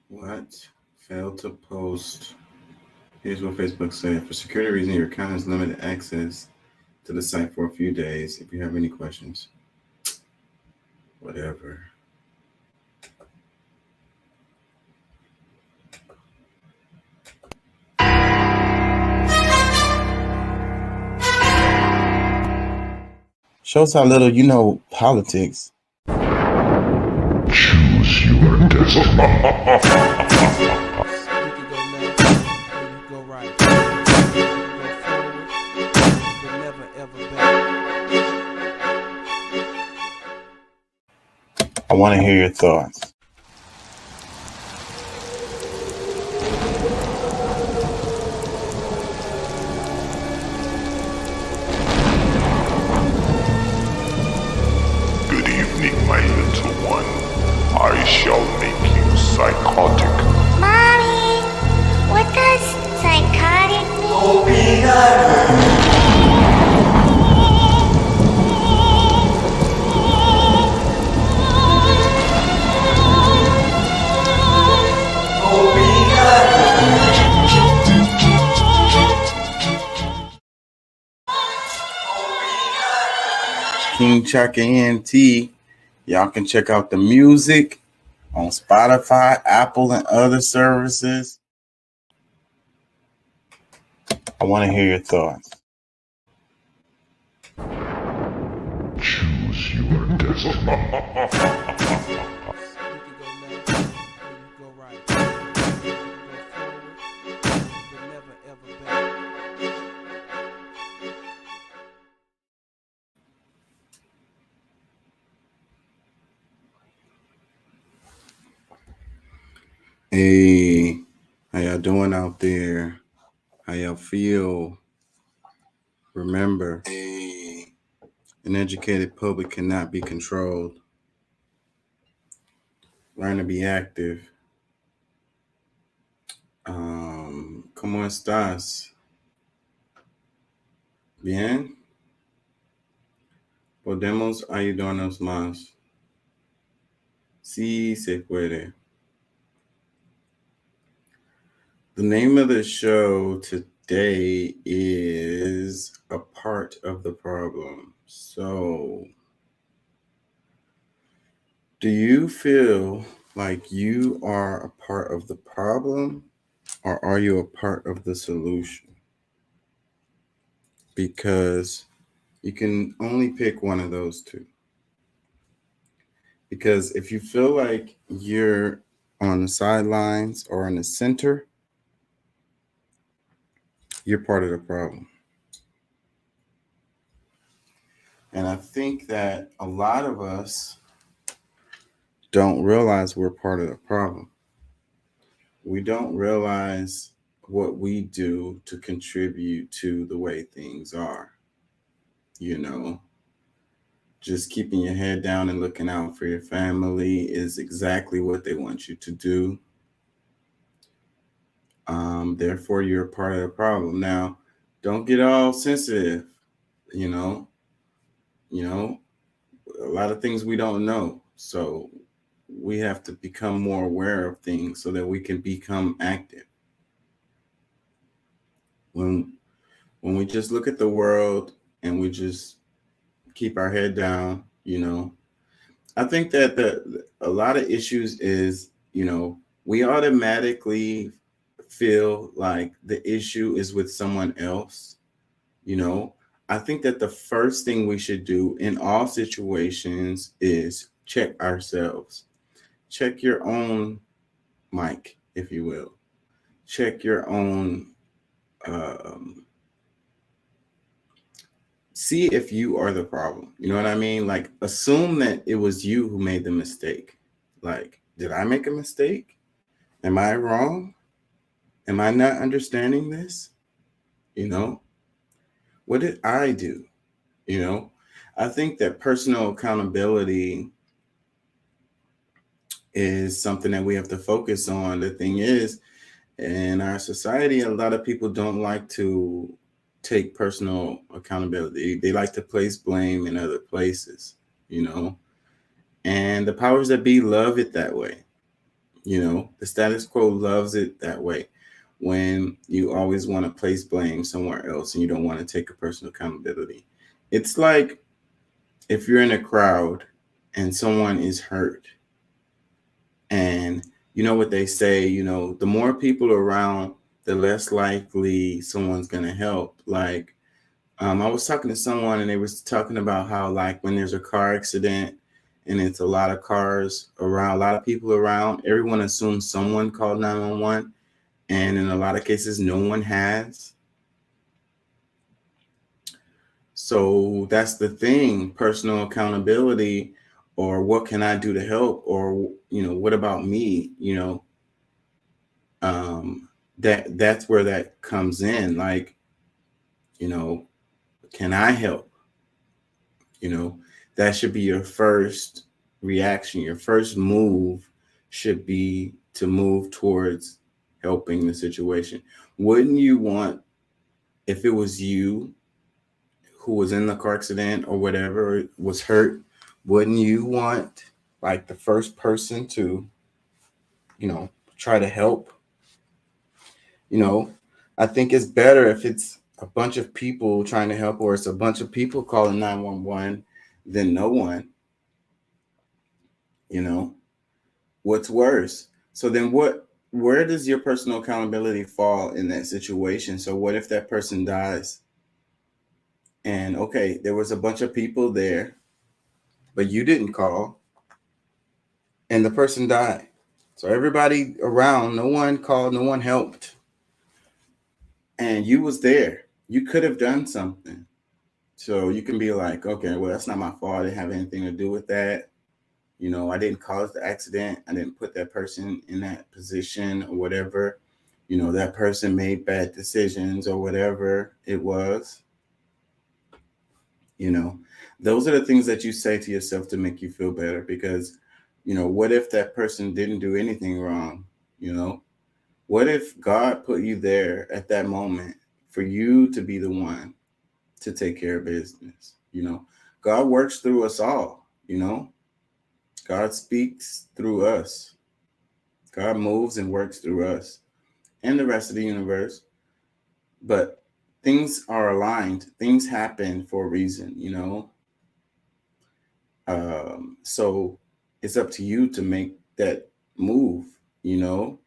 What? Failed to post. Here's what Facebook said. For security reasons, your account has limited access to the site for a few days. If you have any questions, whatever. Shows how little you know politics. Choose your destiny. You can go left, or you go right. You can go forward, but never ever back. I want to hear your thoughts. Good evening, my little one. I shall make you psychotic. Mommy, what does psychotic mean? King Chaka ENT. Y'all can check out the music on Spotify, Apple, and other services. I want to hear your thoughts. Choose your destiny. You can go left, or you go right. You can go forward, but never ever back. Hey, how y'all doing out there? How y'all feel? Remember, an educated public cannot be controlled. Learn to be active. ¿Cómo estás? Bien. Podemos ayudarnos más. Sí se puede. The name of the show today is A Part of the Problem. So, do you feel like you are a part of the problem, or are you a part of the solution? Because you can only pick one of those two. Because if you feel like you're on the sidelines or in the center, you're part of the problem. And I think that a lot of us don't realize we're part of the problem. We don't realize what we do to contribute to the way things are. You know, just keeping your head down and looking out for your family is exactly what they want you to do. Therefore, you're a part of the problem. Now, don't get all sensitive. You know, a lot of things we don't know. So we have to become more aware of things so that we can become active. When we just look at the world and we just keep our head down, I think that a lot of issues is, we automatically feel like the issue is with someone else. I think that the first thing we should do in all situations is check ourselves. Check your own mic, if you will. Check your own. See if you are the problem. You know what I mean? Like, assume that it was you who made the mistake. Like, did I make a mistake? Am I wrong? Am I not understanding this? What did I do? I think that personal accountability is something that we have to focus on. The thing is, in our society, a lot of people don't like to take personal accountability. They like to place blame in other places, and the powers that be love it that way. You know, the status quo loves it that way. When you always want to place blame somewhere else and you don't want to take a personal accountability. It's like if you're in a crowd and someone is hurt, and you know what they say, you know, the more people around, the less likely someone's going to help. Like, I was talking to someone and they was talking about how, like, when there's a car accident and it's a lot of cars around, a lot of people around, everyone assumes someone called 911. And in a lot of cases, no one has. So that's the thing, personal accountability, or what can I do to help? Or, you know, what about me? You know, that's where that comes in. Like, you know, can I help? You know, that should be your first reaction. Your first move should be to move towards helping the situation. Wouldn't you want, if it was you who was in the car accident or whatever, was hurt, wouldn't you want like the first person to, you know, try to help? You know, I think it's better if it's a bunch of people trying to help or it's a bunch of people calling 911 than no one. You know, what's worse? So then where does your personal accountability fall in that situation? So what if that person dies? And okay, there was a bunch of people there, but you didn't call and the person died. So everybody around, no one called, no one helped. And you was there. You could have done something. So you can be like, okay, well, that's not my fault. I didn't have anything to do with that. You know, I didn't cause the accident. I didn't put that person in that position or whatever. You know, that person made bad decisions or whatever it was. You know, those are the things that you say to yourself to make you feel better because, you know, what if that person didn't do anything wrong? You know, what if God put you there at that moment for you to be the one to take care of business? You know, God works through us all, you know, God speaks through us. God moves and works through us and the rest of the universe. But things are aligned, things happen for a reason, you know. So it's up to you to make that move, you know.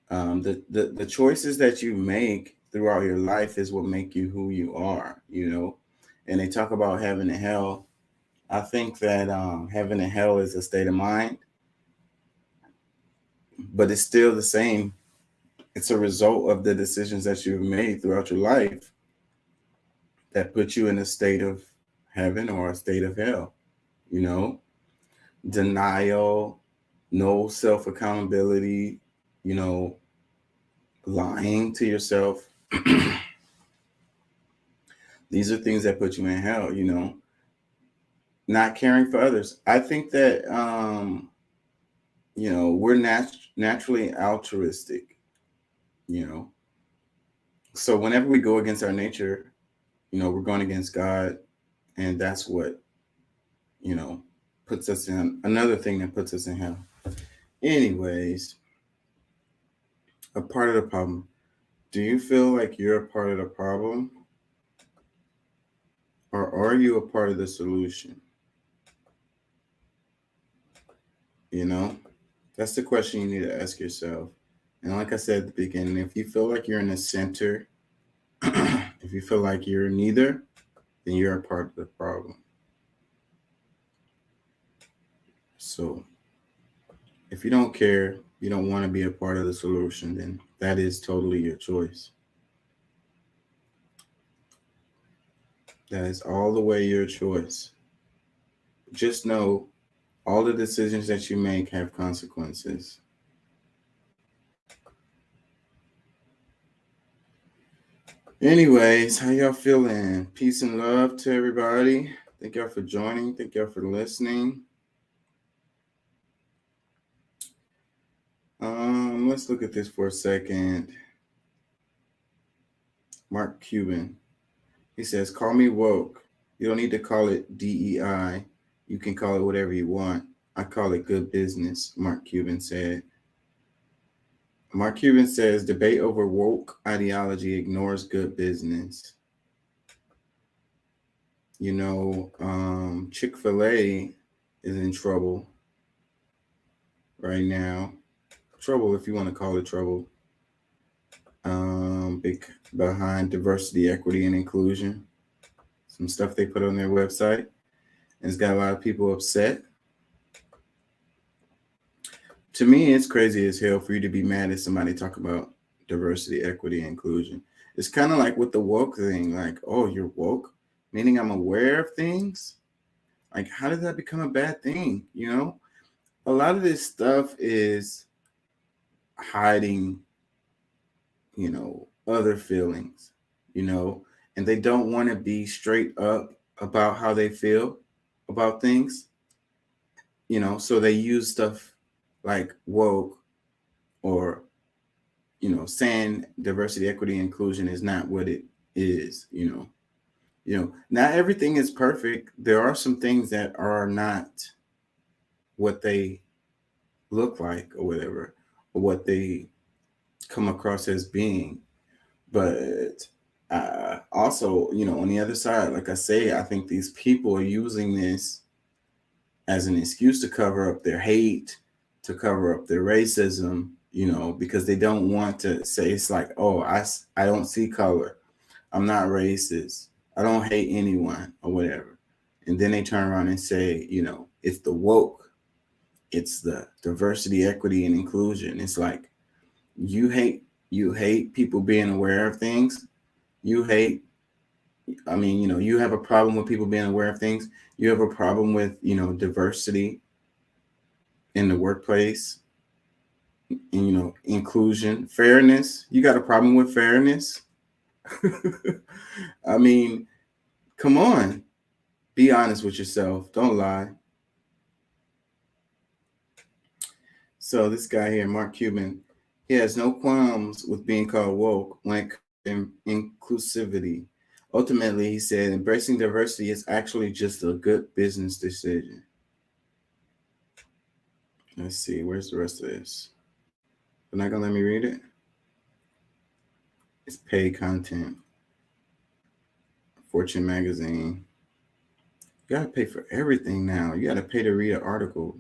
The choices that you make throughout your life is what make you who you are, you know. And they talk about heaven and hell. I think that heaven and hell is a state of mind, but it's still the same. It's a result of the decisions that you've made throughout your life that put you in a state of heaven or a state of hell, you know. Denial, no self accountability, you know, lying to yourself. These are things that put you in hell, you know. Not caring for others. I think that you know, we're naturally altruistic, you know. So whenever we go against our nature, you know, we're going against God, and that's what, you know, puts us in another thing that puts us in hell. Anyways, a part of the problem. Do you feel like you're a part of the problem? Or are you a part of the solution? You know, that's the question you need to ask yourself. And like I said at the beginning, if you feel like you're in the center, if you feel like you're neither, then you're a part of the problem. So if you don't care, you don't want to be a part of the solution, then that is totally your choice. That is all the way your choice. Just know all the decisions that you make have consequences. Anyways, how y'all feeling? Peace and love to everybody. Thank y'all for joining. Thank y'all for listening. Let's look at this for a second. Mark Cuban. He says, call me woke. You don't need to call it DEI. You can call it whatever you want. I call it good business, Mark Cuban said. Mark Cuban says debate over woke ideology ignores good business. You know, Chick-fil-A is in trouble right now. Trouble, if you want to call it trouble. Behind diversity, equity, and inclusion. Some stuff they put on their website. And it's got a lot of people upset. To me, it's crazy as hell for you to be mad at somebody talk about diversity, equity, and inclusion. It's kind of like with the woke thing, like, oh, you're woke, meaning I'm aware of things. Like, how did that become a bad thing? You know, a lot of this stuff is hiding, you know, other feelings, you know, and they don't want to be straight up about how they feel about things, you know, so they use stuff like woke or, you know, saying diversity, equity, inclusion is not what it is, you know. You know, not everything is perfect. There are some things that are not what they look like or whatever, or what they come across as being. But also, you know, on the other side, like I say, I think these people are using this as an excuse to cover up their hate, to cover up their racism, you know, because they don't want to say, it's like, oh, I don't see color. I'm not racist. I don't hate anyone or whatever. And then they turn around and say, you know, it's the woke. It's the diversity, equity, and inclusion. It's like you hate people being aware of things. You hate, I mean, you know, you have a problem with people being aware of things. You have a problem with, you know, diversity in the workplace, and, you know, inclusion, fairness. You got a problem with fairness. I mean, come on. Be honest with yourself. Don't lie. So this guy here, Mark Cuban, he has no qualms with being called woke when it comes to inclusivity. Ultimately, he said, embracing diversity is actually just a good business decision. Let's see, where's the rest of this? They're not gonna let me read it. It's paid content. Fortune magazine. You gotta pay for everything now. You gotta pay to read an article.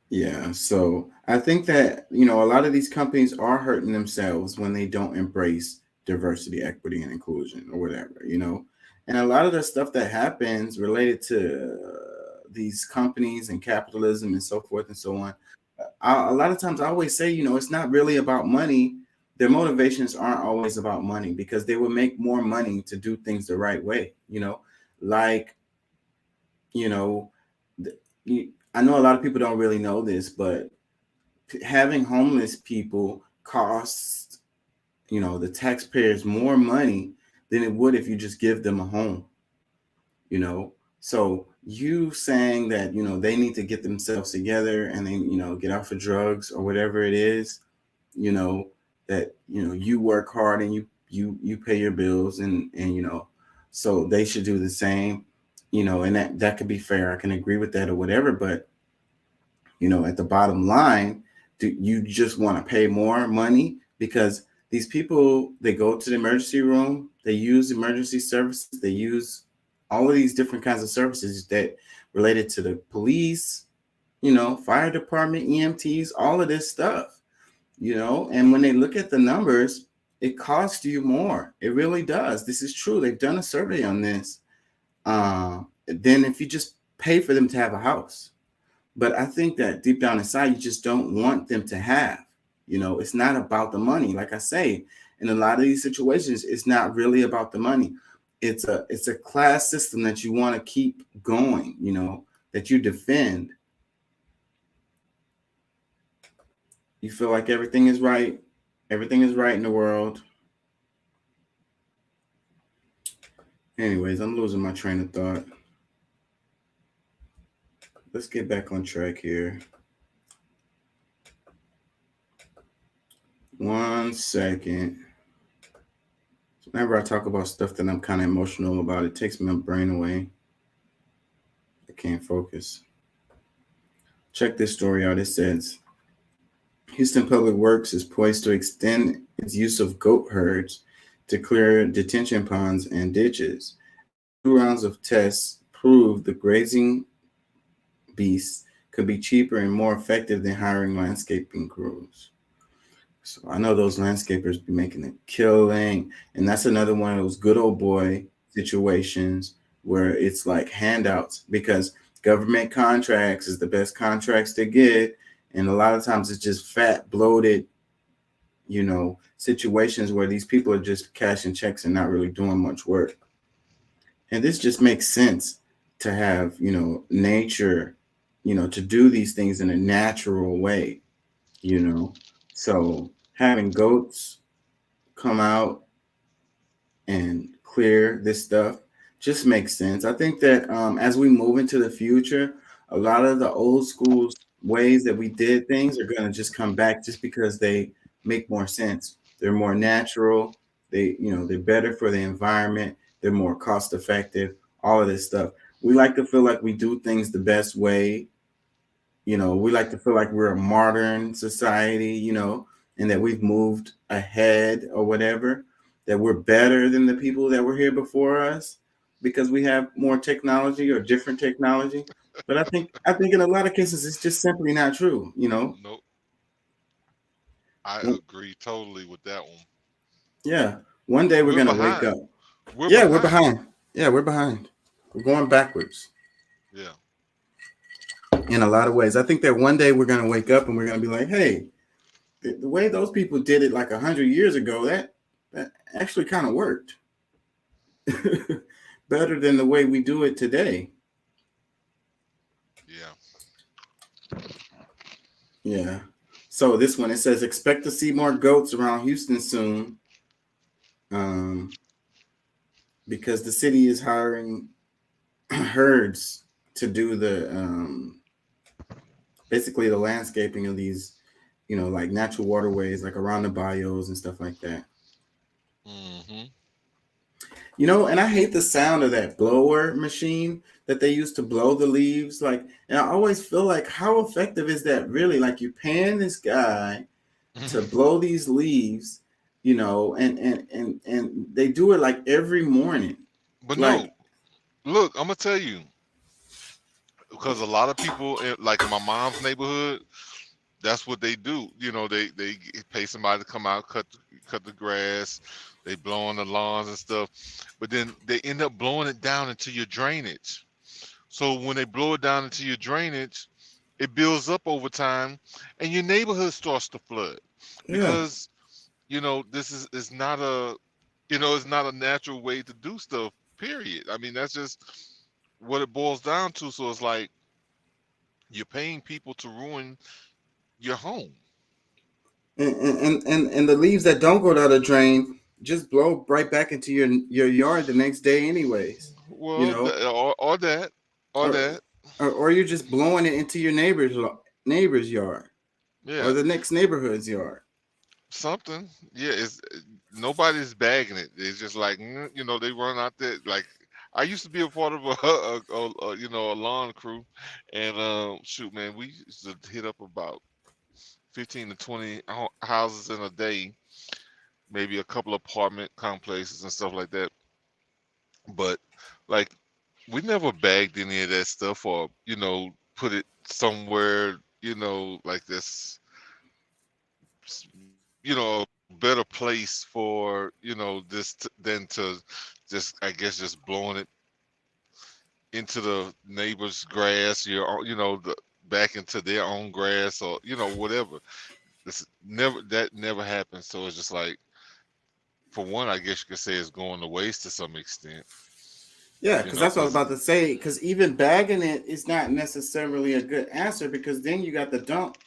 Yeah, so I think that, you know, a lot of these companies are hurting themselves when they don't embrace diversity, equity, and inclusion or whatever, you know. And a lot of the stuff that happens related to these companies and capitalism and so forth and so on, a lot of times I always say, you know, it's not really about money. Their motivations aren't always about money because they will make more money to do things the right way, you know, like, you know, I know a lot of people don't really know this, but having homeless people costs, you know, the taxpayers more money than it would if you just give them a home, you know. So you saying that, you know, they need to get themselves together and then, you know, get off of drugs or whatever it is, you know, that, you know, you work hard and you pay your bills and you know, so they should do the same, you know, and that could be fair. I can agree with that or whatever, but you know, at the bottom line, do you just want to pay more money? Because these people, they go to the emergency room, they use emergency services, they use all of these different kinds of services that related to the police, you know, fire department, EMTs, all of this stuff, you know, and when they look at the numbers, it costs you more. It really does. This is true. They've done a survey on this. Then if you just pay for them to have a house. But I think that deep down inside, you just don't want them to have, you know, it's not about the money. Like I say, in a lot of these situations, it's not really about the money. It's a class system that you want to keep going, you know, that you defend. You feel like everything is right. Everything is right in the world. Anyways, I'm losing my train of thought. Let's get back on track here. 1 second. Whenever I talk about stuff that I'm kind of emotional about, it takes my brain away. I can't focus. Check this story out. It says Houston Public Works is poised to extend its use of goat herds to clear detention ponds and ditches. 2 rounds of tests proved the grazing beasts could be cheaper and more effective than hiring landscaping crews. So I know those landscapers be making a killing, and that's another one of those good old boy situations where it's like handouts because government contracts is the best contracts to get, and a lot of times it's just fat, bloated, situations where these people are just cashing checks and not really doing much work. And this just makes sense to have, nature, to do these things in a natural way, So having goats come out and clear this stuff just makes sense. I think that as we move into the future, a lot of the old school ways that we did things are going to just come back just because they make more sense. They're more natural. They're better for the environment. They're more cost effective, all of this stuff. We like to feel like we do things the best way. We like to feel like we're a modern society, and that we've moved ahead or whatever, that we're better than the people that were here before us because we have more technology or different technology. But I think in a lot of cases, it's just simply not true, Nope. I agree totally with that one. Yeah. One day we're going to wake up. We're behind. Yeah, we're behind. We're going backwards. Yeah. In a lot of ways. I think that one day we're going to wake up and we're going to be like, hey, the way those people did it like 100 years ago, that actually kind of worked. Better than the way we do it today. Yeah. Yeah. So this one, it says, expect to see more goats around Houston soon. Because the city is hiring herds to do the basically the landscaping of these, like natural waterways, like around the bayous and stuff like that. Mm-hmm. And I hate the sound of that blower machine that they use to blow the leaves. And I always feel like, how effective is that really? Like, you're paying this guy to blow these leaves, and they do it like every morning. But no, look, I'm gonna tell you, because a lot of people, like in my mom's neighborhood, that's what they do. They pay somebody to come out, cut the grass. They blow on the lawns and stuff, but then they end up blowing it down into your drainage. So when they blow it down into your drainage, it builds up over time, and your neighborhood starts to flood because this is not it's not a natural way to do stuff. Period. I mean, that's just what it boils down to. So it's like you're paying people to ruin your home. And the leaves that don't go down the drain just blow right back into your yard the next day anyways. Well, or that. Or you're just blowing it into your neighbor's yard. Yeah. Or the next neighborhood's yard. Something. Yeah, nobody's bagging it. It's just like, they run out there. Like, I used to be a part of a lawn crew, and shoot, man, we used to hit up about 15 to 20 houses in a day, maybe a couple apartment complexes and stuff like that. But like, we never bagged any of that stuff or put it somewhere like this, a better place for this than to just, I guess, just blowing it into the neighbor's grass, back into their own grass, or whatever. That never happened. So it's just like, for one, I guess you could say it's going to waste to some extent. Yeah, because that's what I was about to say. Because even bagging it is not necessarily a good answer, because then you got the dump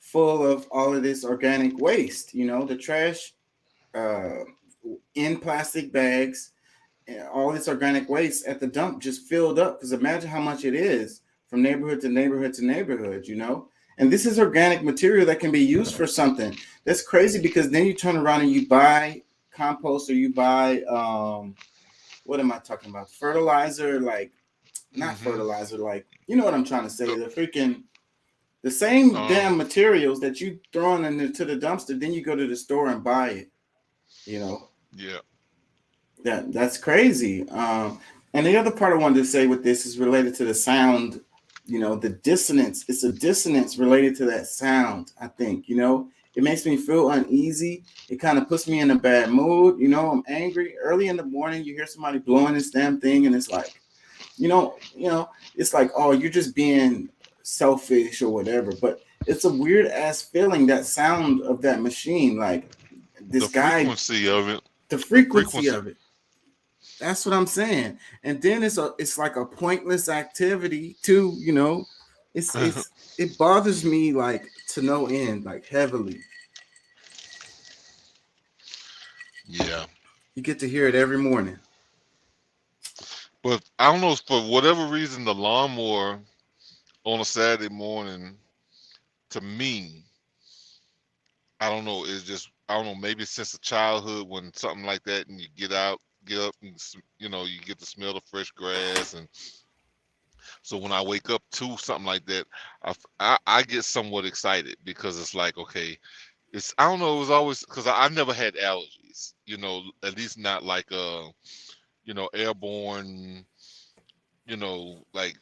full of all of this organic waste. The trash in plastic bags, all this organic waste at the dump just filled up. Because imagine how much it is from neighborhood to neighborhood to neighborhood. And this is organic material that can be used for something. That's crazy, because then you turn around and you buy compost, or you buy what am I talking about? Fertilizer, like not fertilizer, like what I'm trying to say. The freaking The same damn materials that you throwing into the dumpster, then you go to the store and buy it. You know, Yeah. that's crazy. And the other part I wanted to say with this is related to the sound. You know, the dissonance. It's a dissonance related to that sound. I think. You know, it makes me feel uneasy. It kind of puts me in a bad mood. You know, I'm angry. Early in the morning, you hear somebody blowing this damn thing, and it's like, it's like, oh, you're just being selfish or whatever. But it's a weird ass feeling, that sound of that machine, like this The guy, frequency of it. the frequency of it. That's what I'm saying. And then it's like a pointless activity too. You know, it bothers me like to no end, like heavily. Yeah. You get to hear it every morning. But I don't know, for whatever reason, the lawnmower on a Saturday morning, to me, I don't know, it's just, I don't know, maybe since childhood when something like that and you get up and, you know, you get to smell the fresh grass. And so when I wake up to something like that, I get somewhat excited because it's like, okay, I don't know, it was always, because I never had allergies, you know, at least not like, you know, airborne, you know, like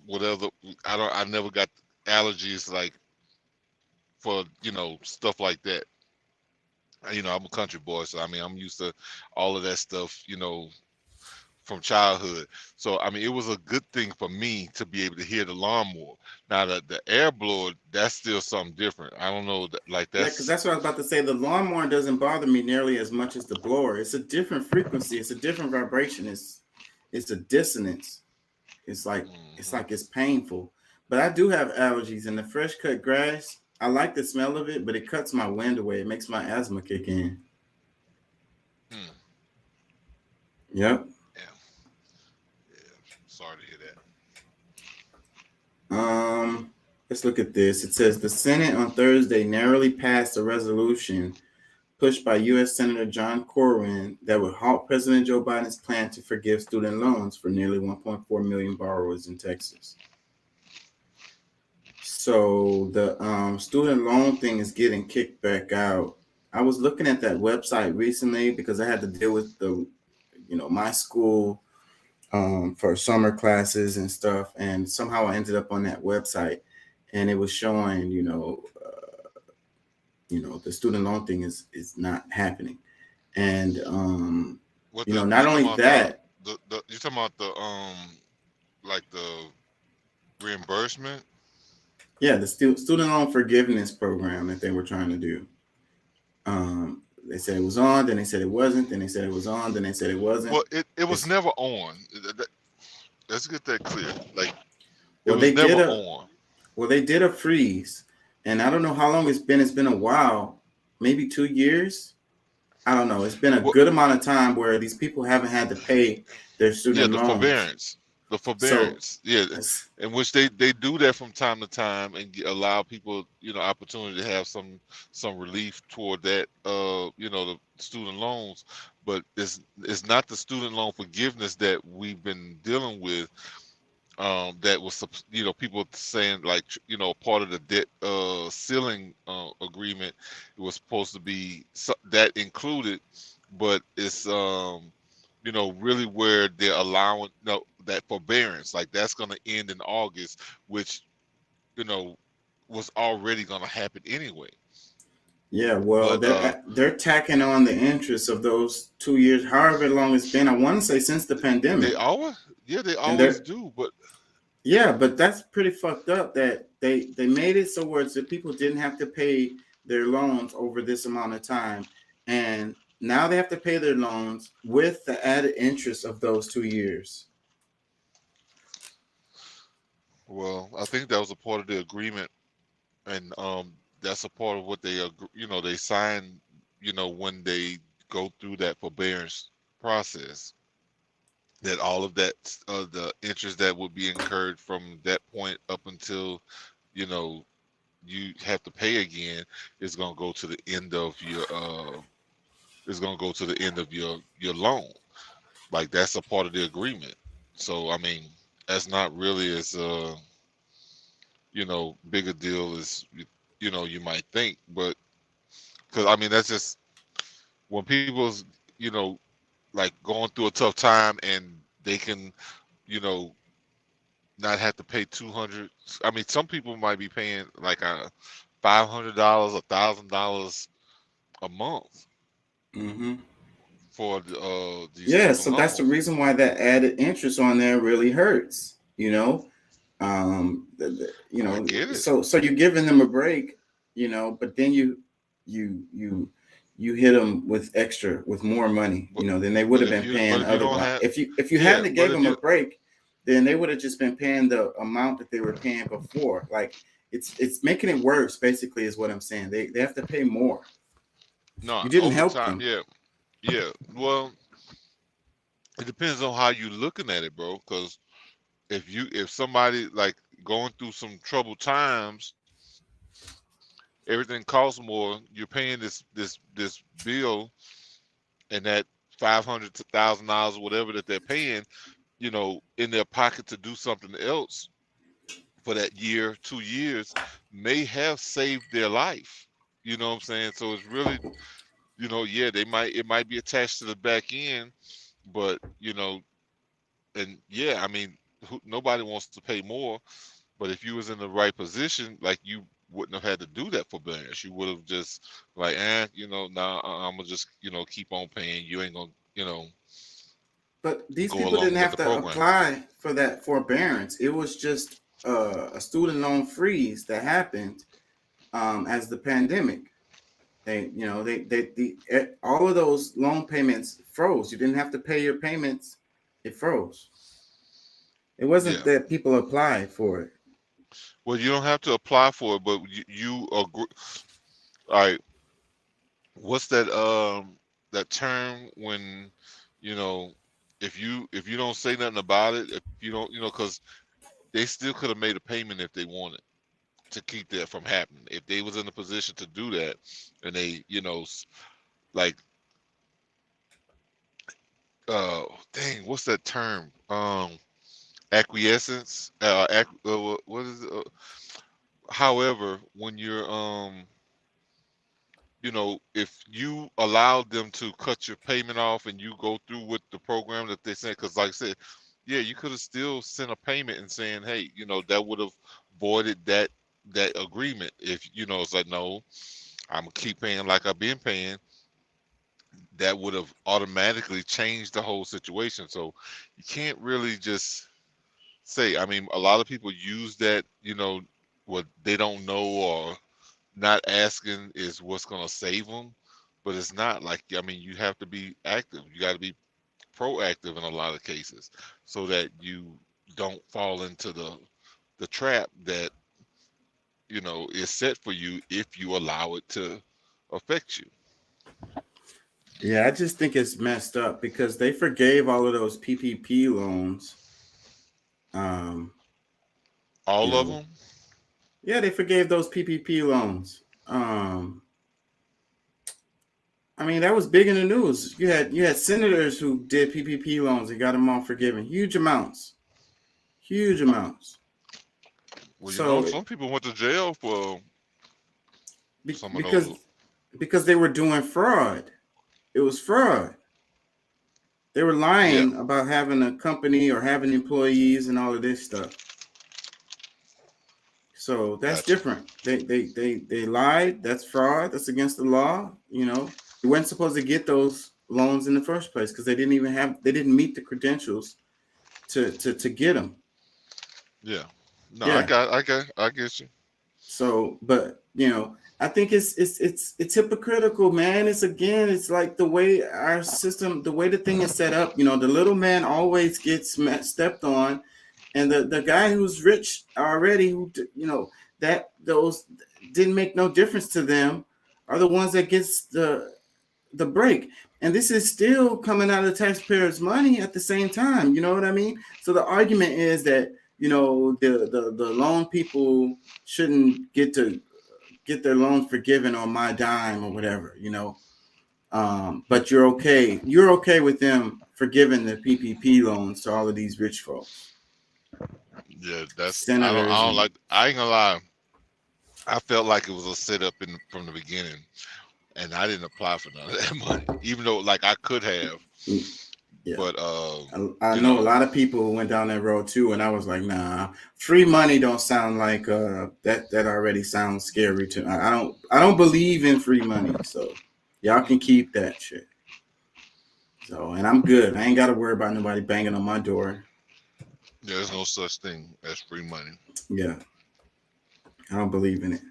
whatever. I never got allergies like for, you know, stuff like that. You know, I'm a country boy, so I mean, I'm used to all of that stuff, you know, from childhood. So I mean, it was a good thing for me to be able to hear the lawnmower. Now the air blower, that's still something different. I don't know, like Yeah, because that's what I was about to say. The lawnmower doesn't bother me nearly as much as the blower. It's a different frequency. It's a different vibration. It's a dissonance. It's like it's painful. But I do have allergies, and the fresh cut grass, I like the smell of it, but it cuts my wind away. It makes my asthma kick in. Yep. Yeah. Sorry to hear that. Let's look at this. It says the Senate on Thursday narrowly passed a resolution pushed by U.S. Senator John Corwin that would halt President Joe Biden's plan to forgive student loans for nearly 1.4 million borrowers in Texas. So the student loan thing is getting kicked back out. I was looking at that website recently because I had to deal with my school for summer classes and stuff, and somehow I ended up on that website, and it was showing, the student loan thing is not happening, and not only that, you're talking about the like the reimbursement. Yeah, the student loan forgiveness program that they were trying to do. They said it was on, then they said it wasn't, then they said it was on, then they said it wasn't. Well, it was never on. Let's get that clear. Like, Well, was never on. Well, they did a freeze, and I don't know how long it's been. It's been a while, maybe 2 years. I don't know. It's been a good amount of time where these people haven't had to pay their student loans. Forbearance. The forbearance, in which they do that from time to time and allow people, opportunity to have some relief toward that, the student loans. But it's not the student loan forgiveness that we've been dealing with. That was, people saying like, part of the debt ceiling agreement. It was supposed to be that included, but it's really where they're allowing that forbearance, like that's going to end in August, which was already going to happen anyway. Yeah, well, they're tacking on the interest of those 2 years, however long it's been. I want to say since the pandemic. They always do, but yeah, but that's pretty fucked up that they made it so where that people didn't have to pay their loans over this amount of time, and now they have to pay their loans with the added interest of those 2 years. Well, I think that was a part of the agreement, and that's a part of what they they sign, when they go through that forbearance process. That all of that, the interest that would be incurred from that point up until, you have to pay again, is going to go to the end of your your loan. Like that's a part of the agreement. So I mean, that's not really as bigger deal as you might think. But because I mean that's just when people's like going through a tough time and they can not have to pay 200. I mean, some people might be paying like a $500, $1,000 a month Mm-hmm. for these Yeah, student so that's the loans. reason why that added interest on there really hurts. I get it. So you're giving them a break, but then you hit them with more money, But than they would but have if been you paying but if you don't otherwise. have If you yeah, hadn't but gave if them a you break, then they would have just been paying the amount that they were paying before. Like it's making it worse, basically, is what I'm saying. They have to pay more. no You didn't over help time, them. yeah. Well, it depends on how you looking at it, bro. Because if somebody like going through some troubled times, everything costs more. You're paying this bill, and that $500 to $1,000, whatever that they're paying, in their pocket to do something else for that year, 2 years, may have saved their life. You know what I'm saying? So it's really, yeah, it might be attached to the back end, but and yeah, I mean, nobody wants to pay more, but if you was in the right position, like you wouldn't have had to do that forbearance. You would have just like, nah, I'm gonna just, keep on paying. You ain't gonna, But these go people didn't along with have the to program. apply for that forbearance. It was just a student loan freeze that happened as the pandemic. All of those loan payments froze. You didn't have to pay your payments. It froze. It wasn't Yeah. that people applied for it. Well, you don't have to apply for it, but you agree. All right. What's that term when, you know, if you don't say nothing about it, if you don't, because they still could have made a payment if they wanted to keep that from happening. If they was in a position to do that, and they, like, dang, what's that term? Acquiescence. What is it? However, when you're if you allowed them to cut your payment off and you go through with the program that they sent, because like I said, yeah, you could have still sent a payment and saying, hey, that would have voided that agreement. If it's like, no, I'm gonna keep paying like I've been paying. That would have automatically changed the whole situation. So you can't really just say. I mean, a lot of people use that, what they don't know or not asking is what's going to save them, but it's not. Like, I mean, you have to be active. You got to be proactive in a lot of cases so that you don't fall into the trap that is set for you if you allow it to affect you. Yeah, I just think it's messed up because they forgave all of those PPP loans. All You of know, them. yeah, they forgave those PPP loans. I mean, that was big in the news. You had senators who did PPP loans and got them all forgiven, huge amounts. Well, So some people went to jail for be, some of those. because they were doing fraud. It was fraud. They were Yeah, lying about having a company or having employees and all of this stuff. So that's gotcha. different. They lied. That's fraud. That's against the law. You weren't supposed to get those loans in the first place because they didn't meet the credentials to get them. Yeah. No, Yeah. I get you. So, but I think it's hypocritical, man. It's like the way our system, the way the thing is set up. The little man always gets stepped on, and the guy who's rich already, who that those didn't make no difference to them, are the ones that gets the break. And this is still coming out of the taxpayers' money at the same time. You know what I mean? So the argument is that the loan people shouldn't get their loans forgiven on my dime or whatever. But you're okay with them forgiving the PPP loans to all of these rich folks. Yeah, that's senators I don't and like. I ain't gonna lie. I felt like it was a setup from the beginning, and I didn't apply for none of that money, even though like I could have. yeah. But I you know a know, lot of people who went down that road too, and I was like, nah, free money don't sound like that already sounds scary to me. I don't believe in free money, so y'all can keep that shit. So, and I'm good. I ain't got to worry about nobody banging on my door. there's no such thing as free money. Yeah, I don't believe in it.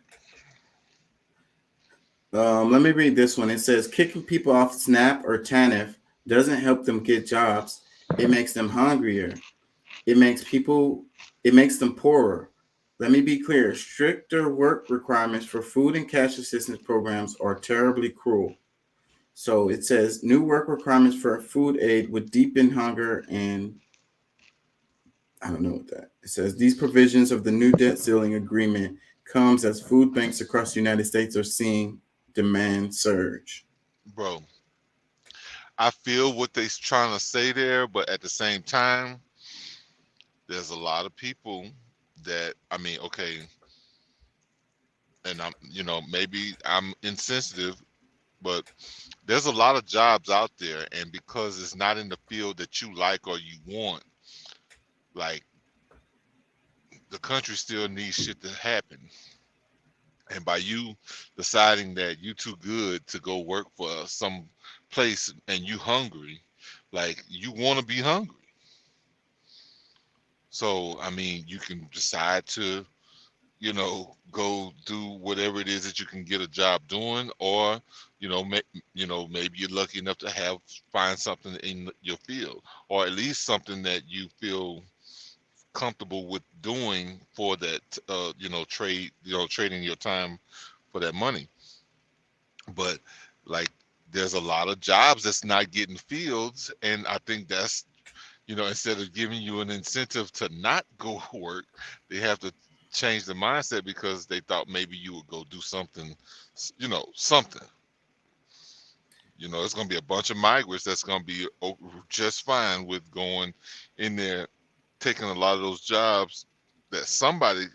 Let me read this one. It says kicking people off SNAP or TANF doesn't help them get jobs. It makes them hungrier. It makes people. It makes them poorer. Let me be clear. Stricter work requirements for food and cash assistance programs are terribly cruel. So it says new work requirements for food aid would deepen hunger and I don't know what that. It says these provisions of the new debt ceiling agreement comes as food banks across the United States are seeing demand surge. Bro, I feel what they're trying to say there, but at the same time, there's a lot of people that I mean, okay, and I'm maybe I'm insensitive, but there's a lot of jobs out there, and because it's not in the field that you like or you want, like the country still needs shit to happen. And by you deciding that you too good to go work for some place and you hungry, like you want to be hungry. So I mean, you can decide to, go do whatever it is that you can get a job doing, or maybe you're lucky enough to find something in your field, or at least something that you feel comfortable with doing for that trading your time for that money. But like there's a lot of jobs that's not getting filled, and I think that's instead of giving you an incentive to not go work, they have to change the mindset because they thought maybe you would go do something, something. It's going to be a bunch of migrants that's going to be just fine with going in there, taking a lot of those jobs that somebody,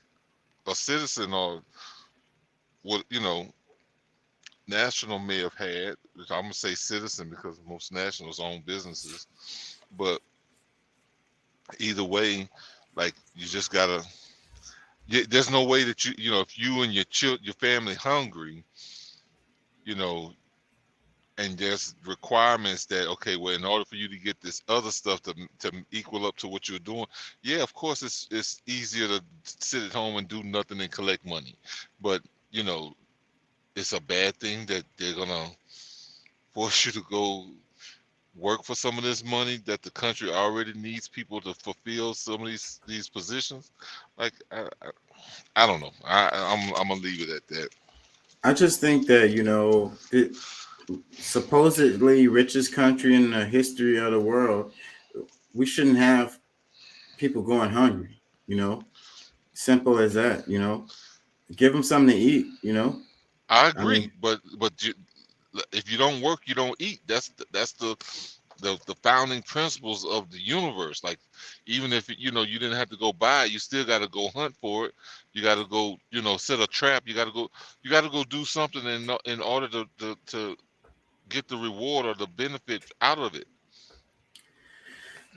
a citizen or what, national may have had. I'm going to say citizen because most nationals own businesses. But either way, like you just gotta. There's no way that if you and your family hungry, you know, and there's requirements that okay, well, in order for you to get this other stuff to equal up to what you're doing, yeah, of course it's easier to sit at home and do nothing and collect money, but you know, it's a bad thing that they're gonna force you to go work for some of this money that the country already needs people to fulfill some of these positions. Like I don't know. I'm gonna leave it at that. I just think that the supposedly richest country in the history of the world, we shouldn't have people going hungry. Simple as that. Give them something to eat. I I agree, mean, but if you don't work, you don't eat. That's the founding principles of the universe. Like even if you didn't have to go buy it, you still got to go hunt for it. You got to go set a trap. You got to go do something in order to get the reward or the benefit out of it.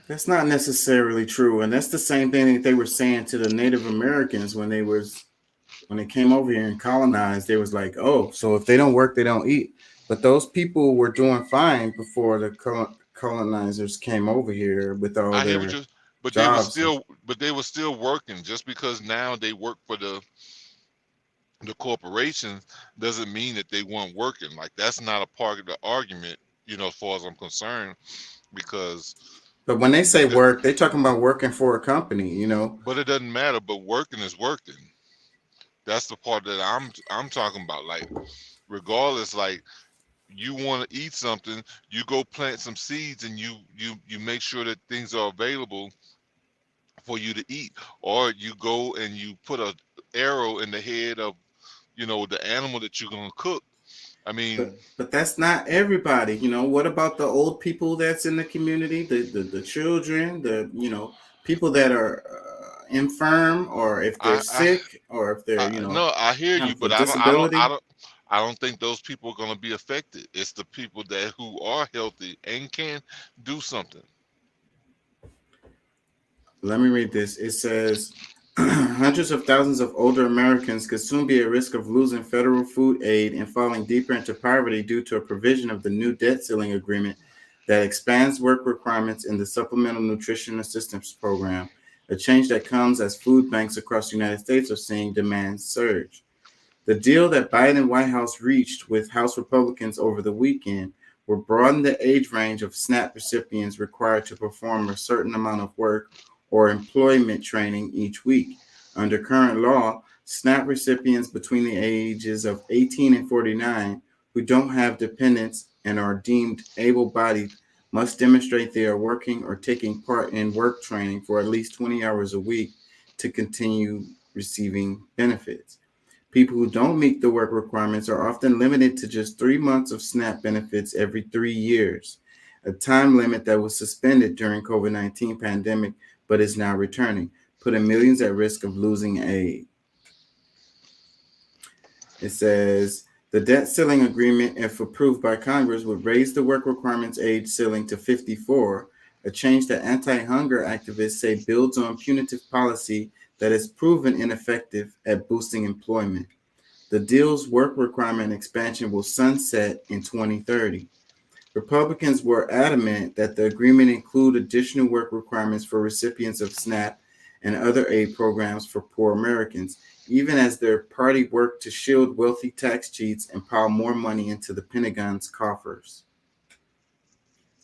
that's not necessarily true, and that's the same thing that they were saying to the Native Americans when they came over here and colonized. They was like, oh, so if they don't work, they don't eat. But those people were doing fine before the colonizers came over here with all I hear what their you, but jobs. they were still working. Just because now they work for the corporations doesn't mean that they weren't working. Like that's not a part of the argument, as far as I'm concerned, because But when they say the, work, they talking about working for a company. but it doesn't matter. But working is working. That's the part that I'm talking about. Like regardless, like you want to eat something, you go plant some seeds and you make sure that things are available for you to eat, or you go and you put a arrow in the head of the animal that you're gonna cook. I mean, But that's not everybody. What about the old people that's in the community, the children, the people that are infirm or if they're I sick or if they're, no, I hear you, have a but disability. I don't think those people are going to be affected. It's the people that who are healthy and can do something. Let me read this. It says hundreds of thousands of older Americans could soon be at risk of losing federal food aid and falling deeper into poverty due to a provision of the new debt ceiling agreement that expands work requirements in the Supplemental Nutrition Assistance Program, a change that comes as food banks across the United States are seeing demand surge. The deal that Biden White House reached with House Republicans over the weekend will broaden the age range of SNAP recipients required to perform a certain amount of work or employment training each week. Under current law, SNAP recipients between the ages of 18 and 49 who don't have dependents and are deemed able-bodied must demonstrate they are working or taking part in work training for at least 20 hours a week to continue receiving benefits. People who don't meet the work requirements are often limited to just 3 months of SNAP benefits every 3 years, a time limit that was suspended during COVID-19 pandemic but is now returning, putting millions at risk of losing aid. It says the debt ceiling agreement, if approved by Congress, would raise the work requirements age ceiling to 54, a change that anti-hunger activists say builds on punitive policy that has proven ineffective at boosting employment. The deal's work requirement expansion will sunset in 2030. Republicans were adamant that the agreement include additional work requirements for recipients of SNAP and other aid programs for poor Americans, even as their party worked to shield wealthy tax cheats and pile more money into the Pentagon's coffers.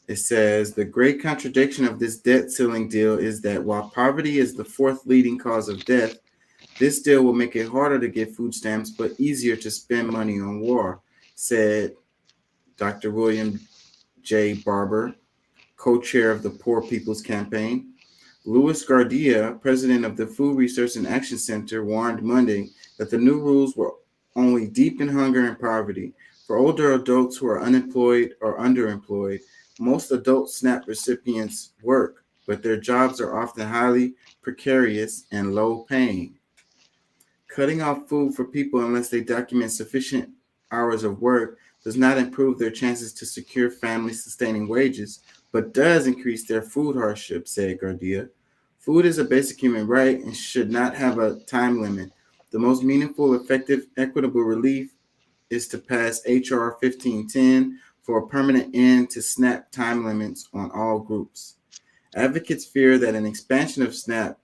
It says the great contradiction of this debt ceiling deal is that while poverty is the fourth leading cause of death, this deal will make it harder to get food stamps but easier to spend money on war, said Dr. William J. Barber, co-chair of the Poor People's Campaign. Louis Gardia, president of the Food Research and Action Center, warned Monday that the new rules will only deepen hunger and poverty. For older adults who are unemployed or underemployed, most adult SNAP recipients work, but their jobs are often highly precarious and low paying. Cutting off food for people unless they document sufficient hours of work does not improve their chances to secure family-sustaining wages, but does increase their food hardship, said Gardia. Food is a basic human right and should not have a time limit. The most meaningful, effective, equitable relief is to pass H.R. 1510 for a permanent end to SNAP time limits on all groups. Advocates fear that an expansion of SNAP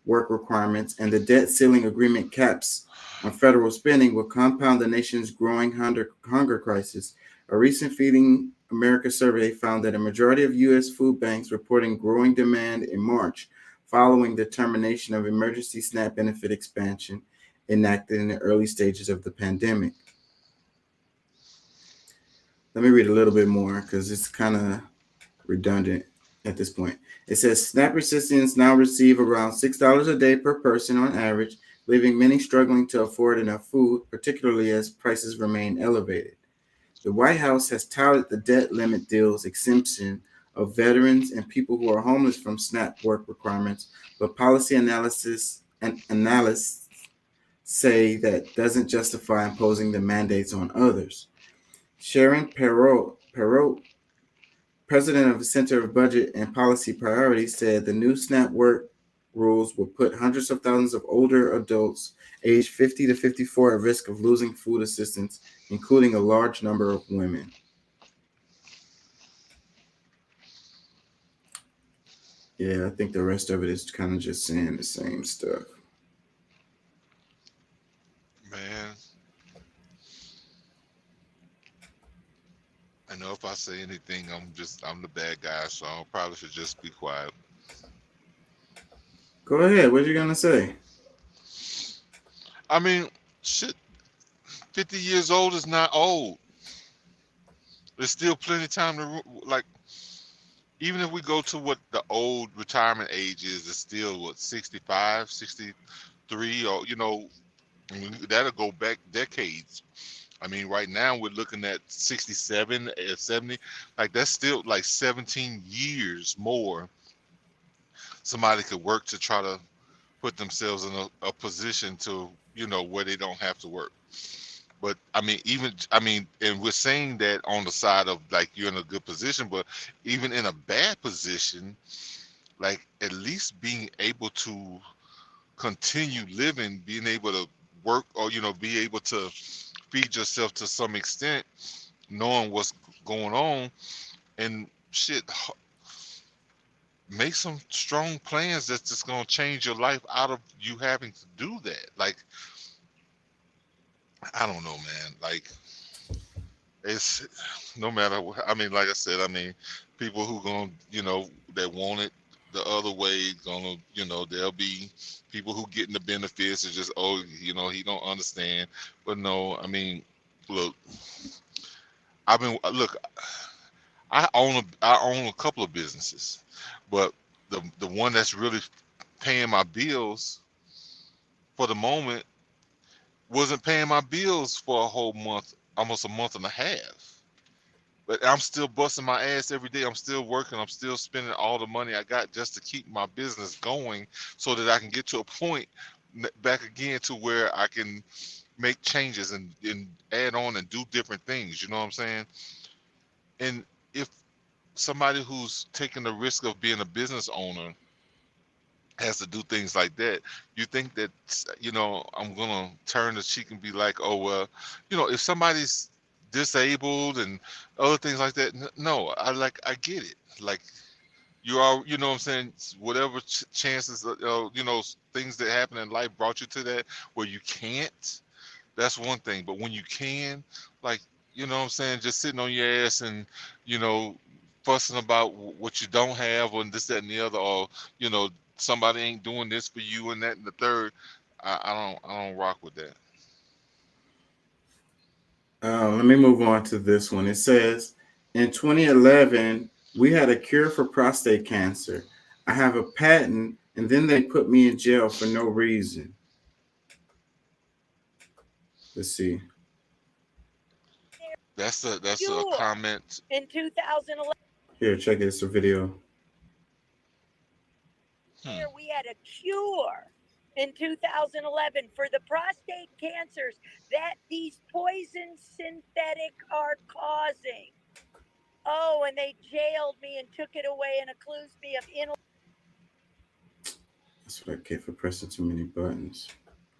work requirements and the debt ceiling agreement caps on federal spending will compound the nation's growing hunger crisis. A recent Feeding America survey found that a majority of U.S. food banks reporting growing demand in March following the termination of emergency SNAP benefit expansion enacted in the early stages of the pandemic. Let me read a little bit more because it's kind of redundant at this point. It says SNAP recipients now receive around $6 a day per person on average, leaving many struggling to afford enough food, particularly as prices remain elevated. The White House has touted the debt limit deal's exemption of veterans and people who are homeless from SNAP work requirements, but policy analysts say that doesn't justify imposing the mandates on others. Sharon Perot, president of the Center of Budget and Policy Priorities, said the new SNAP work rules will put hundreds of thousands of older adults aged 50 to 54 at risk of losing food assistance, including a large number of women. Yeah, I think the rest of it is kind of just saying the same stuff. Man, I know if I say anything, I'm the bad guy, so I probably should just be quiet. Go ahead. What are you gonna say? I mean, shit, 50 years old is not old. There's still plenty of time to, like, even if we go to what the old retirement age is, it's still, what, 65, 63, or, you know, I mean, that'll go back decades. I mean, right now we're looking at 67, 70, like that's still like 17 years more somebody could work to try to put themselves in a position to, you know, where they don't have to work. But I mean, and we're saying that on the side of like you're in a good position, but even in a bad position, like at least being able to continue living, being able to work, or you know, be able to feed yourself to some extent, knowing what's going on, and shit, make some strong plans that's just gonna change your life out of you having to do that. Like, I don't know, man. Like, it's no matter what. I mean, like I said, I mean, people who gonna, you know, that want it the other way, gonna, you know, there'll be people who getting the benefits. It's just, oh, you know, he don't understand. But no, I mean, look, look, I own a couple of businesses, but the one that's really paying my bills for the moment wasn't paying my bills for a whole month, almost a month and a half. But I'm still busting my ass every day. I'm still working. I'm still spending all the money I got just to keep my business going so that I can get to a point back again to where I can make changes and add on and do different things. You know what I'm saying? And if somebody who's taking the risk of being a business owner has to do things like that, you think that, you know, I'm gonna turn the cheek and be like, oh well, you know, if somebody's disabled and other things like that, no, I get it. Like, you are, you know what I'm saying, whatever chances, you know, things that happen in life brought you to that where you can't, that's one thing. But when you can, like, you know what I'm saying, just sitting on your ass and, you know, fussing about what you don't have and this, that, and the other, or, you know, somebody ain't doing this for you and that and the third, I don't rock with that. Let me move on to this one. It says, in 2011, we had a cure for prostate cancer. I have a patent, and then they put me in jail for no reason. Let's see. That's a comment. In 2011, Here, check it. It's a video. we had a cure in 2011 for the prostate cancers that these poison synthetic are causing. Oh, and they jailed me and took it away and accused me of That's what I get for pressing too many buttons.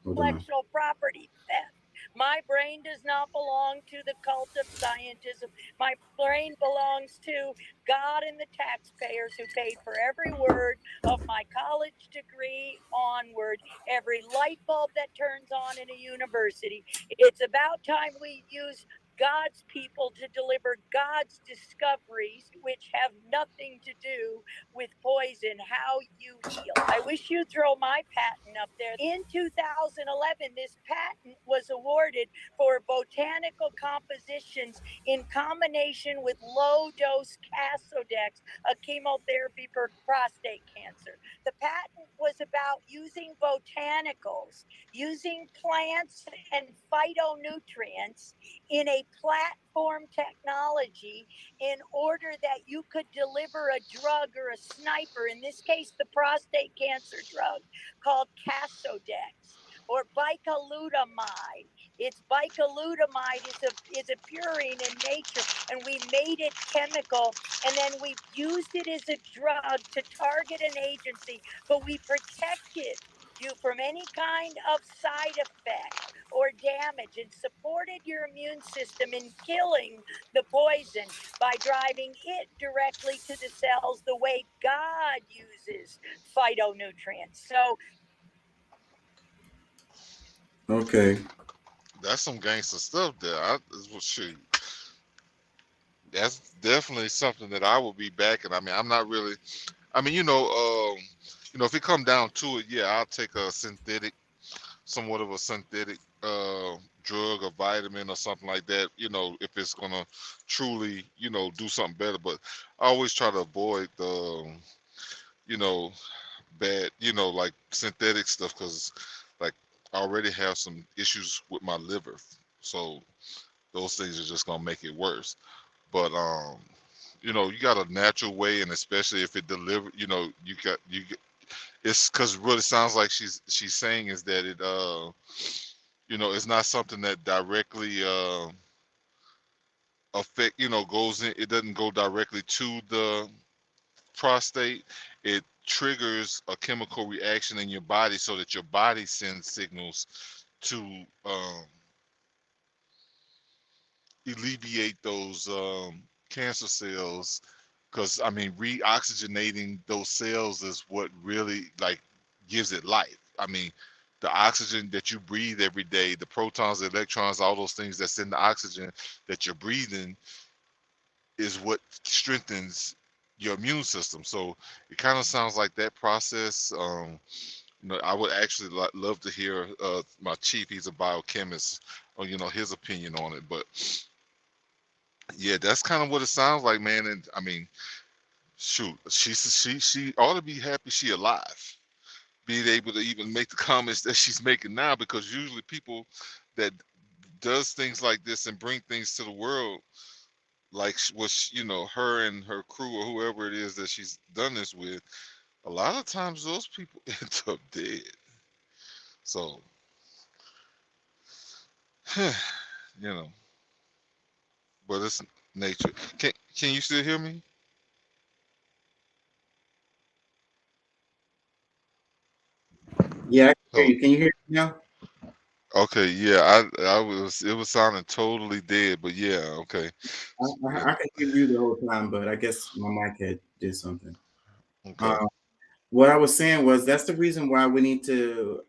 Hold on. intellectual property theft. My brain does not belong to the cult of scientism. My brain belongs to God and the taxpayers who paid for every word of my college degree onward, every light bulb that turns on in a university. It's about time we use God's people to deliver God's discoveries, which have nothing to do with poison, how you heal. I wish you'd throw my patent up there. In 2011, this patent was awarded for botanical compositions in combination with low-dose Casodex, a chemotherapy for prostate cancer. The patent was about using botanicals, using plants and phytonutrients in a platform technology in order that you could deliver a drug or a sniper, in this case the prostate cancer drug, called Casodex or bicalutamide. It's bicalutamide is a purine in nature, and we made it chemical, and then we used it as a drug to target an agency, but we protected you from any kind of side effect or damage and supported your immune system in killing the poison by driving it directly to the cells the way God uses phytonutrients. So, Okay. That's some gangster stuff there. Shoot, that's definitely something that I will be backing. I mean, I'm not really. I mean, if it come down to it, yeah, I'll take a somewhat of a synthetic drug or vitamin or something like that. You know, if it's gonna truly, do something better. But I always try to avoid the, bad, like synthetic stuff, because like I already have some issues with my liver, so those things are just gonna make it worse. But you got a natural way, and especially if it deliver, you it's because what it sounds like she's saying is that it it's not something that directly affect goes in. It doesn't go directly to the prostate. It triggers a chemical reaction in your body so that your body sends signals to alleviate those cancer cells, because I mean reoxygenating those cells is what really like gives it life. I mean, the oxygen that you breathe every day, the protons, the electrons, all those things that's in the oxygen that you're breathing is what strengthens your immune system. So it kind of sounds like that process. I would actually love to hear my chief. He's a biochemist, or his opinion on it. But yeah, that's kind of what it sounds like, man. And I mean, shoot, she ought to be happy she alive, being able to even make the comments that she's making now, because usually people that does things like this and bring things to the world, like her and her crew or whoever it is that she's done this with, a lot of times those people end up dead. So, you know, but it's nature. Can you still hear me? Yeah, I can hear Oh, you. Can you hear me now? okay, yeah. I was it was sounding totally dead, but yeah, okay. Yeah, I could hear you the whole time, but I guess my mic had did something. okay. Uh, what I was saying was that's the reason why we need to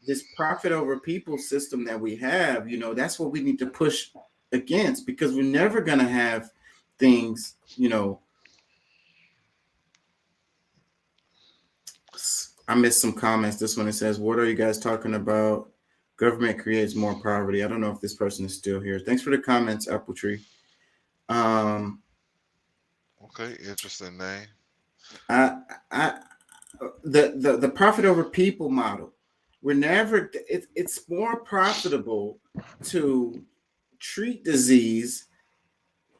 this profit over people system that we have. That's what we need to push against, because we're never gonna have things. I missed some comments. This one, it says, "What are you guys talking about? Government creates more poverty." I don't know if this person is still here. Thanks for the comments, Apple Tree. Um, Okay, interesting name. I, I, the profit over people model. We're never. It's more profitable to treat disease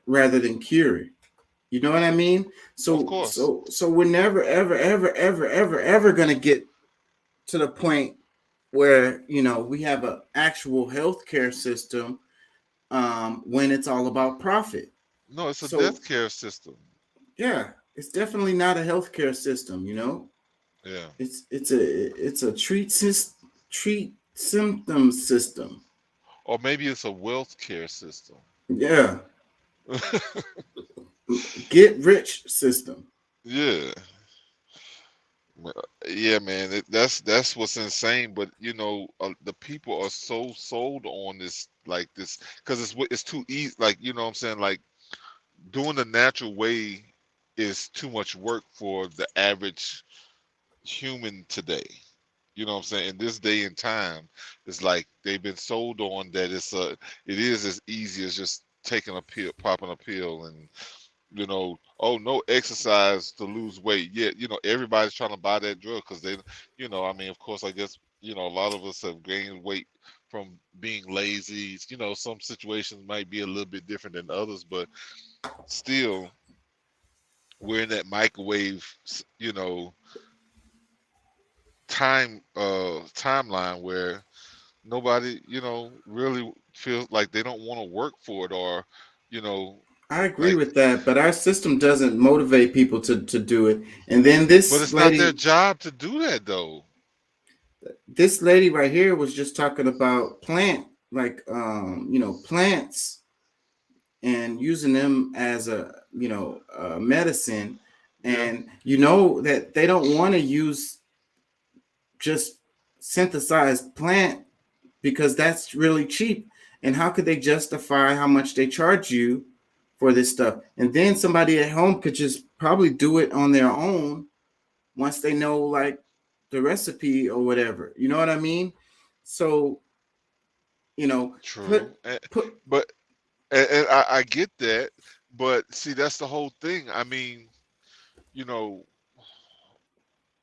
rather than cure it. You know what I mean? Of So course. so so we're never ever gonna get to the point where we have an actual healthcare system when it's all about profit. No, it's a So death care system. yeah, it's definitely not a healthcare system. Yeah. It's a treat symptom system. Or maybe it's a wealth care system. Yeah, get rich system. Yeah. Yeah, man, that's what's insane. But the people are so sold on this, like this, because it's too easy. Like what I'm saying, like doing the natural way is too much work for the average human today. You know what I'm saying? In this day and time, it's like they've been sold on that it is as easy as just taking a pill, popping a pill, and oh, no exercise to lose weight. Yeah, everybody's trying to buy that drug because they, I mean, of course, I guess, a lot of us have gained weight from being lazy. Some situations might be a little bit different than others, but still, we're in that microwave, timeline where nobody, really feels like they don't want to work for it, or, I agree like, with that, but our system doesn't motivate people to do it. And then but this it's not their lady, job to do that though. this lady right here was just talking about plants and using them as a medicine, Yeah. and that they don't want to use just synthesized plant because that's really cheap. And how could they justify how much they charge you for this stuff? And then somebody at home could just probably do it on their own once they know like the recipe or whatever. You know what I mean? So, True. put But and I get that, but see, that's the whole thing. I mean, you know,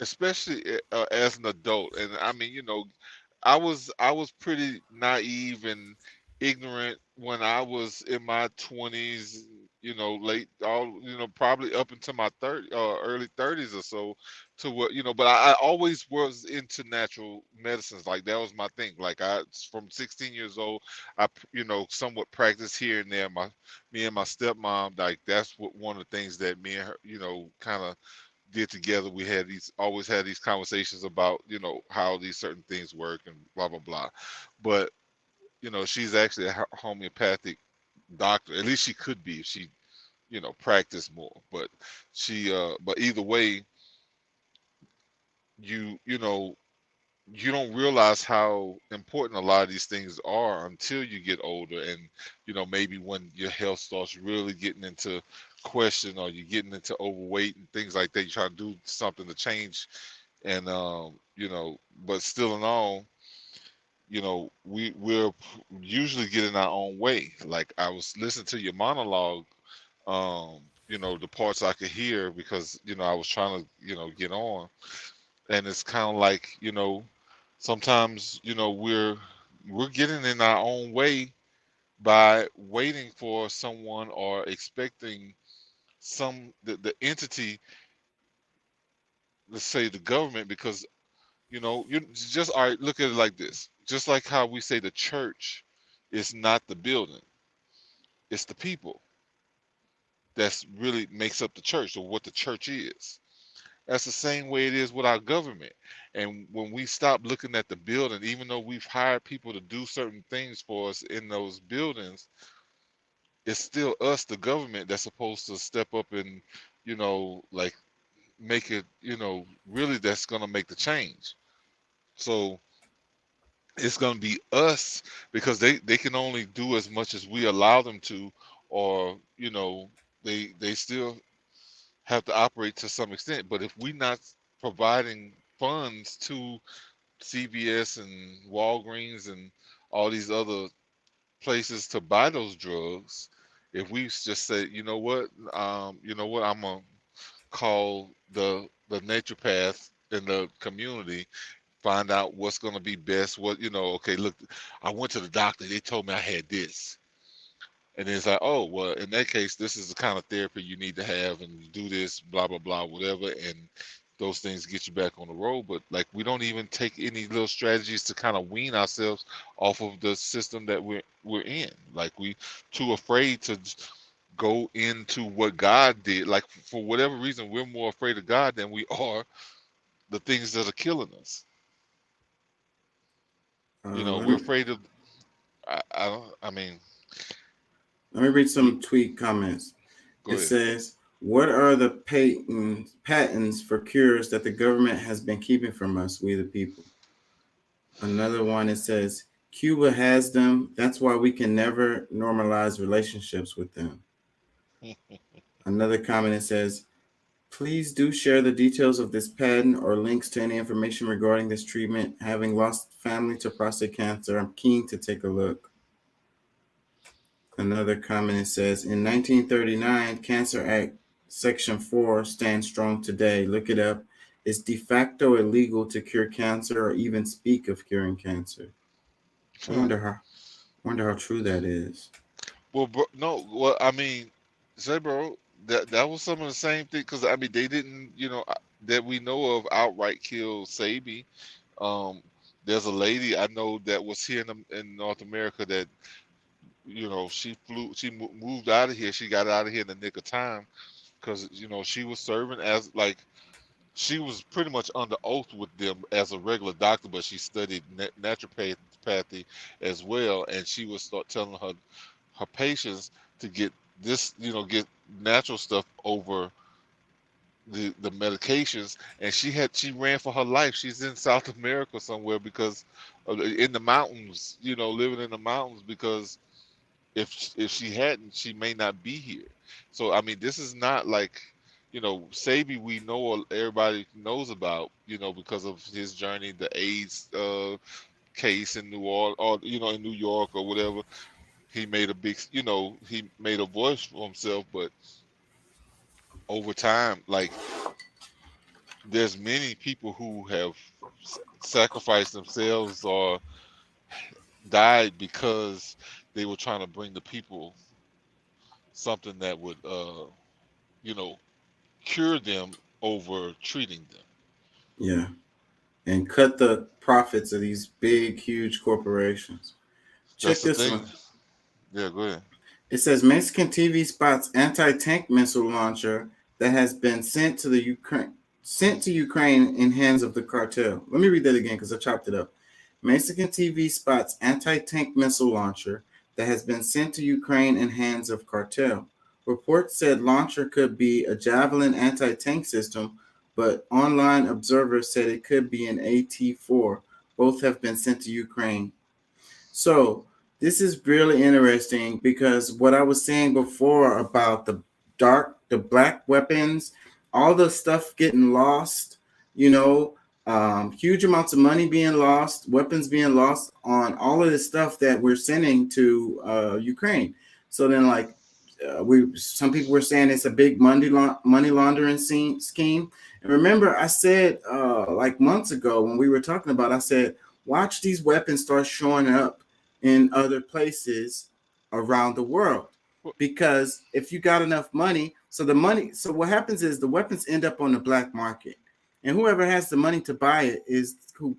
especially as an adult, and I mean, I was pretty naive and ignorant when I was in my 20s, late, all, probably up into my early 30s or so, to what, but I always was into natural medicines. Like that was my thing. Like from 16 years old, somewhat practiced here and there. Me and my stepmom, like that's what one of the things that me and her, kind of did together. We always had these conversations about, how these certain things work and blah blah blah. But she's actually a homeopathic doctor. At least she could be if she, practiced more. But but either way, you don't realize how important a lot of these things are until you get older, and maybe when your health starts really getting into question, or you're getting into overweight and things like that, you try to do something to change. And but still in all, we're usually getting our own way. Like I was listening to your monologue, the parts I could hear, because I was trying to get on. And it's kind of like, sometimes we're getting in our own way by waiting for someone, or expecting the entity, let's say the government, because you just, all right, look at it like this. Just like how we say the church is not the building, it's the people that's really makes up the church, or what the church is. That's the same way it is with our government. And when we stop looking at the building, even though we've hired people to do certain things for us in those buildings, it's still us, the government, that's supposed to step up and, like make it, really, that's going to make the change. So it's going to be us, because they can only do as much as we allow them to, or, they still have to operate to some extent. But if we're not providing funds to CVS and Walgreens and all these other places to buy those drugs, if we just say, I'm gonna call the naturopath in the community, find out what's gonna be best. Okay, look, I went to the doctor, they told me I had this. And it's like, oh, well, in that case, this is the kind of therapy you need to have, and you do this, blah, blah, blah, whatever. And those things get you back on the road. But like, we don't even take any little strategies to kind of wean ourselves off of the system that we're in. Like, we too afraid to go into what God did. Like, for whatever reason, we're more afraid of God than we are the things that are killing us. We're afraid of, I mean, let me read some tweet comments. go It ahead. says, what are the patents for cures that the government has been keeping from us, we the people? Another one, it says, Cuba has them. That's why we can never normalize relationships with them. Another comment, it says, please do share the details of this patent or links to any information regarding this treatment. Having lost family to prostate cancer, I'm keen to take a look. Another comment, it says, in 1939, Cancer Act Section 4 stands strong today. Look it up. It's de facto illegal to cure cancer or even speak of curing cancer. I wonder how true that is. Well, bro, no, well, I mean, say, bro, that was some of the same thing, because I mean, they didn't, that we know of, outright kill Sabi. There's a lady I know that was here in North America that, she moved out of here. She got out of here in the nick of time, because she was serving as, like, she was pretty much under oath with them as a regular doctor, but she studied naturopathy as well, and she would start telling her patients to get this, get natural stuff over the medications. And she ran for her life. She's in South America somewhere, because in the mountains, living in the mountains, because if she hadn't, she may not be here. So I mean, this is not like, Sabi, we know, everybody knows about, because of his journey, the AIDS case in New Orleans, or in New York or whatever. He made a big, he made a voice for himself. But over time, like, there's many people who have sacrificed themselves or died because they were trying to bring the people something that would, cure them over treating them. Yeah. And cut the profits of these big, huge corporations. Check That's the this thing. one. Yeah, go ahead. It says Mexican TV spots anti-tank missile launcher that has been sent to Ukraine in hands of the cartel. Let me read that again because I chopped it up. Mexican TV spots anti-tank missile launcher that has been sent to Ukraine in hands of cartel. Reports said launcher could be a Javelin anti-tank system, but online observers said it could be an AT-4. Both have been sent to Ukraine. So this is really interesting because what I was saying before about the black weapons, all the stuff getting lost, huge amounts of money being lost, weapons being lost on all of this stuff that we're sending to Ukraine. So then, like, some people were saying it's a big money laundering scheme. And remember, I said like months ago when we were talking about, I said, watch these weapons start showing up in other places around the world. Because if you got enough money, so what happens is the weapons end up on the black market. And whoever has the money to buy it is who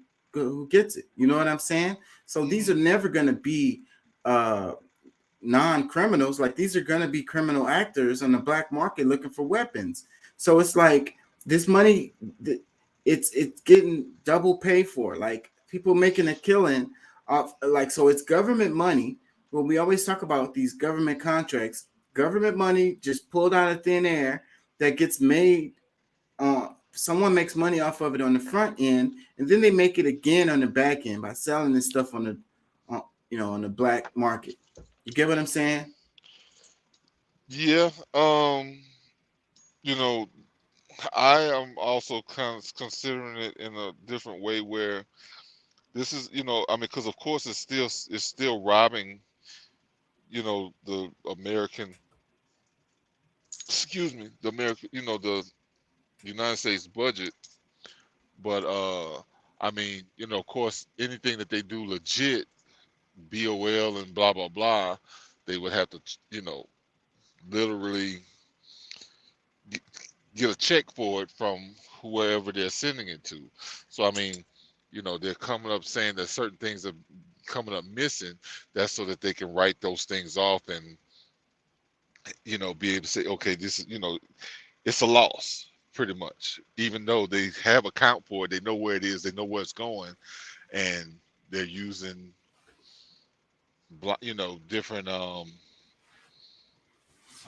gets it. You know what I'm saying? So these are never going to be non-criminals. Like, these are going to be criminal actors on the black market looking for weapons. So it's like this money, it's getting double pay for. Like, people making a killing off, like, so it's government money. Well, we always talk about these government contracts, government money just pulled out of thin air that gets made. Someone makes money off of it on the front end, and then they make it again on the back end by selling this stuff on the black market. You get what I'm saying? Yeah. I am also kind of considering it in a different way where this is, because of course it's still robbing, the American, the American, the United States budget. But of course, anything that they do legit, BOL and blah blah blah, they would have to, literally get a check for it from whoever they're sending it to. So they're coming up saying that certain things are coming up missing. That's so that they can write those things off and be able to say, okay, this is, it's a loss pretty much, even though they have account for it, they know where it is, they know where it's going, and they're using different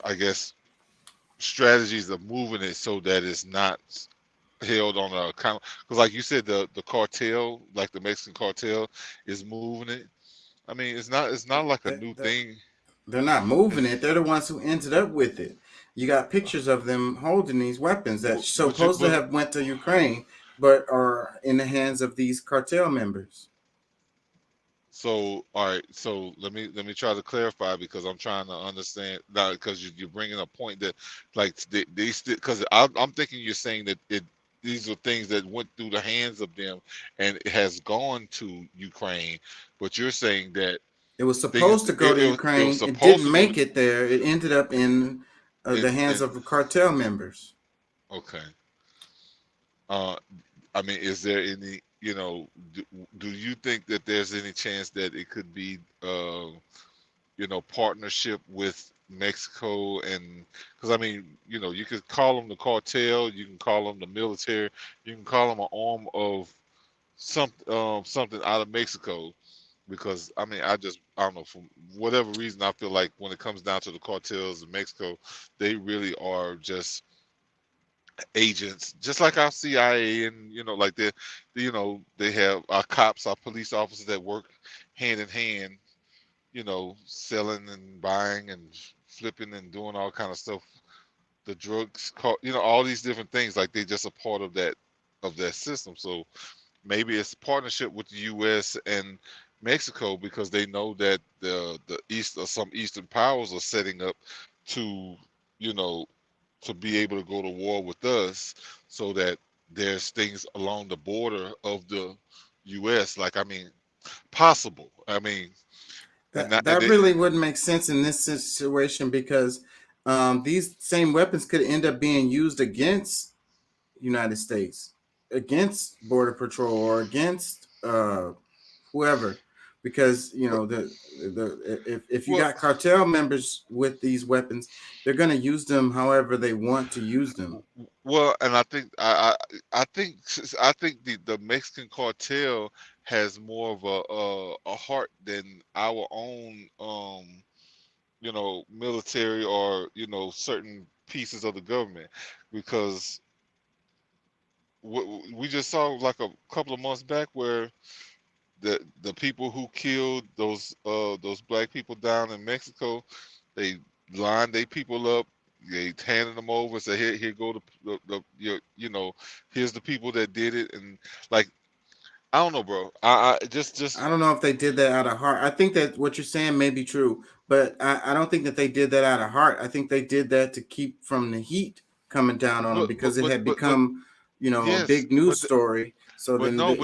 I guess strategies of moving it so that it's not held on an account, because like you said, the cartel, like the Mexican cartel, is moving it. It's not like a new thing. They're not moving it. They're the ones who ended up with it. You got pictures of them holding these weapons that supposed to have went to Ukraine, but are in the hands of these cartel members. So, all right. So let me try to clarify, because I'm trying to understand now, because you're bringing a point that, like, they still, because I'm thinking you're saying that these are things that went through the hands of them and it has gone to Ukraine, but you're saying that it was supposed to go to Ukraine. It didn't make it there. It ended up in the hands of the cartel members. Okay. Is there any, do you think that there's any chance that it could be, partnership with Mexico? And because you could call them the cartel, you can call them the military, you can call them an arm of something out of Mexico. Because I don't know, for whatever reason, I feel like when it comes down to the cartels in Mexico, they really are just agents, just like our CIA, and like they have our cops, our police officers that work hand in hand, selling and buying and flipping and doing all kind of stuff, the drugs, all these different things. Like, they just a part of that system. So maybe it's a partnership with the U.S. and Mexico, because they know that the East, or some Eastern powers, are setting up to to be able to go to war with us, so that there's things along the border of the U.S. Possible. That really wouldn't make sense in this situation, because these same weapons could end up being used against United States. against Border Patrol or against whoever, because you But know if you well, got cartel members with these weapons, they're going to use them however they want to use them. well, and I think I think the Mexican cartel has more of a heart than our own military or certain pieces of the government, because we just saw like a couple of months back where the people who killed those black people down in Mexico, they lined their people up, they handed them over, say here go here's the people that did it, and like I don't know, bro. I just I don't know if they did that out of heart. I think that what you're saying may be true, but I don't think that they did that out of heart. I think they did that to keep from the heat coming down on them but because but it but had but, but become, a yes, big news story. So but then, no,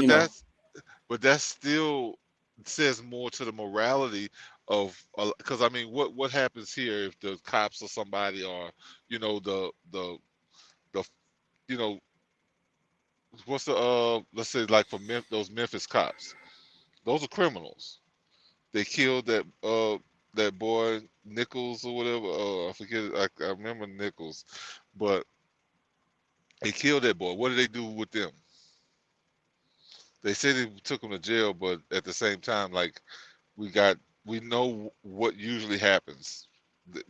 but that still says more to the morality of, because I mean, what happens here if the cops or somebody, or the you know what's the let's say like for those Memphis cops, those are criminals. They killed that boy Nichols or whatever. I forget. I remember Nichols, but they killed that boy. What did they do with them? They said they took him to jail, but at the same time, like we got we know what usually happens.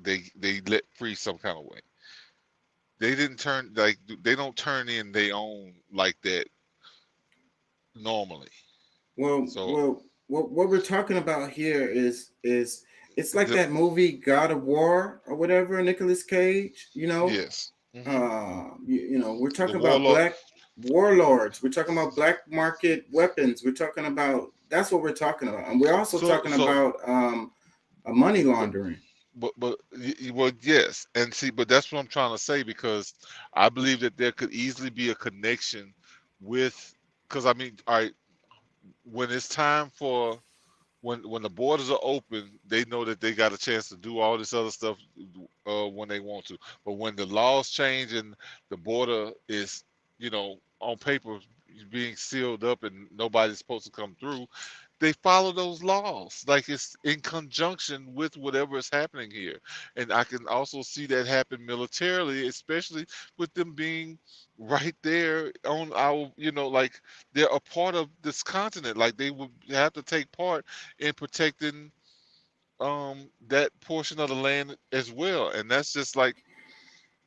They let free some kind of way. They didn't turn like they don't turn in their own like that normally. well, So well, what we're talking about here is it's like the that movie God of War or whatever, Nicolas Cage. yes, We're the talking about warlord. black warlords. We're talking about black market weapons. We're talking about that's what we're talking about, and we're also So talking so about a money but laundering. well, yes, and see, but that's what I'm trying to say, because I believe that there could easily be a connection with, because I mean, all right, when it's time for when the borders are open, they know that they got a chance to do all this other stuff when they want to. But when the laws change and the border is, on paper being sealed up and nobody's supposed to come through, they follow those laws. Like it's in conjunction with whatever is happening here. And I can also see that happen militarily, especially with them being right there on our, like they're a part of this continent. Like they would have to take part in protecting that portion of the land as well. And that's just like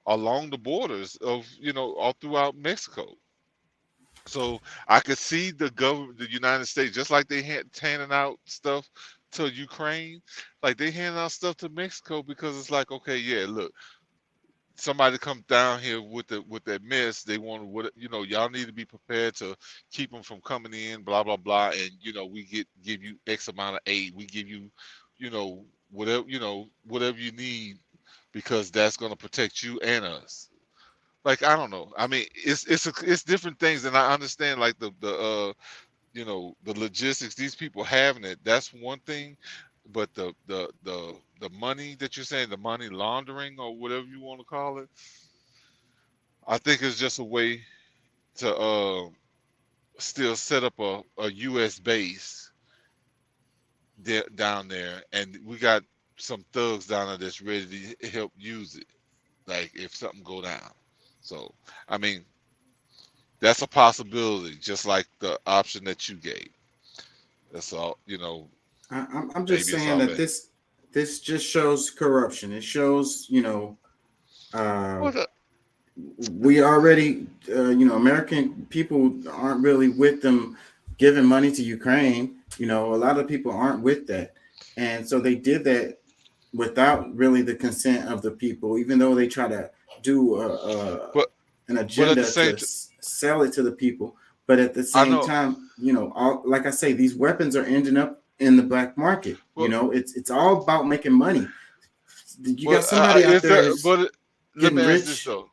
along the borders of, all throughout Mexico. So I could see the government, the United States, just like they handing out stuff to Ukraine, like they hand out stuff to Mexico, because it's like, okay, yeah, look, somebody comes down here with that mess, they want to, y'all need to be prepared to keep them from coming in, blah blah blah, and we give you X amount of aid, we give you, whatever you need, because that's going to protect you and us. Like I don't know. I mean, it's different things, and I understand like the logistics. These people having it, that's one thing, but the money that you're saying, the money laundering or whatever you want to call it, I think it's just a way to still set up a U.S. base down there, and we got some thugs down there that's ready to help use it. Like if something go down. So I mean, that's a possibility, just like the option that you gave. That's all, I'm just maybe it's saying all that bad. this just shows corruption. It shows, uh, Well, we already, American people aren't really with them giving money to Ukraine. A lot of people aren't with that. And so they did that without really the consent of the people, even though they try to do but an but at the agenda to same, sell it to the people. But at the I same know. time, like I say, these weapons are ending up in the black market. Well, It's all about making money. You got well, somebody out is there there? who's But let getting me ask this rich. though.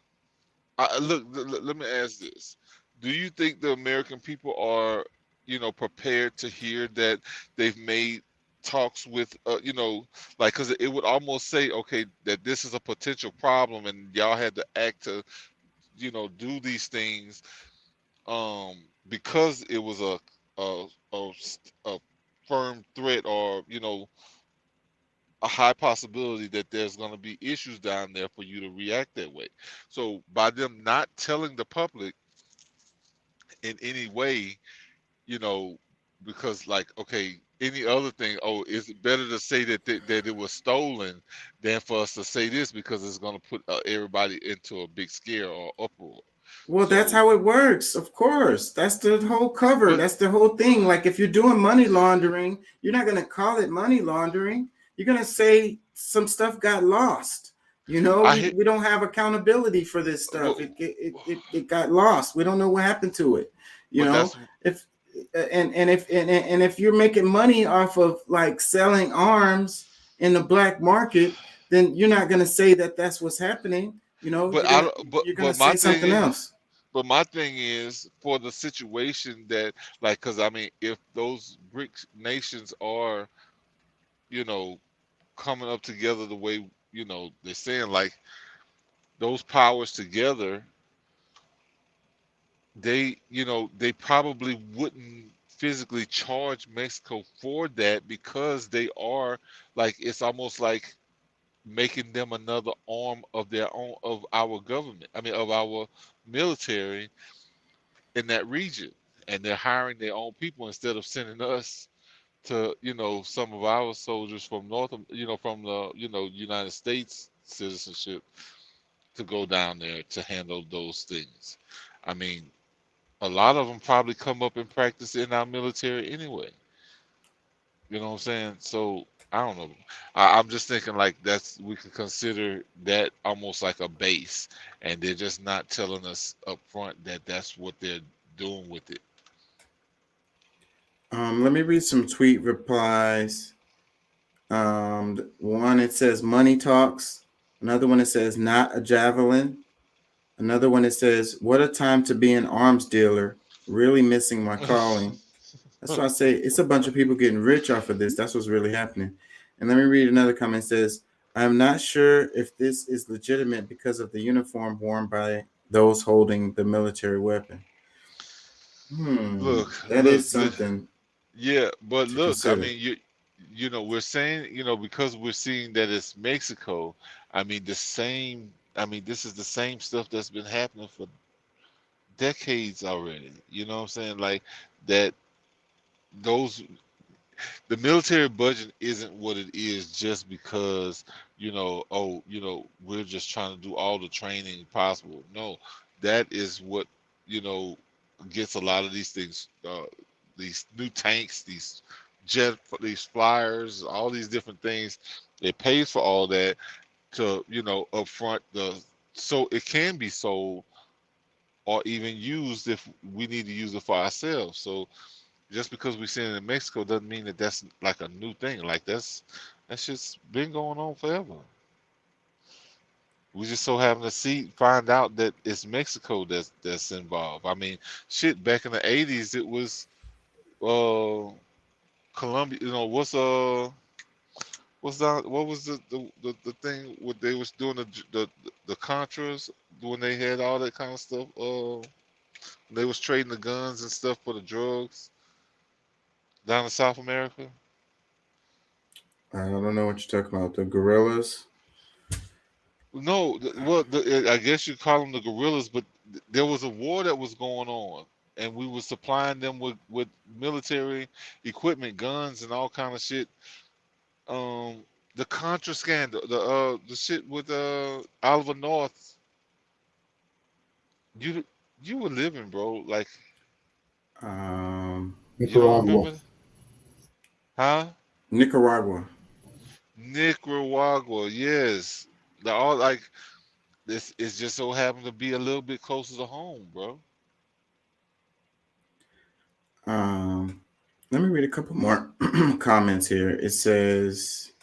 Look, let me ask this. Do you think the American people are, prepared to hear that they've made talks with, like, because it would almost say, okay, that this is a potential problem, and y'all had to act to, do these things, because it was a firm threat, or a high possibility that there's going to be issues down there for you to react that way. So by them not telling the public in any way, you know, because like, okay, any other thing, oh, is it better to say that it was stolen than for us to say this, because it's going to put everybody into a big scare or uproar. Well, that's So, how it works. Of course, that's the whole cover. but That's the whole thing. Like if you're doing money laundering, you're not gonna call it money laundering. You're gonna say some stuff got lost. I We, hit, we don't have accountability for this stuff. well, It got lost. We don't know what happened to it. You but know, that's if and if you're making money off of like selling arms in the black market, then you're not gonna say that that's what's happening. but You're I gonna don't- but you're gonna but my say thing something is else. But my thing is, for the situation that, like, because I mean, if those BRICS nations are, you know, coming up together the way, they're saying, like, those powers together, they probably wouldn't physically charge Mexico for that, because they are, like, it's almost like making them another arm of their own, of our government. I mean, of our military in that region, and they're hiring their own people instead of sending us to, some of our soldiers from from the, United States citizenship, to go down there to handle those things. I mean, a lot of them probably come up and practice in our military anyway. You know what I'm saying? So I don't know. I'm just thinking like we could consider that almost like a base, and they're just not telling us up front that that's what they're doing with it. Let me read some tweet replies. One, it says money talks. Another one, it says not a javelin. Another one, it says what a time to be an arms dealer. Really missing my calling. That's why I say it's a bunch of people getting rich off of this. That's what's really happening. And let me read another comment. It says, I am not sure if this is legitimate because of the uniform worn by those holding the military weapon. Look, That look, is something yeah, but to look, I consider. mean, we're saying, because we're seeing that it's Mexico. I mean, this is the same stuff that's been happening for decades already. You know what I'm saying? Like that, those the military budget isn't what it is just because, we're just trying to do all the training possible. No, that is what, you know, gets a lot of these things, these new tanks, these flyers, all these different things. It pays for all that to, upfront so it can be sold or even used if we need to use it for ourselves. So just because we see it in Mexico doesn't mean that that's like a new thing. Like that's just been going on forever. We just so happen to find out that it's Mexico that's involved. I mean, shit, back in the '80s, it was uh Colombia. What's that? What was the thing what they was doing the Contras when they had all that kind of stuff? They was trading the guns and stuff for the drugs down in South America. I don't know what you're talking about. The gorillas. No, I guess you call them the guerrillas, but there was a war that was going on, and we were supplying them with military equipment, guns, and all kind of shit. The Contra scandal, the shit with Oliver North. You were living, bro. Like Um, you don't Nicaragua. remember, huh? Nicaragua. Nicaragua, yes. The all like this is just so happened to be a little bit closer to home, bro. Let me read a couple more comments here. It says,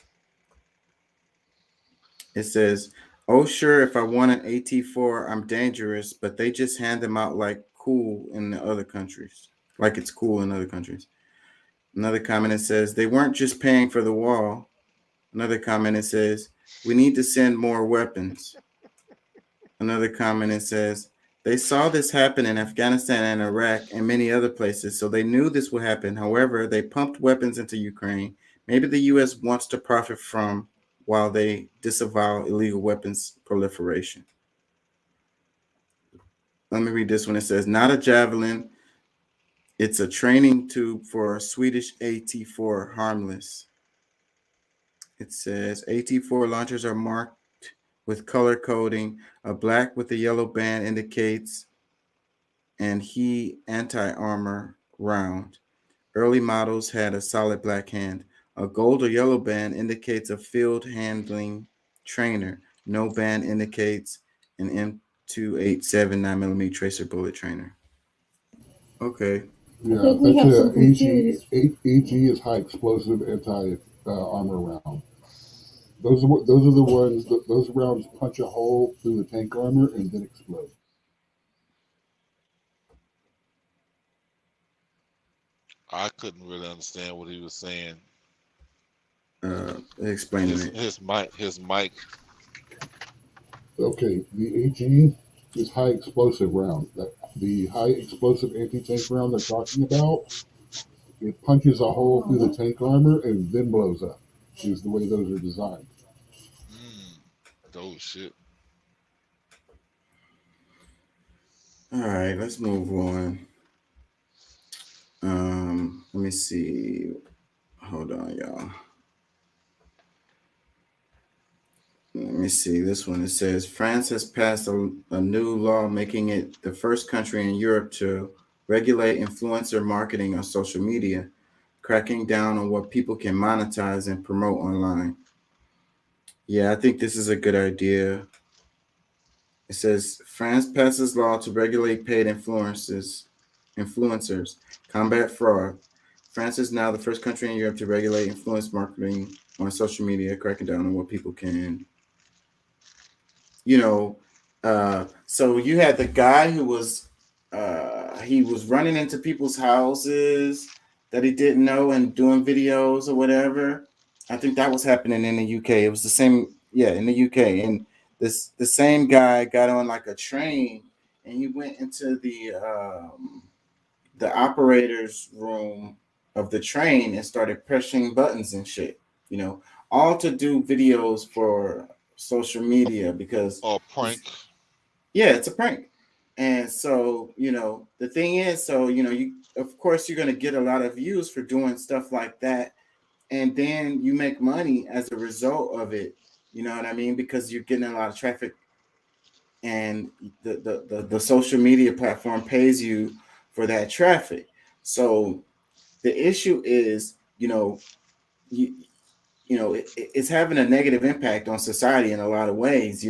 oh, sure, if I want an AT4, I'm dangerous, but they just hand them out like cool in the other countries. Like it's cool in other countries. Another comment, it says, they weren't just paying for the wall. Another comment, it says, we need to send more weapons. Another comment, it says, They saw this happen in Afghanistan and Iraq and many other places, so they knew this would happen. However, they pumped weapons into Ukraine. Maybe the U.S. wants to profit from while they disavow illegal weapons proliferation. Let me read this one. It says, not a Javelin. It's a training tube for Swedish AT-4 harmless. It says AT-4 launchers are marked with color coding. A black with a yellow band indicates and he anti-armor round. Early models had a solid black hand. A gold or yellow band indicates a field handling trainer. No band indicates an M287 9mm tracer bullet trainer. Okay. Yeah, think we that's have a some AG. confused. AG is high explosive anti armor round. Those are the ones. Those rounds punch a hole through the tank armor and then explode. I couldn't really understand what he was saying. Explain it. His mic. Okay, the AG is high explosive round. The high explosive anti-tank round they're talking about, it punches a hole through the tank armor and then blows up. Is the way those are designed. Oh shit. All right, let's move on. Let me see. Hold on, y'all. Let me see this one. It says France has passed a new law making it the first country in Europe to regulate influencer marketing on social media, cracking down on what people can monetize and promote online. Yeah, I think this is a good idea. It says France passes law to regulate paid influencers, combat fraud. France is now the first country in Europe to regulate influence marketing on social media, cracking down on what people can. So you had the guy who was he was running into people's houses that he didn't know and doing videos or whatever. I think that was happening in the UK. It was the same, in the UK. And the same guy got on like a train and he went into the operator's room of the train and started pressing buttons and shit, all to do videos for social media because Prank. it's a prank. And so, the thing is, so, you, of course, you're going to get a lot of views for doing stuff like that. And then you make money as a result of it. You know what I mean? Because you're getting a lot of traffic and the social media platform pays you for that traffic. So the issue is, it's having a negative impact on society in a lot of ways.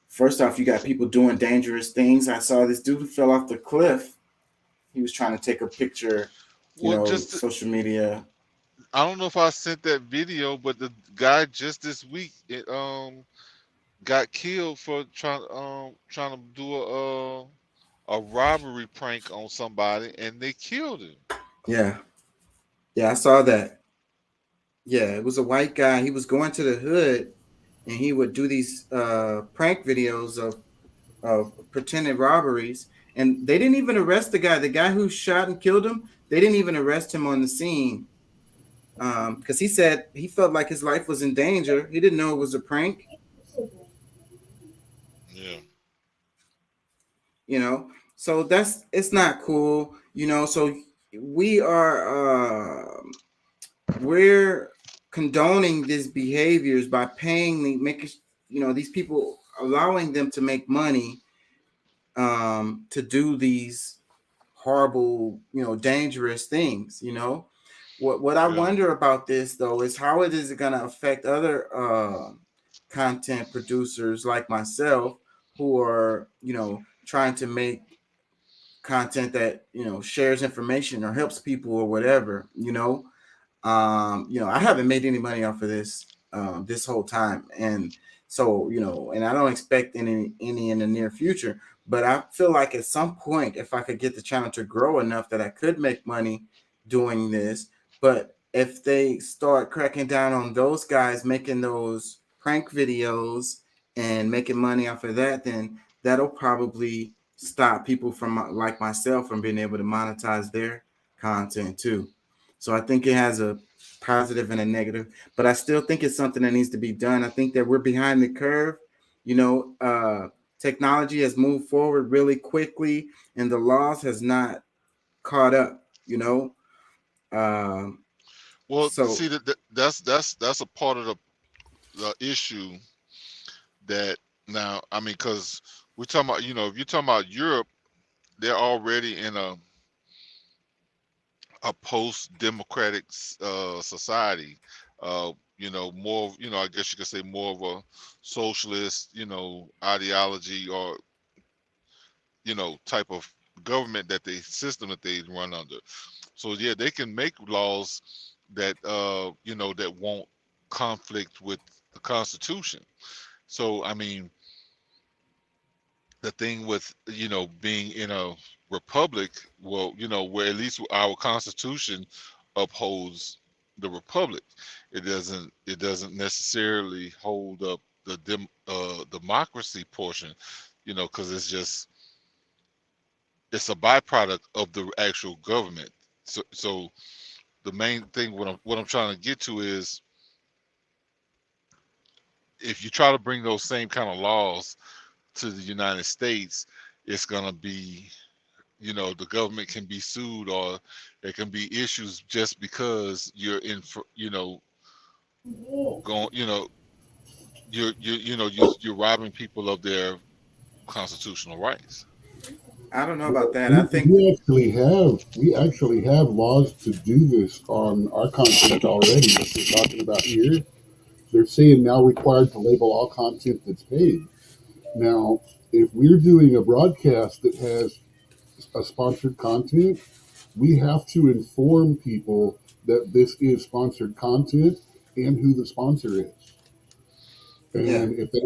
First off, you got people doing dangerous things. I saw this dude who fell off the cliff. He was trying to take a picture, social media. I don't know if I sent that video, but the guy just this week got killed for trying to do a robbery prank on somebody, and they killed him. Yeah, I saw that. Yeah, it was a white guy. He was going to the hood, and he would do these prank videos of pretended robberies. And they didn't even arrest the guy. The guy who shot and killed him, they didn't even arrest him on the scene because he said he felt like his life was in danger. He didn't know it was a prank. Yeah. So it's not cool. So we are we're condoning these behaviors by making these people, allowing them to make money to do these horrible, dangerous things. What I wonder about this though is how it is going to affect other content producers like myself who are trying to make content that shares information or helps people or whatever. I haven't made any money off of this this whole time, and so and I don't expect any in the near future. But I feel like at some point, if I could get the channel to grow enough that I could make money doing this. But if they start cracking down on those guys making those prank videos and making money off of that, then that'll probably stop people from like myself from being able to monetize their content too. So I think it has a positive and a negative, but I still think it's something that needs to be done. I think that we're behind the curve. You know, technology has moved forward really quickly, and the laws has not caught up. You know, um, Well, so see that's a part of the issue that now I mean because we're talking about if you're talking about Europe, they're already in a post-democratic society. More I guess you could say more of a socialist ideology or type of government that they system that they run under. So yeah, they can make laws that that won't conflict with the Constitution. So I mean, the thing with being in a republic, well, where at least our Constitution upholds the republic. It doesn't necessarily hold up the democracy portion, because it's a byproduct of the actual government. So the main thing what I'm trying to get to is if you try to bring those same kind of laws to the United States, it's gonna be, the government can be sued or there can be issues just because you're going, you're robbing people of their constitutional rights. I don't know about that. We, I think we actually have laws to do this on our content already. What we're talking about here, they're saying now required to label all content that's paid. Now, if we're doing a broadcast that has a sponsored content, we have to inform people that this is sponsored content and who the sponsor is. yeah. And if they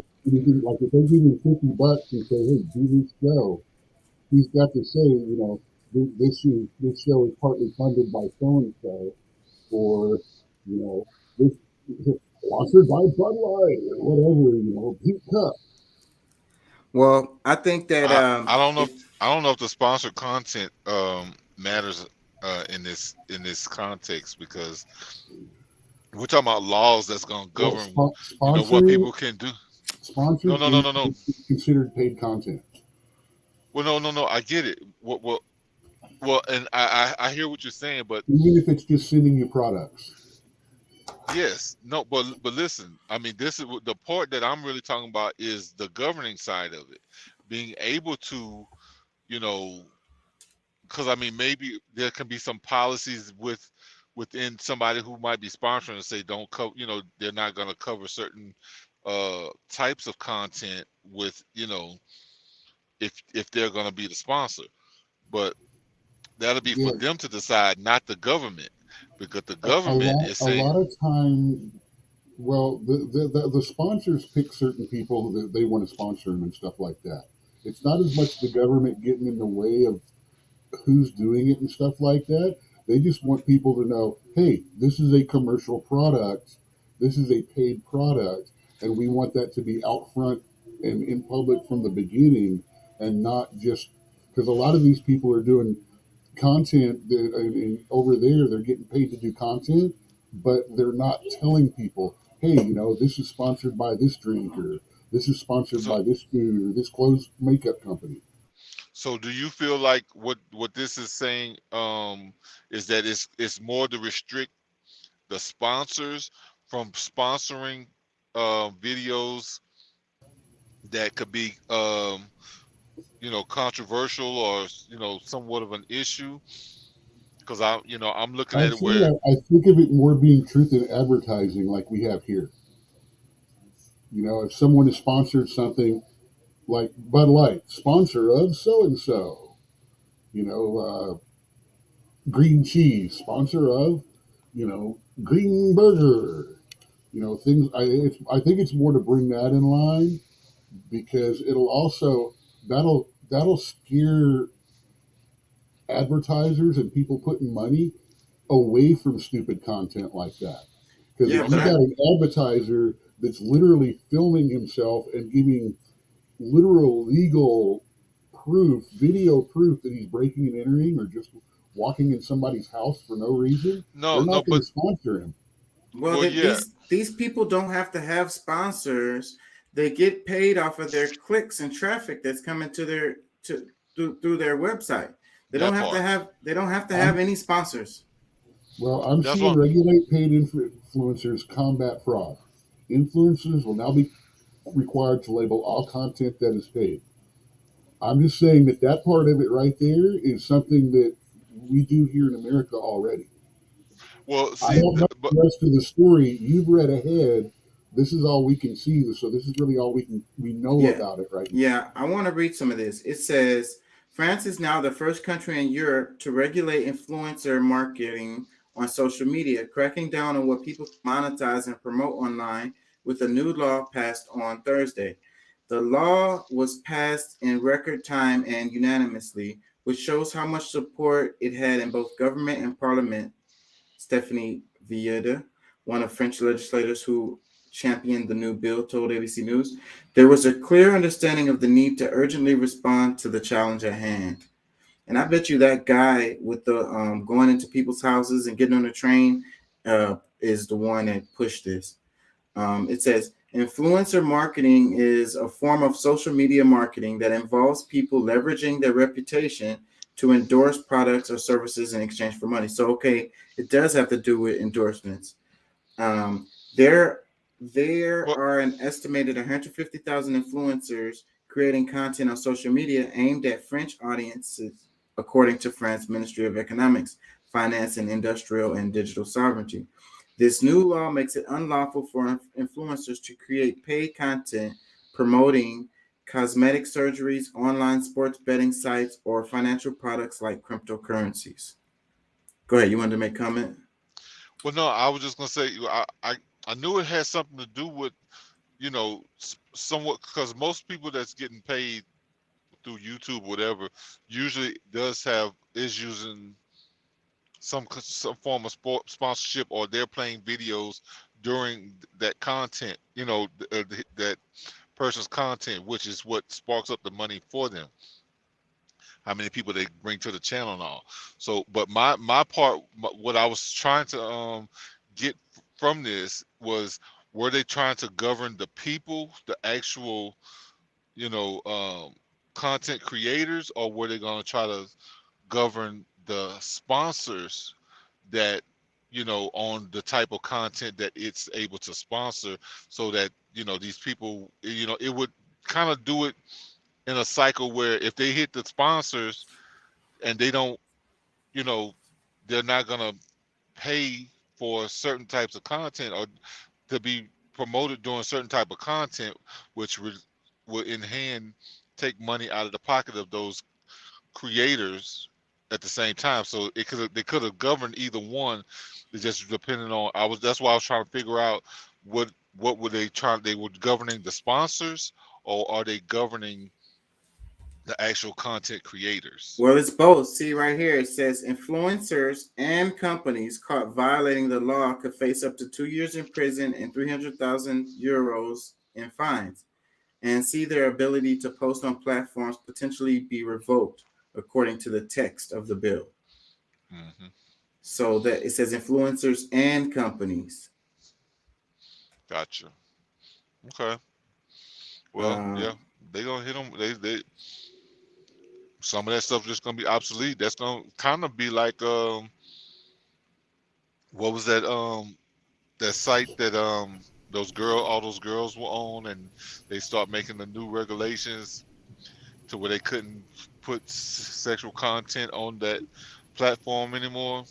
like if they give me $50 and say, "Hey, do this show," he's got to say, this show is partly funded by so and so, or this is sponsored by Bud Light or whatever, Pink Cup. Well, I think that I don't know if it's the sponsored content matters in this context, because we're talking about laws that's going to Well, govern what people can do. sponsored No. is considered paid content. Well, no. I get it. Well, and I hear what you're saying, but Even if it's just sending you products. yes, no, but listen. I mean, this is the part that I'm really talking about is the governing side of it, being able to, because I mean, maybe there can be some policies within somebody who might be sponsoring and say don't cover, they're not going to cover certain types of content with, if they're going to be the sponsor, but that'll be for Yeah, them to decide, not the government, because the a government is a lot saying, of time. Well, the sponsors pick certain people that they want to sponsor them and stuff like that. It's not as much the government getting in the way of who's doing it and stuff like that. They just want people to know, hey, this is a commercial product, this is a paid product, and we want that to be out front and in public from the beginning, and not just because a lot of these people are doing content that, and over there they're getting paid to do content, but they're not telling people, hey, this is sponsored by this drink, or this is sponsored so by this food, or this clothes makeup company. so do you feel like what this is saying is that it's more to restrict the sponsors from sponsoring videos that could be controversial or somewhat of an issue, because I'm looking at it Actually, where I think of it more being truth in advertising, like we have here. If someone has sponsored something like Bud Light, sponsor of so and so, green cheese, sponsor of, green burger, things. I think it's more to bring that in line, because it'll also that'll scare advertisers and people putting money away from stupid content like that. Because yeah, if you but I got an advertiser that's literally filming himself and giving literal legal proof, video proof that he's breaking and entering or just walking in somebody's house for no reason, No, they're no, not going but to sponsor him. Well, yeah. these people don't have to have sponsors. They get paid off of their clicks and traffic that's coming to their through their website. They That don't have part. to have any sponsors. Well, I'm That's seeing what- regulate paid influencers combat fraud. Influencers will now be required to label all content that is paid. I'm just saying that part of it right there is something that we do here in America already. Well, I see, don't know but the rest of the story. You've read ahead. This is all we can see. So this is really all we know Yeah. about it right now. Yeah, I want to read some of this. It says France is now the first country in Europe to regulate influencer marketing on social media, cracking down on what people monetize and promote online with a new law passed on Thursday. The law was passed in record time and unanimously, which shows how much support it had in both government and parliament. Stephanie Villeda, one of French legislators who championed the new bill, told ABC News, there was a clear understanding of the need to urgently respond to the challenge at hand. And I bet you that guy with the going into people's houses and getting on the train is the one that pushed this. It says, influencer marketing is a form of social media marketing that involves people leveraging their reputation to endorse products or services in exchange for money. So, okay, it does have to do with endorsements. There are an estimated 150,000 influencers creating content on social media aimed at French audiences, according to France's Ministry of Economics, Finance, and Industrial and Digital Sovereignty. This new law makes it unlawful for influencers to create paid content promoting cosmetic surgeries, online sports betting sites, or financial products like cryptocurrencies. Go ahead. You wanted to make a comment? well, no, I was just gonna say I knew it had something to do with, somewhat, because most people that's getting paid through YouTube, whatever, usually is using some form of sponsorship, or they're playing videos during that content, that person's content, which is what sparks up the money for them. How many people they bring to the channel and all. So, but my part, what I was trying to get from this was, were they trying to govern the people, the actual, content creators, or were they going to try to govern the sponsors that, on the type of content that it's able to sponsor, so that, these people, it would kind of do it in a cycle where if they hit the sponsors and they don't, they're not going to pay for certain types of content or to be promoted doing certain type of content, which will in hand take money out of the pocket of those creators at the same time. So they could have governed either one. It's just depending on, that's why I was trying to figure out what were they were governing the sponsors, or are they governing the actual content creators? Well, it's both. See right here, it says influencers and companies caught violating the law could face up to 2 years in prison and 300,000 euros in fines, and see their ability to post on platforms potentially be revoked, according to the text of the bill. Mm-hmm. So that it says influencers and companies. Gotcha. Okay. Well, yeah, they gonna hit them. They some of that stuff just gonna be obsolete. That's gonna kind of be like what was that that site that all those girls were on, and they start making the new regulations to where they couldn't put sexual content on that platform anymore.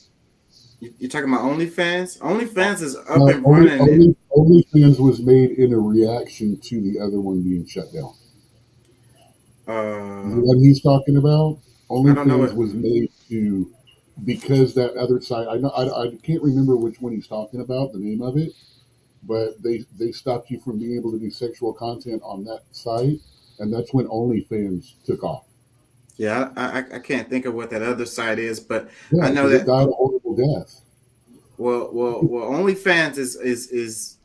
You're talking about OnlyFans? OnlyFans is up and running. OnlyFans was made in a reaction to the other one being shut down. The one he's talking about, OnlyFans was made to, because that other site, I can't remember which one he's talking about, the name of it, but they stopped you from being able to do sexual content on that site, and that's when OnlyFans took off. Yeah, I can't think of what that other site is, but Yeah, I know it that. died a horrible death. Well, OnlyFans is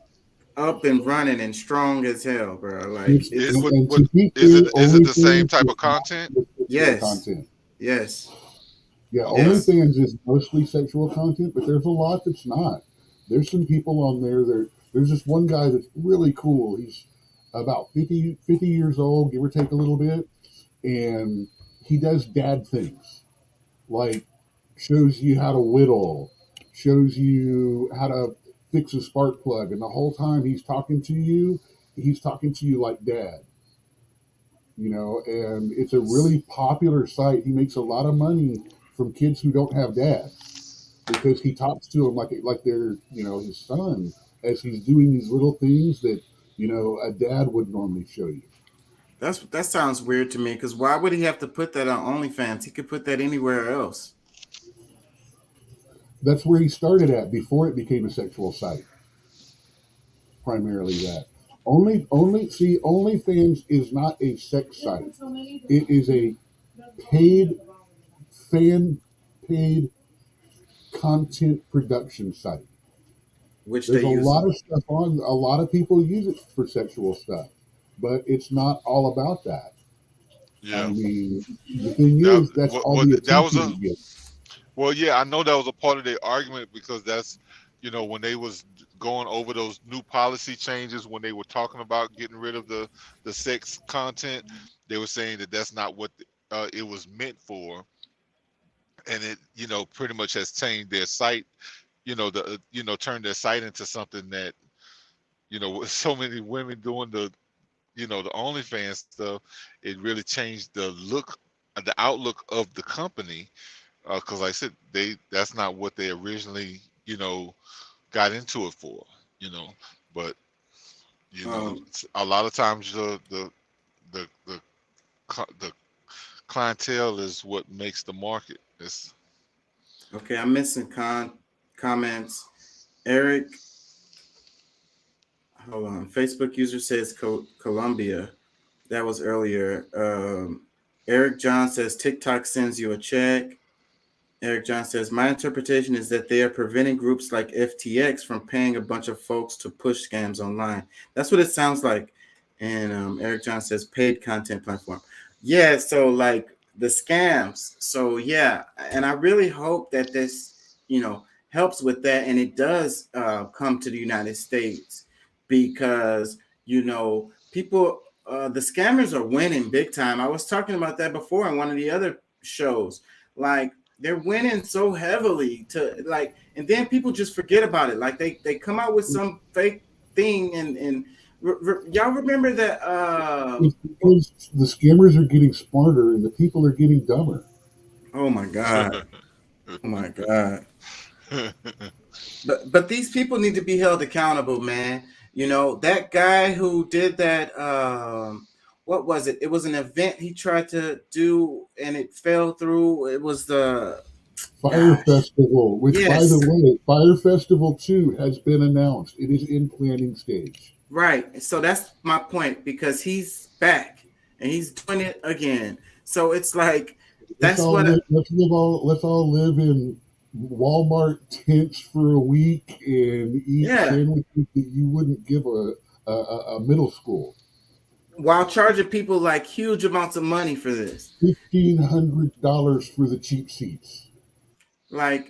up and running and strong as hell, bro. Like, Is it the same type of content? sexual Yes. content. Yes. Yeah, Yes. OnlyFans is mostly sexual content, but there's a lot that's not. There's some people on there. There's this one guy that's really cool. He's about 50 years old, give or take a little bit, and he does dad things, like shows you how to whittle, shows you how to fix a spark plug, and the whole time he's talking to you like dad. And it's a really popular site. He makes a lot of money from kids who don't have dads because he talks to them like they're his son, as he's doing these little things that a dad would normally show you. That sounds weird to me, because why would he have to put that on OnlyFans? He could put that anywhere else. That's where he started at before it became a sexual site. Primarily that. OnlyFans is not a sex site. It is a paid content production site. Which There's they use. a lot of stuff on. A lot of people use it for sexual stuff, but it's not all about that. Yeah. I mean, the thing is, that's all the attention you get. Well, yeah, I know that was a part of their argument, because that's, when they was going over those new policy changes, when they were talking about getting rid of the sex content, they were saying that that's not what it was meant for, and it pretty much has changed their site, turned their site into something that, with so many women doing the OnlyFans stuff, it really changed the outlook of the company. Because like I said, that's not what they originally, got into it for, but a lot of times the clientele is what makes the market. Okay, I'm missing comments. Eric, hold on. Facebook user says Colombia. That was earlier. Eric John says TikTok sends you a check. Eric John says, my interpretation is that they are preventing groups like FTX from paying a bunch of folks to push scams online. That's what it sounds like. And Eric John says, paid content platform. Yeah, so like the scams. So yeah, and I really hope that this, helps with that. And it does come to the United States, because, people, the scammers are winning big time. I was talking about that before in one of the other shows. Like, they're winning so heavily and then people just forget about it. Like they come out with some fake thing and y'all remember that? It's because the scammers are getting smarter and the people are getting dumber. Oh my God. Oh my God. But these people need to be held accountable, man. That guy who did that, what was it? It was an event he tried to do and it fell through. It was the Fire Festival, which, yes. By the way, Fire Festival 2 has been announced. It is in planning stage. Right. So that's my point, because he's back and he's doing it again. So it's like, let's all live in Walmart tents for a week and eat sandwiches that you wouldn't give a middle school, while charging people like huge amounts of money for this. $1,500 for the cheap seats. Like,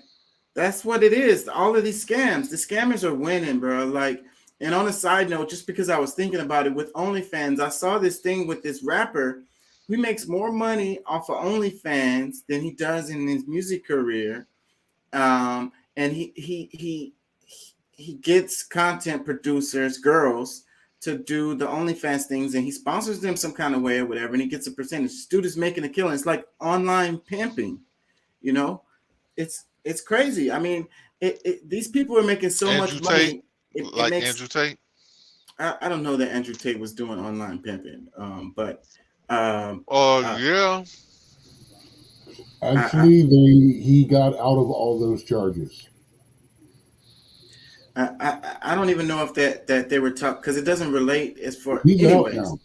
that's what it is. All of these scams, the scammers are winning, bro. Like, and on a side note, just because I was thinking about it with OnlyFans, I saw this thing with this rapper who makes more money off of OnlyFans than he does in his music career. And he gets content producers, girls, to do the OnlyFans things, and he sponsors them some kind of way or whatever, and he gets a percentage. This dude is making a killing. It's like online pimping, It's crazy. I mean, these people are making so Andrew much money. Tate, Andrew Tate? I don't know that Andrew Tate was doing online pimping, but yeah. Actually, he got out of all those charges. I don't even know if that they were talking, because it doesn't relate as for He's anyways. out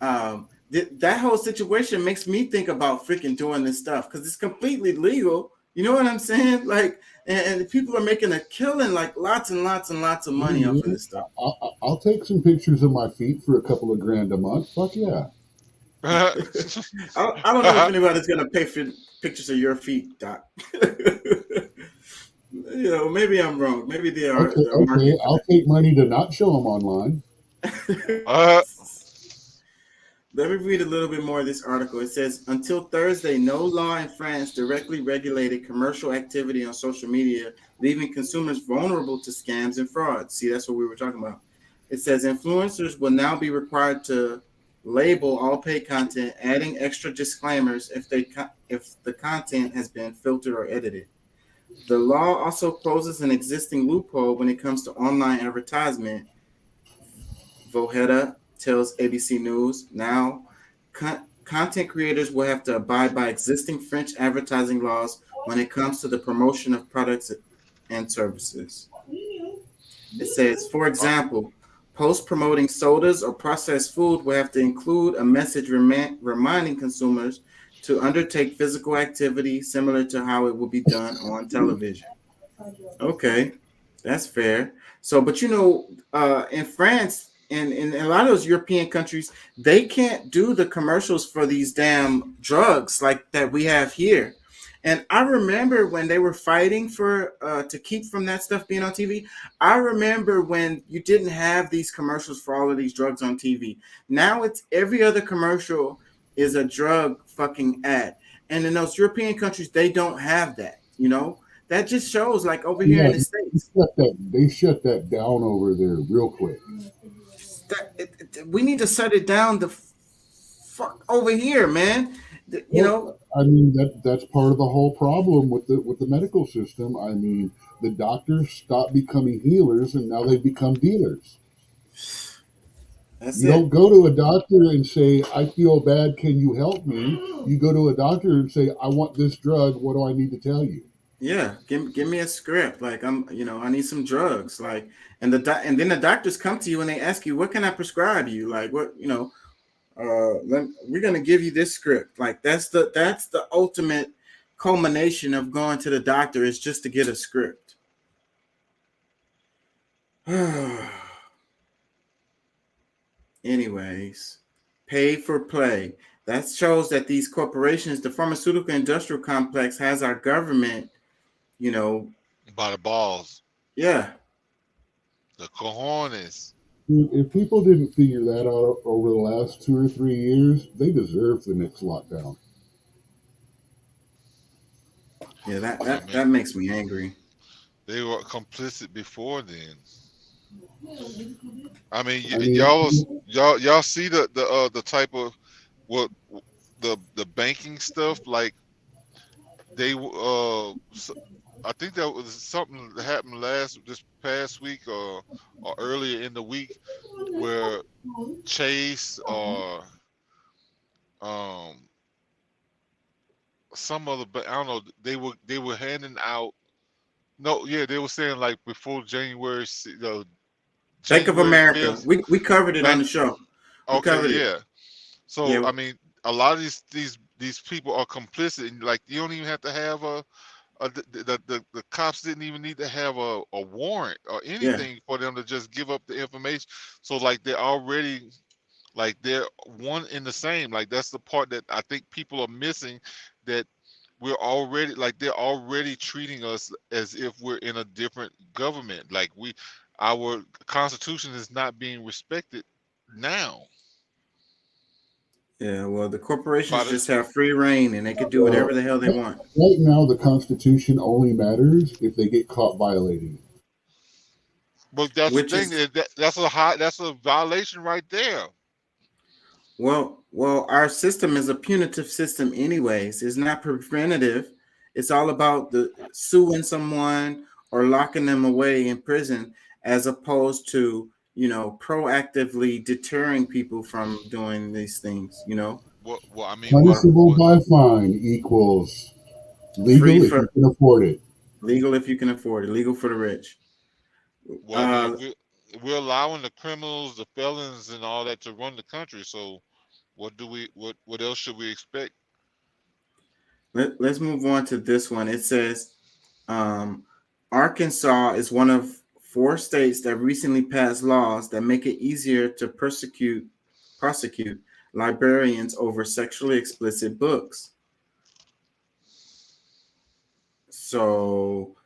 now. That whole situation makes me think about freaking doing this stuff, because it's completely legal. You know what I'm saying? Like, and people are making a killing, like lots and lots and lots of money off of this stuff. I'll take some pictures of my feet for a couple of grand a month. Fuck yeah. I don't know if anybody's gonna pay for pictures of your feet, Doc. Maybe I'm wrong. Maybe they are Okay, they're marketing I'll take money to not show them online. for Let me read a little bit more of this article. It says, until Thursday, no law in France directly regulated commercial activity on social media, leaving consumers vulnerable to scams and frauds. See, that's what we were talking about. It says influencers will now be required to label all paid content, adding extra disclaimers if the content has been filtered or edited. The law also closes an existing loophole when it comes to online advertisement. Vojeda tells ABC News. Now, content creators will have to abide by existing French advertising laws when it comes to the promotion of products and services. It says, for example, posts promoting sodas or processed food will have to include a message reminding consumers to undertake physical activity similar to how it will be done on television. Okay, that's fair. So, but in France, and in a lot of those European countries, they can't do the commercials for these damn drugs like that we have here. And I remember when they were fighting for to keep from that stuff being on TV. I remember when you didn't have these commercials for all of these drugs on TV. Now it's every other commercial is a drug fucking ad. And in those European countries, they don't have that. That just shows, like over here in the States. They shut that down over there real quick. We need to shut it down the fuck over here, man. I mean, that's part of the whole problem with the medical system. I mean, the doctors stopped becoming healers and now they become dealers. You don't go to a doctor and say, I feel bad, can you help me? You go to a doctor and say, I want this drug, what do I need to tell you? Yeah, give me a script. Like I need some drugs. Like, and then the doctors come to you and they ask you, what can I prescribe you? Like, what we're gonna give you this script. Like, that's the ultimate culmination of going to the doctor, is just to get a script. Anyways, pay for play. That shows that these corporations, the pharmaceutical industrial complex, has our government, by the balls. Yeah. The cojones. If people didn't figure that out over the last 2 or 3 years, they deserve the next lockdown. Yeah, that makes me angry. They were complicit before then. I mean, y'all see the type of what the banking stuff, like they I think that was something that happened this past week or earlier in the week, where Chase or some other, but I don't know, they were handing out. No, yeah, they were saying like before January. Bank of America. 5th, we covered it on the show. Okay, yeah. So yeah. I mean, a lot of these people are complicit, and like you don't even have to have the cops didn't even need to have a warrant or anything for them to just give up the information. So like they're already, like they're one in the same. Like that's the part that I think people are missing, that we're already, like they're already treating us as if we're in a different government. Like our Constitution is not being respected now. Yeah, well, the corporations just have free reign and they can do whatever the hell they want. Right now, the Constitution only matters if they get caught violating it. But that's the thing. That's a violation right there. Well, our system is a punitive system anyways. It's not preventative. It's all about suing someone or locking them away in prison, as opposed to proactively deterring people from doing these things. Well, I mean, punishable by fine equals legal if you can afford it. Legal if you can afford it. Legal for the rich. Well, we're allowing the criminals, the felons, and all that to run the country. So, what else should we expect? Let's move on to this one. It says, Arkansas is one of 4 states that recently passed laws that make it easier to prosecute librarians over sexually explicit books. So,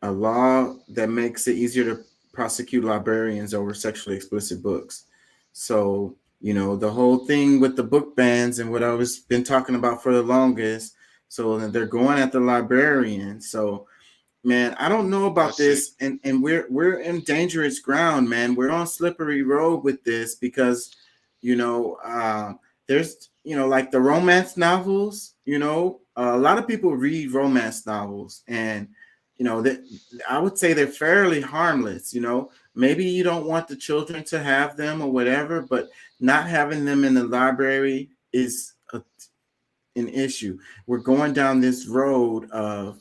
a law that makes it easier to prosecute librarians over sexually explicit books. So, the whole thing with the book bans and what I was been talking about for the longest. So they're going at the librarians. So, man, I don't know about That's it. this, and we're in dangerous ground, man. We're on slippery road with this because, there's like the romance novels. A lot of people read romance novels, and that I would say they're fairly harmless. Maybe you don't want the children to have them or whatever, but not having them in the library is an issue. We're going down this road of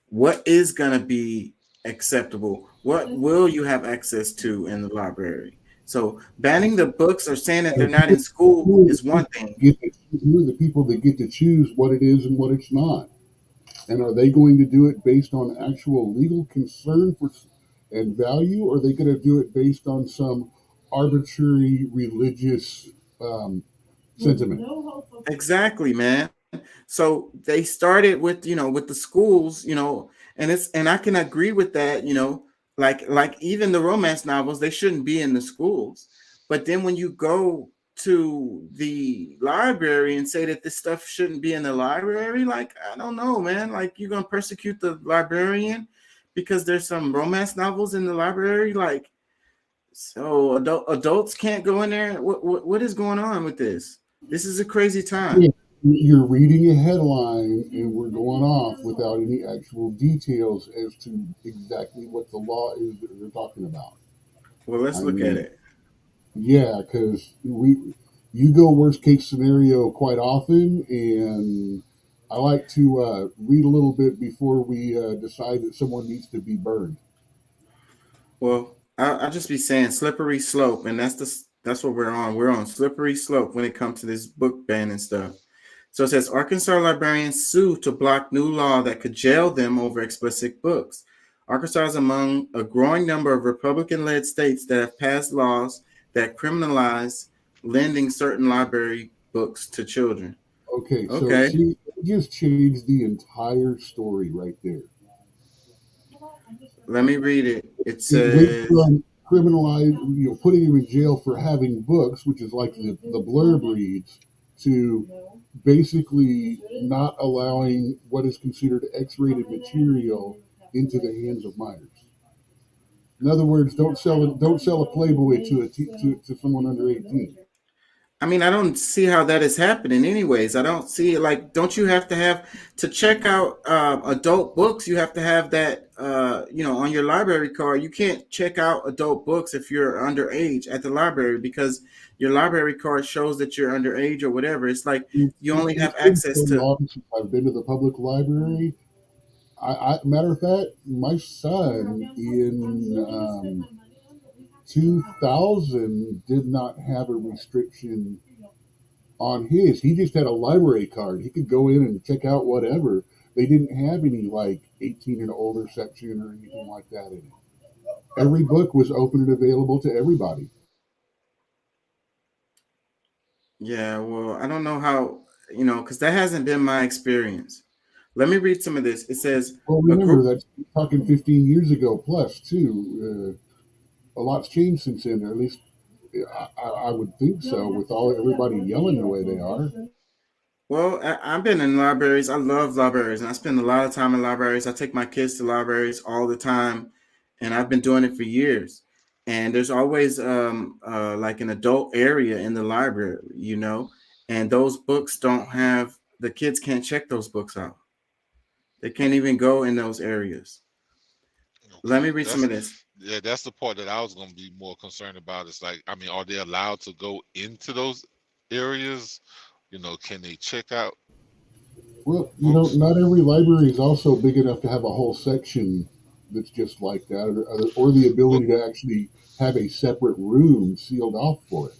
what is going to be acceptable? What will you have access to in the library? So banning the books or saying that they're not in school is one thing. Who are the people that get to choose what it is and what it's not? And are they going to do it based on actual legal concern and value, or are they going to do it based on some arbitrary religious sentiment? Exactly, man. So they started with with the schools, and I can agree with that, like even the romance novels, they shouldn't be in the schools. But then when you go to the library and say that this stuff shouldn't be in the library, like I don't know, man, like you're gonna persecute the librarian because there's some romance novels in the library, like so adults can't go in there. What is going on with this? This is a crazy time. Yeah, you're reading a headline and we're going off without any actual details as to exactly what the law is that they're talking about. Well, let's look at it. Yeah, because you go worst case scenario quite often, and I like to read a little bit before we decide that someone needs to be burned. Well, I'll just be saying slippery slope, and that's what we're on. We're on slippery slope when it comes to this book ban and stuff. So it says Arkansas librarians sue to block new law that could jail them over explicit books. Arkansas is among a growing number of Republican-led states that have passed laws that criminalize lending certain library books to children. Okay, so Okay. see, it just changed the entire story right there. Let me read it. It It went says, from criminalize, putting him in jail for having books, which is like the blurb reads, to basically not allowing what is considered X-rated material into the hands of minors. In other words, don't sell a Playboy to someone under 18. I mean, I don't see how that is happening anyways. I don't see it like, don't you have to check out adult books? You have to have that, on your library card. You can't check out adult books if you're underage at the library because your library card shows that you're underage or whatever. It's like you only have access to. I've been to the public library. Matter of fact, my son in 2000 did not have a restriction on his. He just had a library card. He could go in and check out whatever. They didn't have any like 18 and older section or anything like that in it. Every book was open and available to everybody. Yeah, well, I don't know how, because that hasn't been my experience. Let me read some of this. It says, Well, remember that's talking 15 years ago plus too. A lot's changed since then, or at least I would think so, with everybody yelling the way they are. well, I've been in libraries. I love libraries, and I spend a lot of time in libraries. I take my kids to libraries all the time, and I've been doing it for years. And there's always like an adult area in the library, and those books don't have the kids can't check those books out. They can't even go in those areas. Let me read some of this. Yeah, that's the part that I was going to be more concerned about. It's like, I mean, are they allowed to go into those areas? Can they check out? Well, not every library is also big enough to have a whole section that's just like that, or the ability to actually have a separate room sealed off for it.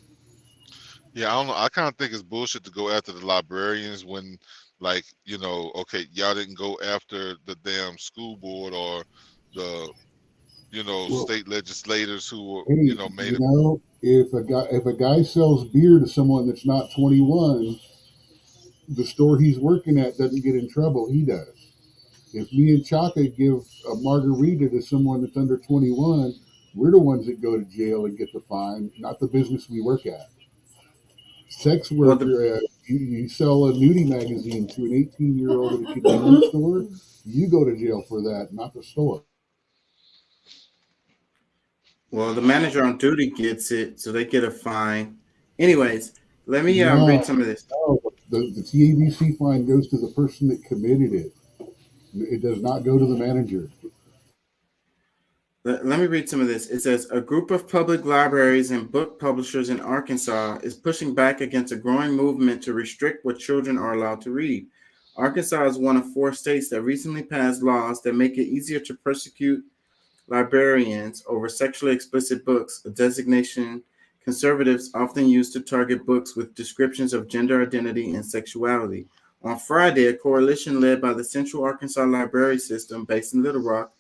Yeah, I don't know. I kind of think it's bullshit to go after the librarians when, like, okay, y'all didn't go after the damn school board or the Well, state legislators who, hey, made it. if a guy sells beer to someone that's not 21, the store he's working at doesn't get in trouble. He does. If me and Chaka give a margarita to someone that's under 21, we're the ones that go to jail and get the fine, not the business we work at. Sex Well, the worker, you sell a nudie magazine to an 18-year-old at a convenience store, you go to jail for that, not the store. well, the manager on duty gets it, so they get a fine. Anyways, let me No, read some of this. no, the TABC fine goes to the person that committed it. It does not go to the manager. Let me read some of this. It says a group of public libraries and book publishers in Arkansas is pushing back against a growing movement to restrict what children are allowed to read. Arkansas is one of 4 states that recently passed laws that make it easier to persecute librarians over sexually explicit books, a designation conservatives often use to target books with descriptions of gender identity and sexuality. On Friday, a coalition led by the Central Arkansas Library System, based in Little Rock,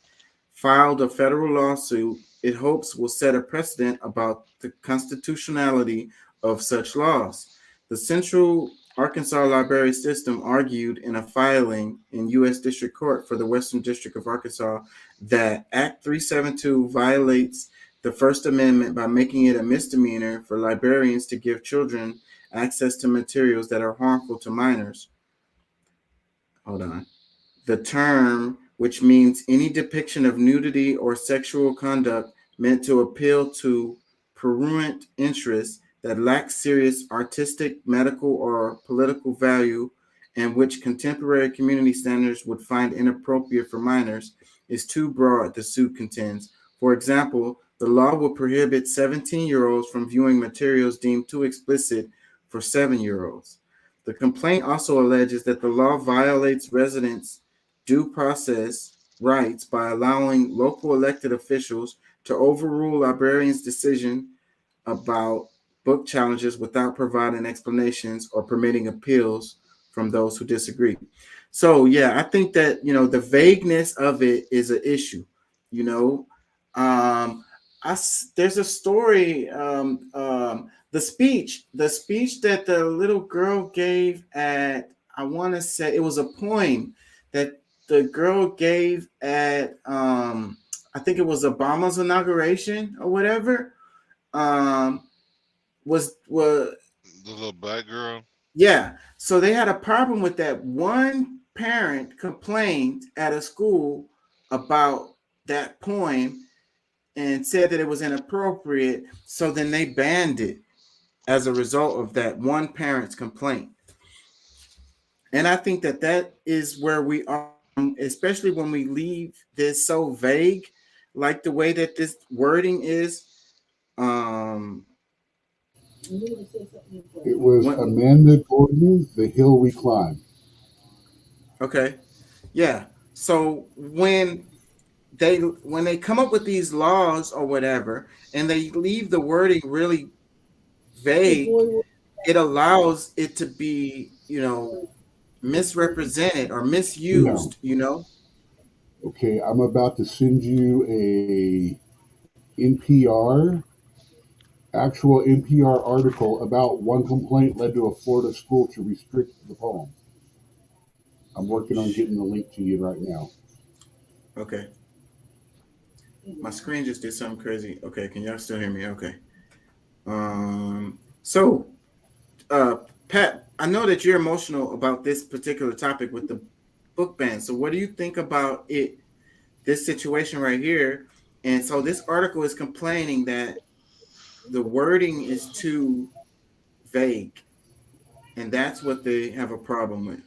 filed a federal lawsuit it hopes will set a precedent about the constitutionality of such laws. The Central Arkansas Library System argued in a filing in U.S. District Court for the Western District of Arkansas that Act 372 violates the First Amendment by making it a misdemeanor for librarians to give children access to materials that are harmful to minors. Hold on. The term, which means any depiction of nudity or sexual conduct meant to appeal to prurient interests that lack serious artistic, medical, or political value, and which contemporary community standards would find inappropriate for minors, is too broad, the suit contends. For example, the law will prohibit 17-year-olds from viewing materials deemed too explicit for 7-year-olds. The complaint also alleges that the law violates residents' due process rights by allowing local elected officials to overrule librarians' decision about book challenges without providing explanations or permitting appeals from those who disagree. So, yeah, I think that, the vagueness of it is an issue. There's a story, the speech that the little girl gave at, I want to say it was a poem that the girl gave at, I think it was Obama's inauguration or whatever. Was The little black girl. Yeah. So they had a problem with that. One parent complained at a school about that poem and said that it was inappropriate. So then they banned it as a result of that one parent's complaint. And I think that is where we are, especially when we leave this so vague, like the way that this wording is. It was Amanda Gordon, The Hill We Climb. Okay. Yeah. So when they come up with these laws or whatever, and they leave the wording really vague, it allows it to be, misrepresented or misused, Okay, I'm about to send you a actual NPR article about one complaint led to a Florida school to restrict the poem. I'm working on getting the link to you right now. Okay. My screen just did something crazy. Okay, can y'all still hear me? Okay. So, Pat, I know that you're emotional about this particular topic with the book ban. So what do you think about this situation right here? And so this article is complaining that the wording is too vague, and that's what they have a problem with.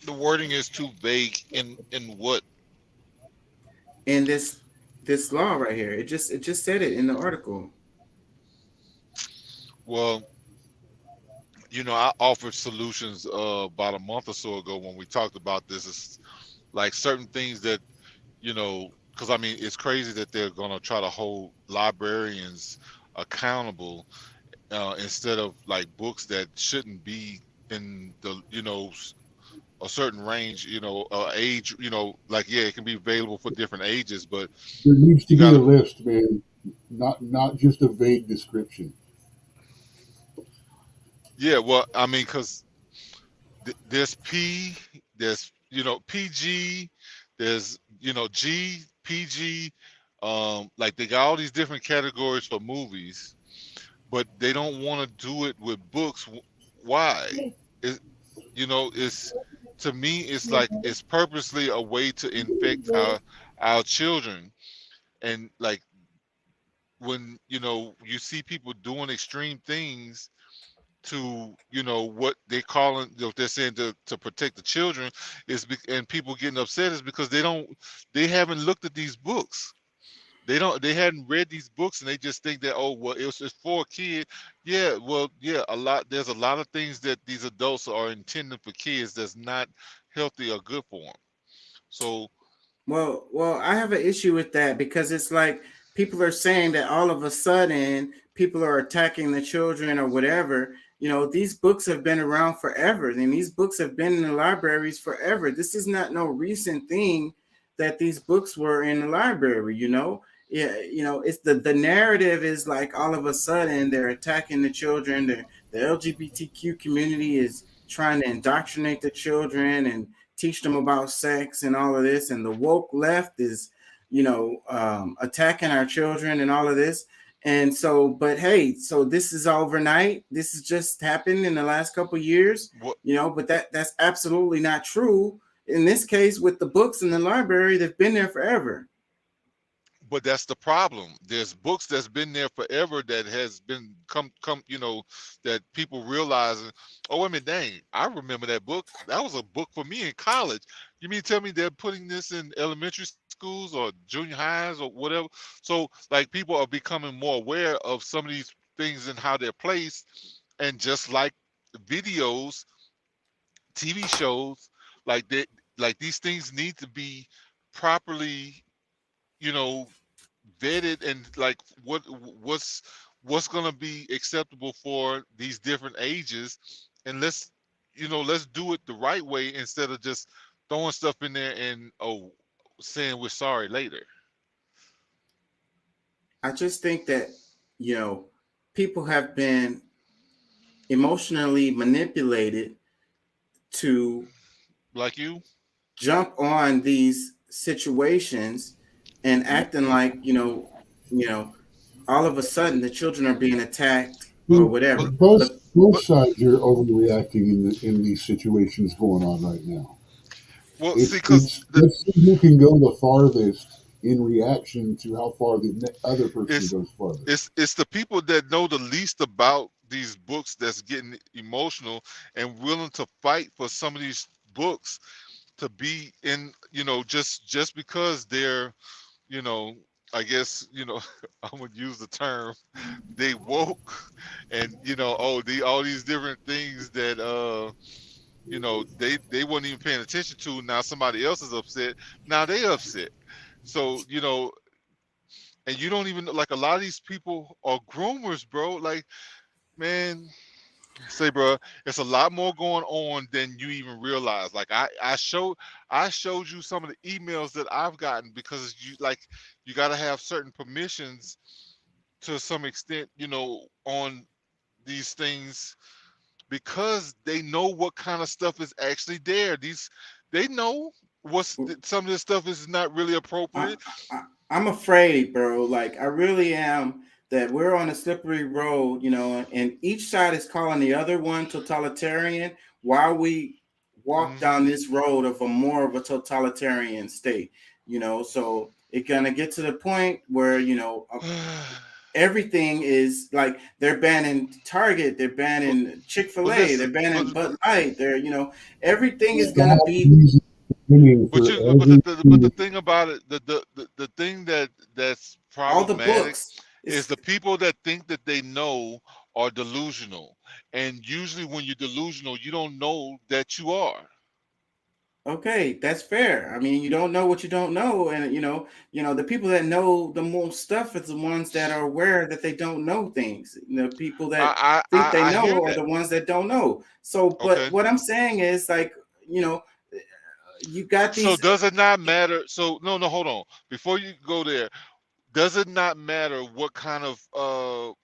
The wording is too vague in what? In this law right here. It just said it in the article. Well, I offered solutions about a month or so ago when we talked about this. It's like certain things that, because it's crazy that they're going to try to hold librarians accountable instead of like books that shouldn't be in the, a certain range, age, like yeah, it can be available for different ages, but There needs to you be a gotta, list, man. Not just a vague description. yeah. Well, I mean, because there's there's PG, there's G, PG, like they got all these different categories for movies, but they don't want to do it with books. Why? It, it's to me, it's like it's purposely a way to infect our children, and like when you see people doing extreme things to what they calling they're saying to protect the children and people getting upset is because they haven't looked at these books. They hadn't read these books, and they just think that, oh well, it's for a kid. Yeah, well, yeah, there's a lot of things that these adults are intending for kids that's not healthy or good for them. So Well, I have an issue with that because it's like people are saying that all of a sudden people are attacking the children or whatever. These books have been around forever, and these books have been in the libraries forever. This is not no recent thing that these books were in the library. Yeah, it's the narrative is like all of a sudden they're attacking the children. The LGBTQ community is trying to indoctrinate the children and teach them about sex and all of this, and the woke left is attacking our children and all of this. And so, but hey, so this is overnight, this has just happened in the last couple of years, what but that's absolutely not true. In this case, with the books in the library, they've been there forever. but that's the problem. There's books that's been there forever that has been come that people realizing, oh wait a minute, dang, I remember that book. That was a book for me in college. You mean tell me they're putting this in elementary schools or junior highs or whatever? So like people are becoming more aware of some of these things and how they're placed, and just like videos, TV shows, like these things need to be properly you know vetted, and like what's going to be acceptable for these different ages, and let's do it the right way instead of just throwing stuff in there and saying we're sorry later. I just think that people have been emotionally manipulated to Like you. jump on these situations and acting like all of a sudden the children are being attacked or whatever. Both But both sides are overreacting in these situations going on right now. Well, see, because It's let's see who can go the farthest in reaction to how far the other person it's goes farther. it's the people that know the least about these books that's getting emotional and willing to fight for some of these books to be in, just because they're, you know, I guess, I would use the term, they woke, and all these different things that they weren't even paying attention to. Now somebody else is upset. Now they upset. So, and you don't even like a lot of these people are groomers, bro. Like, man, say, bro, it's a lot more going on than you even realize. Like I showed you some of the emails that I've gotten, because you got to have certain permissions to some extent, on these things, because they know what kind of stuff is actually there. They know some of this stuff is not really I, appropriate. I'm afraid, bro. Like I really am, that we're on a slippery road, and each side is calling the other one totalitarian while we walk Mhm. down this road of a more of a totalitarian state, so it's gonna get to the point where, everything is like they're banning Target, they're banning But Chick-fil-A, they're listen, banning Bud Light, everything is gonna Stop be using opinion but for you but the every thing about it, the thing that's all the problematic books. is It's the people that think that they know are delusional. And usually when you're delusional, you don't know that you are. okay, that's fair. I mean, you don't know what you don't know, and the people that know the most stuff is the ones that are aware that they don't know things. The people that I I think they I hear know are that. the ones that don't know. So, but Okay. what I'm saying is like, you know, you got So these. does it not matter? So no, hold on. Before you go there, does it not matter what kind of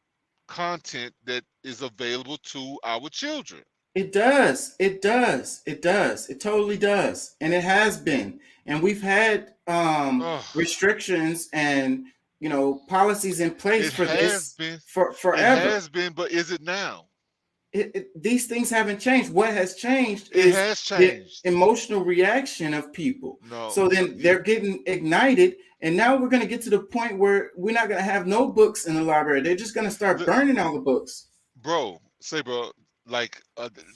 content that is available to our children? It does. It does. It does. It totally does. And it has been. And we've had Ugh, restrictions and policies in place it for has this been. for It forever. has been, but is it now? These things haven't changed. What has changed It is has the changed. emotional reaction of people. No. So then Yeah. they're getting ignited, and now we're going to get to the point where we're not going to have no books in the library. They're just going to start Look, burning all the books. bro, like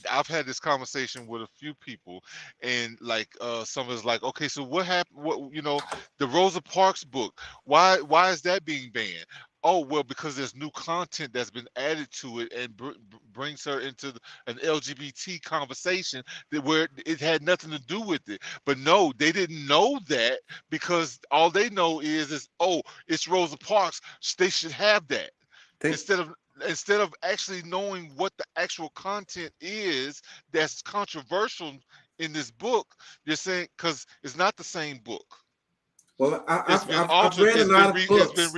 I've had this conversation with a few people, and like someone's like, okay, so what happened? What the Rosa Parks book? Why is that being banned? Oh well, because there's new content that's been added to it and brings her into an LGBT conversation where it had nothing to do with it. But no, they didn't know that, because all they know is oh, it's Rosa Parks. They should have that. They, Instead of actually knowing what the actual content is that's controversial in this book, you're saying because it's not the same book. well, It's been I've altered. read a It's lot been of books, It's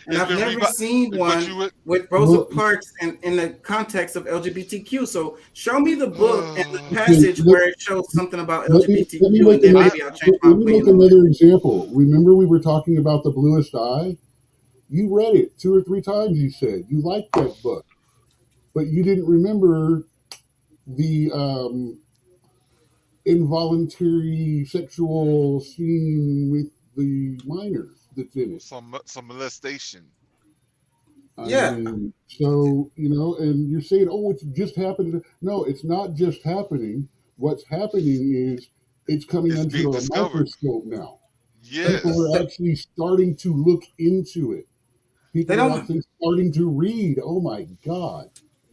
and I've been never seen But one you would. with Rosa Well, Parks in the context of LGBTQ. So show me the book and the okay, passage where it shows something about let me LGBTQ, make and then another maybe I'll change my let me make opinion on it. another example. Remember, we were talking about The Bluest Eye. You read it 2 or 3 times. You said you liked that book, but you didn't remember the involuntary sexual scene with the minors that's in it. Some molestation. I Yeah, mean, so, and you're saying, oh, it's just happening. No, it's not just happening. What's happening is it's coming It's being under a discovered. microscope now. People Yes. are actually starting to look into it. they People are don't actually starting to read. Oh my God.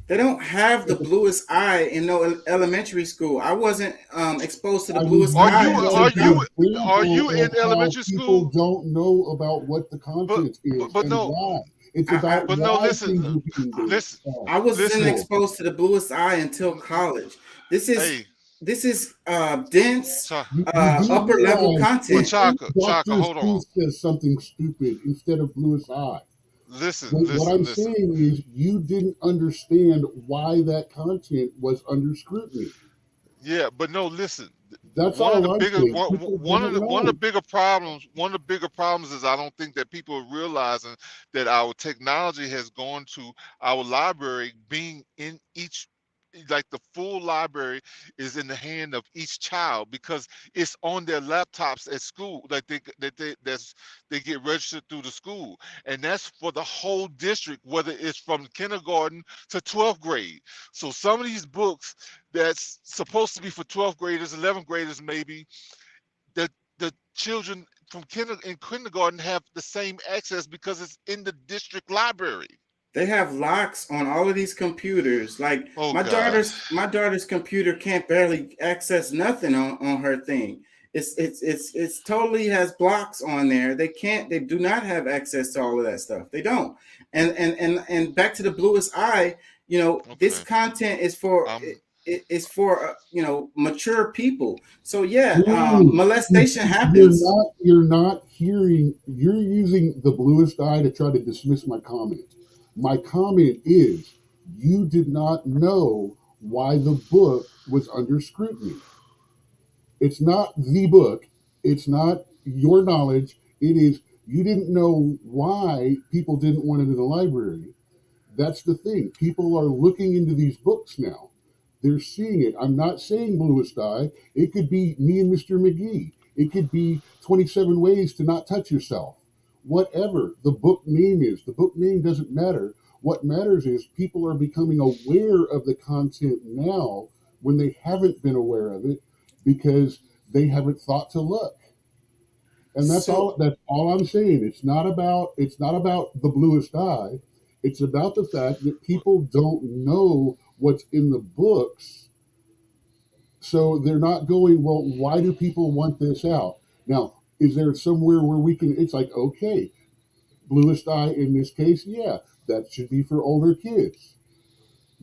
they don't have the bluest eye in no elementary school. I wasn't exposed to the I mean, bluest Are you eye you are until are an you college. are example you in of how elementary people school? don't know about what the But content is but and no. why. It's I, about But no. why Listen. things are being banned. Listen. I wasn't Listen. exposed to the bluest eye until college. This is Hey, this is dense, You do upper level realize But content. if Chaka, Dr. hold on. Seuss says something stupid instead of bluest eye. What I'm Listen. saying is you didn't understand why that content was under scrutiny. Yeah, but no, listen. That's all I'm saying. People didn't One of the know. bigger problems is I don't think that people are realizing that our technology has gone to our library being in each, like the full library is in the hand of each child, because it's on their laptops at school, like they get registered through the school, and that's for the whole district, whether it's from kindergarten to 12th grade. So some of these books that's supposed to be for 12th graders, 11th graders, maybe the children from kindergarten have the same access because it's in the district library. They have locks on all of these computers. Like Oh my God. daughter's computer can't barely access nothing on her thing. It's totally has blocks on there. They do not have access to all of that stuff. They don't. And back to the bluest eye, this Okay. content is for I'm it's for mature people. So yeah, Dude, molestation happens. you're not hearing, you're using the bluest eye to try to dismiss my comment. My comment is you did not know why the book was under scrutiny. It's not the book. It's not your knowledge. It is you didn't know why people didn't want it in the library. That's the thing. People are looking into these books now. They're seeing it. I'm not saying bluest eye. It could be Me and Mr. McGee. It could be 27 Ways to Not Touch Yourself. Whatever the book name is, the book name doesn't matter. What matters is people are becoming aware of the content now when they haven't been aware of it because they haven't thought to look. And that's So all I'm saying. It's not about the bluest eye. It's about the fact that people don't know what's in the books. So they're not going, well, why do people want this out? Now, is there somewhere where we can, it's like, okay, bluest eye in this case, yeah, that should be for older kids.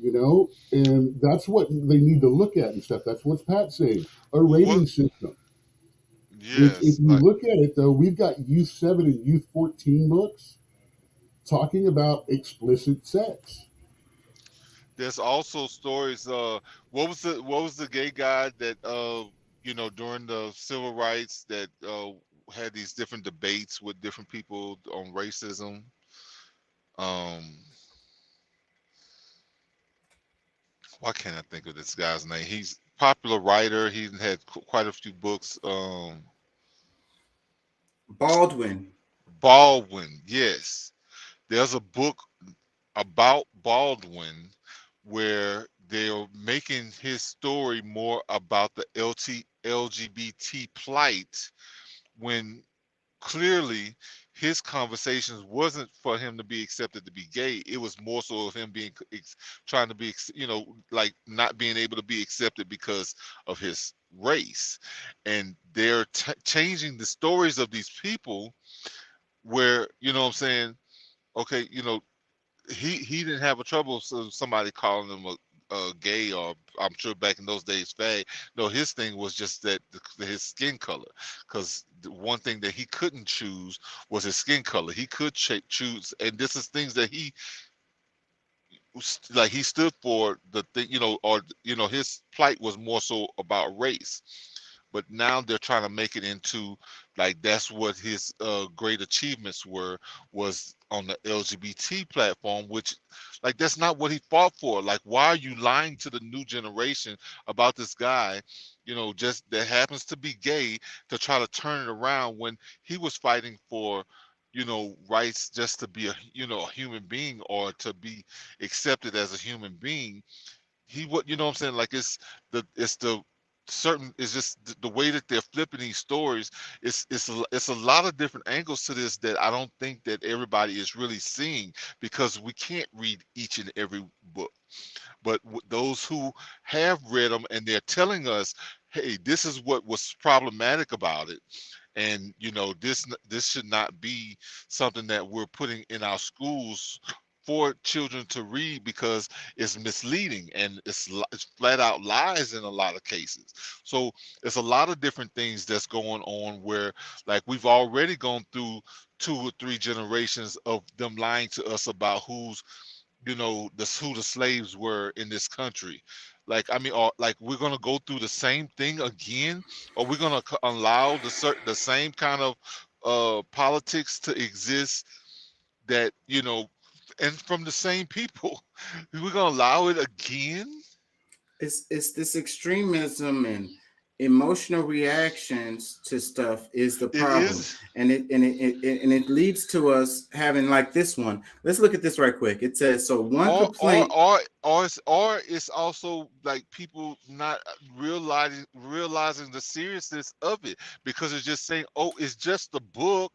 you know, and that's what they need to look at and stuff. That's what Pat's saying. A rating What? system. Which, if Yes, you look at it, though, we've got Youth 7 and Youth 14 books talking about explicit sex. there's also stories. What was the gay guy that during the civil rights that had these different debates with different people on racism? Um, why can't I think of this guy's name? He's a popular writer. He had quite a few books. Baldwin. Baldwin, yes. There's a book about Baldwin where they're making his story more about the LGBT plight when clearly his conversations wasn't for him to be accepted to be gay. It was more so of him being trying to be, like not being able to be accepted because of his race. And they're changing the stories of these people where, what I'm saying, okay, he didn't have a trouble somebody calling him a gay, or I'm sure back in those days fag. No, his thing was just that his skin color, because the one thing that he couldn't choose was his skin color. He could choose, and this is things that he like he stood for, the thing, or his plight was more so about race. But now they're trying to make it into like that's what his great achievements was on the LGBT platform, which like that's not what he fought for. Like, why are you lying to the new generation about this guy, just that happens to be gay, to try to turn it around when he was fighting for rights just to be a human being, or to be accepted as a human being. What I'm saying, like it's the certain, it's just the way that they're flipping these stories. It's a lot of different angles to this that I don't think that everybody is really seeing, because we can't read each and every book. But those who have read them and they're telling us, hey, this is what was problematic about it, and this should not be something that we're putting in our schools for children to read, because it's misleading and it's flat out lies in a lot of cases. So it's a lot of different things that's going on, where like we've already gone through 2 or 3 generations of them lying to us about who the slaves were in this country. Like, I mean, or like we're gonna go through the same thing again, or we're gonna allow the same kind of politics to exist, that and from the same people. We're gonna allow it again. It's this extremism and emotional reactions to stuff is the It problem, is. and it leads to us having like this one. Let's look at this right quick. It says, so one or or complaint. or it's also like people not realizing the seriousness of it, because it's just saying, oh, it's just a book.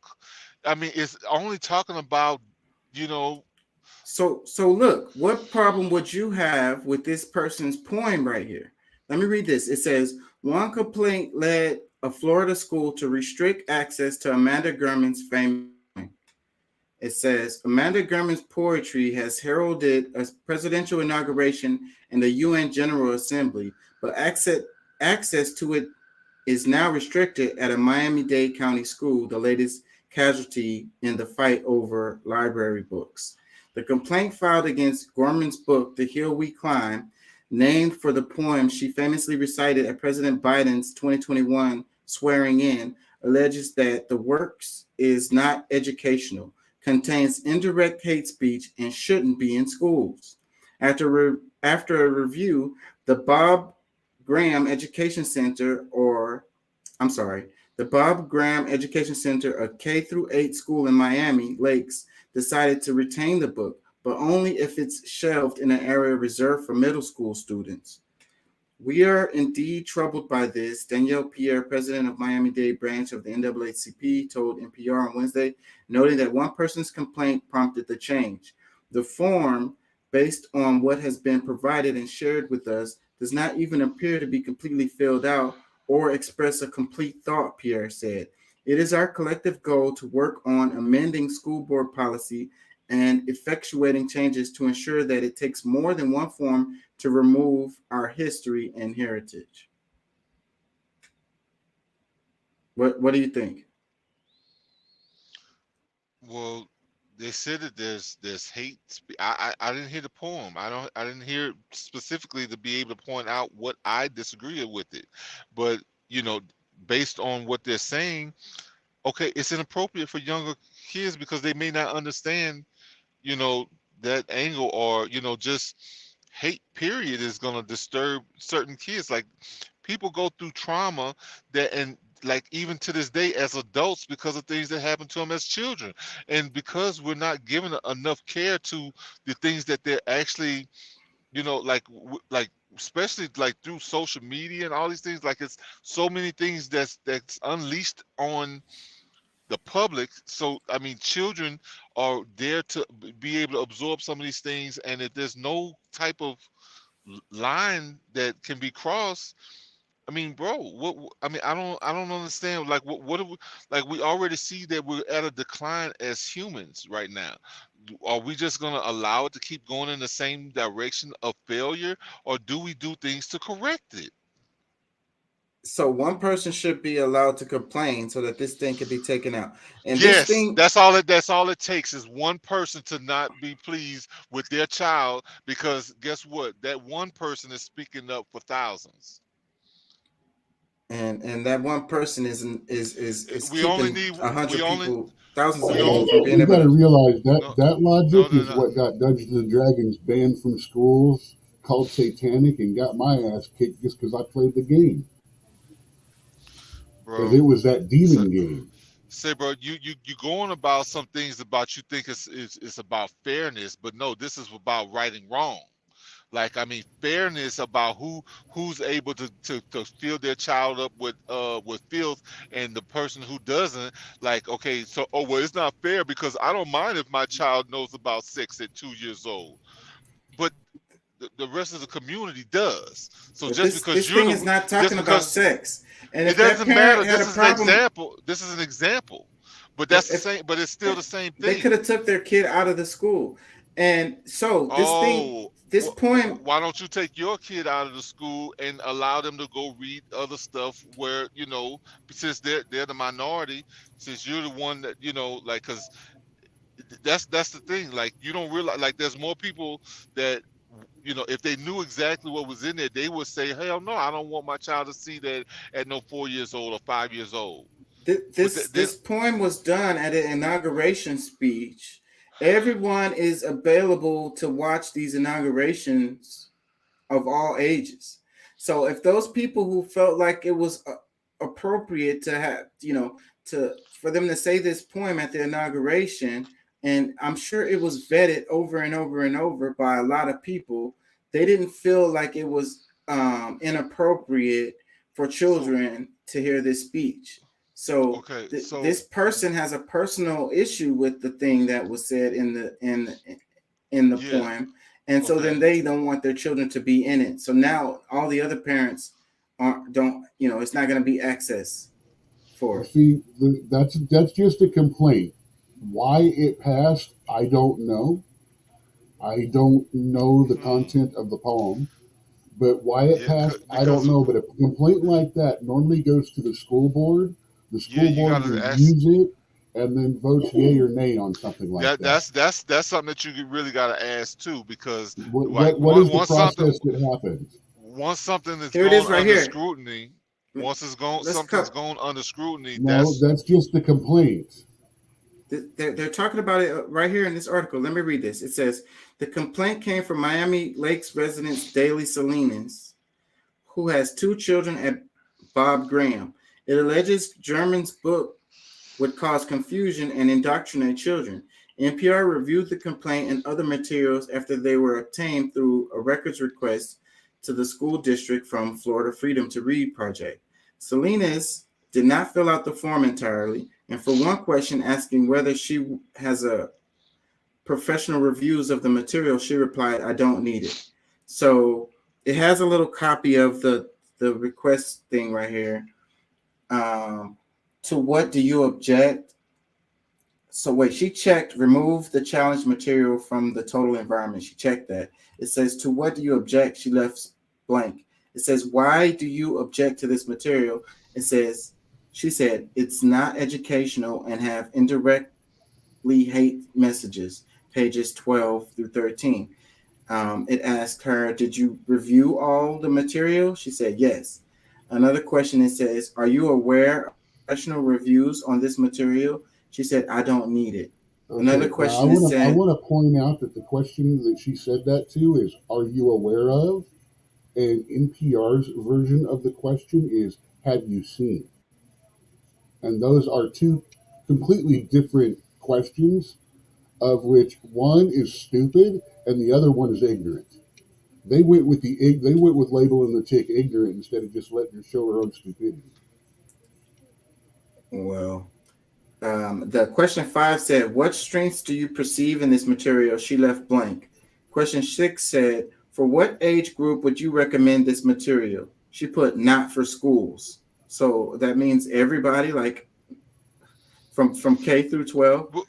I mean, it's only talking about you know So look, what problem would you have with this person's poem right here? Let me read this. It says, one complaint led a Florida school to restrict access to Amanda Gorman's famous poem. It says, Amanda Gorman's poetry has heralded a presidential inauguration and the UN General Assembly, but access to it is now restricted at a Miami-Dade County school, the latest casualty in the fight over library books. The complaint filed against Gorman's book, The Hill We Climb, named for the poem she famously recited at President Biden's 2021 swearing in, alleges that the works is not educational, contains indirect hate speech, and shouldn't be in schools. After a review, the Bob Graham Education Center, the Bob Graham Education Center, a K-8 school in Miami Lakes, decided to retain the book, but only if it's shelved in an area reserved for middle school students. We are indeed troubled by this, Danielle Pierre, president of Miami-Dade branch of the NAACP, told NPR on Wednesday, noting that one person's complaint prompted the change. The form, based on what has been provided and shared with us, does not even appear to be completely filled out or express a complete thought, Pierre said. It is our collective goal to work on amending school board policy and effectuating changes to ensure that it takes more than one form to remove our history and heritage. What do you think? Well, they said that there's hate. I didn't hear the poem. I didn't hear it specifically to be able to point out what I disagree with it. But based on what they're saying, okay, it's inappropriate for younger kids because they may not understand, you know, that angle, or just hate period is going to disturb certain kids. Like, people go through trauma that, and like, even to this day as adults, because of things that happened to them as children, and because we're not giving enough care to the things that they're actually, like especially like through social media and all these things. Like, it's so many things that's unleashed on the public. So I mean, children are there to be able to absorb some of these things, and if there's no type of line that can be crossed, I mean, bro, I mean, I don't understand. Like, what do we, like, we already see that we're at a decline as humans right now. Are we just gonna allow it to keep going in the same direction of failure, or do we do things to correct it? So one person should be allowed to complain so that this thing can be taken out. And this Yes, thing, that's all it takes is one person to not be pleased with their child, because guess what? That one person is speaking up for thousands. and that one person is We only keeping need a we hundred only people, thousands of we people only from being You able got to to. realize that no that no logic no is no what got Dungeons and Dragons banned from schools, called satanic, and got my ass kicked just because I played the game. Because bro. it was that So, demon game. say, bro, you going about some things about, you think it's about fairness, but no, this is about righting wrong. Like, I mean, fairness about who's able to fill their child up with filth, and the person who doesn't. Like, okay, so, oh well, it's not fair because I don't mind if my child knows about sex at 2 years old, but the rest of the community does. So But just this because you're thing is the not just talking about because sex. And it if that doesn't matter. parent had This a is an problem, example. This is an example. But that's the if same. But it's still the same they could thing. have took their kid out of the school. And so this thing, Oh, this poem, why don't you take your kid out of the school and allow them to go read other stuff where, since they're the minority, since you're the one that, like, because that's the thing. Like, you don't realize, like, there's more people that, if they knew exactly what was in there, they would say, hell no, I don't want my child to see that at no 4 years old or 5 years old. But then, this poem was done at an inauguration speech. Everyone is available to watch these inaugurations of all ages. So if those people who felt like it was appropriate to have, to for them to say this poem at the inauguration, and I'm sure it was vetted over and over and over by a lot of people, they didn't feel like it was inappropriate for so, children to hear this speech. So okay, this person has a personal issue with the thing that was said in the yeah, poem, and so then okay, they don't want their children to be in it. So now all the other parents don't, it's not going to be access for Well, it. see, that's just a complaint. Why it passed, I don't know. I don't know the hmm, content of the poem, but why it yeah, passed, I don't because know. But a complaint like that normally goes to the school board. The yeah, school you board gotta ask. reviews it and then votes yay or nay on something like That that. that's something that you really gotta ask too, because What like, what, what is the once something process that happens? once something is Here it gone is right under here. scrutiny, once it's gone, Let's something's cut. gone under scrutiny. No, That's that's just the complaint. They're talking about it right here in this article. Let me read this. It says the complaint came from Miami Lakes resident Daly Salinas, who has two children at Bob Graham. It alleges German's book would cause confusion and indoctrinate children. NPR reviewed the complaint and other materials after they were obtained through a records request to the school district from Florida Freedom to Read Project. Salinas did not fill out the form entirely, and for one question asking whether she has a professional reviews of the material, she replied, "I don't need it." So it has a little copy of the request thing right here. To what do you object? So wait, she checked remove the challenge material from the total environment. She checked that. It says, to what do you object? She left blank. It says, why do you object to this material? It says, she said, it's not educational and have indirectly hate messages, pages 12 through 13. It asked her, did you review all the material? She said, yes. Another question, it says, are you aware of professional reviews on this material? She said, I don't need it. Another question is I want to point out that the question that she said that to is, are you aware of? And NPR's version of the question is, have you seen? And those are two completely different questions, of which one is stupid and the other one is ignorant. They went with labeling the chick ignorant instead of just letting her show her own stupidity. Well, the question 5 said, what strengths do you perceive in this material? She left blank. Question 6 said, for what age group would you recommend this material? She put not for schools. So that means everybody, like from K through 12. But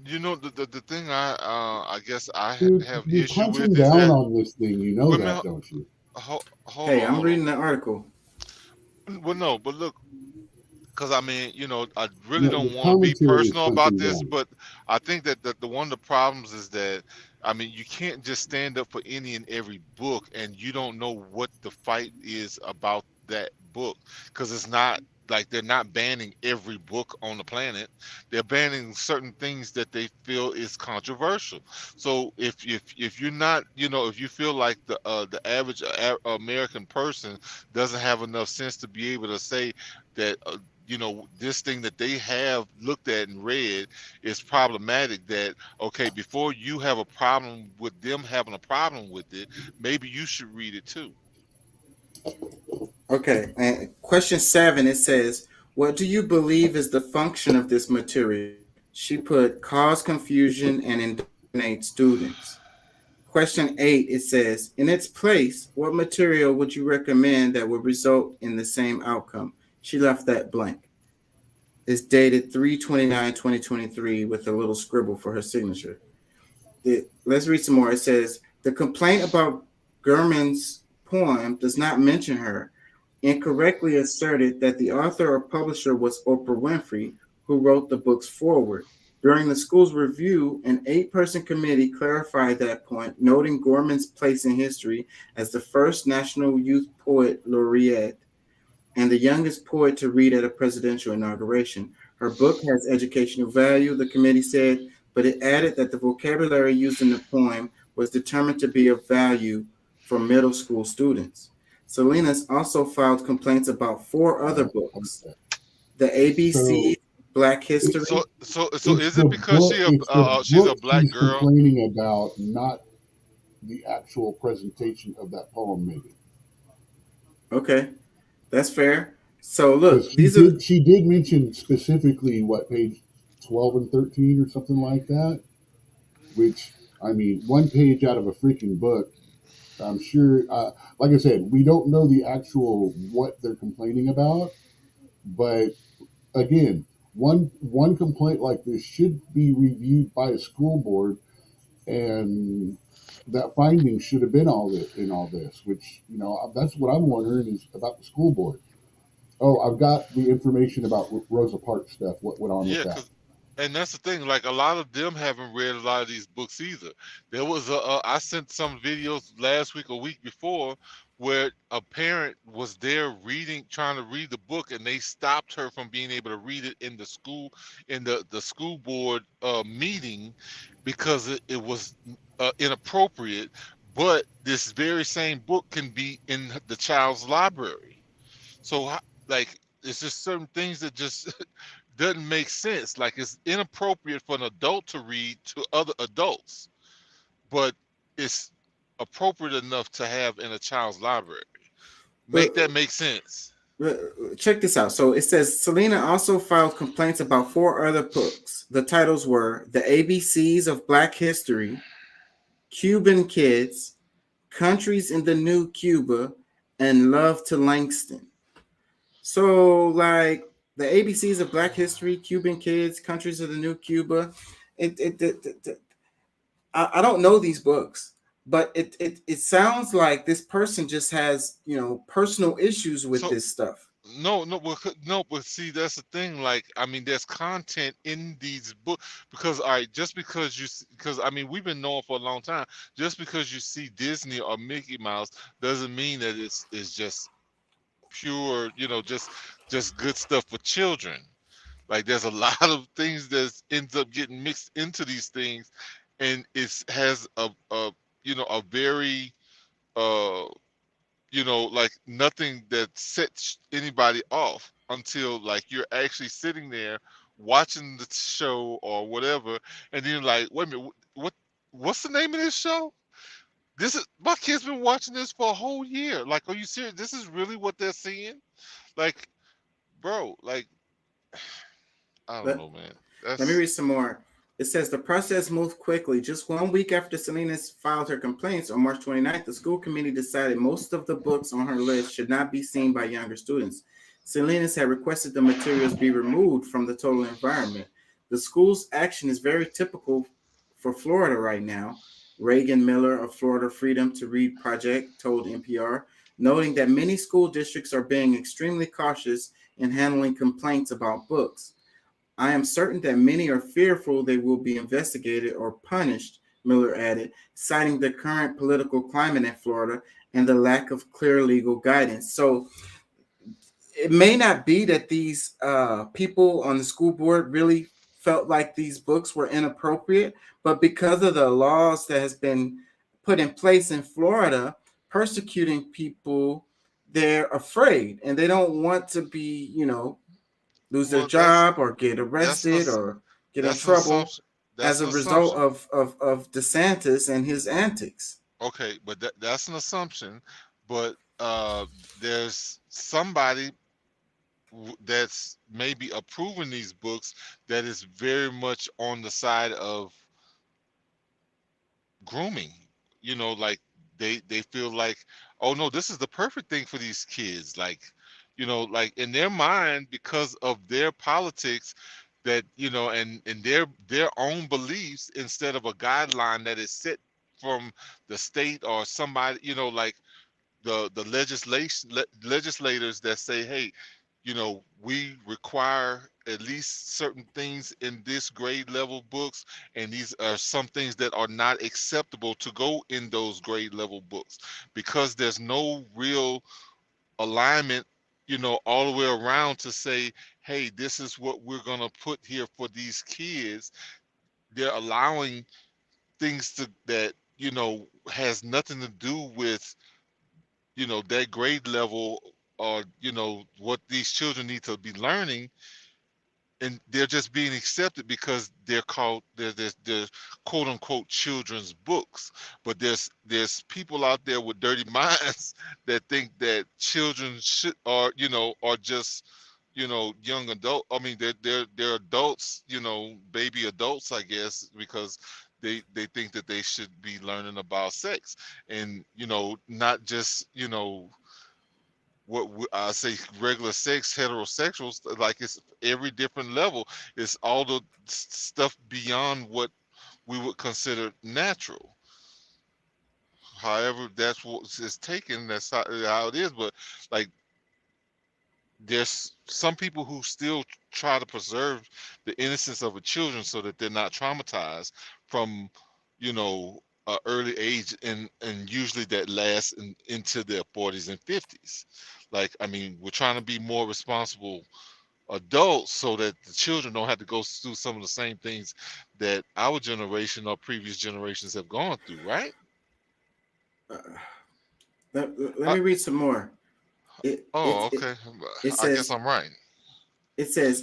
the thing I guess I have You're issue with punching is down that on this thing. You know that, don't you? Hey, I'm reading the article. Well, no, but look, because I mean, I really No, don't the want to be commentary is personal about punching this, down. but I think that the one of the problems is that, I mean, you can't just stand up for any and every book and you don't know what the fight is about that book, because it's not like they're not banning every book on the planet. They're banning certain things that they feel is controversial. So if you're not, if you feel like the average American person doesn't have enough sense to be able to say that this thing that they have looked at and read is problematic, that okay, before you have a problem with them having a problem with it, maybe you should read it too. Okay, and question 7, it says, what do you believe is the function of this material? She put cause confusion and indoctrinate students. Question 8, it says, in its place, what material would you recommend that would result in the same outcome? She left that blank. It's dated 3/29/2023 with a little scribble for her signature. Let's read some more. It says, the complaint about Gurman's poem does not mention her. Incorrectly asserted that the author or publisher was Oprah Winfrey, who wrote the book's foreword. During the school's review, an 8-person committee clarified that point, noting Gorman's place in history as the first National Youth Poet Laureate and the youngest poet to read at a presidential inauguration. Her book has educational value, the committee said, but it added that the vocabulary used in the poem was determined to be of value for middle school students. Salinas also filed complaints about 4 other books. The ABC, Black History. So is it because she's a black girl? Complaining about not the actual presentation of that poem, maybe. Okay, that's fair. So look, she did mention specifically page 12 and 13 or something like that, which, I mean, one page out of a freaking book. I'm sure, like I said, we don't know the actual what they're complaining about, but again, one complaint like this should be reviewed by a school board, and that finding should have been all this, which, that's what I'm wondering is about the school board. Oh, I've got the information about Rosa Parks stuff. What went on with that? And that's the thing, like a lot of them haven't read a lot of these books either. There was I sent some videos last week or week before where a parent was there trying to read the book, and they stopped her from being able to read it in the school board meeting because it was inappropriate. But this very same book can be in the child's library. So like, it's just certain things that just doesn't make sense. Like, it's inappropriate for an adult to read to other adults, but it's appropriate enough to have in a child's library. That make sense. Check this out. So it says Selena also filed complaints about 4 other books. The titles were The ABCs of Black History, Cuban Kids, Countries in the New Cuba, and Love to Langston. So, like, the ABCs of Black History, Cuban Kids, Countries of the New Cuba. I don't know these books, but it sounds like this person just has, personal issues with So this stuff. no, but see, that's the thing. Like, I mean, there's content in these books because, all right, just because because I mean, we've been knowing for a long time. Just because you see Disney or Mickey Mouse doesn't mean that it's just pure, just good stuff for children. Like, there's a lot of things that ends up getting mixed into these things, and it has a very like nothing that sets anybody off until like you're actually sitting there watching the show or whatever, and then you're like, wait a minute, what's the name of this show? This is my kids been watching this for a whole year. Like, are you serious? This is really what they're seeing? Like, bro, like, I don't Let, know, man. let me That's read some more. It says the process moved quickly. Just 1 week after Salinas filed her complaints on March 29th, the school committee decided most of the books on her list should not be seen by younger students. Salinas had requested the materials be removed from the total environment. The school's action is very typical for Florida right now. Reagan Miller of Florida Freedom to Read Project told NPR, noting that many school districts are being extremely cautious in handling complaints about books. I am certain that many are fearful they will be investigated or punished, Miller added, citing the current political climate in Florida and the lack of clear legal guidance. So it may not be that these people on the school board really felt like these books were inappropriate, but because of the laws that has been put in place in Florida persecuting people, they're afraid and they don't want to be, lose their well, that's job or get that's an arrested or get in that's an trouble assumption. as That's a an result assumption. of DeSantis and his antics. Okay, but that's an assumption. But there's somebody that's maybe approving these books that is very much on the side of grooming. Like they feel like, oh no, this is the perfect thing for these kids. Like, like in their mind, because of their politics, that and their own beliefs, instead of a guideline that is set from the state or somebody, like the legislators that say, hey, we require at least certain things in this grade level books, and these are some things that are not acceptable to go in those grade level books, because there's no real alignment, all the way around to say, hey, this is what we're going to put here for these kids. They're allowing things that has nothing to do with that grade level, or what these children need to be learning, and they're just being accepted because they're called they're quote unquote children's books. But there's people out there with dirty minds that think that children should, or are just young adult. I mean, they're adults, baby adults, I guess, because they think that they should be learning about sex, and not just I say regular sex, heterosexuals. Like, it's every different level. It's all the stuff beyond what we would consider natural. However, that's what is taken. That's how it is. But like, there's some people who still try to preserve the innocence of the children so that they're not traumatized from, early age, and usually that lasts into their 40s and 50s. Like, I mean, we're trying to be more responsible adults so that the children don't have to go through some of the same things that our generation or previous generations have gone through, right? Uh, let Uh, me read some more. It, oh, it, it, okay. it I guess says, I'm right.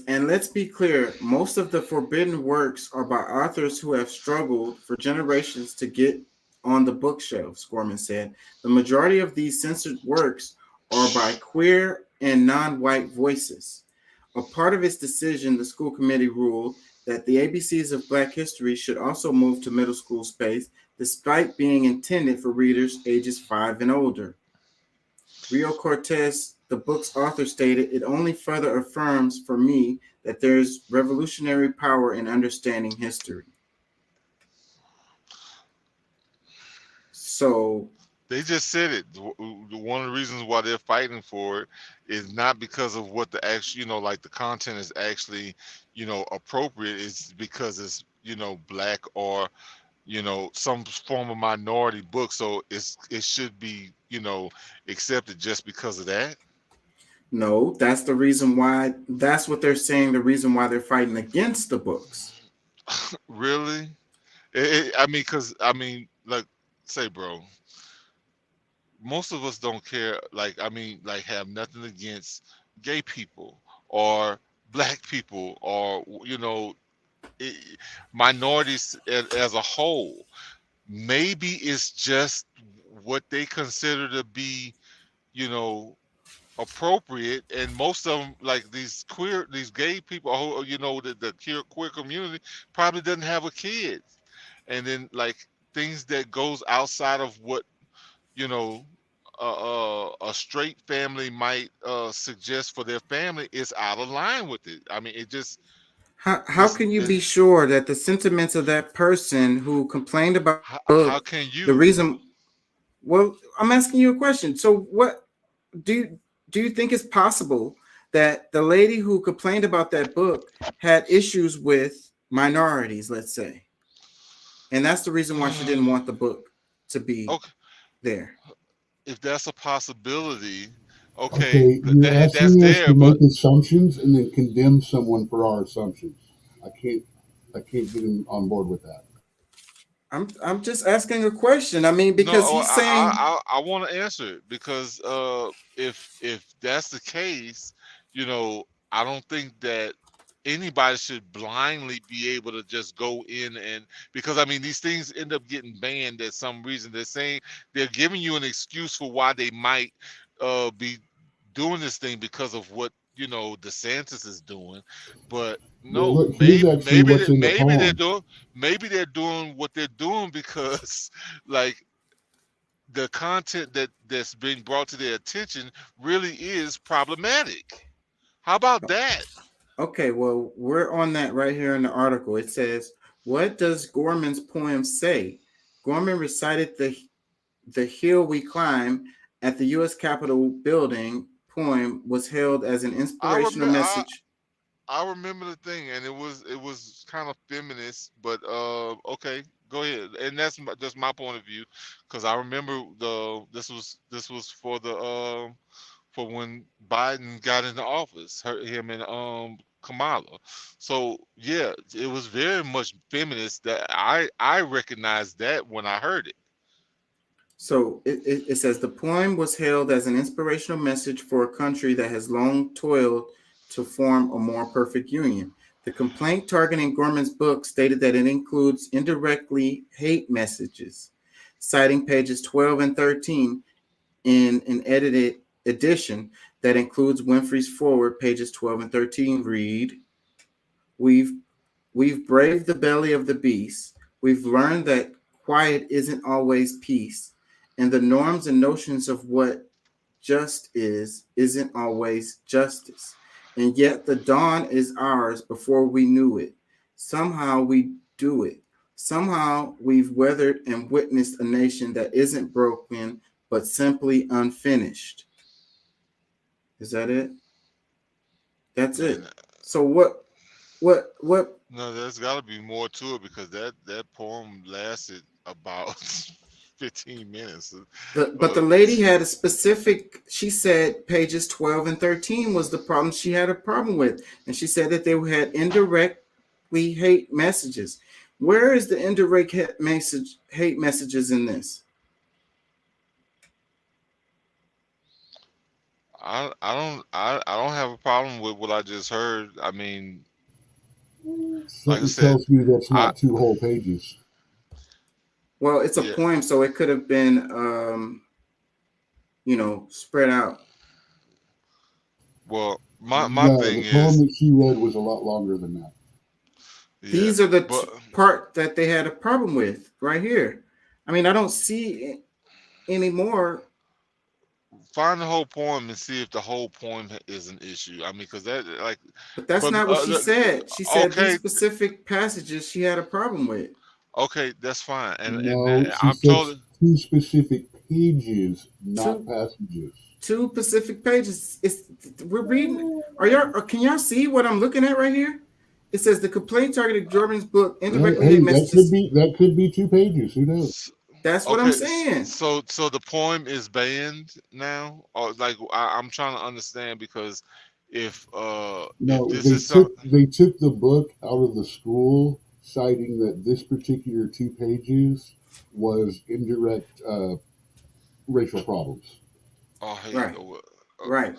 and let's be clear, most of the forbidden works are by authors who have struggled for generations to get on the bookshelves, Gorman said. The majority of these censored works are by queer and non-white voices. A part of its decision, the school committee ruled that the ABCs of Black history should also move to middle school space, despite being intended for readers ages 5 and older. Rio Cortez the book's author stated, it only further affirms for me that there's revolutionary power in understanding history. So They just said it. One of the reasons why they're fighting for it is not because of what the actual, like the content is actually, appropriate. It's because it's, black or, some form of minority book. So it should be, accepted just because of that. no, that's the reason why. That's what they're saying. The reason why they're fighting against the books. Really? Like, say, bro, most of us don't care. Like, have nothing against gay people or black people or minorities as a whole. Maybe it's just what they consider to be, appropriate, and most of them, like these gay people, the queer community probably doesn't have a kid, and then like things that goes outside of what a straight family might suggest for their family is out of line with it. I mean, it just How can you be sure that the sentiments of that person who complained about how can you? the reason? Well, I'm asking you a question. So, what do you think it's possible that the lady who complained about that book had issues with minorities, let's say, and that's the reason why she didn't want the book to be there? If that's a possibility, Okay, you're that's asking us there, to but make assumptions and then condemn someone for our assumptions. I can't get him on board with that. I'm just asking a question. I mean, because no, he's saying I want to answer it because if that's the case, I don't think that anybody should blindly be able to just go in and, because I mean these things end up getting banned at some reason. They're saying they're giving you an excuse for why they might be doing this thing because of what DeSantis is doing, but no, Well, look, here's actually what's in the poem. maybe they're doing what they're doing because like the content that's being brought to their attention really is problematic. How about that? okay, well, we're on that right here in the article. It says, "What does Gorman's poem say?" Gorman recited the hill we climb at the U.S. Capitol building. Poem was hailed as an inspirational message. I remember the thing, and it was kind of feminist, but okay, go ahead, and that's just my point of view, because I remember this was for the for when Biden got into office, him and Kamala. So yeah, it was very much feminist. That I recognized that when I heard it. So it says the poem was hailed as an inspirational message for a country that has long toiled to form a more perfect union. The complaint targeting Gorman's book stated that it includes indirectly hate messages, citing pages 12 and 13 in an edited edition that includes Winfrey's forward. Pages 12 and 13 read, We've braved the belly of the beast. We've learned that quiet isn't always peace. And the norms and notions of what just isn't always justice. And yet the dawn is ours before we knew it. Somehow we do it. Somehow we've weathered and witnessed a nation that isn't broken, but simply unfinished. Is that it? That's it. So what? No, there's got to be more to it, because that poem lasted about 15 minutes. But the lady had a specific, she said pages 12 and 13 was the problem she had a problem with. And she said that they had indirectly hate messages. Where is the indirect hate messages in this? I don't have a problem with what I just heard. I mean, like I Something said, tells me that's not 2 whole pages. Well, it's a poem, so it could have been, spread out. Well, my thing the poem is, that she read was a lot longer than that. These are the part that they had a problem with right here. I mean, I don't see any more. find the whole poem and see if the whole poem is an issue. I mean, because that like, But that's but not what she said. She said these okay, specific passages she had a problem with. okay, that's fine. And No, she I'm said totally 2 specific pages, not Two passages. two Pacific pages. We're reading. Can y'all see what I'm looking at right here? It says the complaint targeted Jordan's book indirectly Hey, messages. that could be 2 pages. Who knows? That's what I'm saying. So the poem is banned now, or like I'm trying to understand because if No, this is some they took the book out of the school, citing that this particular 2 pages was indirect racial problems. oh hey Right. oh, Right.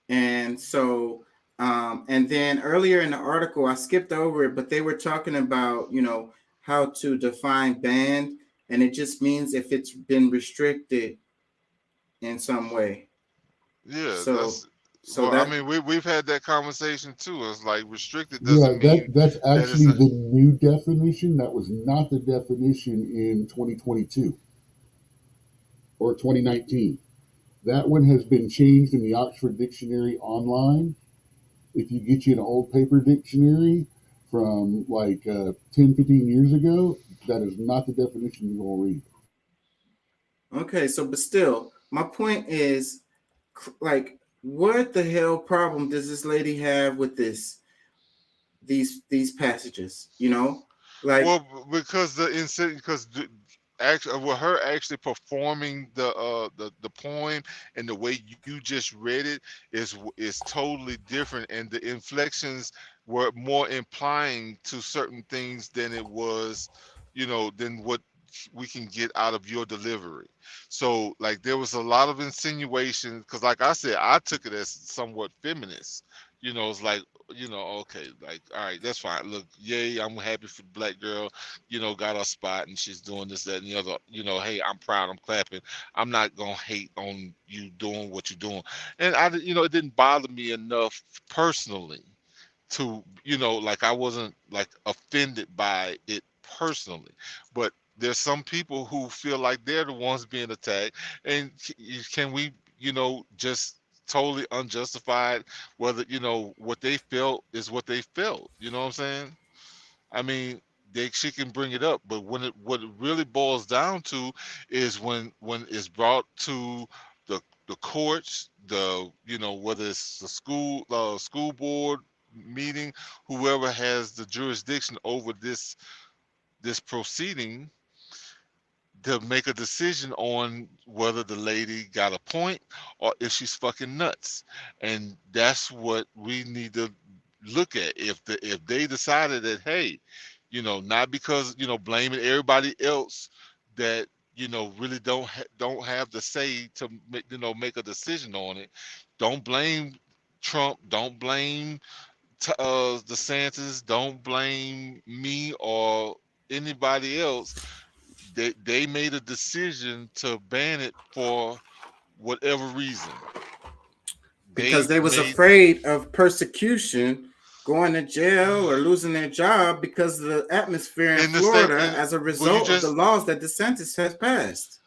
And so, and then earlier in the article, I skipped over it, but they were talking about, how to define banned, and it just means if it's been restricted in some way. yeah, So, well, that, I mean we've had that conversation too. It's like restricted Yeah, doesn't mean that's that actually it's the new definition. That was not the definition in 2022 or 2019. That one has been changed in the Oxford Dictionary online. If you get you an old paper dictionary from like 10, 15 years ago, that is not the definition you're going to read. okay. So, but still, my point is, like, what the hell problem does this lady have with these passages? Like, well because actually with her actually performing the poem and the way you just read it is totally different, and the inflections were more implying to certain things than it was, than what we can get out of your delivery. So like there was a lot of insinuation because like I said, I took it as somewhat feminist. It's like, okay, like, all right, that's fine. Look, yay, I'm happy for the black girl, got her spot and she's doing this, that, and the other. Hey, I'm proud, I'm clapping. I'm not gonna hate on you doing what you're doing. And it didn't bother me enough personally to, like I wasn't like offended by it personally. But there's some people who feel like they're the ones being attacked. And can we, just totally unjustified whether what they felt is what they felt, you know what I'm saying? I mean, she can bring it up, but what it really boils down to is when it's brought to the courts, whether it's the school board meeting, whoever has the jurisdiction over this proceeding, to make a decision on whether the lady got a point or if she's fucking nuts. And that's what we need to look at. If they decided that, hey, not because blaming everybody else that really don't have the say to make a decision on it. Don't blame Trump, don't blame DeSantis, don't blame me or anybody else. They made a decision to ban it for whatever reason. because they was afraid of persecution, going to jail or losing their job because of the atmosphere in Florida as a result of the laws that DeSantis has passed.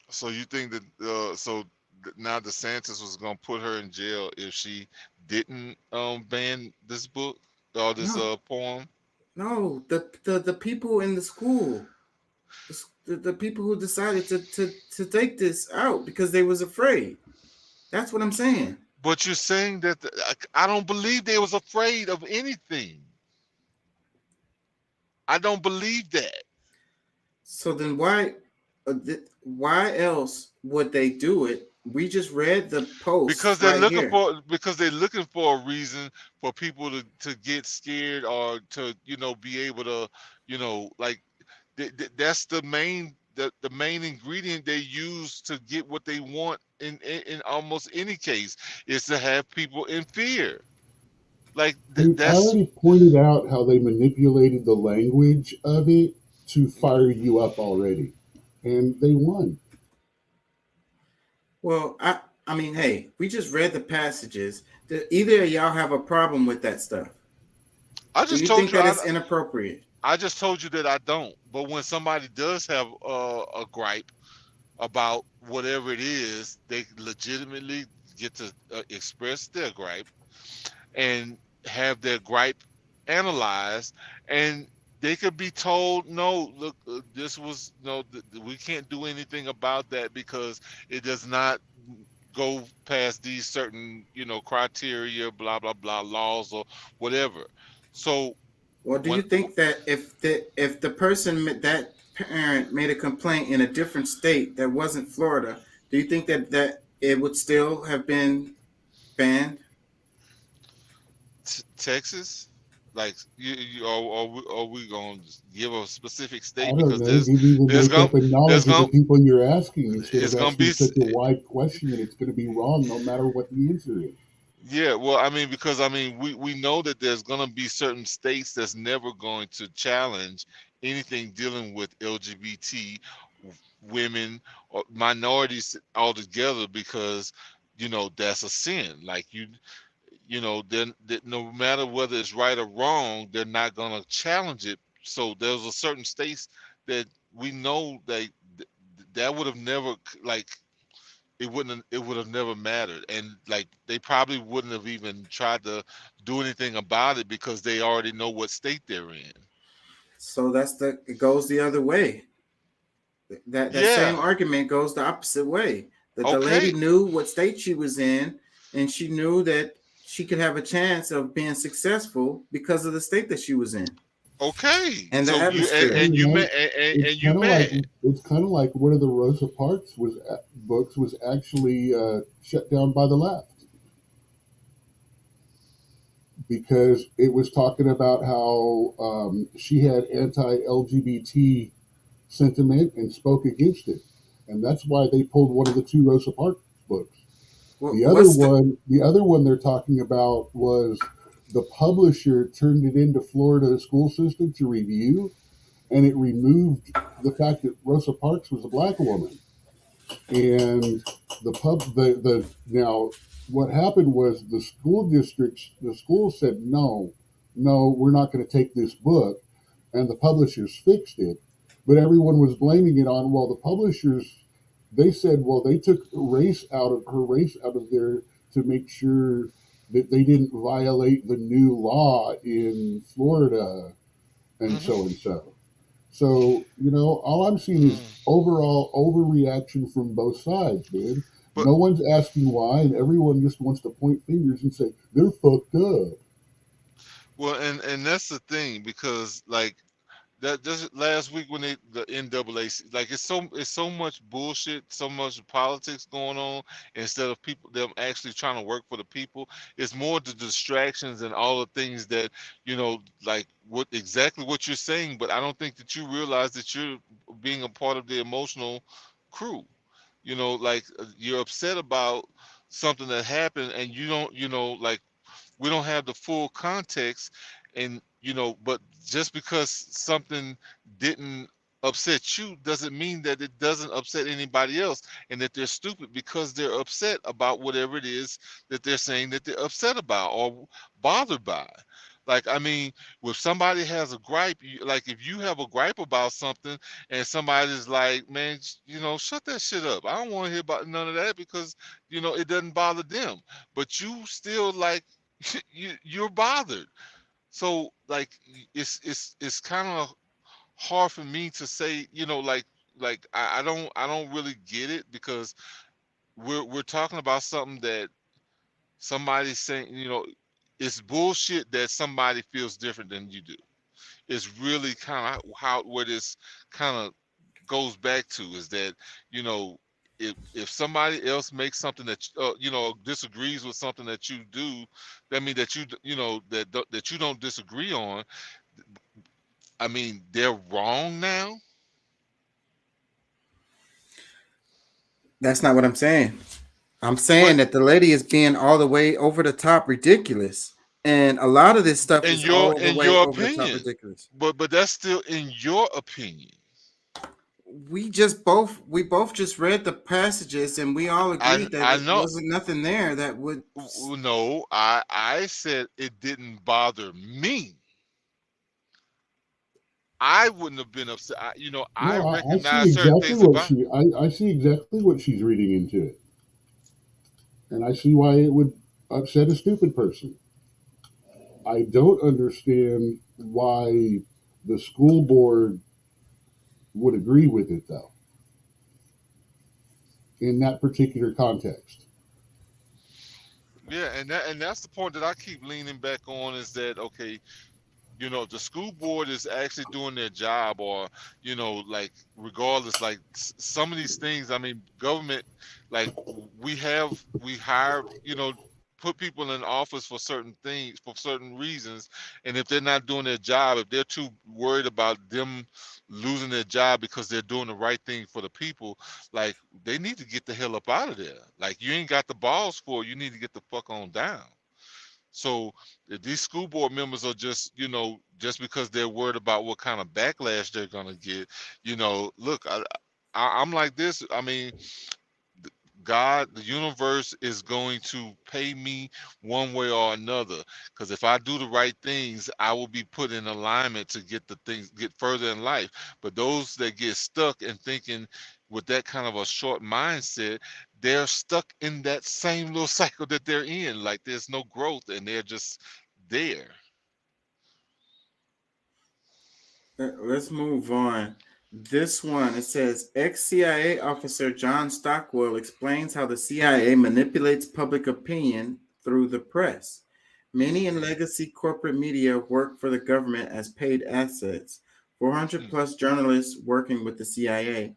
So you think that now DeSantis was gonna put her in jail if she didn't ban this book or this poem? No, the people in the school, the people who decided to take this out because they was afraid. That's what I'm saying. But you're saying that I don't believe they was afraid of anything. I don't believe that. So then why else would they do it? We just read the post because they're looking for a reason for people to get scared or to be able to like that's the main ingredient they use to get what they want in almost any case is to have people in fear. Like I already pointed out how they manipulated the language of it to fire you up already, and they won. Well, I mean, hey, we just read the passages. Either of y'all have a problem with that stuff? I just told you that it's inappropriate. I just told you that I don't. But when somebody does have a gripe, about whatever it is, they legitimately get to express their gripe and have their gripe analyzed, and they could be told, no, look, this was no, we can't do anything about that because it does not go past these certain, criteria, blah blah blah, laws or whatever. So Well, do when you think that if the person that parent made a complaint in a different state that wasn't Florida, do you think that it would still have been banned? Texas, like are we gonna give a specific I state? don't Because know. You need to there's wake gonna up and there's knowledge of the gonna people you're asking instead it's of gonna be asking such a wide question, and it's going to be wrong no matter what the answer is. yeah, well, I mean, because I mean, we know that there's gonna be certain states that's never going to challenge anything dealing with LGBT women or minorities altogether, because that's a sin. Like then no matter whether it's right or wrong, they're not gonna challenge it. So there's a certain states that we know that would have never, like, it would have never mattered, and like they probably wouldn't have even tried to do anything about it because they already know what state they're in. So it goes the other way. That same Yeah. argument goes the opposite way. That the lady Okay. knew what state she was in, and she knew that she could have a chance of being successful because of the state that she was in Okay. and the So you atmosphere. and You you know, mad it's and you kind of like mad. one of the Rosa Parks books was actually shut down by the left because it was talking about how she had anti-LGBT sentiment and spoke against it, and that's why they pulled one of the two Rosa Parks books. What's the The other one they're talking about was the publisher turned it into Florida school system to review, and it removed the fact that Rosa Parks was a black woman. And the now what happened was the school said no, we're not going to take this book, and the publishers fixed it, but everyone was blaming it on, well, the publishers, they said, well, they took her race out of there to make sure that they didn't violate the new law in Florida and Hmm. so and so. So, all I'm seeing is overall overreaction from both sides, man. But No one's asking why, and everyone just wants to point fingers and say, they're fucked up. well, and that's the thing, because like that just last week when the NAACP, like it's so much bullshit, so much politics going on, instead of people them actually trying to work for the people. It's more the distractions and all the things that like what you're saying. But I don't think that you realize that you're being a part of the emotional crew. Like you're upset about something that happened, and you don't, like, we don't have the full context, and but just because something didn't upset you doesn't mean that it doesn't upset anybody else, and that they're stupid because they're upset about whatever it is that they're saying that they're upset about or bothered by. Like, I mean, if somebody has a gripe, like if you have a gripe about something and somebody's like, man, shut that shit up, I don't want to hear about none of that, because it doesn't bother them, but you still, like, you're bothered. So like it's kind of hard for me to say, like I don't really get it, because we're talking about something that somebody's saying, it's bullshit that somebody feels different than you do. It's really kind of how where this kind of goes back to, is that you know if somebody else makes something that disagrees with something that you do, that mean that that you don't disagree on. I mean, they're wrong now. That's not what I'm saying. I'm But saying that the lady is being all the way over the top ridiculous. And a lot of this stuff in is your all the in way your over the top opinion, ridiculous. but that's still in your opinion. We both just read the passages and we all I agreed that I it know. wasn't nothing there that would. No, I said it didn't bother me. I wouldn't have been upset. You know, I No, I see recognize certain exactly things what about. I see exactly what she's reading into it, and I see why it would upset a stupid person. I don't understand why the school board would agree with it, though, in that particular context. Yeah, and that's the point that I keep leaning back on is that okay, you know, the school board is actually doing their job, or you know, like regardless, like some of these things. I mean, government, like we hire, you know, put people in office for certain things for certain reasons, and if they're not doing their job, if they're too worried about them losing their job because they're doing the right thing for the people, like they need to get the hell up out of there. Like you ain't got the balls for it, you need to get the fuck on down. So if these school board members are just, you know, just because they're worried about what kind of backlash they're gonna get, you know, look, I'm like this. I mean, God, the universe is going to pay me one way or another. Because if I do the right things, I will be put in alignment to get the things get further in life. But those that get stuck and thinking with that kind of a short mindset, they're stuck in that same little cycle that they're in. Like there's no growth and they're just there. Let's move on. This one, it says ex-CIA officer John Stockwell explains how the CIA manipulates public opinion through the press. Many in legacy corporate media work for the government as paid assets. 400 plus journalists working with the CIA.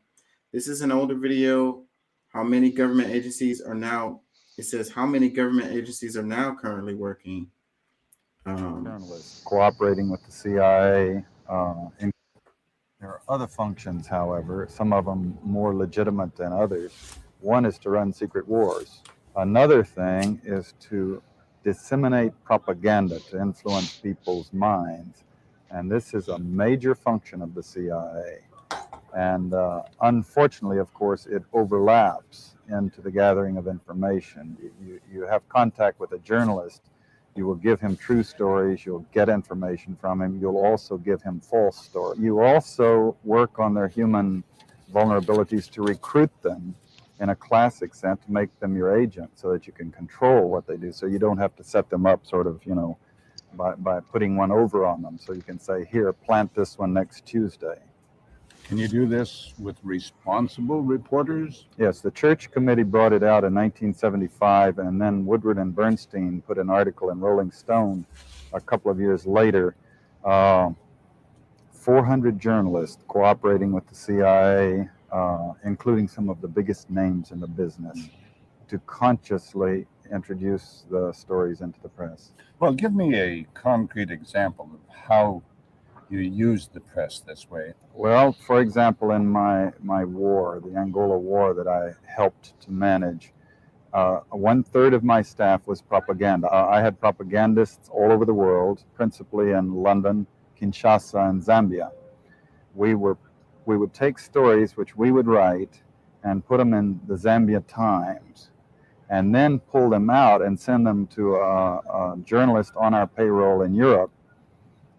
This is an older video. How many government agencies are now? It says how many government agencies are now currently working. Journalists cooperating with the CIA. There are other functions, however, some of them more legitimate than others. One is to run secret wars. Another thing is to disseminate propaganda to influence people's minds. And this is a major function of the CIA. And unfortunately, of course, it overlaps into the gathering of information. You have contact with a journalist, you will give him true stories, you'll get information from him, you'll also give him false stories. You also work on their human vulnerabilities to recruit them in a classic sense, to make them your agent so that you can control what they do. So you don't have to set them up sort of, you know, by putting one over on them. So you can say, here, plant this one next Tuesday. Can you do this with responsible reporters? Yes, the Church Committee brought it out in 1975, and then Woodward and Bernstein put an article in Rolling Stone a couple of years later. 400 journalists cooperating with the CIA, including some of the biggest names in the business, to consciously introduce the stories into the press. Well, give me a concrete example of how you use the press this way. Well, for example, in my war, the Angola War that I helped to manage, 1/3 of my staff was propaganda. I had propagandists all over the world, principally in London, Kinshasa, and Zambia. We would take stories which we would write and put them in the Zambia Times, and then pull them out and send them to a journalist on our payroll in Europe.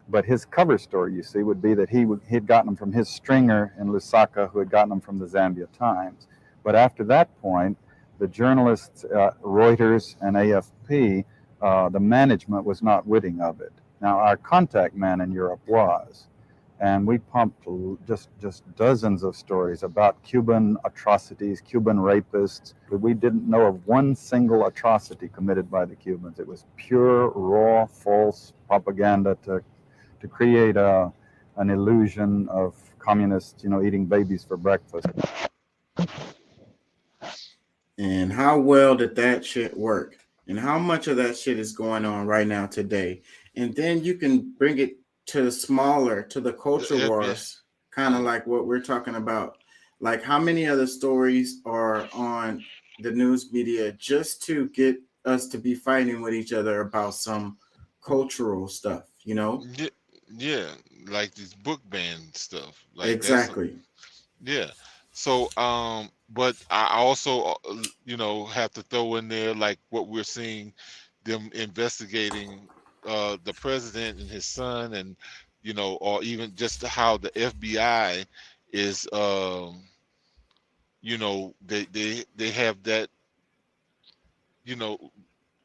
But his cover story, you see, would be that he'd gotten them from his stringer in Lusaka, who had gotten them from the Zambia Times. But after that point, the journalists, Reuters and AFP, the management was not witting of it. Now, our contact man in Europe was, and we pumped just dozens of stories about Cuban atrocities, Cuban rapists. But we didn't know of one single atrocity committed by the Cubans. It was pure, raw, false propaganda to create an illusion of communists, you know, eating babies for breakfast. And how well did that shit work? And how much of that shit is going on right now today? And then you can bring it to the smaller, to the culture wars, kind of like what we're talking about. Like how many other stories are on the news media just to get us to be fighting with each other about some cultural stuff, you know? Yeah, like this book ban stuff. Like exactly. Yeah. So, but I also, you know, have to throw in there like what we're seeing, them investigating the president and his son, and you know, or even just how the FBI is, you know, they have that, you know,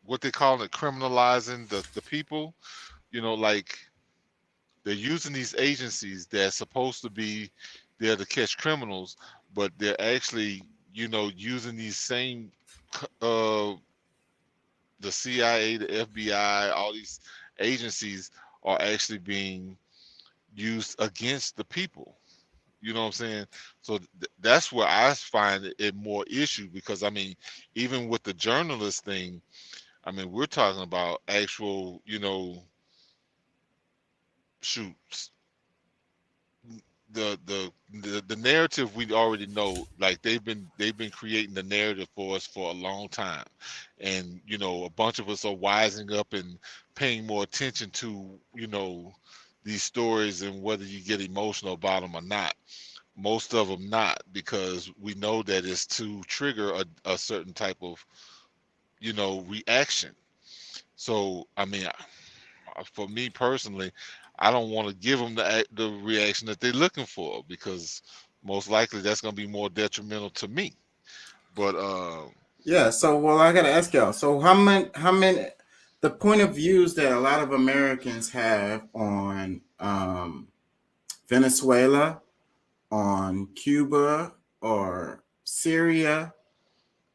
what they call it, criminalizing the people, you know, like they're using these agencies that's supposed to be there to catch criminals, but they're actually, you know, using these same uh the CIA, the FBI, all these agencies are actually being used against the people. You know what I'm saying? So that's where I find it more issue, because I mean, even with the journalist thing, I mean, we're talking about actual, you know, shoots. The narrative we already know, like they've been creating the narrative for us for a long time, and you know, a bunch of us are wising up and paying more attention to, you know, these stories, and whether you get emotional about them or not. Most of them not, because we know that it's to trigger a certain type of, you know, reaction. So I mean, for me personally, I don't want to give them the reaction that they're looking for, because most likely that's going to be more detrimental to me. But Yeah. So, well, I got to ask y'all. So, how many, the point of views that a lot of Americans have on Venezuela, on Cuba, or Syria,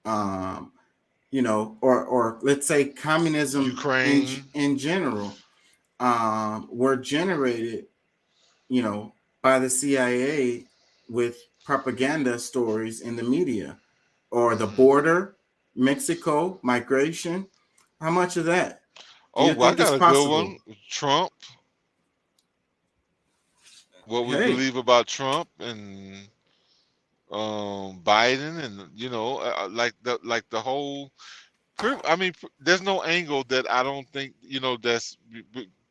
um, you know, or let's say communism Ukraine, in general, were generated, you know, by the CIA with propaganda stories in the media, or the mhm. border, Mexico, migration. How much of that do Oh, you well, I think is got a good one. possible? Trump. What we Hey, believe about Trump and Biden, and you know, like the whole. I mean, there's no angle that I don't think, you know, that's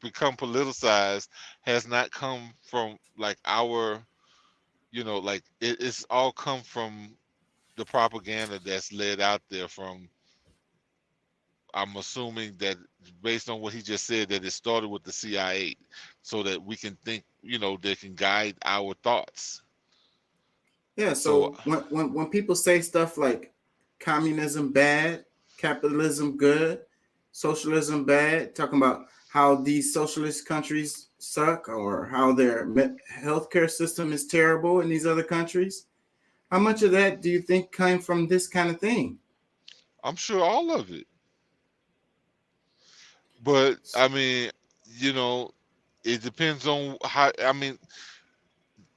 become politicized, has not come from like our, you know, like it's all come from the propaganda that's led out there from. I'm assuming that, based on what he just said, that it started with the CIA, so that we can think, you know, they can guide our thoughts. yeah. So So when people say stuff like communism bad, capitalism good, socialism bad, talking about how these socialist countries suck, or how their healthcare system is terrible in these other countries, how much of that do you think came from this kind of thing? I'm sure all of it. But I mean, you know, it depends on how. I mean,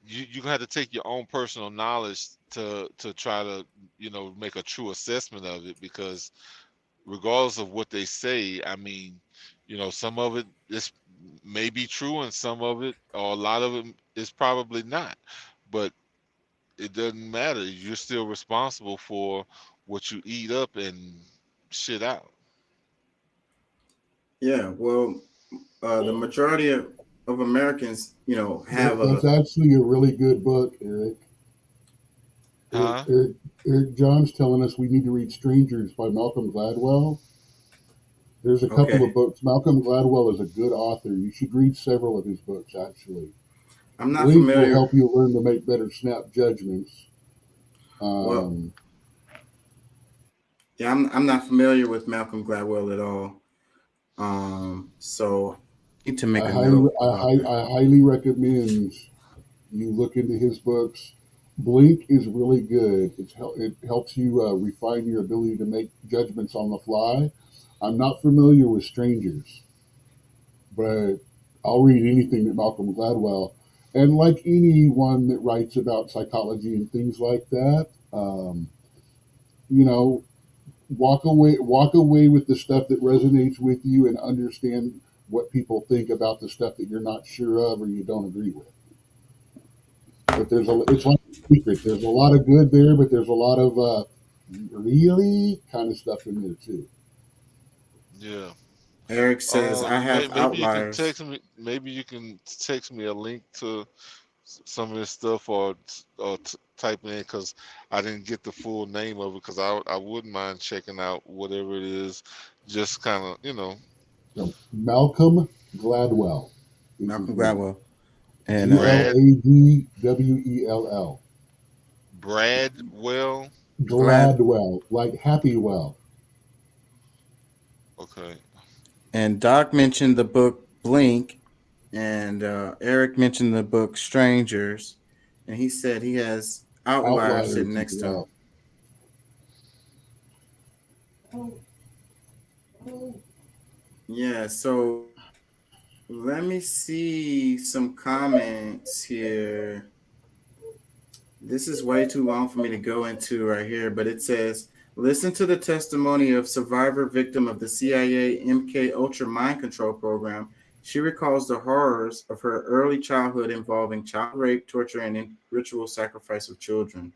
you have to take your own personal knowledge to try to, you know, make a true assessment of it, because regardless of what they say, I mean, you know, some of it is may be true, and some of it, or a lot of it, is probably not. But it doesn't matter. You're still responsible for what you eat up and shit out. Yeah, well, the majority of Americans, you know, have That's a actually a really good book, Eric. Eric, Huh? Eric. Eric John's telling us we need to read Strangers by Malcolm Gladwell. There's a couple of okay. books. Malcolm Gladwell is a good author. You should read several of his books, actually. I'm not Blink will familiar. help you learn to make better snap judgments. Well, Um, yeah, I'm not familiar with Malcolm Gladwell at all. So I need to make a note about that. I highly recommend you look into his books. Blink is really good. It helps you refine your ability to make judgments on the fly. I'm not familiar with Strangers, but I'll read anything that Malcolm Gladwell, and like anyone that writes about psychology and things like that, you know, walk away with the stuff that resonates with you, and understand what people think about the stuff that you're not sure of or you don't agree with. But it's like a secret. There's a lot of good there, but there's a lot of really kind of stuff in there too. Yeah. Eric says I have Maybe you can outliers. text me. Maybe you can text me a link to some of this stuff, or type in, because I didn't get the full name of it. Because I wouldn't mind checking out whatever it is. Just kind of, you know. So Malcolm Gladwell. Malcolm Gladwell. And Gladwell. Bradwell. Gladwell, like happy well. Okay. And Doc mentioned the book Blink, and Eric mentioned the book Strangers, and he said he has Outliers sitting next to him. Yeah, so let me see some comments here. This is way too long for me to go into right here, but it says, listen to the testimony of survivor victim of the CIA MK Ultra mind control program. She recalls the horrors of her early childhood involving child rape, torture, and ritual sacrifice of children.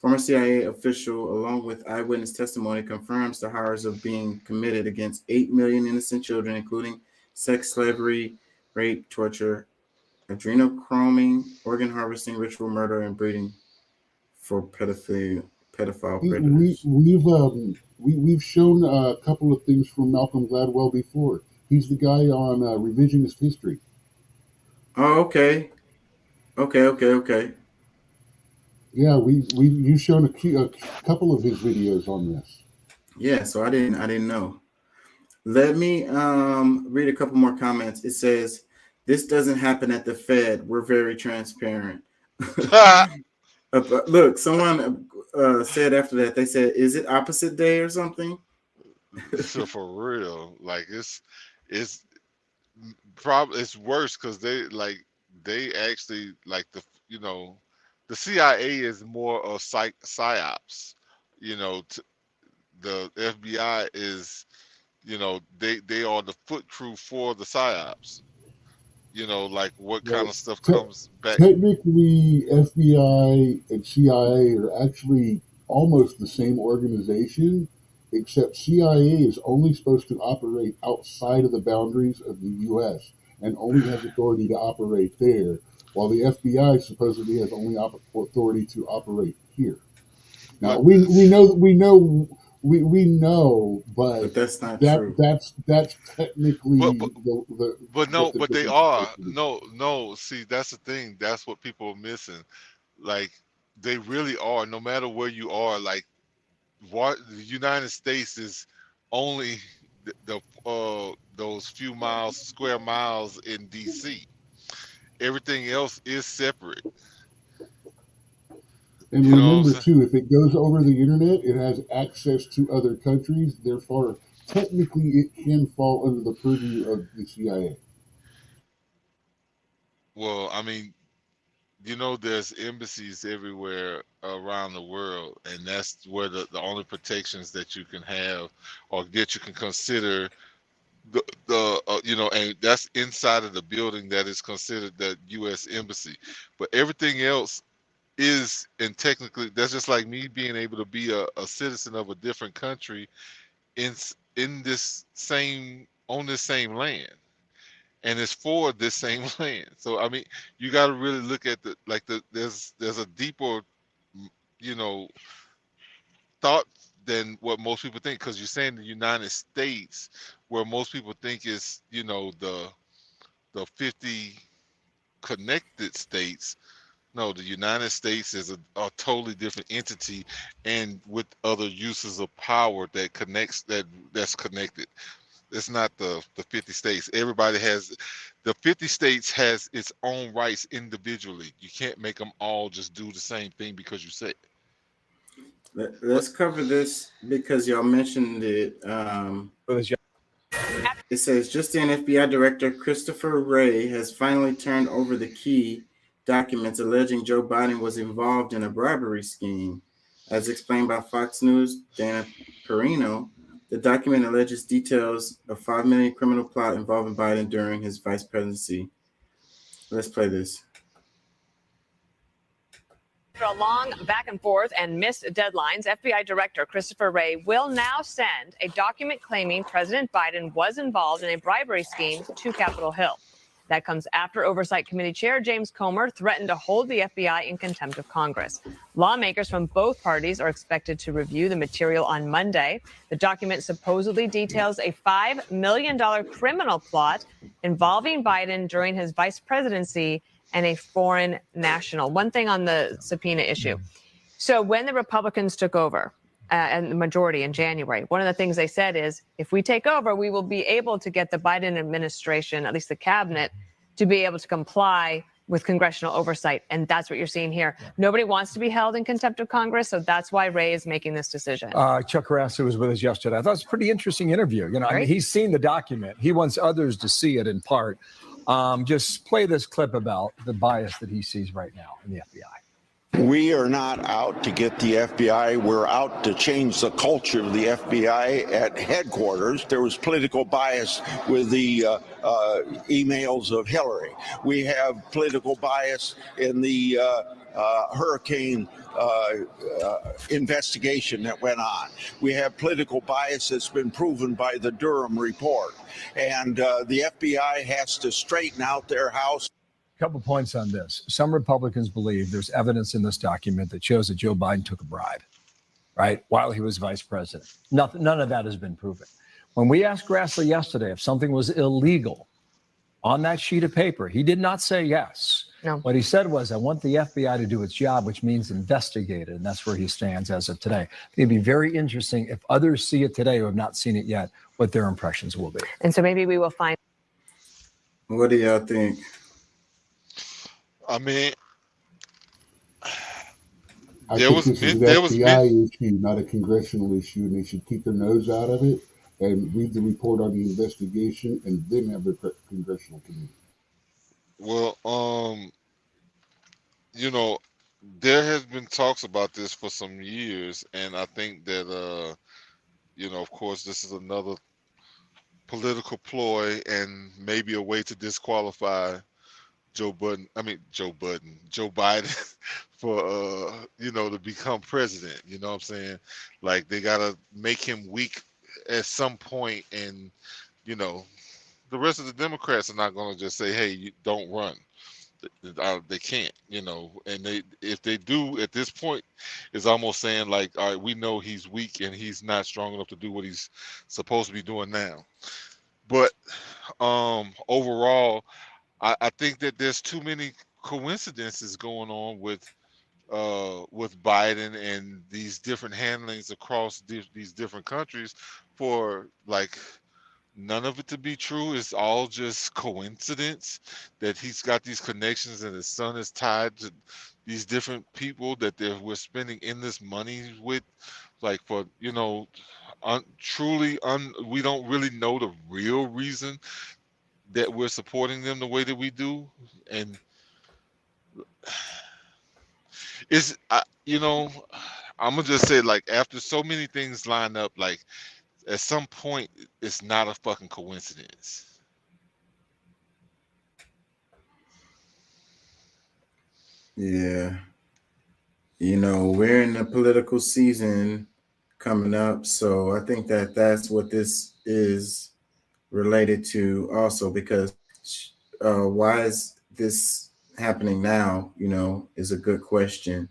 Former CIA official, along with eyewitness testimony, confirms the horrors of being committed against 8 million innocent children, including sex slavery, rape, torture, adrenochroming, organ harvesting, ritual murder, and breeding for pedophile predators. We've shown a couple of things from Malcolm Gladwell before. He's the guy on revisionist history. Oh, okay. Yeah, you've shown a couple of his videos on this. Yeah, so I didn't know. Let me read a couple more comments. It says, "This doesn't happen at the Fed. We're very transparent." Look, someone said after that, they said, "Is it opposite day or something?" So for real, like it's probably it's worse because they actually like the CIA is more of psyops. The FBI is they are the foot crew for the psyops. Like what kind of stuff comes back. Technically, FBI and CIA are actually almost the same organization, except CIA is only supposed to operate outside of the boundaries of the U.S. and only has authority to operate there, while the FBI supposedly has only authority to operate here. Now we know, but that's not true. That's technically but they are no. See, that's the thing. That's what people are missing. Like they really are. No matter where you are, like what the United States is only those few square miles in DC. Everything else is separate. And remember, too, if it goes over the internet, it has access to other countries. Therefore, technically, it can fall under the purview of the CIA. Well, I mean, there's embassies everywhere around the world, and that's where the only protections that you can have or that you can consider and that's inside of the building that is considered the U.S. embassy. But everything else is, and technically that's just like me being able to be a citizen of a different country on this same land, and it's for this same land. So I mean, you got to really look at there's a deeper thought than what most people think, because you're saying the United States, where most people think is the 50 connected states. No, the United States is a totally different entity, and with other uses of power that that's connected. It's not the 50 states. Everybody has the 50 states has its own rights individually. You can't make them all just do the same thing because you say it. Let's cover this because y'all mentioned it. It says, just in, FBI Director Christopher Wray has finally turned over the key documents alleging Joe Biden was involved in a bribery scheme. As explained by Fox News' Dana Perino, the document alleges details of $5 million criminal plot involving Biden during his vice presidency. Let's play this. After a long back and forth and missed deadlines, FBI Director Christopher Wray will now send a document claiming President Biden was involved in a bribery scheme to Capitol Hill. That comes after Oversight Committee Chair James Comer threatened to hold the FBI in contempt of Congress. Lawmakers from both parties are expected to review the material on Monday. The document supposedly details a $5 million criminal plot involving Biden during his vice presidency and a foreign national. One thing on the subpoena issue. So when the Republicans took over, and the majority in January, one of the things they said is, if we take over, we will be able to get the Biden administration, at least the cabinet, to be able to comply with congressional oversight. And that's what you're seeing here. Nobody wants to be held in contempt of Congress, so that's why Ray is making this decision. Chuck Carrasco was with us yesterday. I thought it was a pretty interesting interview. You know, I mean, he's seen the document. He wants others to see it in part. Just play this clip about the bias that he sees right now in the FBI. We are not out to get the FBI. We're out to change the culture of the FBI at headquarters. There was political bias with the emails of Hillary. We have political bias in the hurricane investigation that went on. We have political bias that's been proven by the Durham report. And the FBI has to straighten out their house. Couple points on this. Some Republicans believe there's evidence in this document that shows that Joe Biden took a bribe, right, while he was vice president. None of that has been proven. When we asked Grassley yesterday if something was illegal on that sheet of paper, he did not say yes. No. What he said was, I want the FBI to do its job, which means investigate it. And that's where he stands as of today. It'd be very interesting if others see it today who have not seen it yet, what their impressions will be. And so maybe we will find. What do y'all think? I mean, I think this is an FBI issue, not a congressional issue, and they should keep their nose out of it and read the report on the investigation and then have the congressional committee. Well, you know, there has been talks about this for some years, and I think that, you know, of course, this is another political ploy and maybe a way to disqualify Joe Biden for, you know, to become president. You know what I'm saying? Like, they got to make him weak at some point, and, you know, the rest of the Democrats are not going to just say, hey, you don't run. They can't, you know, and if they do at this point, it's almost saying like, all right, we know he's weak and he's not strong enough to do what he's supposed to be doing now. But overall, I think that there's too many coincidences going on with Biden and these different handlings across these different countries for like none of it to be true. It's all just coincidence that he's got these connections and his son is tied to these different people that we're spending endless money with, like for, you know, we don't really know the real reason that we're supporting them the way that we do. And it's, you know, I'm gonna just say, like, after so many things line up, like at some point it's not a fucking coincidence. Yeah. You know, we're in the political season coming up, so I think that that's what this is related to also, because why is this happening now, you know, is a good question.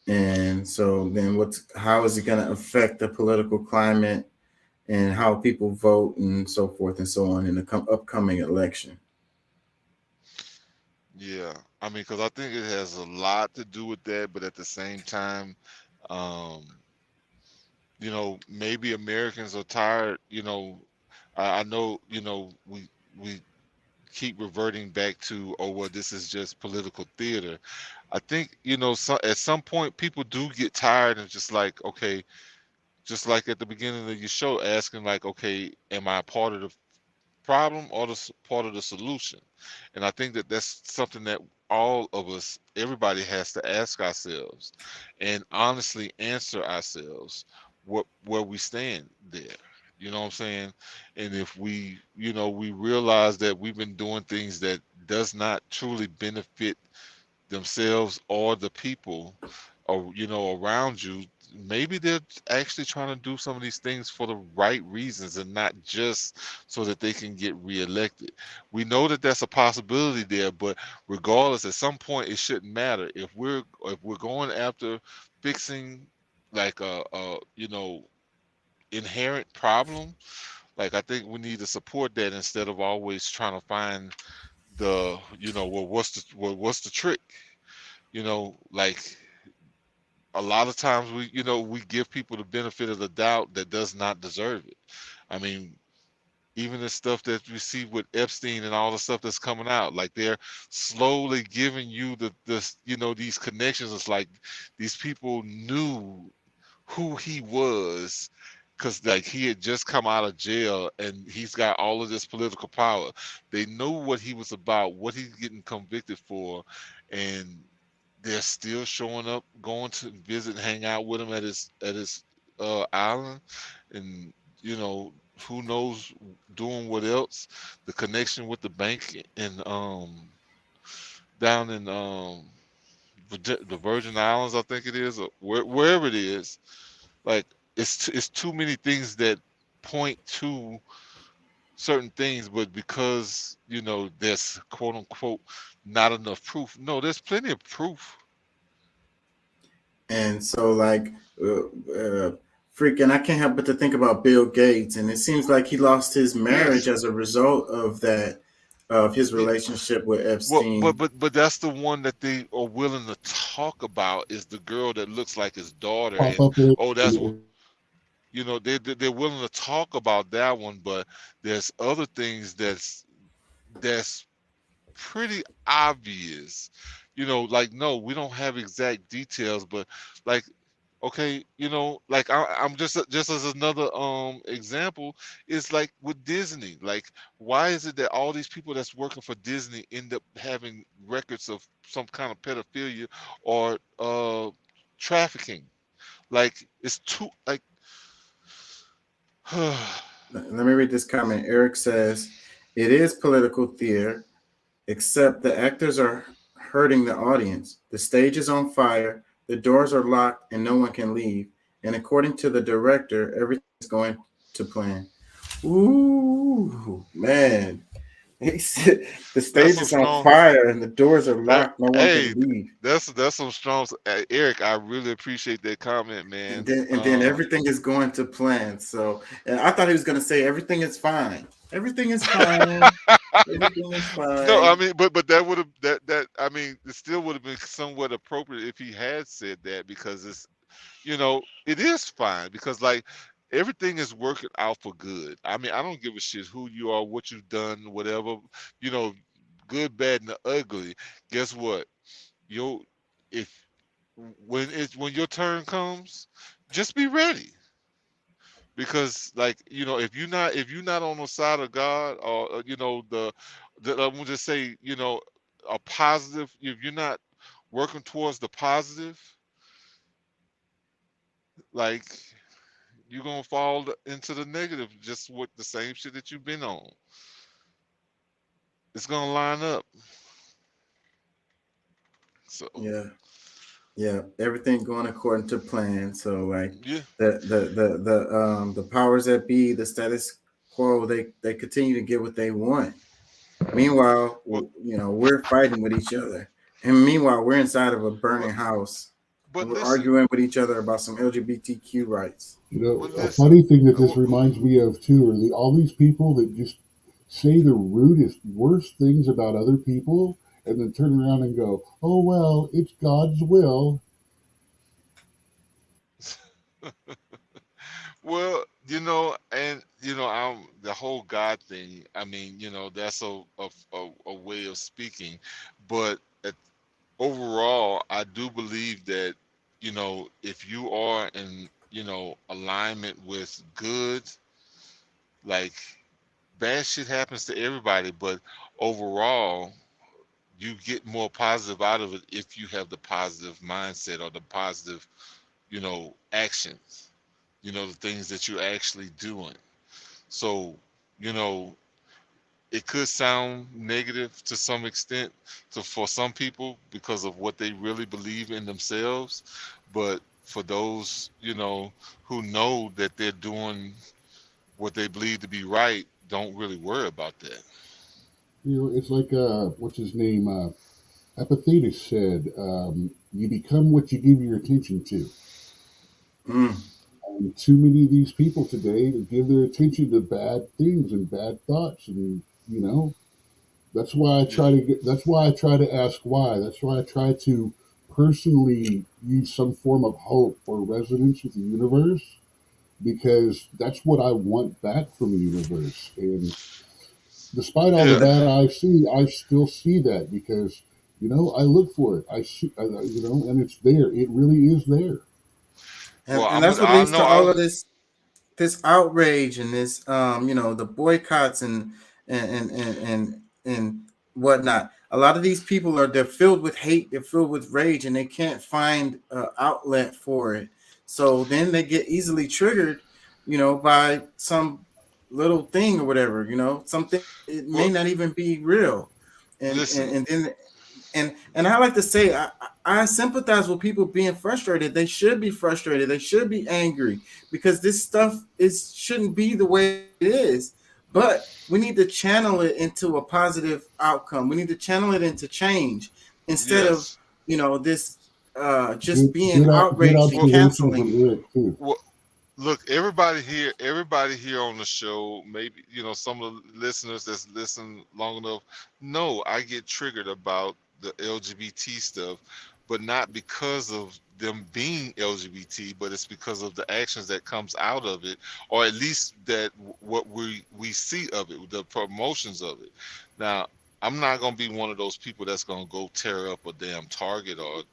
And so then how is it going to affect the political climate and how people vote and so forth and so on in the upcoming election? Yeah, I mean, because I think it has a lot to do with that, but at the same time, you know, maybe Americans are tired. You know, I know, you know, we keep reverting back to, oh, well, this is just political theater. I think, you know, at some point people do get tired and just like, okay, just like at the beginning of your show, asking like, okay, am I part of the problem or part of the solution? And I think that that's something that all of us, everybody has to ask ourselves and honestly answer ourselves where we stand there. You know what I'm saying? And if we, you know, we realize that we've been doing things that does not truly benefit themselves or the people, or around you, maybe they're actually trying to do some of these things for the right reasons and not just so that they can get reelected. We know that that's a possibility there, but regardless, at some point it shouldn't matter. If we're going after fixing like a inherent problem, like I think we need to support that instead of always trying to find the what's the trick, like a lot of times we give people the benefit of the doubt that does not deserve it. I mean, even the stuff that we see with Epstein and all the stuff that's coming out, like they're slowly giving you these connections. It's like these people knew who he was because like he had just come out of jail and he's got all of this political power. They knew what he was about, what he's getting convicted for, and they're still showing up, going to visit and hang out with him at his island, and who knows doing what else. The connection with the bank in down in the Virgin Islands, I think it is, or wherever it is. Like it's too many things that point to certain things, but because there's quote unquote not enough proof. No, there's plenty of proof. And so, like, freaking, I can't help but to think about Bill Gates, and it seems like he lost his marriage as a result of that, of his relationship with Epstein. Well, but that's the one that they are willing to talk about, is the girl that looks like his daughter. And, that's what they're willing to talk about that one, but there's other things that's pretty obvious. Like, no, we don't have exact details, but like, okay, like I'm just as another example is like with Disney. Like, why is it that all these people that's working for Disney end up having records of some kind of pedophilia or trafficking? Like, it's too like. Let me read this comment. Eric says, "It is political theater, except the actors are hurting the audience. The stage is on fire, the doors are locked, and no one can leave. And according to the director, everything's going to plan." Ooh, man. He said the stage is on fire and the doors are locked. No one can leave. That's some strong. Eric, I really appreciate that comment, man. And then everything is going to plan. So, and I thought he was going to say everything is fine. Everything is fine. Everything is fine. No, I mean, but that would have that I mean, it still would have been somewhat appropriate if he had said that, because it's it is fine, because like everything is working out for good. I mean, I don't give a shit who you are, what you've done, whatever, good, bad, and the ugly. Guess what? When your turn comes, just be ready. Because like, if you're not on the side of God, or the I'm gonna just say, a positive, if you're not working towards the positive, like, you're gonna fall into the negative, just with the same shit that you've been on. It's gonna line up. So yeah, everything going according to plan. So like, yeah, the powers that be, the status quo, they continue to get what they want. Meanwhile, we're fighting with each other, and meanwhile we're inside of a burning house. But we're arguing with each other about some LGBTQ rights. A funny thing that this reminds me of too are all these people that just say the rudest, worst things about other people, and then turn around and go, "Oh well, it's God's will." Well, I'm the whole God thing. I mean, that's a way of speaking, but overall, I do believe that if you are in alignment with good, like, bad shit happens to everybody, but overall you get more positive out of it if you have the positive mindset or the positive actions, the things that you're actually doing. So it could sound negative to some extent for some people because of what they really believe in themselves, But for those, who know that they're doing what they believe to be right, don't really worry about that. It's like what's his name? Epictetus said, "You become what you give your attention to." Mm. And too many of these people today give their attention to bad things and bad thoughts, and that's why I try to get. That's why I try to ask why. That's why I try to personally use some form of hope or resonance with the universe, because that's what I want back from the universe. And despite all the Yeah. bad I see, I still see that because I look for it. I see, and it's there. It really is there. And that's what leads to all of this outrage and this the boycotts and whatnot. A lot of these people they're filled with hate, they're filled with rage, and they can't find an outlet for it. So then they get easily triggered, by some little thing or whatever, something it may not even be real. And I like to say I sympathize with people being frustrated. They should be frustrated. They should be angry because this stuff shouldn't be the way it is. But we need to channel it into a positive outcome. We need to channel it into change instead of this just being outraged and canceling. Well, look, everybody here on the show, maybe some of the listeners that's listened long enough know I get triggered about the LGBT stuff, but not because of them being LGBT, but it's because of the actions that comes out of it, or at least that what we see of it, the promotions of it. Now, I'm not gonna be one of those people that's gonna go tear up a damn Target or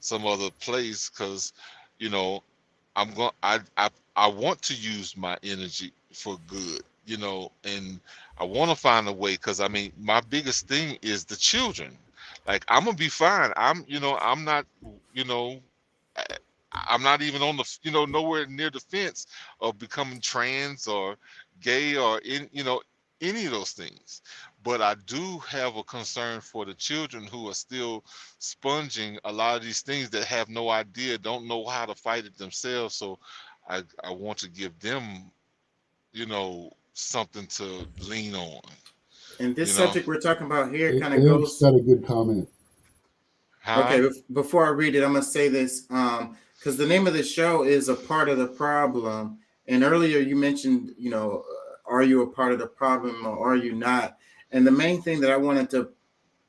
some other place, because I want to use my energy for good, and I want to find a way, because my biggest thing is the children. Like, I'm gonna be fine. I'm not, I'm not even on the, nowhere near the fence of becoming trans or gay or any of those things. But I do have a concern for the children who are still sponging a lot of these things, that have no idea, don't know how to fight it themselves. So I want to give them, something to lean on. And this subject we're talking about here kind of Eric's got a good comment. Okay, before I read it, I'm gonna say this because the name of the show is A Part of the Problem. And earlier you mentioned, are you a part of the problem or are you not? And the main thing that I wanted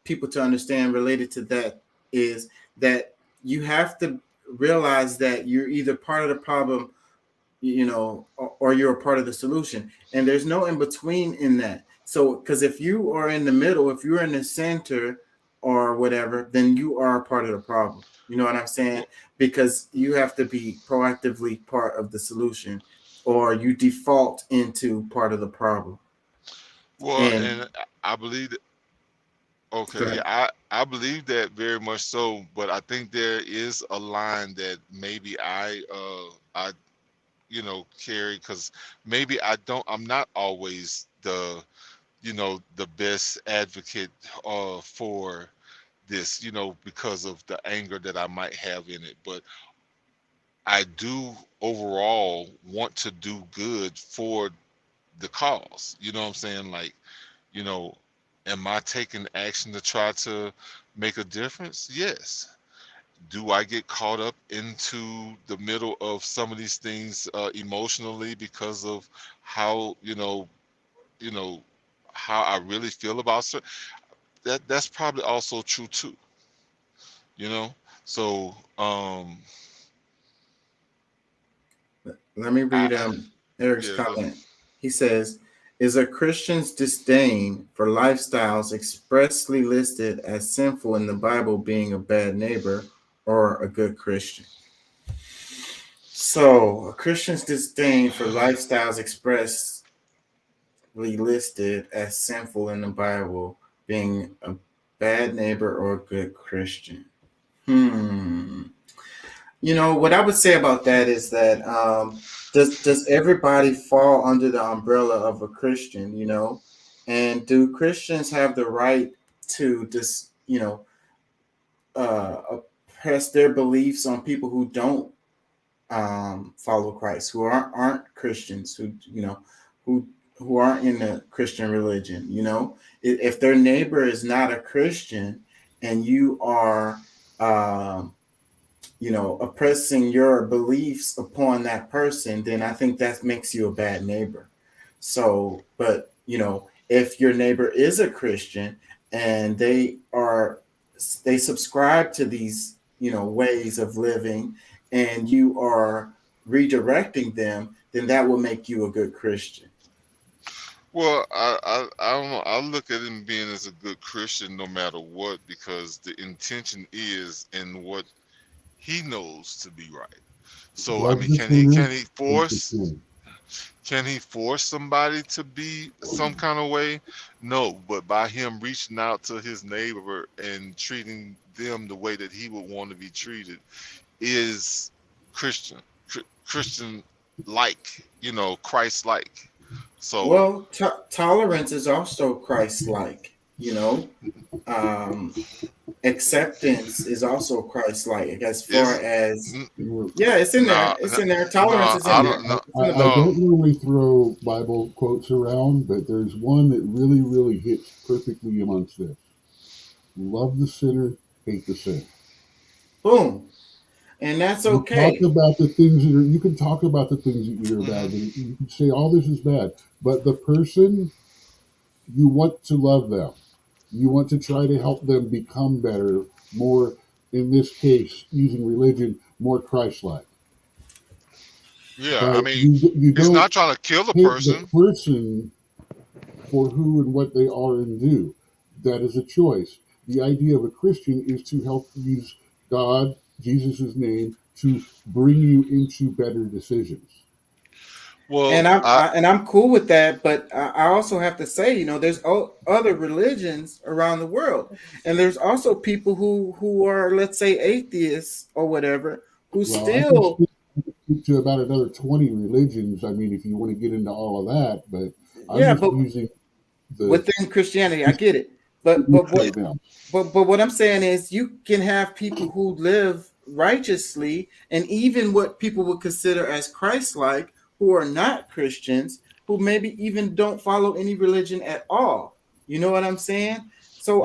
people to understand related to that is that you have to realize that you're either part of the problem, or you're a part of the solution. And there's no in between in that. So, because if you are in the middle, if you're in the center or whatever, then you are a part of the problem. You know what I'm saying? Because you have to be proactively part of the solution, or you default into part of the problem. Well, and I believe that. Okay, yeah, I believe that very much so, but I think there is a line that maybe I carry, because maybe I'm not always the best advocate for this, because of the anger that I might have in it. But I do overall want to do good for the cause. You know what I'm saying? Like, am I taking action to try to make a difference? Yes. Do I get caught up into the middle of some of these things emotionally because of how how I really feel about certain? That's probably also true too. So let me read Eric's comment. He says, is a Christian's disdain for lifestyles expressly listed as sinful in the Bible being a bad neighbor or a good Christian? So a Christian's disdain for lifestyles expressly listed as sinful in the Bible being a bad neighbor or a good Christian. What I would say about that is that does everybody fall under the umbrella of a Christian, and do Christians have the right to just, press their beliefs on people who don't follow Christ, who aren't Christians, who who aren't in the Christian religion. If their neighbor is not a Christian and you are oppressing your beliefs upon that person, then I think that makes you a bad neighbor. So, but if your neighbor is a Christian and they subscribe to these ways of living, and you are redirecting them, then that will make you a good Christian. Well, I don't know. I look at him being as a good Christian no matter what, because the intention is in what he knows to be right. So I mean, can he force somebody to be some kind of way? No, but by him reaching out to his neighbor and treating them the way that he would want to be treated is Christian like, Christ-like. So well, tolerance is also Christ-like. Acceptance is also Christ-like. As far as it's in there. It's in there. Tolerance is in there. I don't normally throw Bible quotes around, but there's one that really, really hits perfectly amongst this. Love the sinner, hate the sin. Boom. And that's okay. You can talk about the things that are bad. And you can say all this is bad, but the person, you want to love them. You want to try to help them become better, more, in this case, using religion, more Christ-like. Yeah, but I mean, he's not trying to kill the person. The person for who and what they are and do. That is a choice. The idea of a Christian is to help use God, Jesus' name, to bring you into better decisions. Well, and I'm cool with that, but I also have to say, there's other religions around the world, and there's also people who are, let's say, atheists or whatever, who still I can speak to about another 20 religions. I mean, if you want to get into all of that, but using within Christianity, I get it, but what I'm saying is, you can have people who live righteously, and even what people would consider as Christ-like, who are not Christians, who maybe even don't follow any religion at all. You know what I'm saying? So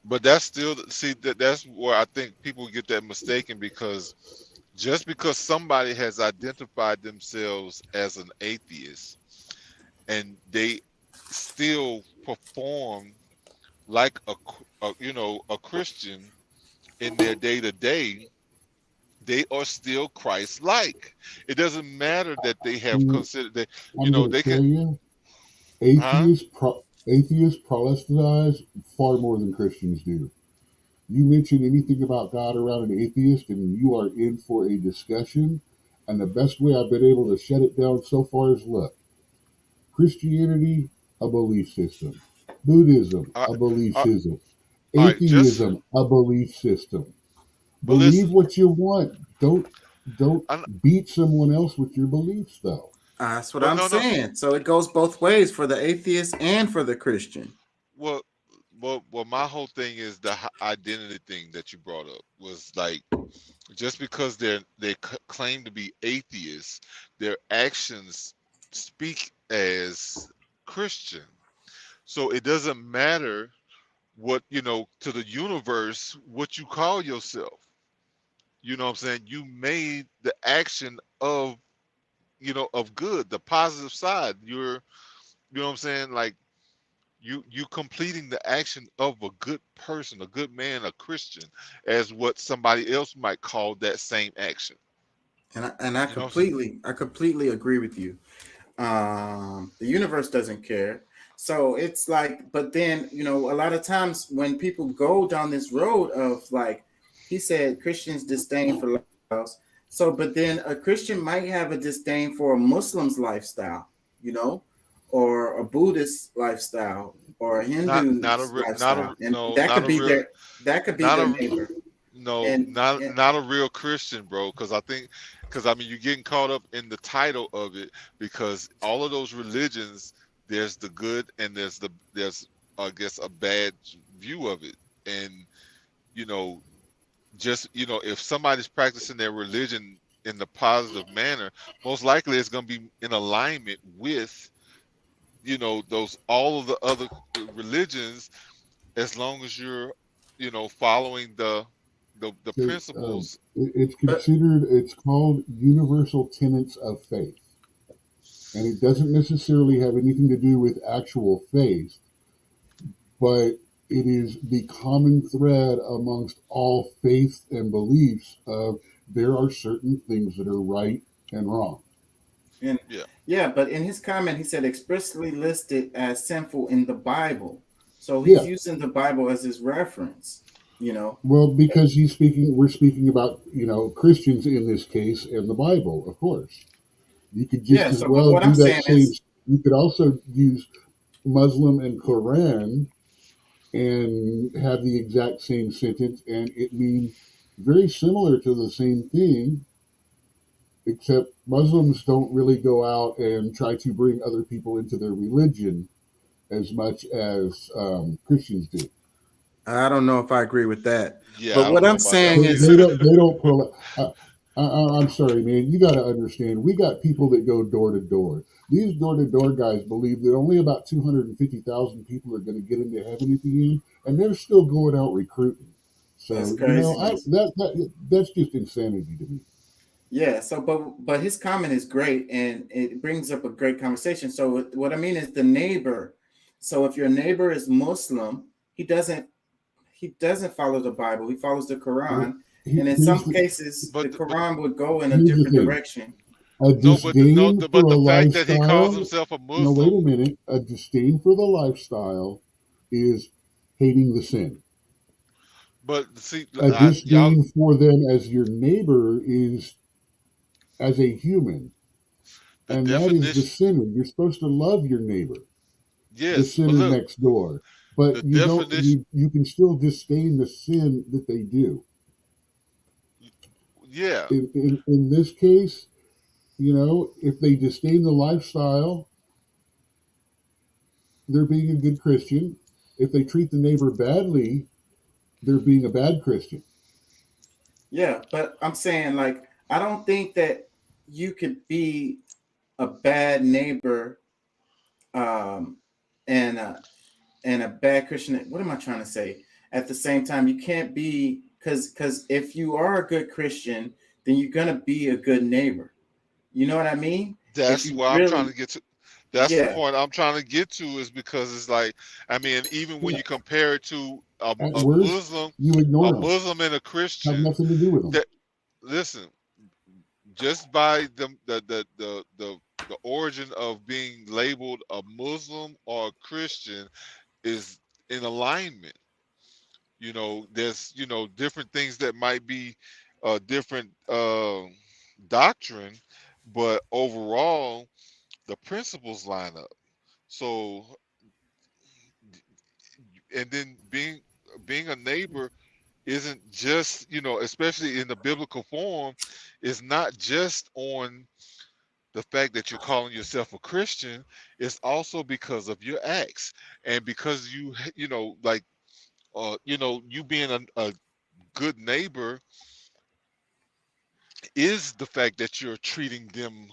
but that's still, that's where I think people get that mistaken, because just because somebody has identified themselves as an atheist and they still perform like a Christian in their day-to-day, they are still Christ-like. It doesn't matter that they have considered that, they can. Atheists proselytize far more than Christians do. You mention anything about God around an atheist, and you are in for a discussion. And the best way I've been able to shut it down so far is, look, Christianity, a belief system. Buddhism, a belief system. Atheism, a belief system. Believe what you want. Don't beat someone else with your beliefs, though. That's what I'm saying. So it goes both ways for the atheist and for the Christian. Well, my whole thing is the identity thing that you brought up was like, just because they claim to be atheists, their actions speak as Christian. So it doesn't matter what, to the universe, what you call yourself. You know what I'm saying? You made the action of, of good, the positive side. You're, what I'm saying? Like, you completing the action of a good person, a good man, a Christian, as what somebody else might call that same action. And I completely agree with you. The universe doesn't care. So it's like, but then, a lot of times when people go down this road of, like he said, Christians disdain for lifestyles. So, but then a Christian might have a disdain for a Muslim's lifestyle, or a Buddhist lifestyle, or a Hindu lifestyle. That could be their neighbor. Not a real Christian, bro. Because you're getting caught up in the title of it, because all of those religions, there's the good and there's I guess a bad view of it. And just, if somebody's practicing their religion in the positive manner, most likely it's going to be in alignment with, those all of the other religions, as long as you're, following the principles. It's considered, it's called universal tenets of faith. And it doesn't necessarily have anything to do with actual faith, but it is the common thread amongst all faiths and beliefs of there are certain things that are right and wrong. And but in his comment, he said expressly listed as sinful in the Bible. So he's using the Bible as his reference, Well, because we're speaking about, Christians in this case and the Bible, of course. You could just as well do that same. You could also use Muslim and Quran and have the exact same sentence, and it means very similar to the same thing, except Muslims don't really go out and try to bring other people into their religion as much as Christians do. I don't know if I agree with that. Yeah, but what I'm saying is they don't. I'm sorry, man. You got to understand. We got people that go door to door. These door to door guys believe that only about 250,000 people are going to get into heaven at the end, and they're still going out recruiting. So That's crazy. That's just insanity to me. Yeah. So, but his comment is great, and it brings up a great conversation. So, what I mean is the neighbor. So, if your neighbor is Muslim, he doesn't follow the Bible. He follows the Quran. And in some cases, the Quran would go in a different direction. But the fact that he calls himself a Muslim. No, wait a minute. A disdain for the lifestyle is hating the sin. But see, a disdain for them as your neighbor is as a human. And that is the sinner. You're supposed to love your neighbor. Yes, the sinner next door. But you can still disdain the sin that they do. Yeah. In this case, if they disdain the lifestyle, they're being a good Christian. If they treat the neighbor badly, they're being a bad Christian. Yeah, but I'm saying, I don't think that you could be a bad neighbor and a bad Christian. What am I trying to say? At the same time, you can't be, because if you are a good Christian, then you're going to be a good neighbor. You know what I mean? That's what I'm trying to get to. That's the point I'm trying to get to, is because it's even when you compare it to a Muslim, and a Christian, have nothing to do with them. Listen, just by the origin of being labeled a Muslim or a Christian is in alignment. There's different things that might be different doctrine, but overall the principles line up. So, and then being a neighbor isn't just, especially in the biblical form, is not just on the fact that you're calling yourself a Christian. It's also because of your acts, and because you being a good neighbor is the fact that you're treating them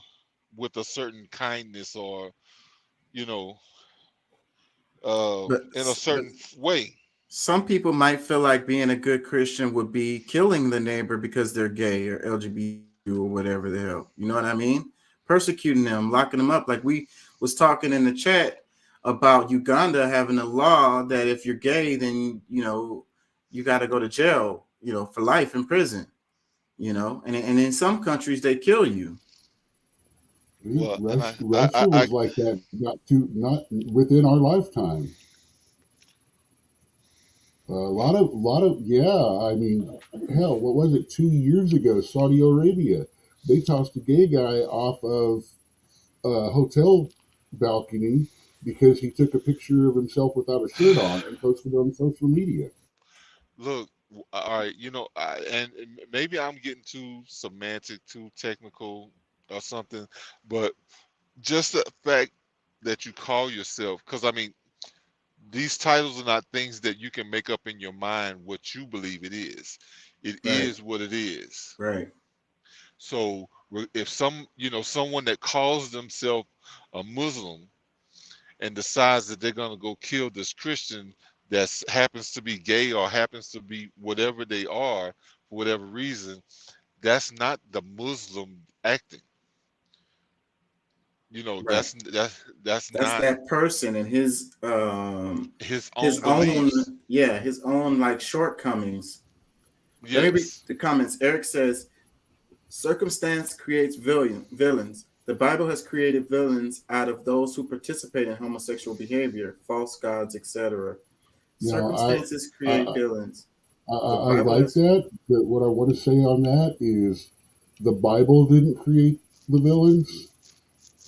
with a certain kindness, or in a certain way. Some people might feel like being a good Christian would be killing the neighbor because they're gay or LGBT or whatever the hell. You know what I mean? Persecuting them, locking them up. Like we was talking in the chat about Uganda having a law that if you're gay, then you got to go to jail, for life in prison. And in some countries they kill you. Russia was like that, not within our lifetime. A lot of I mean, hell, what was it? 2 years ago, Saudi Arabia, they tossed a gay guy off of a hotel balcony because he took a picture of himself without a shirt on and posted it on social media. Look, all right, and maybe I'm getting too semantic, too technical or something, but just the fact that you call yourself, because these titles are not things that you can make up in your mind what you believe it is. It Right. is what it is. Right. So if someone that calls themselves a Muslim and decides that they're going to go kill this Christian that happens to be gay or happens to be whatever they are for whatever reason, that's not the Muslim acting. Right. That's That's not that person and his his his own own beliefs. his own like shortcomings. Let me read Yes. the comments. Eric says, circumstance creates villains. The Bible has created villains out of those who participate in homosexual behavior, false gods, etc. Now, Circumstances create villains. The I Bible like has that, but what I want to say on that is the Bible didn't create the villains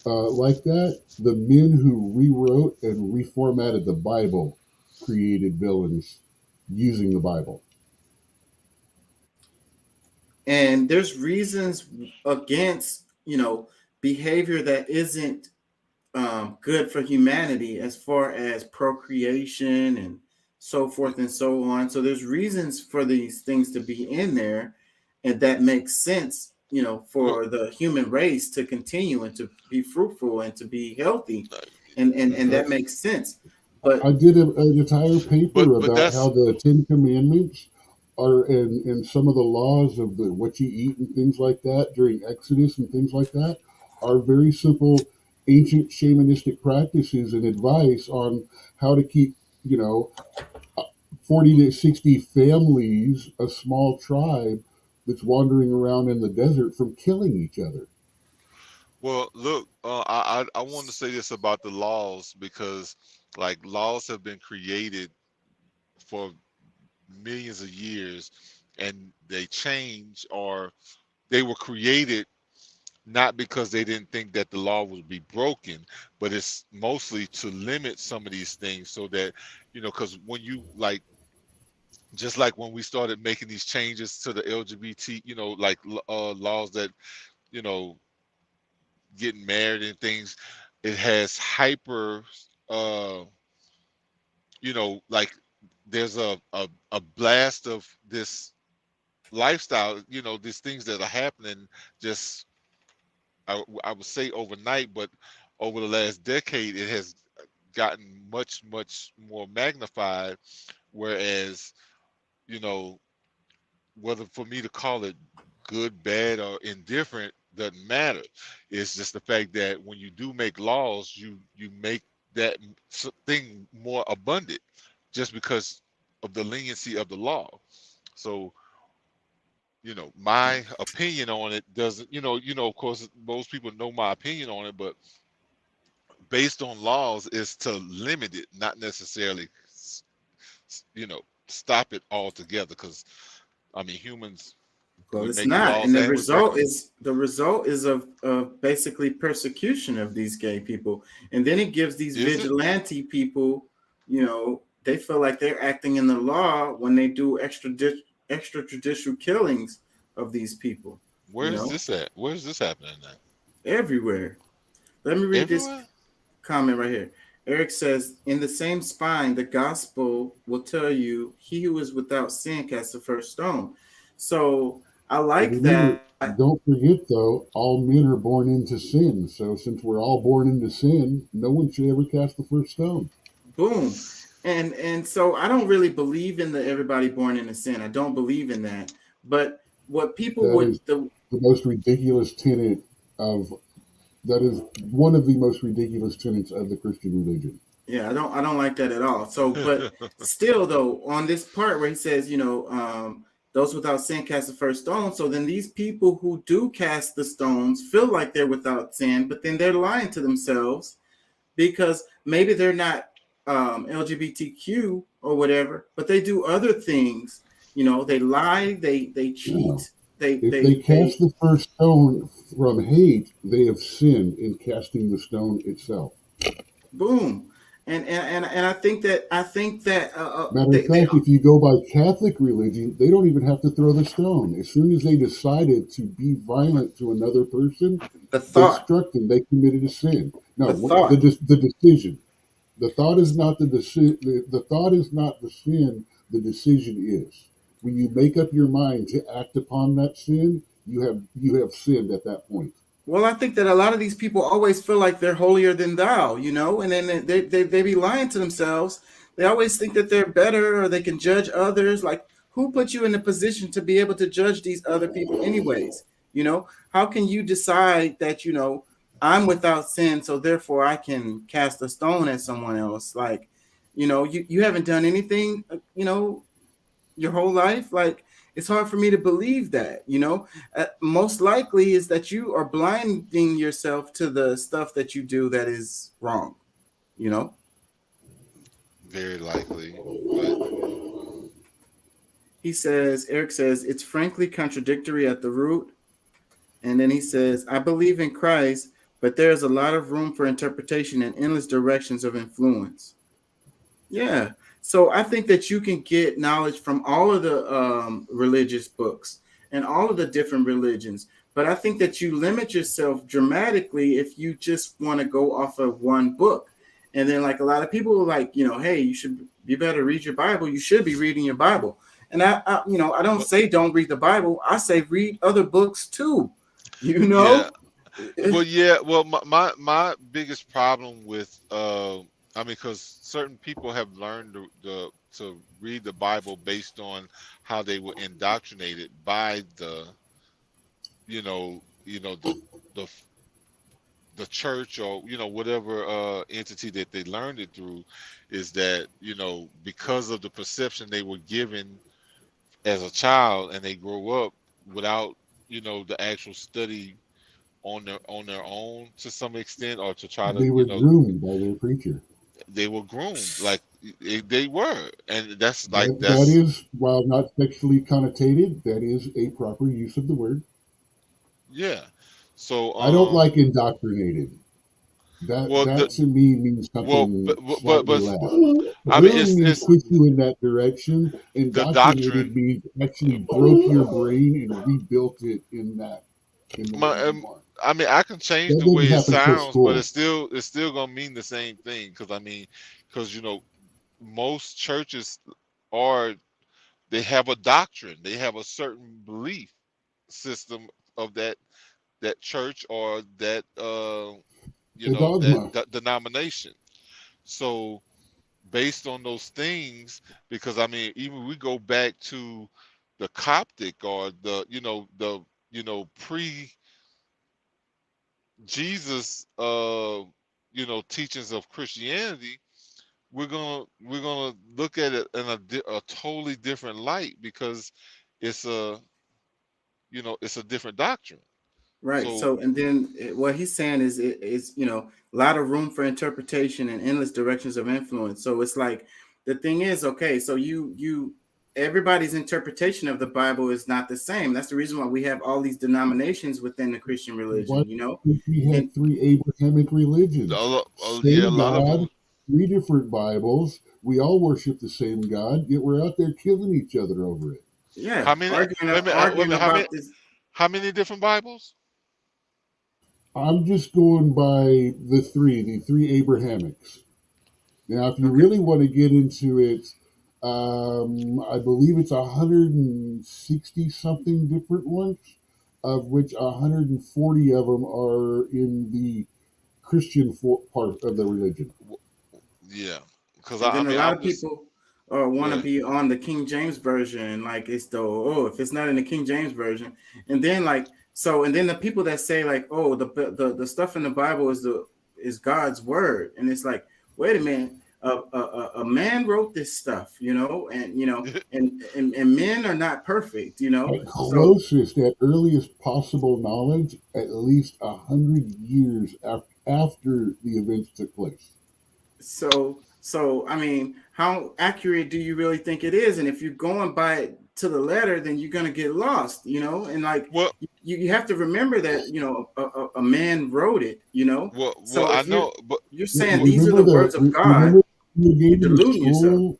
like that. The men who rewrote and reformatted the Bible created villains using the Bible. and there's reasons against behavior that isn't good for humanity as far as procreation and so forth and so on. So there's reasons for these things to be in there, and that makes sense, for the human race to continue and to be fruitful and to be healthy, and that makes sense. But I did an entire paper But about that's how the Ten Commandments are and some of the laws of the what you eat and things like that during Exodus and things like that are very simple ancient shamanistic practices and advice on how to keep 40 to 60 families, a small tribe that's wandering around in the desert, from killing each other. Well, look, I want to say this about the laws because, like, laws have been created for millions of years, and they change, or they were created not because they didn't think that the law would be broken, but it's mostly to limit some of these things so that, because when you just like when we started making these changes to the LGBT, laws that, you know, getting married and things, it has hyper like there's a blast of this lifestyle, these things that are happening just I would say overnight, but over the last decade it has gotten much more magnified, whereas whether for me to call it good, bad, or indifferent doesn't matter. It's just the fact that when you do make laws, you make that thing more abundant just because of the leniency of the law. So, my opinion on it doesn't, of course, most people know my opinion on it, but based on laws is to limit it, not necessarily, stop it altogether. Because, I mean, humans, well, we it's make not, laws and the and we break result them. is of basically persecution of these gay people, and then it gives these Is it? vigilante people, they feel like they're acting in the law when they do extrajudicial killings of these people. Where's this at? Where's this happening at? Everywhere. Let me read this Everywhere? comment right here. Eric says, in the same spine, the gospel will tell you, he who is without sin cast the first stone. So I like Remember, that. don't forget though, all men are born into sin. So since we're all born into sin, no one should ever cast the first stone. Boom. And so I don't really believe in the everybody born into sin. I don't believe in that. But what people That would is the most ridiculous tenet of that is one of the most ridiculous tenets of the Christian religion. Yeah, I don't like that at all. So, but still though, on this part where he says, those without sin cast the first stone. So then these people who do cast the stones feel like they're without sin, but then they're lying to themselves because maybe they're not LGBTQ or whatever, but they do other things. They lie, they cheat. No. If they cast the first stone from hate, they have sinned in casting the stone itself. Boom. And I think that Matter of fact, if you go by Catholic religion, they don't even have to throw the stone. As soon as they decided to be violent to another person, they struck them. They committed a sin. No, the decision. The thought is not the decision. The thought is not the sin. The decision is. When you make up your mind to act upon that sin, you have sinned at that point. Well, I think that a lot of these people always feel like they're holier than thou, you know, and then they be lying to themselves. They always think that they're better or they can judge others. Like, who put you in a position to be able to judge these other people anyways? You know, how can you decide that, you know, I'm without sin, so therefore I can cast a stone at someone else? Like, you know, you haven't done anything, you know, your whole life. Like, it's hard for me to believe that, you know. Most likely is that you are blinding yourself to the stuff that you do that is wrong, you know. Very likely. But He says, Eric says, it's frankly contradictory at the root. And then he says, I believe in Christ, but there's a lot of room for interpretation and endless directions of influence. Yeah. So I think that you can get knowledge from all of the religious books and all of the different religions. But I think that you limit yourself dramatically if you just want to go off of one book. And then, like, a lot of people are like, you know, hey, you better read your Bible. You should be reading your Bible. And I you know, I don't say don't read the Bible. I say read other books too, you know? Yeah. Well, my biggest problem with, I mean, because certain people have learned to read the Bible based on how they were indoctrinated by the church, or, you know, whatever entity that they learned it through, is that, you know, because of the perception they were given as a child, and they grow up without, you know, the actual study on their own to some extent, or to try to, they were groomed by their preacher. They were groomed, like they were, and that's like that is, while not sexually connotated, that is a proper use of the word. Yeah. So I don't like indoctrinated. That to me means something slightly less. I mean, it's push you in that direction. Indoctrinated means actually broke your brain and rebuilt it in that. I mean, I can change the way it sounds, but it's still gonna mean the same thing. Because you know, most churches they have a doctrine, they have a certain belief system of that church or that that denomination. So based on those things, because I mean, even we go back to the Coptic or the pre Jesus teachings of Christianity, we're gonna look at it in a totally different light, because it's a different doctrine. Right. So and then what he's saying is you know, a lot of room for interpretation and endless directions of influence. So it's like, the thing is, okay, so everybody's interpretation of the Bible is not the same. That's the reason why we have all these denominations within the Christian religion, you know. We had 3 Abrahamic religions. Same God, 3 different Bibles. We all worship the same God, yet we're out there killing each other over it. Yeah. How many different Bibles? I'm just going by the 3 Abrahamics. Now, if you really want to get into it, I believe it's 160 something different ones, of which 140 of them are in the Christian part of the religion. Yeah, because a lot of people want to be on the King James version, like it's if it's not in the King James version, and then and then the people that say like, oh, the stuff in the Bible is God's word, and it's like, wait a minute. A man wrote this stuff, you know, and you know, and men are not perfect, you know. At closest, at earliest possible knowledge, at least 100 years after the events took place. So I mean, how accurate do you really think it is? And if you're going by it to the letter, then you're gonna get lost, you know. And like, you have to remember that, you know, a man wrote it, you know. So I know, but you're saying these are the words of God. You're deluding yourself.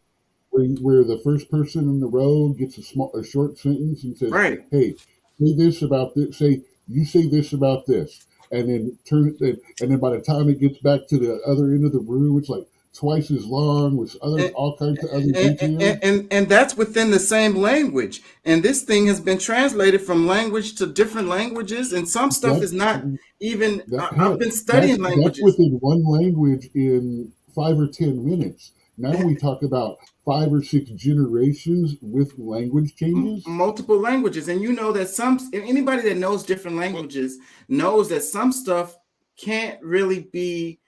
Where the first person in the row gets a short sentence and says, right, hey, say this about this. You say this about this, and then and then by the time it gets back to the other end of the room, it's like, twice as long with all kinds of other details. And that's within the same language. And this thing has been translated from language to different languages, and some stuff is not even. I've been studying languages. That's within one language in 5 or 10 minutes. Now we talk about 5 or 6 generations with language changes. Multiple languages. And you know that anybody that knows different languages knows that some stuff can't really be,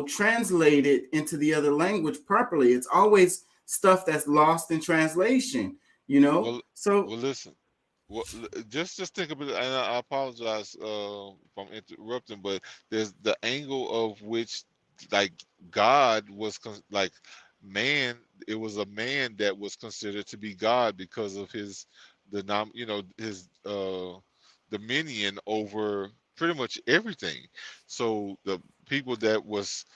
translated into the other language properly. It's always stuff that's lost in translation, Well, listen. Well, just think about it, and I apologize if I'm interrupting, but there's the angle of which, like, God was like man. It was a man that was considered to be God because of his dominion over pretty much everything. So the people that was,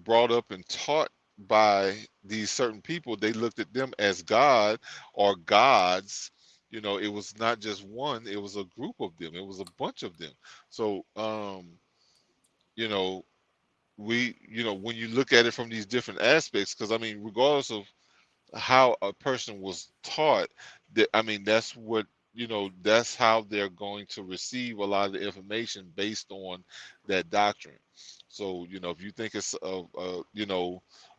brought up and taught by these certain people, they looked at them as God or gods. It was not just one, it was a group of them, it was a bunch of them. So when you look at it from these different aspects, because regardless of how a person was taught, that's how they're going to receive a lot of the information based on that doctrine. So if you think it's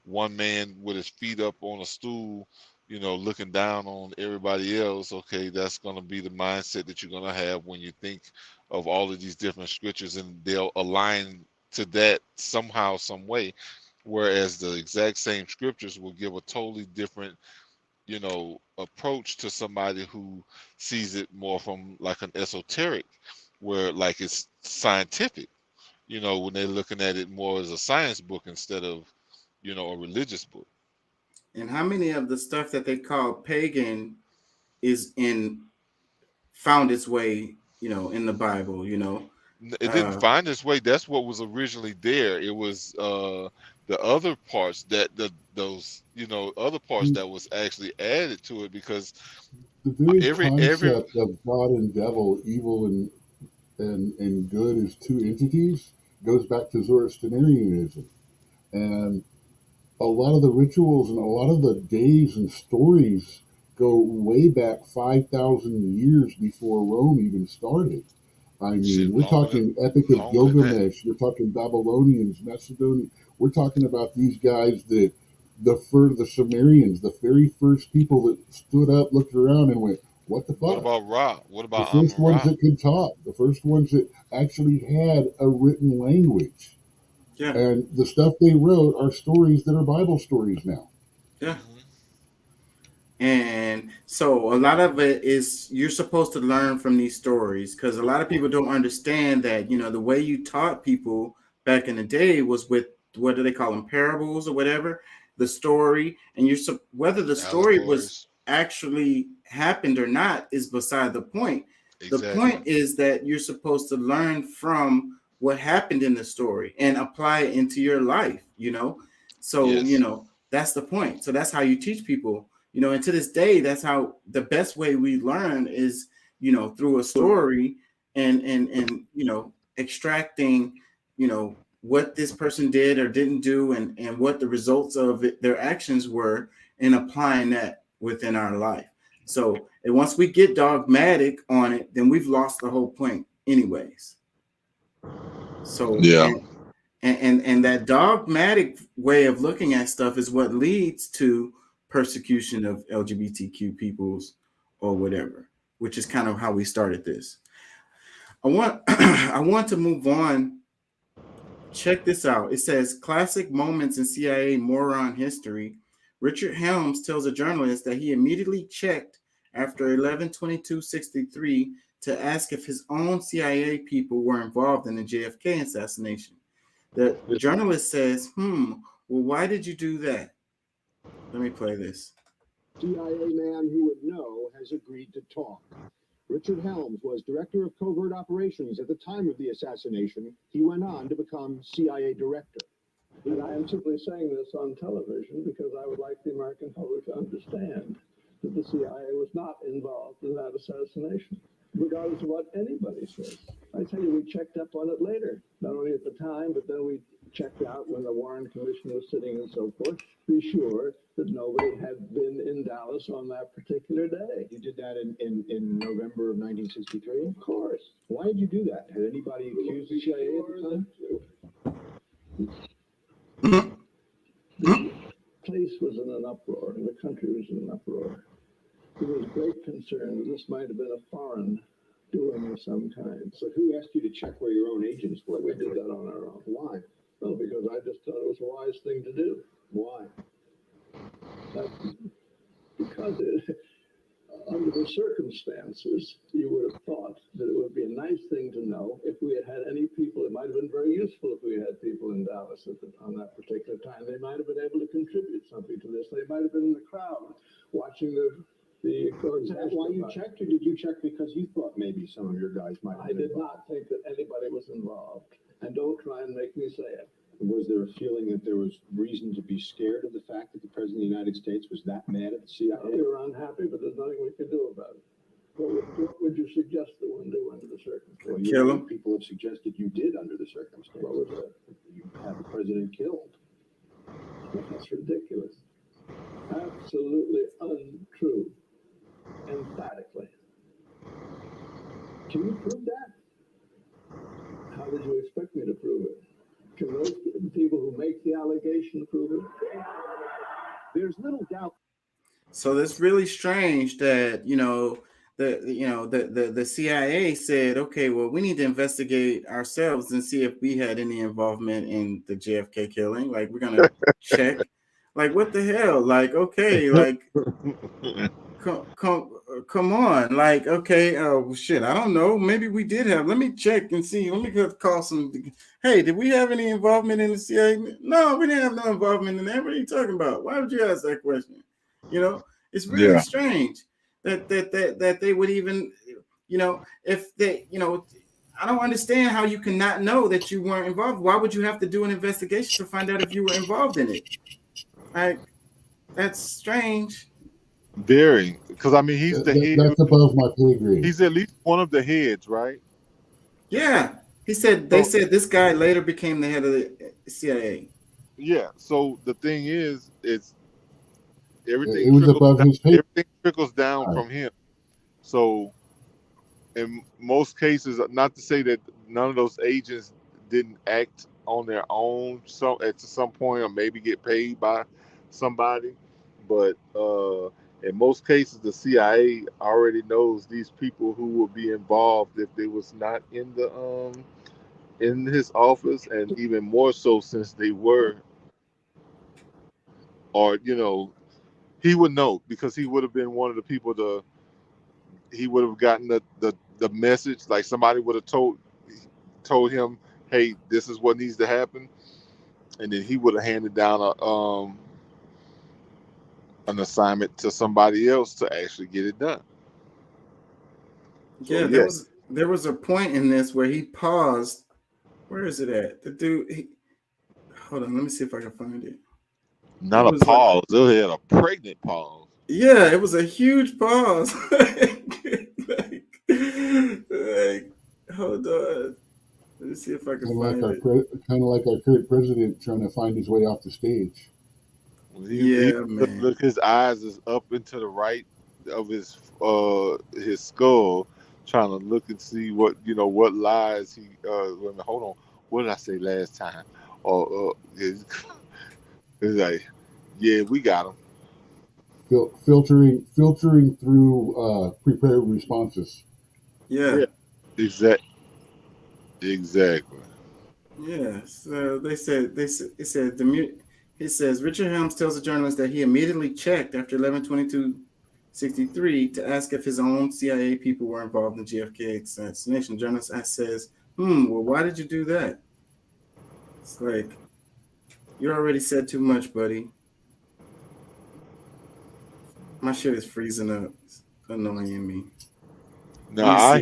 one man with his feet up on a stool, looking down on everybody else, okay, that's going to be the mindset that you're going to have when you think of all of these different scriptures, and they'll align to that somehow, some way. Whereas the exact same scriptures will give a totally different, approach to somebody who sees it more from like an esoteric, where like it's scientific, when they're looking at it more as a science book instead of, a religious book. And how many of the stuff that they call pagan found its way, in the Bible, It didn't find its way. That's what was originally there. It was the other parts that other parts that was actually added to it, because the very concept of God and devil, evil and good as two entities, goes back to Zoroastrianism. And a lot of the rituals and a lot of the days and stories go way back 5,000 years before Rome even started. We're talking Epic of Gilgamesh, we're talking Babylonians, Macedonians. We're talking about these guys that the Sumerians, the very first people that stood up, looked around, and went, "What the fuck?" What about Ra? What about the first ones that could talk? The first ones that actually had a written language. Yeah. And the stuff they wrote are stories that are Bible stories now. Yeah. And so a lot of it is you're supposed to learn from these stories, because a lot of people don't understand that, the way you taught people back in the day was with, what do they call them, parables or whatever, the story. And whether the story was actually happened or not is beside the point. Exactly. The point is that you're supposed to learn from what happened in the story and apply it into your life, So, yes. That's the point. So that's how you teach people, and to this day, that's how the best way we learn is, through a story and extracting, what this person did or didn't do and what the results of their actions were, and applying that within our life. So, and once we get dogmatic on it, then we've lost the whole point anyways. So yeah, and that dogmatic way of looking at stuff is what leads to persecution of LGBTQ peoples or whatever, which is kind of how we started this. I want to move on. Check this out. It says classic moments in CIA moron history. Richard Helms tells a journalist that he immediately checked after 11/22/63 to ask if his own CIA people were involved in the JFK assassination. The journalist says, well, why did you do that? Let me play this. CIA man who would know has agreed to talk. Richard Helms was director of covert operations at the time of the assassination. He went on to become CIA director. And I am simply saying this on television because I would like the American public to understand that the CIA was not involved in that assassination. regardless of what anybody says. I tell you, we checked up on it later, not only at the time, but then we checked out when the Warren Commission was sitting and so forth, be sure that nobody had been in Dallas on that particular day. You did that in November of 1963? Of course. Why did you do that? Had anybody accused the CIA at the time? The place was in an uproar, and the country was in an uproar. There was great concern that this might have been a foreign doing of some kind. So who asked you to check where your own agents were? We did that on our own. Why? Well, because I just thought it was a wise thing to do. Why? Because under the circumstances, you would have thought that it would be a nice thing to know if we had any people. It might have been very useful if we had people in Dallas on that particular time. They might have been able to contribute something to this. They might have been in the crowd watching the Is that why you checked, or did you check because you thought maybe some of your guys might have I been did involved? not think that anybody was involved. And don't try and make me say it. Was there a feeling that there was reason to be scared of the fact that the President of the United States was that mad at the CIA? They were unhappy, but there's nothing we could do about it. What would you suggest that one do under the circumstances? Well, Kill him? People have suggested you did under the circumstances. What was that? You had the president killed. That's ridiculous. Absolutely untrue. Emphatically. Can you prove that? How did you expect me to prove it? Can those people who make the allegation prove it? There's little doubt. So it's really strange that the CIA said, okay, well, we need to investigate ourselves and see if we had any involvement in the JFK killing. Like, we're gonna check. Like, what the hell? Like, okay, like, come on. Like, okay, oh shit, I don't know. Maybe we did have. Let me check and see. Let me call some. Hey, did we have any involvement in the CIA? No, we didn't have no involvement in that. What are you talking about? Why would you ask that question? It's really strange that they would even, if they, I don't understand how you cannot know that you weren't involved. Why would you have to do an investigation to find out if you were involved in it? Like, that's strange. Very, because I mean, he's the head. That's above my pay grade. He's at least one of the heads, right? Yeah, he said. They said this guy later became the head of the CIA. Yeah. So the thing is, it's everything. It was above his pay. Everything trickles down from him. So, in most cases, not to say that none of those agents didn't act on their own, so at some point, or maybe get paid by somebody, but in most cases, the CIA already knows these people who will be involved if they was not in the in his office, and even more so since they were, or he would know because he would have been one of the people he would have gotten the message, like somebody would have told him, hey, this is what needs to happen, and then he would have handed down an assignment to somebody else to actually get it done. Yeah, there was a point in this where he paused. Where is it at? The dude. Hold on, let me see if I can find it. Not a pause. They had a pregnant pause. Yeah, it was a huge pause. like, hold on. Let me see if I can find it. Kind of like our current president trying to find his way off the stage. Man. Look, his eyes is up and to the right of his skull, trying to look and see what lies he. Hold on, what did I say last time? It's like, yeah, we got him. Filtering through prepared responses. Yeah. Exactly. Yeah. So it says Richard Helms tells the journalist that he immediately checked after 11/22/63 to ask if his own CIA people were involved in the JFK assassination. The journalist says, well, why did you do that? It's like, you already said too much, buddy. My shit is freezing up. It's annoying me. No, I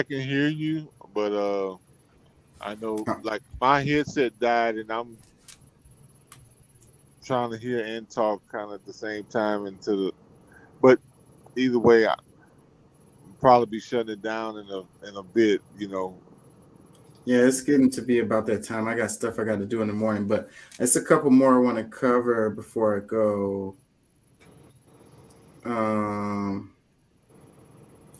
can hear you, but I know, like, my headset died, and I'm trying to hear and talk kind of at the same time but either way, probably be shutting it down in a bit. Yeah, it's getting to be about that time. I got stuff I got to do in the morning, but it's a couple more I want to cover before I go.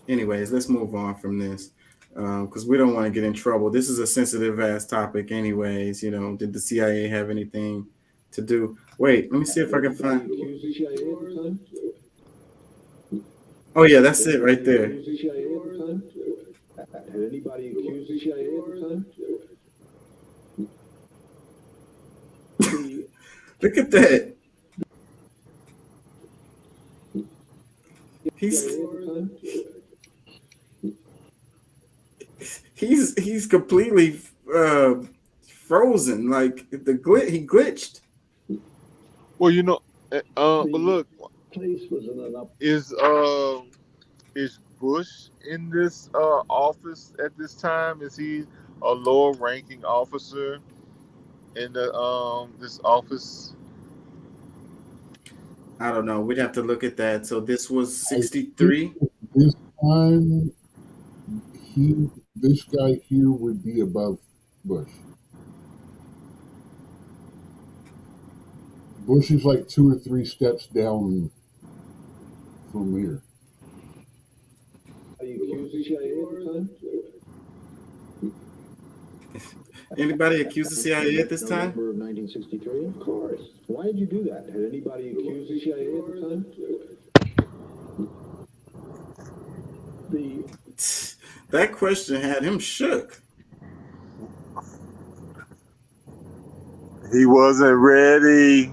Anyways, let's move on from this because we don't want to get in trouble. This is a sensitive ass topic, anyways. Did the CIA have anything to do? Wait, let me see if I can find. Oh yeah, that's it right there. Had anybody accused the CIA at the time? Look at that. He's completely frozen. Like he glitched. Well, but look, Place was in an up. Is Bush in this office at this time? Is he a lower ranking officer in the this office? I don't know. We'd have to look at that. So this was 63. This time, this guy here would be above Bush. Bush is like 2 or 3 steps down from here. Are you accused the CIA at the time? Anybody accuse the CIA at this time? November of 1963? Of course. Why did you do that? Had anybody accused the CIA at the time? That question had him shook. He wasn't ready.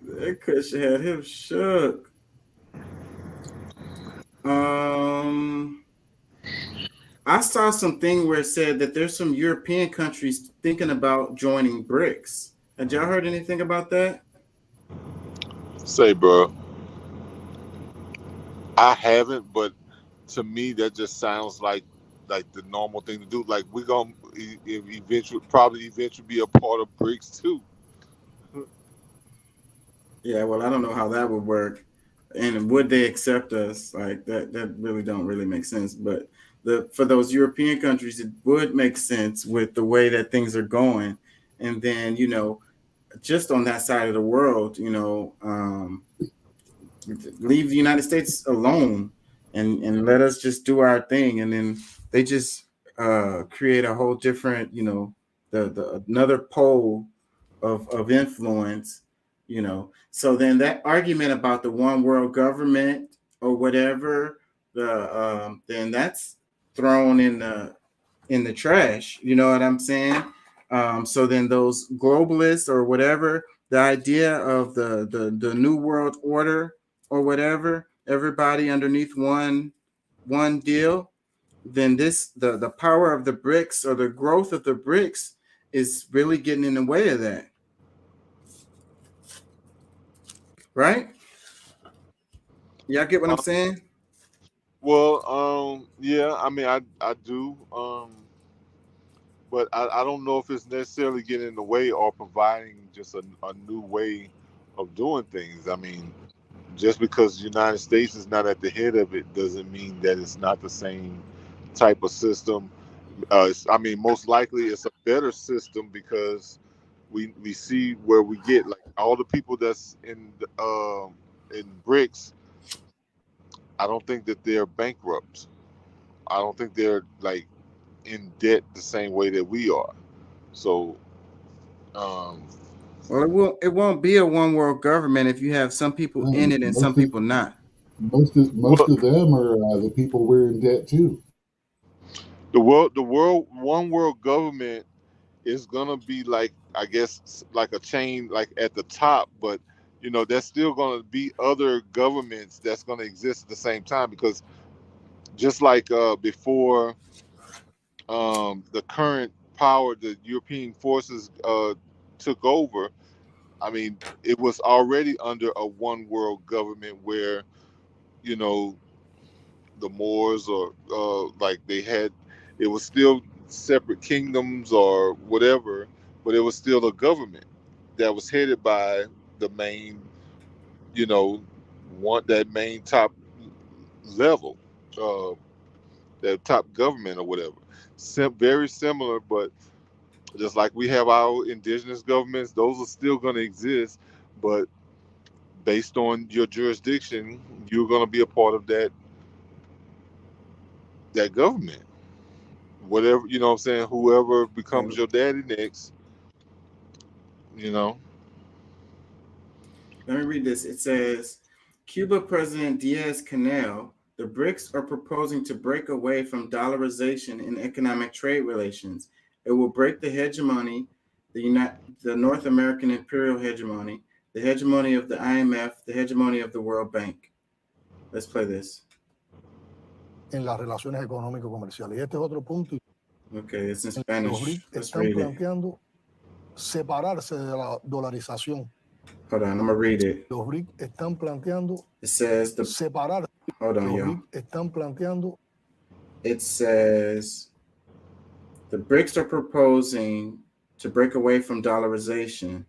That question had him shook. I saw something where it said that there's some European countries thinking about joining BRICS. Had y'all heard anything about that? Say, bro, I haven't, but to me that just sounds like the normal thing to do. Like we're gonna eventually be a part of BRICS too. Yeah, well, I don't know how that would work, and would they accept us? Like that really don't really make sense. But for those European countries, it would make sense with the way that things are going. And then, just on that side of the world, leave the United States alone and let us just do our thing. And then they just create a whole different, another pole of influence, So then that argument about the one world government or whatever, then that's thrown in the trash. You know what I'm saying? So then those globalists or whatever, the idea of the new world order or whatever, everybody underneath one deal, then the power of the BRICS or the growth of the BRICS is really getting in the way of that. Right? Y'all get what I'm saying? Well, yeah, I mean, I do, but I don't know if it's necessarily getting in the way or providing just a new way of doing things. I mean, just because the United States is not at the head of it doesn't mean that it's not the same type of system. I mean, most likely it's a better system because we see where we get, like all the people that's in BRICS. I don't think that they're bankrupt. I don't think they're like in debt the same way that we are. So, well, it won't be a one world government if you have some people in it and some people not. Most of them are the people we're in debt to. The one world government is gonna be like, I guess, like a chain, like at the top, but there's still going to be other governments that's going to exist at the same time, because just like before the current power, the European forces took over, I mean, it was already under a one world government where, the Moors or like it was still separate kingdoms or whatever, but it was still a government that was headed by the main, that main top level, that top government or whatever. Very similar, but just like we have our indigenous governments, those are still going to exist, but based on your jurisdiction, you're going to be a part of that government. Whatever, you know what I'm saying, whoever becomes your daddy next, you know. Let me read this. It says, Cuba President Diaz-Canel, the BRICS are proposing to break away from dollarization in economic trade relations. It will break the hegemony, the North American imperial hegemony, the hegemony of the IMF, the hegemony of the World Bank. Let's play this. En las relaciones económico-comerciales. Y este es otro punto. Okay, it's in Los Spanish. BRICS Let's están read it. planteando separarse de la dolarización. Hold on, I'm gonna read it. Los BRICS están planteando It says the separar. Hold on, Los y'all. BRICS están planteando. It says the BRICS are proposing to break away from dollarization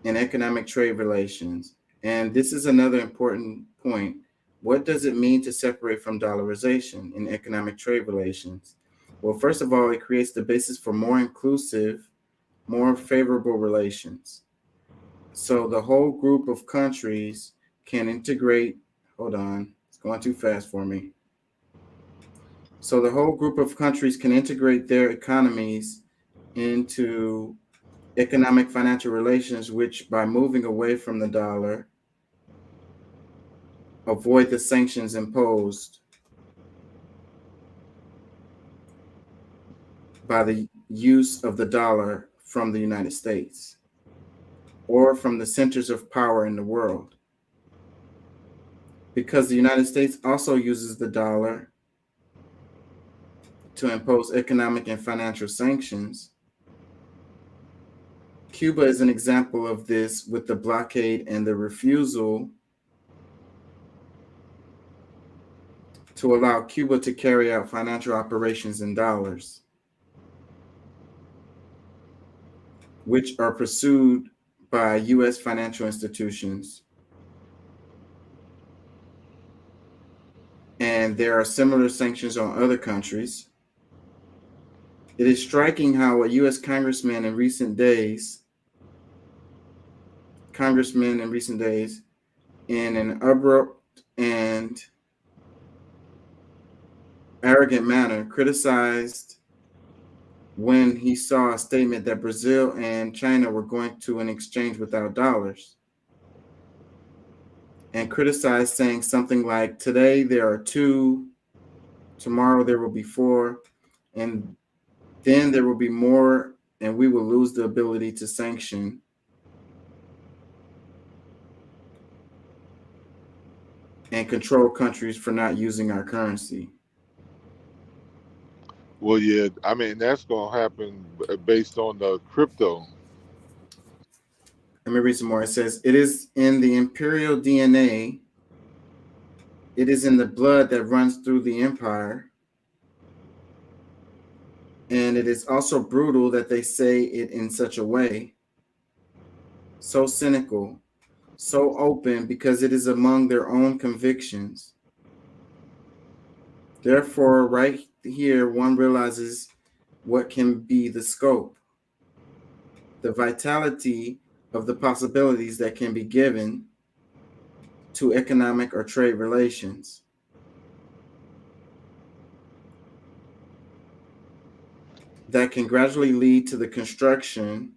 in economic trade relations. And this is another important point. What does it mean to separate from dollarization in economic trade relations? Well, first of all, it creates the basis for more inclusive, more favorable relations. So the whole group of countries can integrate. Hold on, it's going too fast for me. So the whole group of countries can integrate their economies into economic financial relations, which by moving away from the dollar, avoid the sanctions imposed by the use of the dollar from the United States or from the centers of power in the world. Because the United States also uses the dollar to impose economic and financial sanctions, Cuba is an example of this with the blockade and the refusal to allow Cuba to carry out financial operations in dollars, which are pursued by U.S. financial institutions. And there are similar sanctions on other countries. It is striking how a U.S. congressman in recent days, in an abrupt and arrogant manner, criticized when he saw a statement that Brazil and China were going to an exchange without dollars, and criticized saying something like, today there are 2, tomorrow there will be 4, and then there will be more, and we will lose the ability to sanction. And control countries for not using our currency. Well, yeah, I mean, that's going to happen based on the crypto. Let me read some more. It says, it is in the imperial DNA. It is in the blood that runs through the empire. And it is also brutal that they say it in such a way. So cynical, so open, because it is among their own convictions. Therefore, right here, one realizes what can be the scope, the vitality of the possibilities that can be given to economic or trade relations. That can gradually lead to the construction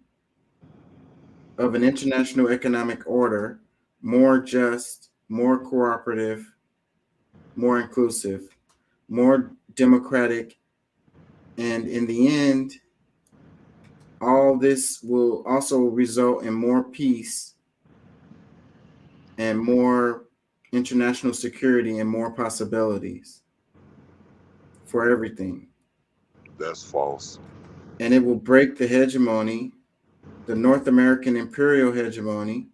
of an international economic order, more just, more cooperative, more inclusive, more democratic, and in the end, all this will also result in more peace and more international security and more possibilities for everything. That's false. And it will break the hegemony, the North American imperial hegemony,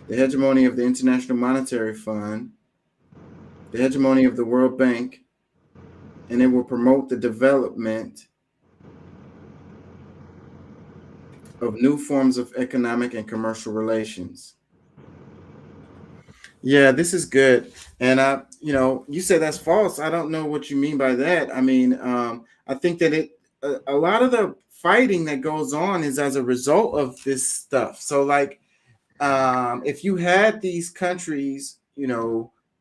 the hegemony of the International Monetary Fund, the hegemony of the World Bank, and it will promote the development of new forms of economic and commercial relations. Yeah, this is good. And you say that's false. I don't know what you mean by that. I mean, I think that a lot of the fighting that goes on is as a result of this stuff. So, like, if you had these countries,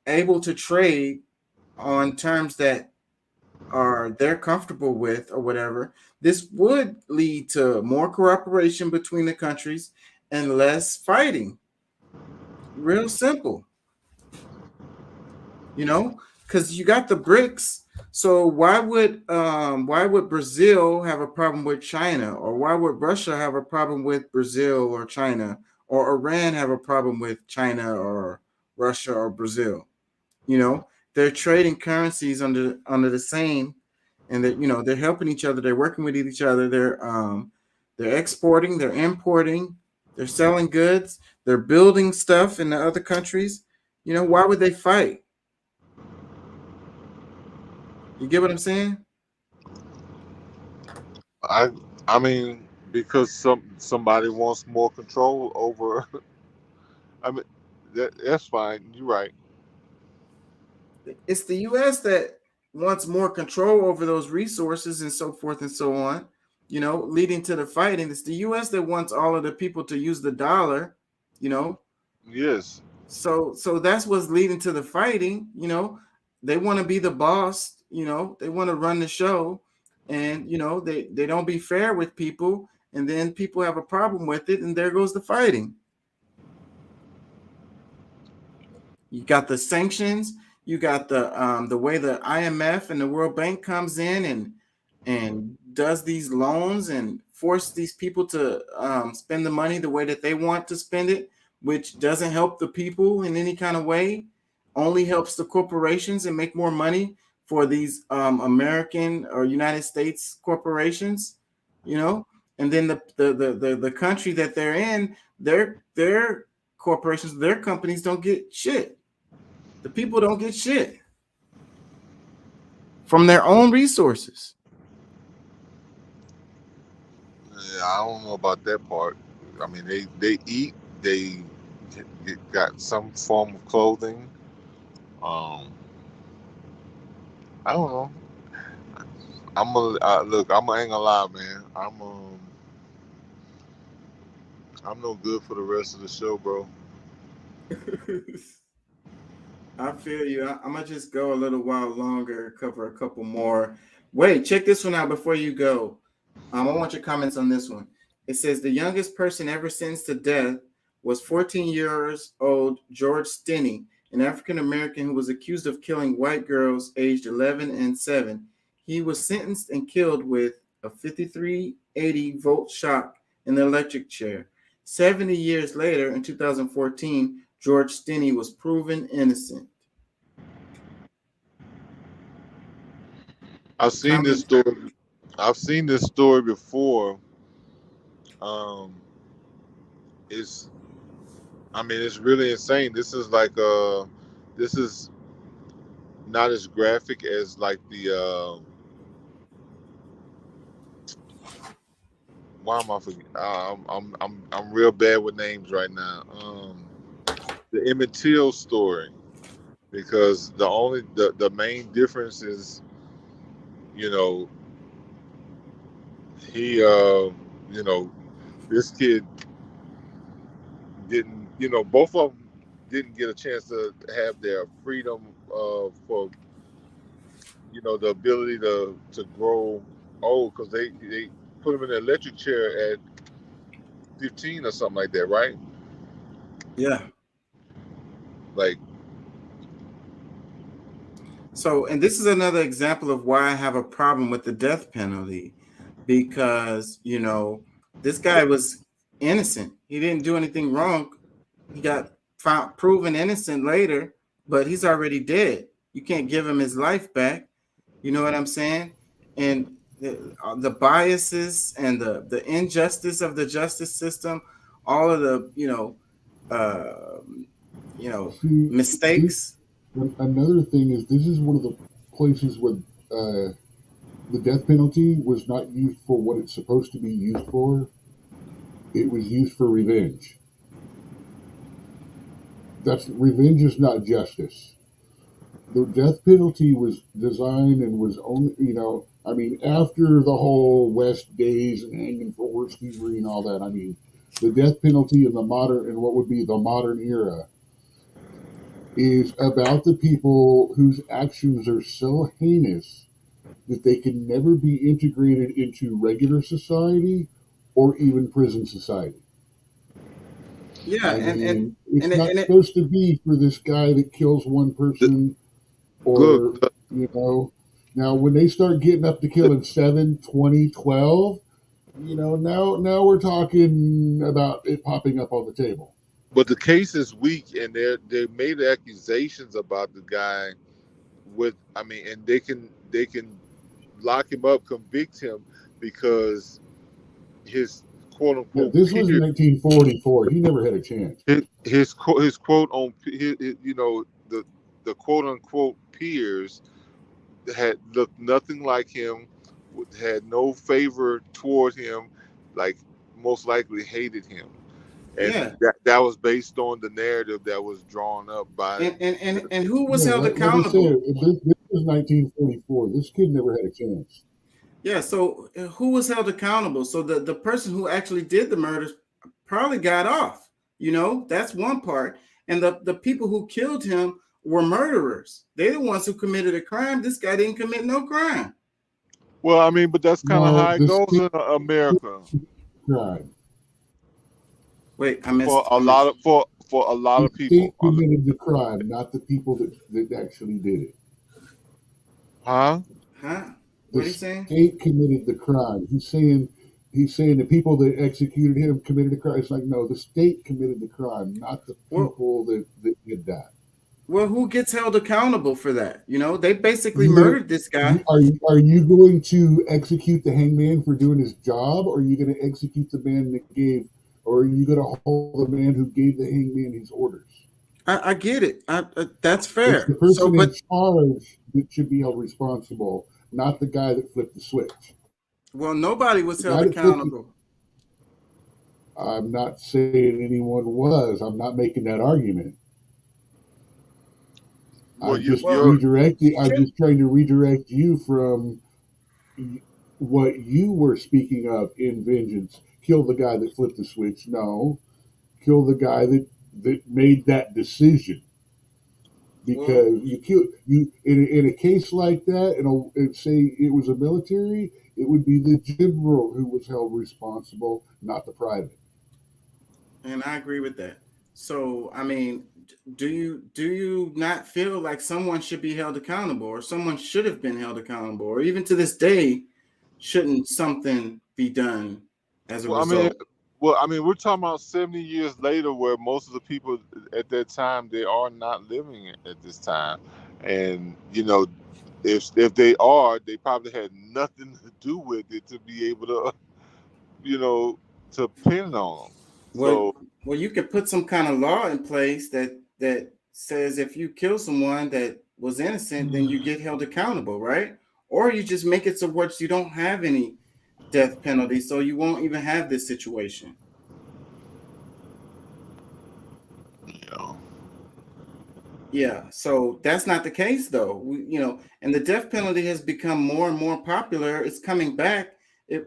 able to trade on terms that are they're comfortable with or whatever, this would lead to more cooperation between the countries and less fighting. Real simple. Because you got the BRICS. So why would Brazil have a problem with China, or why would Russia have a problem with Brazil or China, or Iran have a problem with China or Russia or Brazil? They're trading currencies under the same, and that they're helping each other. They're working with each other. They're exporting. They're importing. They're selling goods. They're building stuff in the other countries. Why would they fight? You get what I'm saying? I mean, because somebody wants more control over. I mean, that's fine. You're right. It's the U.S. that wants more control over those resources and so forth and so on, leading to the fighting. It's the U.S. that wants all of the people to use the dollar, Yes. So that's what's leading to the fighting. They want to be the boss. They want to run the show, and they don't be fair with people, and then people have a problem with it, and there goes the fighting. You got the sanctions. You got the way the IMF and the World Bank comes in and does these loans and force these people to spend the money the way that they want to spend it, which doesn't help the people in any kind of way, only helps the corporations and make more money for these American or United States corporations, and then the country that they're in, their corporations, their companies don't get shit. The people don't get shit from their own resources. Yeah, I don't know about that part. I mean, they eat, they got some form of clothing. I don't know. Look. I ain't gonna lie, man. I'm no good for the rest of the show, bro. I feel you. I'm gonna just go a little while longer, cover a couple more. Wait, check this one out before you go. I want your comments on this one. It says the youngest person ever sentenced to death was 14 years old George Stinney, an African American who was accused of killing white girls aged 11 and 7. He was sentenced and killed with a 5380-volt shock in the electric chair. 70 years later, in 2014, George Stinney was proven innocent. I've seen this story. I've seen this story before. It's really insane. This is this is not as graphic as like the. Why am I forgetting? I'm real bad with names right now. The Emmett Till story, because the main difference is, he this kid didn't, both of them didn't get a chance to have their freedom for the ability to grow old, because they put him in an electric chair at 15 or something like that, right? Yeah. Like, so, and this is another example of why I have a problem with the death penalty, because this guy was innocent. He didn't do anything wrong. He got proven innocent later, but he's already dead. You can't give him his life back. You know what I'm saying? And the biases and the injustice of the justice system, all of the mistakes. Another thing is, this is one of the places where the death penalty was not used for what it's supposed to be used for. It was used for revenge. That's revenge is not justice. The death penalty was designed and was only, I mean, after the whole West days and hanging for horse thievery and all that, I mean, the death penalty in what would be the modern era is about the people whose actions are so heinous that they can never be integrated into regular society or even prison society. Yeah, It's not supposed to be for this guy that kills one person or, now when they start getting up to killing 7, 20, 12, now we're talking about it popping up on the table. But the case is weak, and they made accusations about the guy and they can lock him up, convict him because his quote unquote. This was 1944. He never had a chance. His quote on the quote unquote peers had looked nothing like him, had no favor toward him, like most likely hated him. And that was based on the narrative that was drawn up by and who was held accountable? This was 1944. This kid never had a chance. Yeah, so who was held accountable? So the person who actually did the murders probably got off. That's one part. And the people who killed him were murderers. They're the ones who committed a crime. This guy didn't commit no crime. Well, I mean, but that's kind of how it goes in America. Right. Wait, I missed for a lot of people. State committed the crime, not the people that actually did it. Huh? What are you saying? The state committed the crime. He's saying the people that executed him committed the crime. It's like, no, the state committed the crime, not the people that did that. Well, who gets held accountable for that? They basically murdered this guy. Are you going to execute the hangman for doing his job, or are you going to execute the man that gave, or are you going to hold the man who gave the hangman his orders? I get it. That's fair. It's the person in charge that should be held responsible, not the guy that flipped the switch. Well, nobody was held accountable. I'm not saying anyone was. I'm not making that argument. I'm just trying to redirect you from what you were speaking of in vengeance. Kill the guy that flipped the switch. No, kill the guy that made that decision. Because you in a case like that, and say it was a military, it would be the general who was held responsible, not the private. And I agree with that. So, I mean, do you not feel like someone should be held accountable, or someone should have been held accountable, or even to this day, shouldn't something be done as a result? I mean, we're talking about 70 years later, where most of the people at that time, they are not living at this time, and if they are, they probably had nothing to do with it to be able to, to pin on them. Well, you could put some kind of law in place that says if you kill someone that was innocent, then you get held accountable, right? Or you just make it so worse you don't have any death penalty, so you won't even have this situation. Yeah, so that's not the case, though. And the death penalty has become more and more popular. It's coming back.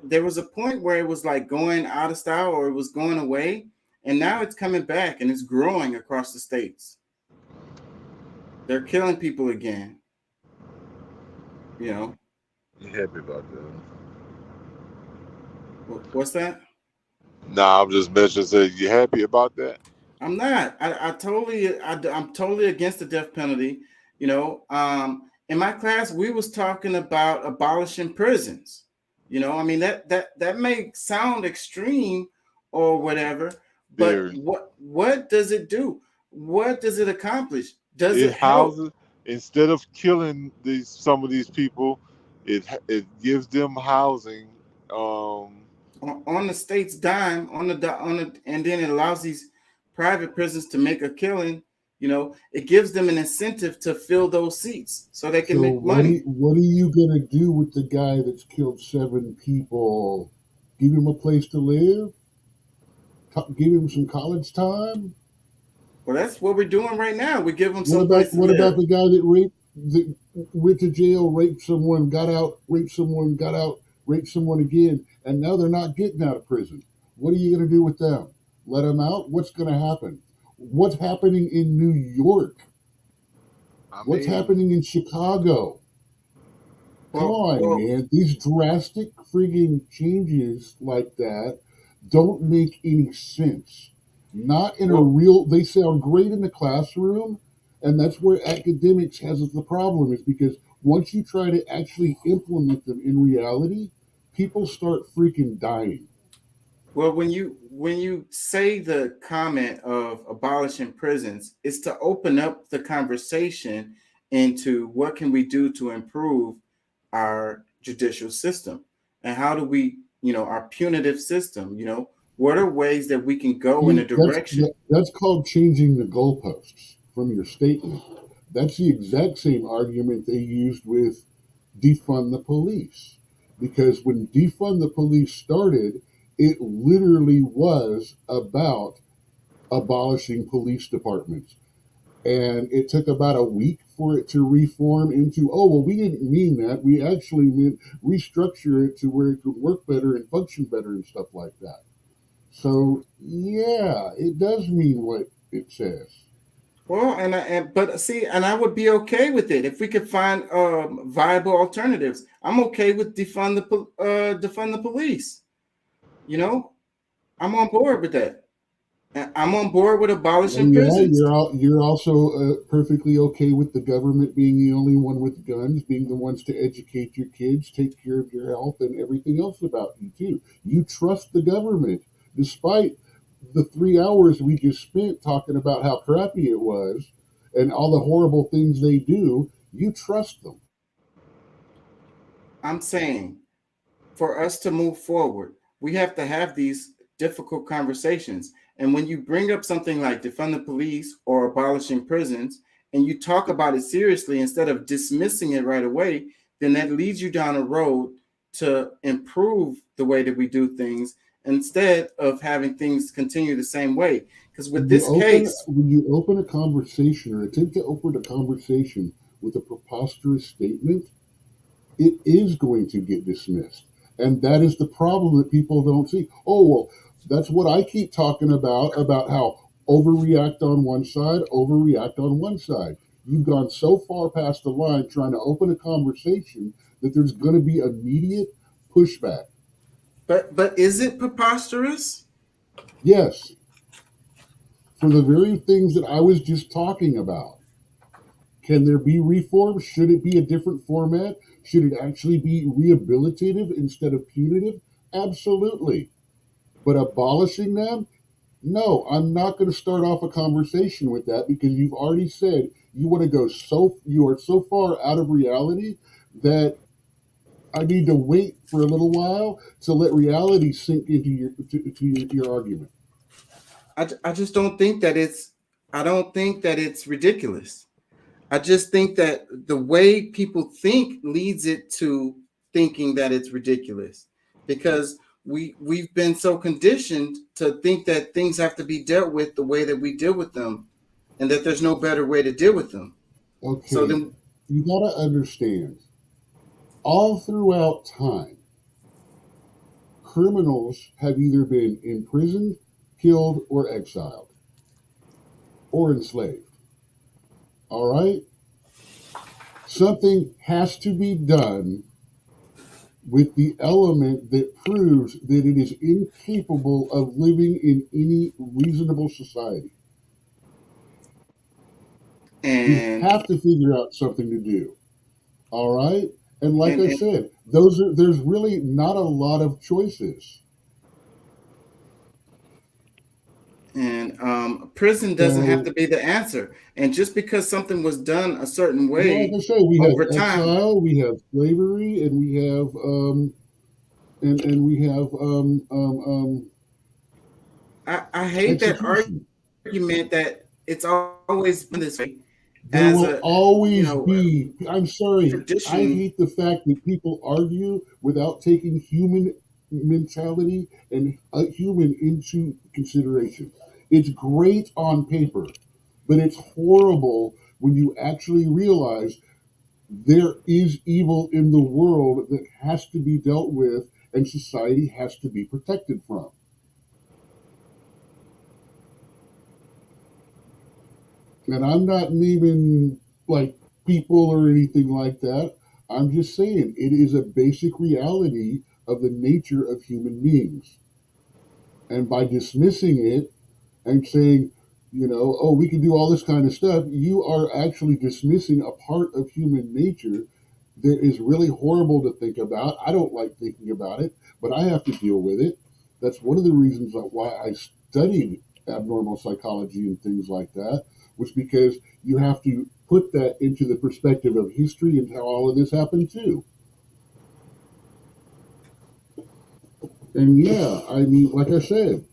There was a point where it was like going out of style, or it was going away, and now it's coming back and it's growing across the states. They're killing people again. You happy about that? What's that? Nah, I'm just mentioning. You happy about that? I'm not. I'm totally against the death penalty. In my class, we was talking about abolishing prisons. I mean, that may sound extreme or whatever, but what does it do? What does it accomplish? Does it help? Houses, instead of killing some of these people, it gives them housing. On the state's dime, and then it allows these private prisons to make a killing. It gives them an incentive to fill those seats so they can make money. What are you gonna do with the guy that's killed 7 people? Give him a place to live? Give him some college time? Well, that's what we're doing right now. We give them What some about place to live. the guy that went to jail, raped someone, got out, raped someone, got out, raped someone again, and now they're not getting out of prison? What are you going to do with them? Let them out? What's going to happen? What's happening in New York? What's happening in Chicago? Come on, man. These drastic friggin' changes like that don't make any sense. Not in a real, they sound great in the classroom, and that's where academics has the problem, is because once you try to actually implement them in reality, people start freaking dying. Well, when you say the comment of abolishing prisons, it's to open up the conversation into what can we do to improve our judicial system, and how do we, our punitive system, what are ways that we can go in a direction. That's called changing the goalposts from your statement. That's the exact same argument they used with defund the police. Because when defund the police started, it literally was about abolishing police departments. And it took about a week for it to reform into, oh, well, we didn't mean that. We actually meant restructure it to where it could work better and function better and stuff like that. So, yeah, it does mean what it says. Well, and I would be okay with it if we could find viable alternatives. I'm okay with defund the police. I'm on board with that. I'm on board with abolishing prisons. You're also perfectly okay with the government being the only one with guns, being the ones to educate your kids, take care of your health, and everything else about you too. You trust the government, despite the 3 hours we just spent talking about how crappy it was and all the horrible things they do. You trust them. I'm saying, for us to move forward, we have to have these difficult conversations. And when you bring up something like defund the police or abolishing prisons, and you talk about it seriously instead of dismissing it right away, then that leads you down a road to improve the way that we do things instead of having things continue the same way. Because with this case, when you open a conversation or attempt to open a conversation with a preposterous statement, it is going to get dismissed. And that is the problem that people don't see. Oh, well, that's what I keep talking about how overreact on one side, overreact on one side. You've gone so far past the line trying to open a conversation that there's going to be immediate pushback. But is it preposterous? Yes. For the very things that I was just talking about. Can there be reform? Should it be a different format? Should it actually be rehabilitative instead of punitive? Absolutely. But abolishing them? No, I'm not going to start off a conversation with that, because you've already said you want to go you are so far out of reality that I need to wait for a little while to let reality sink into your argument. I just don't think that it's ridiculous. I just think that the way people think leads it to thinking that it's ridiculous, because we've been so conditioned to think that things have to be dealt with the way that we deal with them, and that there's no better way to deal with them. Okay, so then you got to understand, all throughout time, criminals have either been imprisoned, killed, or exiled, or enslaved. All right? Something has to be done with the element that proves that it is incapable of living in any reasonable society. And you have to figure out something to do. All right? And like I said, there's really not a lot of choices. And prison doesn't have to be the answer. And just because something was done a certain way, like I say, we have over time, exile, we have slavery, and we have I hate that argument that it's always been this way. There will always be. I'm sorry. I hate the fact that people argue without taking human mentality and a human into consideration. It's great on paper, But it's horrible when you actually realize there is evil in the world that has to be dealt with and society has to be protected from. And I'm not naming like people or anything like that. I'm just saying it is a basic reality of the nature of human beings. And by dismissing it and saying, you know, oh, we can do all this kind of stuff, you are actually dismissing a part of human nature that is really horrible to think about. I don't like thinking about it, but I have to deal with it. That's one of the reasons why I studied abnormal psychology and things like that, was because you have to put that into the perspective of history and how all of this happened too. And yeah, I mean, like I said,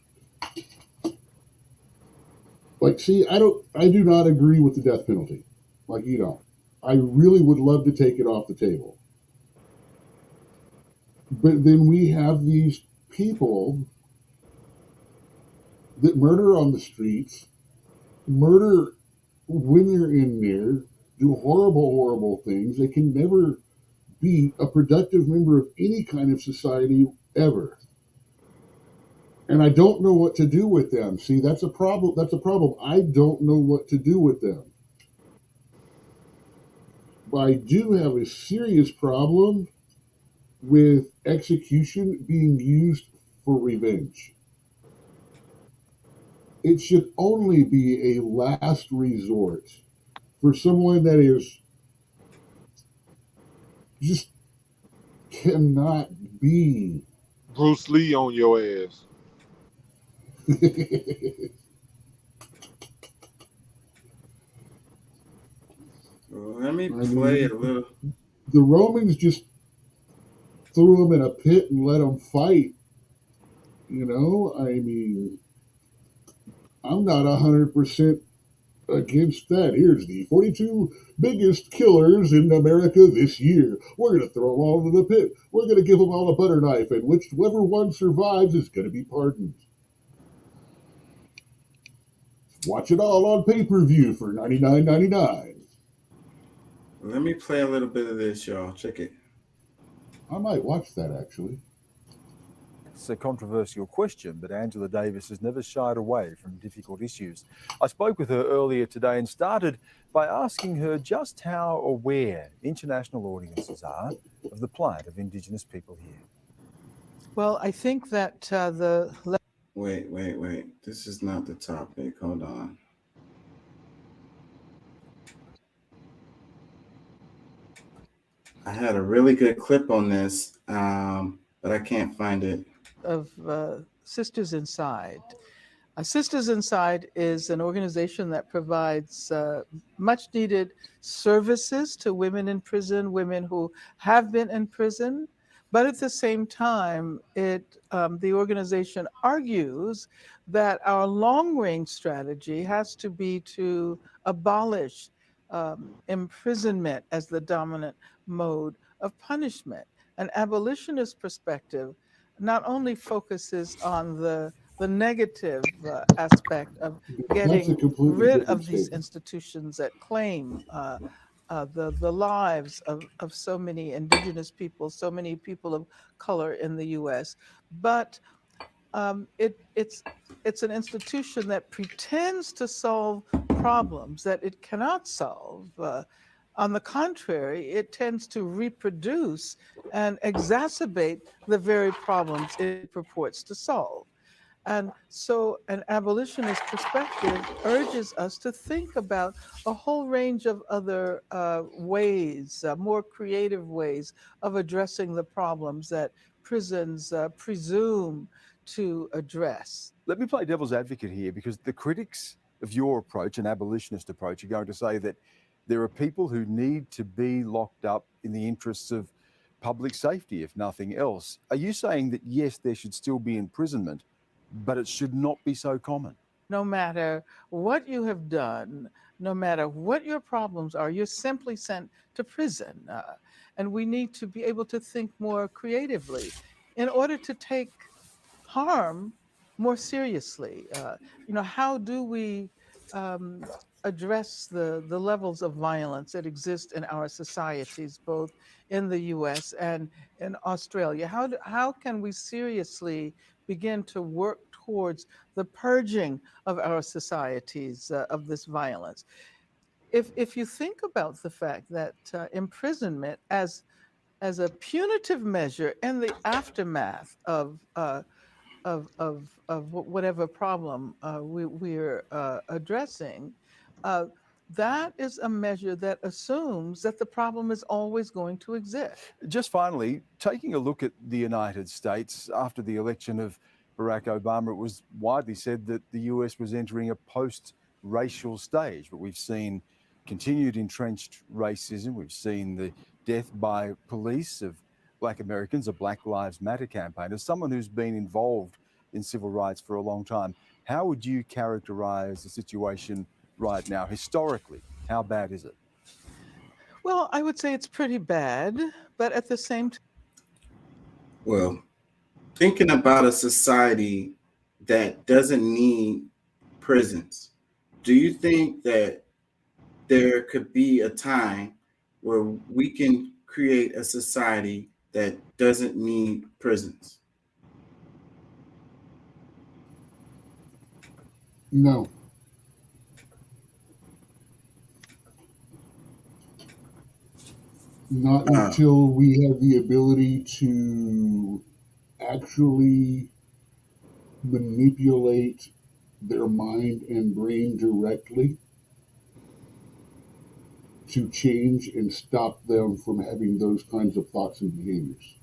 like, see, I do not agree with the death penalty. Like you don't. I really would love to take it off the table. But then we have these people that murder on the streets, murder when they're in there, do horrible, horrible things. They can never be a productive member of any kind of society ever. And I don't know what to do with them. See, that's a problem. That's a problem. I don't know what to do with them. But I do have a serious problem with execution being used for revenge. It should only be a last resort for someone that is just cannot be Bruce Lee on your ass. Let me play a little. The Romans just threw them in a pit and let them fight. You know, I mean, I'm not 100% against that. Here's the 42 biggest killers in America this year. We're going to throw them all into the pit. We're going to give them all a butter knife, and whichever one survives is going to be pardoned. Watch it all on pay-per-view for $99.99. Let me play a little bit of this, y'all. Check it. I might watch that, actually. It's a controversial question, but Angela Davis has never shied away from difficult issues. I spoke with her earlier today and started by asking her just how aware international audiences are of the plight of Indigenous people here. Well, I think that Wait. This is not the topic. Hold on. I had a really good clip on this, but I can't find it. Of Sisters Inside. Sisters Inside is an organization that provides much needed services to women in prison, women who have been in prison. But at the same time, the organization argues that our long-range strategy has to be to abolish imprisonment as the dominant mode of punishment. An abolitionist perspective not only focuses on the negative aspect of getting rid of these institutions that claim the lives of so many Indigenous people, so many people of color in the U.S., but it's an institution that pretends to solve problems that it cannot solve. On the contrary, it tends to reproduce and exacerbate the very problems it purports to solve. And so an abolitionist perspective urges us to think about a whole range of other ways, more creative ways of addressing the problems that prisons presume to address. Let me play devil's advocate here, because the critics of your approach, an abolitionist approach, are going to say that there are people who need to be locked up in the interests of public safety, if nothing else. Are you saying that, yes, there should still be imprisonment, but it should not be so common? No matter what you have done, no matter what your problems are, you're simply sent to prison. And we need to be able to think more creatively in order to take harm more seriously. How do we address the levels of violence that exist in our societies, both in the U.S. and in Australia? How can we seriously begin to work towards the purging of our societies of this violence? If you think about the fact that imprisonment as a punitive measure in the aftermath of whatever problem we're addressing, that is a measure that assumes that the problem is always going to exist. Just finally, taking a look at the United States after the election of Barack Obama, it was widely said that the US was entering a post-racial stage, but we've seen continued entrenched racism. We've seen the death by police of Black Americans, a Black Lives Matter campaign. As someone who's been involved in civil rights for a long time, how would you characterize the situation right now? Historically, how bad is it? Well, I would say it's pretty bad, but at the same time, Well, thinking about a society that doesn't need prisons, do you think that there could be a time where we can create a society that doesn't need prisons? No. Not until we have the ability to actually manipulate their mind and brain directly to change and stop them from having those kinds of thoughts and behaviors.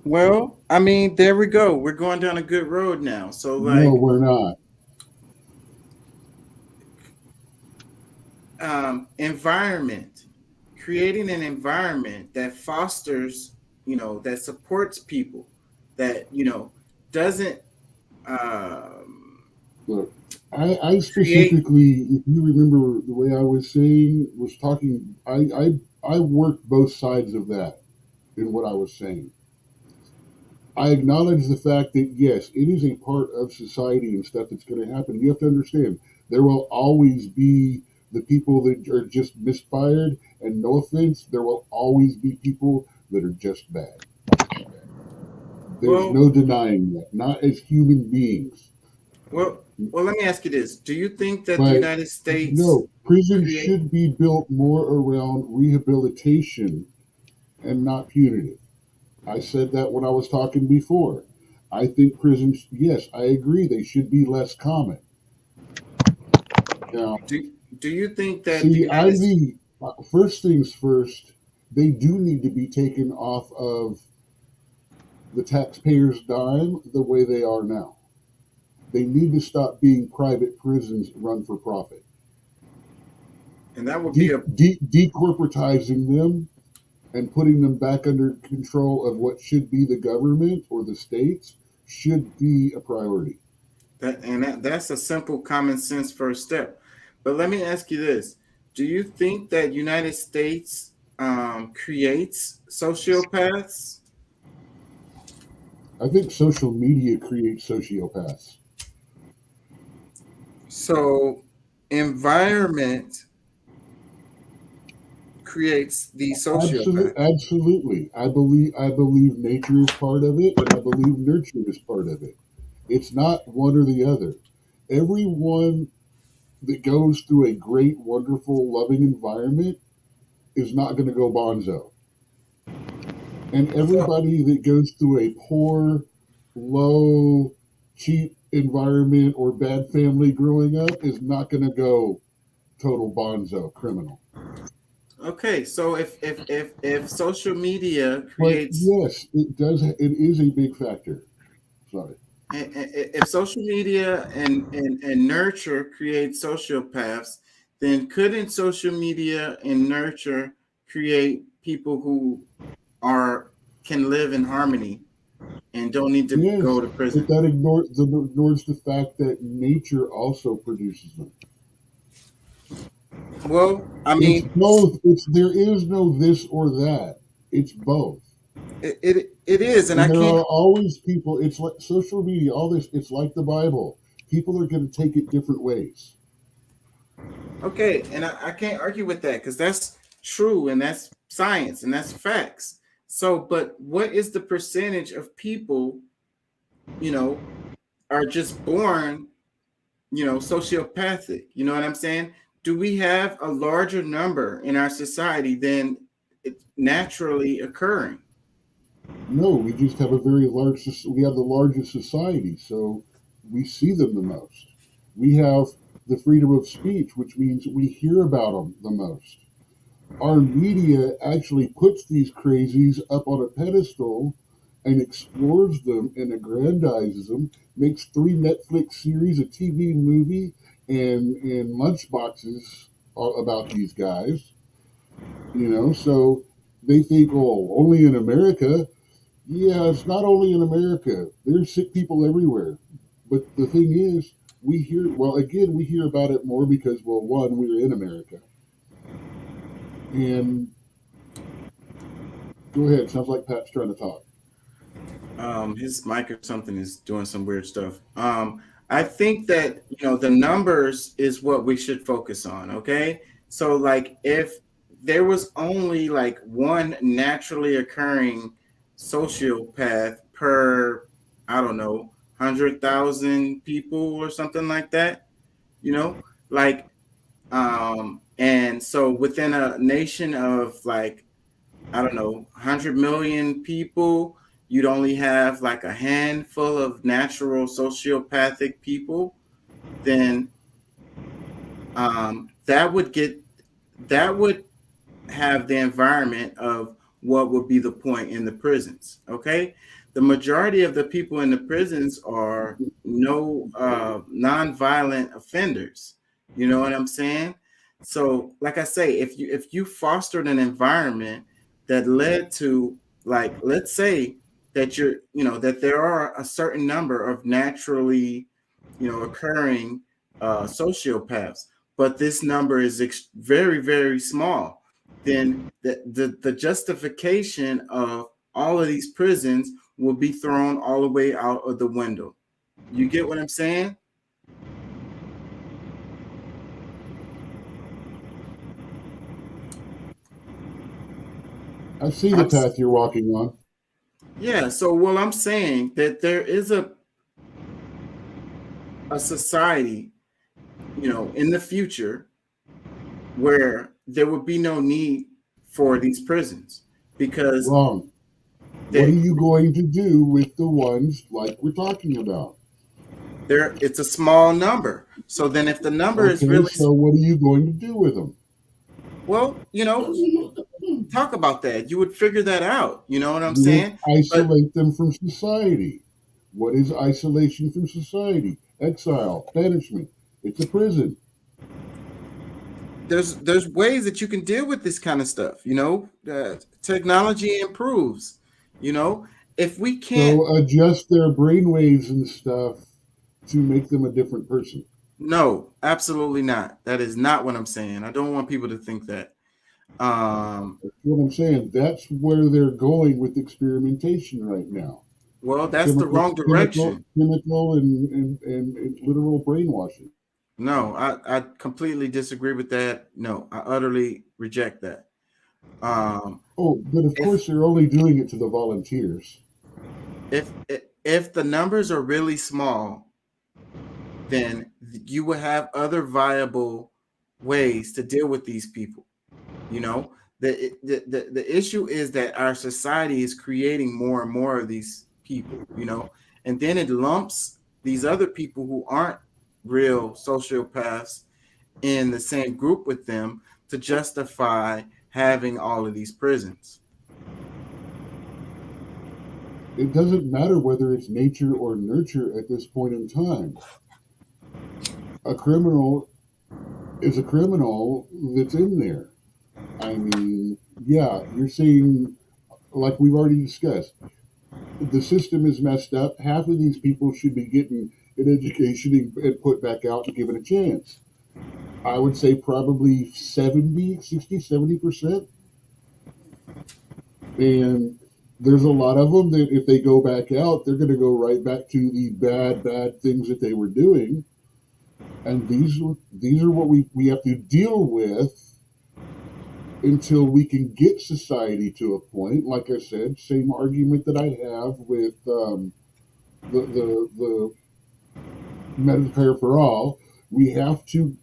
Well, I mean, there we go. We're going down a good road now. So, like, No, we're not. Environment, creating an environment that fosters, that supports people, that, doesn't. Look, I specifically, if you remember the way I was saying, was talking, I worked both sides of that in what I was saying. I acknowledge the fact that, yes, it is a part of society and stuff that's going to happen. You have to understand, there will always be the people that are just misfired, and no offense, there will always be people that are just bad. There's no denying that, not as human beings. Well, let me ask you this. Do you think that But the United States... No, prisons should be built more around rehabilitation and not punitive. I said that when I was talking before. I think prisons, yes, I agree, they should be less common. Now, do you think that first things first, they do need to be taken off of the taxpayers' dime the way they are now. They need to stop being private prisons run for profit. And that would be decorporatizing them and putting them back under control of what should be the government or the states should be a priority. That's a simple common sense first step. But let me ask you this. Do you think that United States creates sociopaths? I think social media creates sociopaths. So environment creates the sociopath. Absolutely. I believe nature is part of it, and I believe nurture is part of it. It's not one or the other. Everyone that goes through a great, wonderful, loving environment is not going to go bonzo. And everybody that goes through a poor, low, cheap environment or bad family growing up is not going to go total bonzo criminal. Okay, so if social media creates... But yes, it does. It is a big factor. Sorry. If social media and nurture create sociopaths, then couldn't social media and nurture create people who can live in harmony and don't need to go to prison? But that ignores the fact that nature also produces them. Well, I mean, it's both. There is no this or that. It's both. It is, and I there can't. are always people. It's like social media. All this. It's like the Bible. People are going to take it different ways. Okay, and I can't argue with that because that's true and that's science and that's facts. So, but what is the percentage of people, you know, are just born, sociopathic? You know what I'm saying? Do we have a larger number in our society than it's naturally occurring? No, we just have a very large. We have the largest society, so we see them the most. We have the freedom of speech, which means we hear about them the most. Our media actually puts these crazies up on a pedestal and explores them and aggrandizes them, makes 3 Netflix series, a TV movie, and lunchboxes about these guys. So they think, oh, only in America. Yeah, it's not only in America. There's sick people everywhere. But the thing is, we hear about it more because, well, one, we're in America. And go ahead. Sounds like Pat's trying to talk. His mic or something is doing some weird stuff. I think that the numbers is what we should focus on. Okay, so like if there was only like one naturally occurring sociopath per, I don't know, 100,000 people or something like that, like, and so within a nation of like, I don't know, 100 million people, you'd only have like a handful of natural sociopathic people, then that would have the environment of what would be the point in the prisons. Okay, the majority of the people in the prisons are non-violent offenders. You know what I'm saying? So, like I say, if you fostered an environment that led to, like, let's say that that there are a certain number of naturally occurring sociopaths, but this number is very, very small, then the justification of all of these prisons will be thrown all the way out of the window. You get what I'm saying? I see the path you're walking on. Yeah, so well, I'm saying that there is a society, in the future where there would be no need for these prisons because Wrong. What are you going to do with the ones like we're talking about? It's a small number. So then if the number is really so what are you going to do with them? Well, talk about that. You would figure that out. You know what I'm saying? Isolate them from society. What is isolation from society? Exile, banishment. It's a prison. There's ways that you can deal with this kind of stuff. Technology improves. If we can't adjust their brainwaves and stuff to make them a different person. No, absolutely not. That is not what I'm saying. I don't want people to think that. That's what I'm saying. That's where they're going with experimentation right now. Well, that's the wrong direction. Chemical and literal brainwashing. No, I completely disagree with that. No, I utterly reject that. But of course they're only doing it to the volunteers. If the numbers are really small, then you will have other viable ways to deal with these people. The issue is that our society is creating more and more of these people, and then it lumps these other people who aren't real sociopaths in the same group with them to justify having all of these prisons. It doesn't matter whether it's nature or nurture at this point in time. A criminal is a criminal that's in there. I mean, yeah, you're seeing, like we've already discussed, the system is messed up. Half of these people should be getting an education and put back out and given a chance. I would say probably 70%. And there's a lot of them that if they go back out, they're going to go right back to the bad things that they were doing. And these are what we have to deal with until we can get society to a point. Like I said, same argument that I have with the Medicare for all. We have to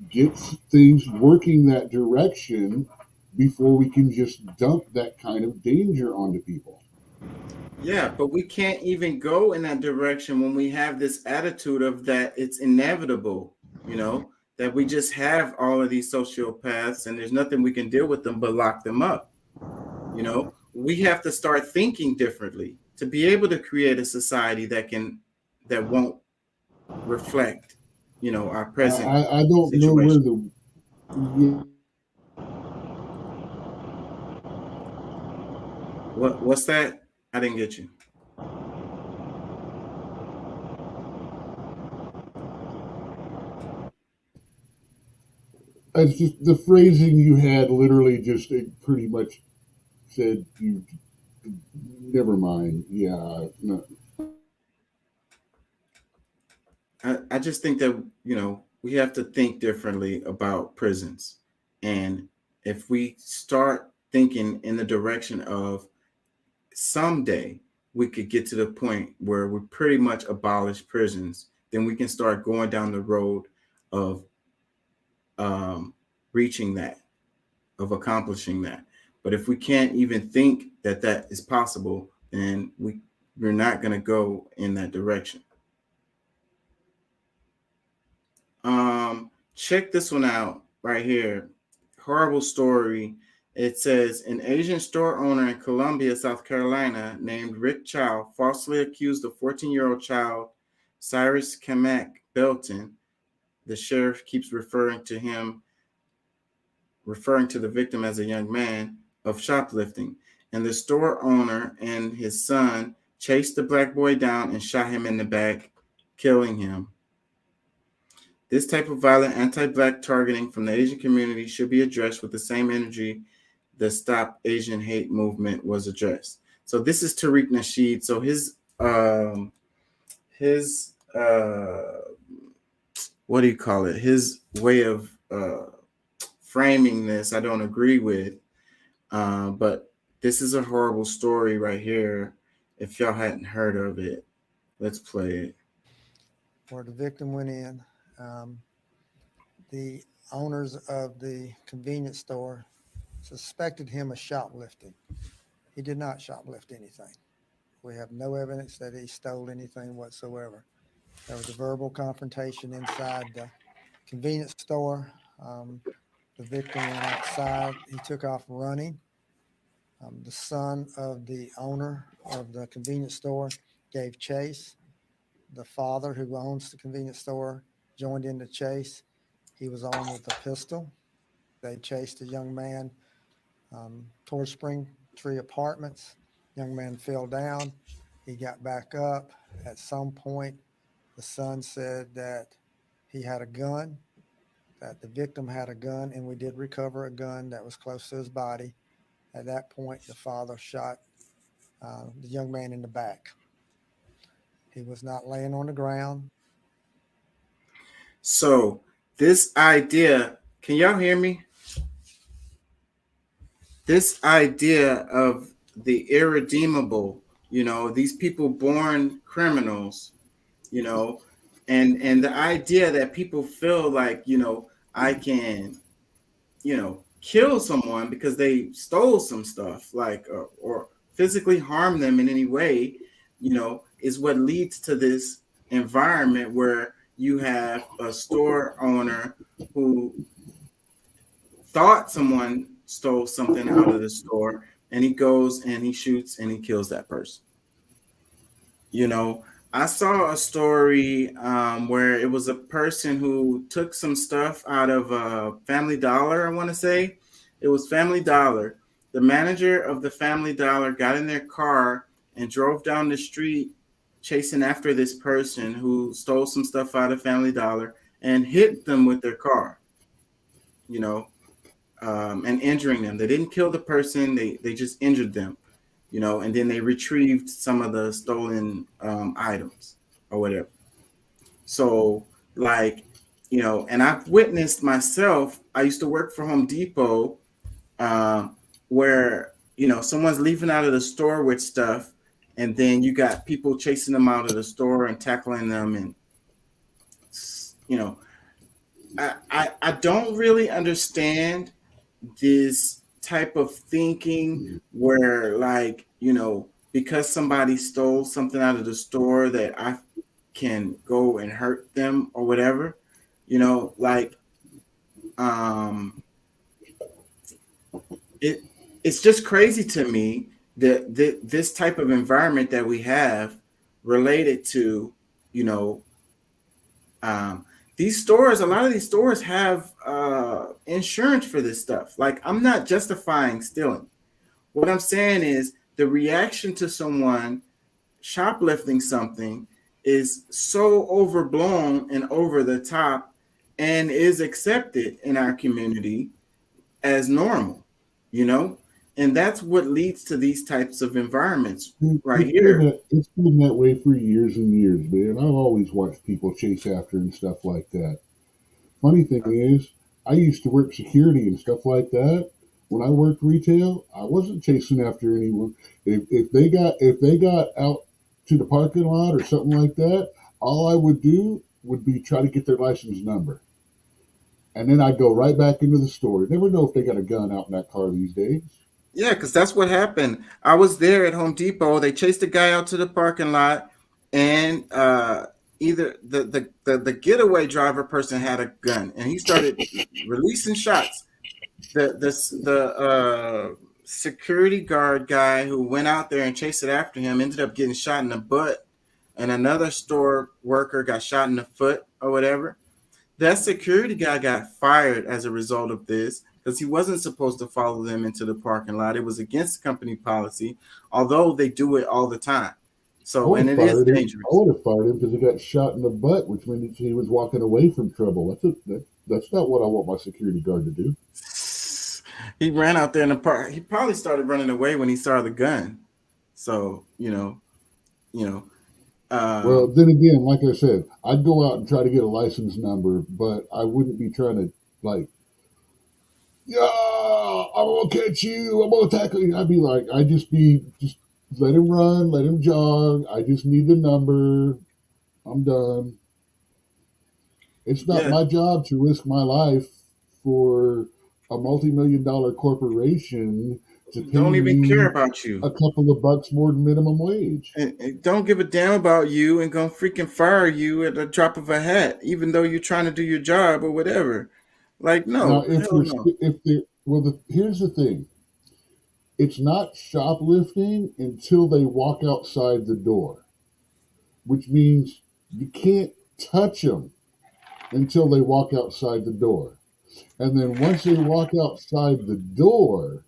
get things working that direction before we can just dump that kind of danger onto people. Yeah, but we can't even go in that direction when we have this attitude of that it's inevitable, that we just have all of these sociopaths and there's nothing we can deal with them but lock them up. We have to start thinking differently to be able to create a society that won't reflect, our present. I don't know where what's that? I didn't get you. It's just the phrasing you had literally just pretty much said you never mind. Yeah. No. I just think that, we have to think differently about prisons. And if we start thinking in the direction of someday we could get to the point where we pretty much abolish prisons, then we can start going down the road of reaching that, of accomplishing that. But if we can't even think that that is possible, then we're not going to go in that direction. Check this one out right here. Horrible story. It says an Asian store owner in Columbia, South Carolina, named Rick Chow, falsely accused a 14-year-old child, Cyrus Kamak Belton. The sheriff keeps referring to the victim as a young man, of shoplifting. And the store owner and his son chased the black boy down and shot him in the back, killing him. This type of violent anti-black targeting from the Asian community should be addressed with the same energy the Stop Asian Hate movement was addressed. So this is Tariq Nasheed. So his what do you call it? His way of framing this, I don't agree with. But this is a horrible story right here. If y'all hadn't heard of it, let's play it. Where the victim went in. The owners of the convenience store suspected him of shoplifting. He did not shoplift anything. We have no evidence that he stole anything whatsoever. There was a verbal confrontation inside the convenience store. The victim went outside. He took off running. The son of the owner of the convenience store gave chase. The father, who owns the convenience store, joined in the chase. He was armed with a pistol. They chased the young man towards Springtree Apartments. Young man fell down. He got back up. At some point, the son said that he had a gun, that the victim had a gun, and we did recover a gun that was close to his body. At that point, the father shot the young man in the back. He was not laying on the ground. So this idea, can y'all hear me? This idea of the irredeemable, these people born criminals, and the idea that people feel like, I can, kill someone because they stole some stuff, like, or physically harm them in any way, is what leads to this environment where you have a store owner who thought someone stole something out of the store, and he goes and he shoots and he kills that person. I saw a story where it was a person who took some stuff out of Family Dollar, I want to say. It was Family Dollar. The manager of the Family Dollar got in their car and drove down the street chasing after this person who stole some stuff out of Family Dollar and hit them with their car, and injuring them. They didn't kill the person. They just injured them, and then they retrieved some of the stolen items or whatever. So, like, you know, and I've witnessed myself. I used to work for Home Depot, where, you know, someone's leaving out of the store with stuff, and then you got people chasing them out of the store and tackling them, and you know, I don't really understand this type of thinking where, like, you know, because somebody stole something out of the store that I can go and hurt them or whatever, you know, like, it's just crazy to me that this type of environment that we have related to, you know, these stores, a lot of these stores have insurance for this stuff. Like, I'm not justifying stealing. What I'm saying is the reaction to someone shoplifting something is so overblown and over the top and is accepted in our community as normal, you know? And that's what leads to these types of environments right here. It's been that way for years and years, man. I've always watched people chase after and stuff like that. Funny thing is, I used to work security and stuff like that. When I worked retail, I wasn't chasing after anyone. If they got out to the parking lot or something like that, all I would do would be try to get their license number. And then I'd go right back into the store. Never know if they got a gun out in that car these days. Yeah, because that's what happened. I was there at Home Depot. They chased a guy out to the parking lot, and either the getaway driver person had a gun, and he started releasing shots. The security guard guy who went out there and chased it after him ended up getting shot in the butt, and another store worker got shot in the foot or whatever. That security guy got fired as a result of this, because he wasn't supposed to follow them into the parking lot. It was against company policy, although they do it all the time. So, and it is dangerous. I would have fired him because he got shot in the butt, which means he was walking away from trouble. That's not what I want my security guard to do. He ran out there in the park. He probably started running away when he saw the gun. So, you know. Well, then again, like I said, I'd go out and try to get a license number, but I wouldn't be trying to, like, yeah, I'm gonna catch you, I'm gonna tackle you. I'd be like, just let him run, let him jog. I just need the number. I'm done. It's not my job to risk my life for a multi-million-dollar corporation to don't even care about you. A couple of bucks more than minimum wage. And don't give a damn about you and gonna freaking fire you at the drop of a hat, even though you're trying to do your job or whatever. Like, no. Now, here's the thing. It's not shoplifting until they walk outside the door, which means you can't touch them until they walk outside the door. And then once they walk outside the door,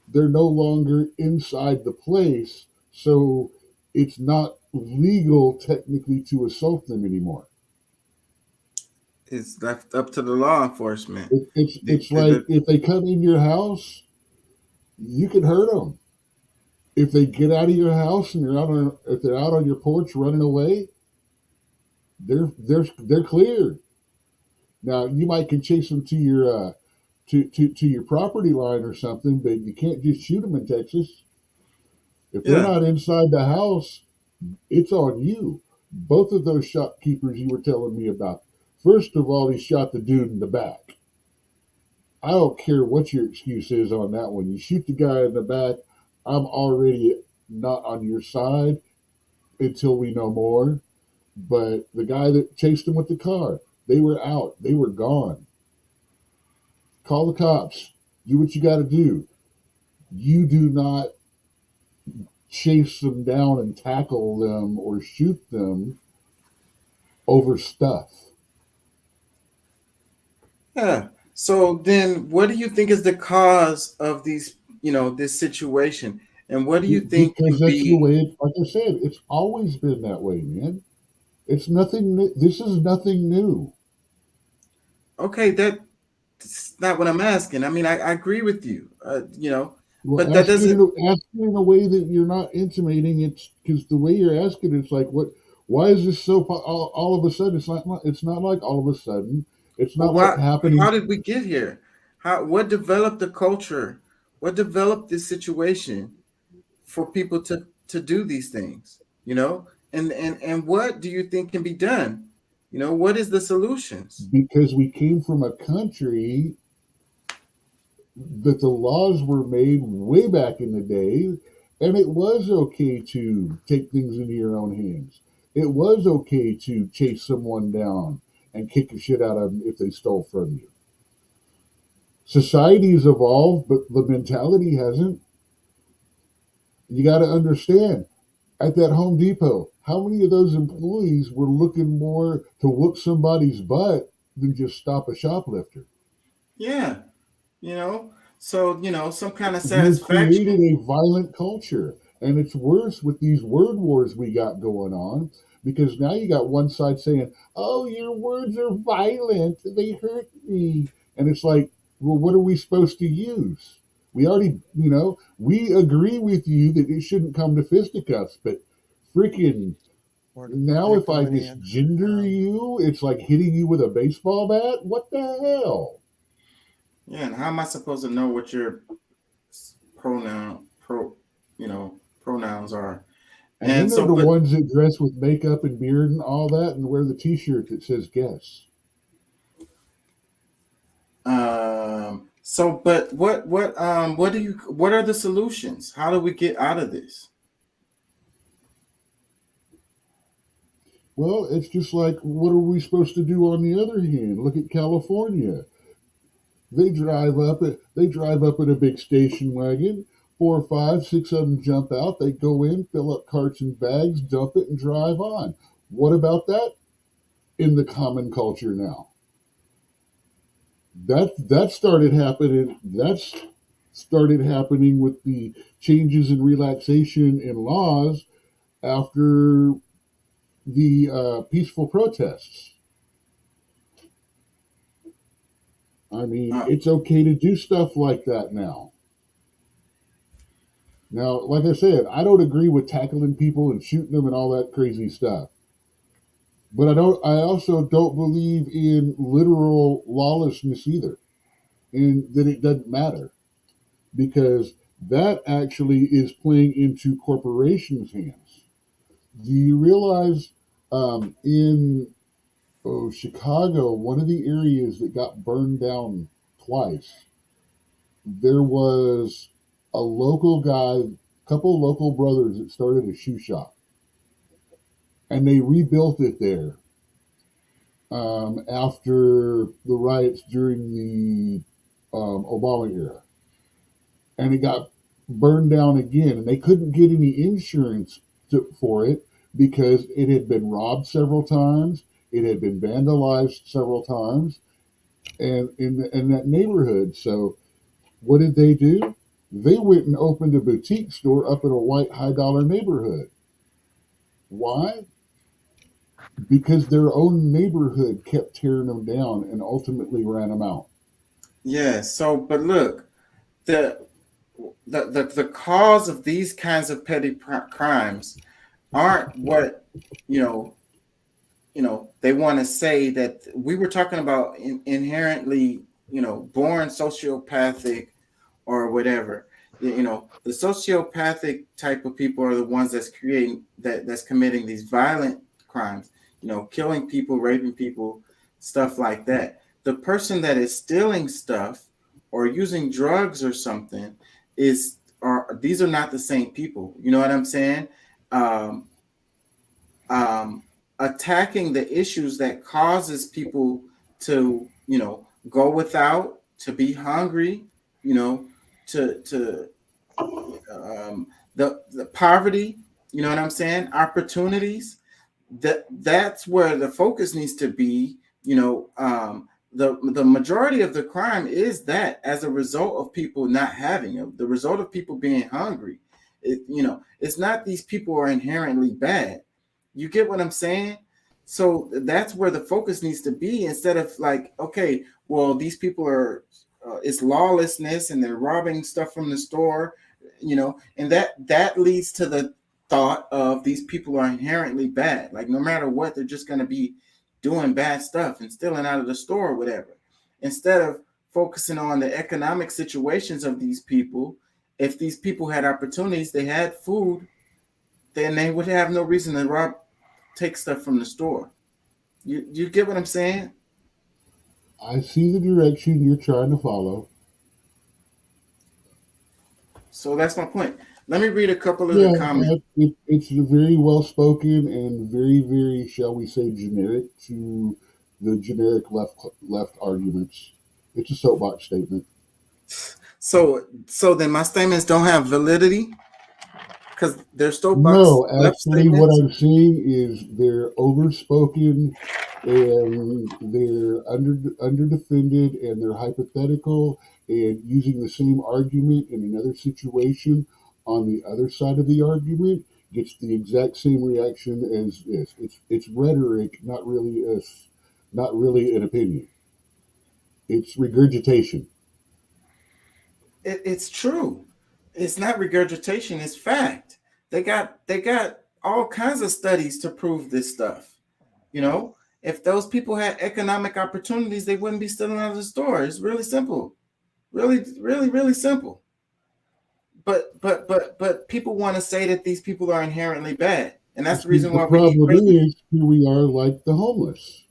they're no longer inside the place, so it's not legal technically to assault them anymore. It's left up to the law enforcement. It's like if they come in your house, you can hurt them. If they get out of your house and if they're out on your porch running away, they're cleared. Now you might can chase them to your to your property line or something, but you can't just shoot them in Texas. If they're not inside the house, it's on you. Both of those shopkeepers you were telling me about. First of all, he shot the dude in the back. I don't care what your excuse is on that one. You shoot the guy in the back, I'm already not on your side until we know more. But the guy that chased him with the car, they were out. They were gone. Call the cops. Do what you got to do. You do not chase them down and tackle them or shoot them over stuff. Yeah. So then what do you think is the cause of these, this situation? And what do you think Because that's the way, like I said, it's always been that way, man. It's nothing new. This is nothing new. Okay, that's not what I'm asking. I mean, I agree with you, Well, but that doesn't. Asking in a way that you're not intimating. It's because the way you're asking, it's like, Why is this so? All of a sudden, it's not. It's not like all of a sudden. It's But not what happened. how did we get here? What developed the culture? What developed this situation for people to do these things? You know, and what do you think can be done? You know, what is the solutions? Because we came from a country that the laws were made way back in the day, and it was okay to take things into your own hands. It was okay to chase someone down and kick the shit out of them if they stole from you. Society's evolved, but the mentality hasn't. You got to understand, at that Home Depot, how many of those employees were looking more to whoop somebody's butt than just stop a shoplifter? Yeah, you know, so you know, some kind of You satisfaction. created a violent culture, and it's worse with these word wars we got going on, because now you got one side saying, "Oh, your words are violent; they hurt me," and it's like, well, what are we supposed to use? We already, we agree with you that it shouldn't come to fisticuffs, but freaking now if I misgender you, it's like hitting you with a baseball bat. What the hell? Yeah, and how am I supposed to know what your pronouns are? And then they're the ones that dress with makeup and beard and all that, and wear the T-shirt that says "guess." But what are the solutions? How do we get out of this? Well, it's just like, what are we supposed to do on the other hand? Look at California. They drive up in a big station wagon. 4 or 5, 6 of them jump out. They go in, fill up carts and bags, dump it, and drive on. What about that in the common culture now? That started happening. That's started happening with the changes in relaxation in laws after the peaceful protests. I mean, it's okay to do stuff like that now. Now, like I said, I don't agree with tackling people and shooting them and all that crazy stuff. But I also don't believe in literal lawlessness either. And that it doesn't matter. Because that actually is playing into corporations' hands. Do you realize in Chicago, one of the areas that got burned down twice, there was a local guy, a couple of local brothers that started a shoe shop. And they rebuilt it there after the riots during the Obama era. And it got burned down again. And they couldn't get any insurance for it because it had been robbed several times. It had been vandalized several times and in that neighborhood. So what did they do? They went and opened a boutique store up in a white high-dollar neighborhood. Why? Because their own neighborhood kept tearing them down and ultimately ran them out. Yeah. So, but look, the cause of these kinds of petty crimes aren't what they want to say. That we were talking about inherently, born sociopathic or whatever. The sociopathic type of people are the ones that's committing these violent crimes, killing people, raping people, stuff like that. The person that is stealing stuff or using drugs or something these are not the same people. You know what I'm saying? Attacking the issues that causes people to, go without, to be hungry, the poverty, you know what I'm saying? Opportunities. That's where the focus needs to be. The majority of the crime is that as a result of people not having it, the result of people being hungry. It's not these people are inherently bad. You get what I'm saying? So that's where the focus needs to be, instead of like, okay, well, these people are, it's lawlessness and they're robbing stuff from the store, and that leads to thought of these people are inherently bad. Like no matter what, they're just going to be doing bad stuff and stealing out of the store or whatever. Instead of focusing on the economic situations of these people, if these people had opportunities, they had food, then they would have no reason to take stuff from the store. You get what I'm saying? I see the direction you're trying to follow. So that's my point. Let me read a couple of the comments. It's very well spoken and very, very, shall we say, generic to the generic left arguments. It's a soapbox statement. So then my statements don't have validity because they're soapbox. No, left actually, what statements? I'm seeing is they're overspoken and they're underdefended and they're hypothetical and using the same argument in another situation on the other side of the argument gets the exact same reaction as this. It's rhetoric, not really an opinion. It's regurgitation. It's true. It's not regurgitation. It's fact. They got all kinds of studies to prove this stuff. You know, if those people had economic opportunities, they wouldn't be stealing out of the store. It's really simple. Really, really, really simple. But people want to say that these people are inherently bad, and that's the reason why The we need problem prison. is here we are like the homeless.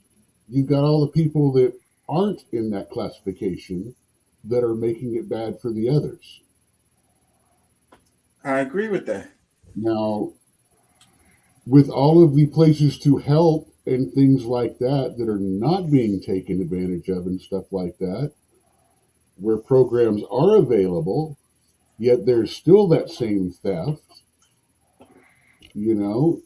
You've got all the people that aren't in that classification that are making it bad for the others. I agree with that. Now, with all of the places to help and things like that that are not being taken advantage of and stuff like that, where programs are available, yet there's still that same theft, you know,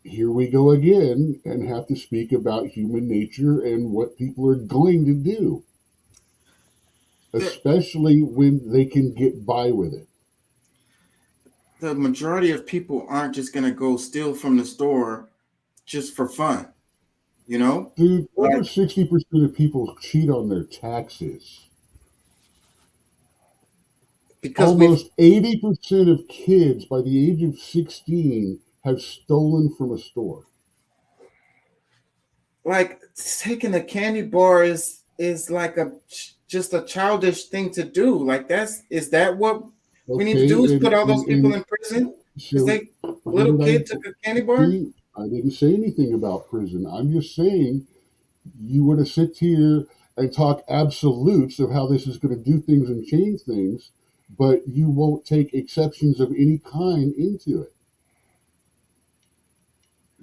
here we go again and have to speak about human nature and what people are going to do, especially when they can get by with it. The majority of people aren't just going to go steal from the store just for fun. You know? Dude, over Like, 60% of people cheat on their taxes. because Almost 80% of kids by the age of 16 have stolen from a store. like taking a candy bar is like just a childish thing to do. Like is that what we need to do? Is put all those people in prison because they little kid took a candy bar? I didn't say anything about prison. I'm just saying you want to sit here and talk absolutes of how this is going to do things and change things, but you won't take exceptions of any kind into it.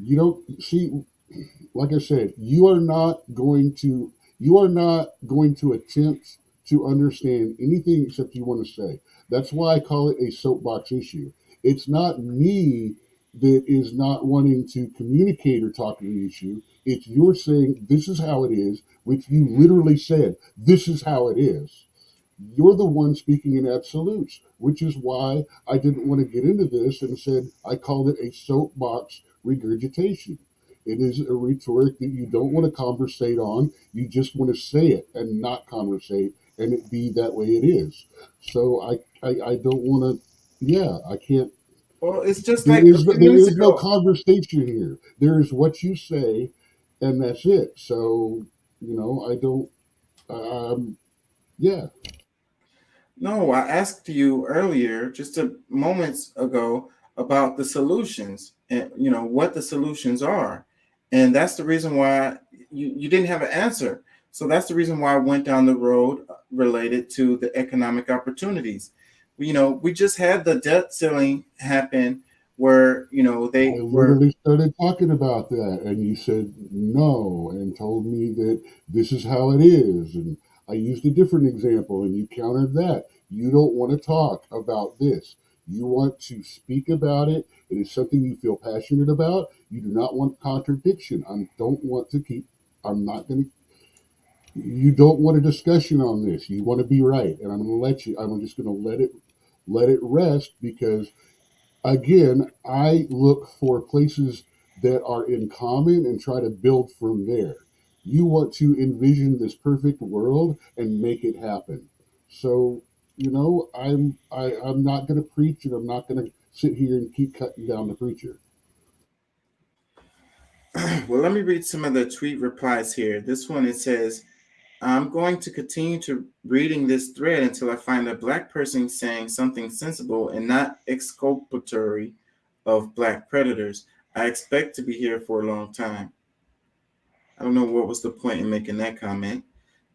You don't see, like I said, you are not going to attempt to understand anything except you want to say. That's why I call it a soapbox issue. It's not me that is not wanting to communicate or talk to the issue. It's you're saying this is how it is, which you literally said, this is how it is. You're the one speaking in absolutes, which is why I didn't want to get into this and said I called it a soapbox regurgitation. It is a rhetoric that you don't want to conversate on. You just want to say it and not conversate and it be that way it is. So I don't want to, I can't. Well, it's just There like is, a few there minutes is no ago. conversation here. There is what you say and that's it. So, I don't, yeah. No, I asked you earlier, just moments ago, about the solutions and what the solutions are, and that's the reason why you didn't have an answer. So that's the reason why I went down the road related to the economic opportunities. We just had the debt ceiling happen, where they I were. literally started talking about that, and you said no, and told me that this is how it is. And I used a different example, and you countered that. You don't want to talk about this. You want to speak about it. It is something you feel passionate about. You do not want contradiction. I'm not going to. You don't want a discussion on this. You want to be right, and I'm going to let you. I'm just going to let it rest because. Again, I look for places that are in common and try to build from there. You want to envision this perfect world and make it happen. So, I'm not going to preach and I'm not going to sit here and keep cutting down the preacher. Well, let me read some of the tweet replies here. This one, it says, I'm going to continue to reading this thread until I find a Black person saying something sensible and not exculpatory of Black predators. I expect to be here for a long time. I don't know what was the point in making that comment.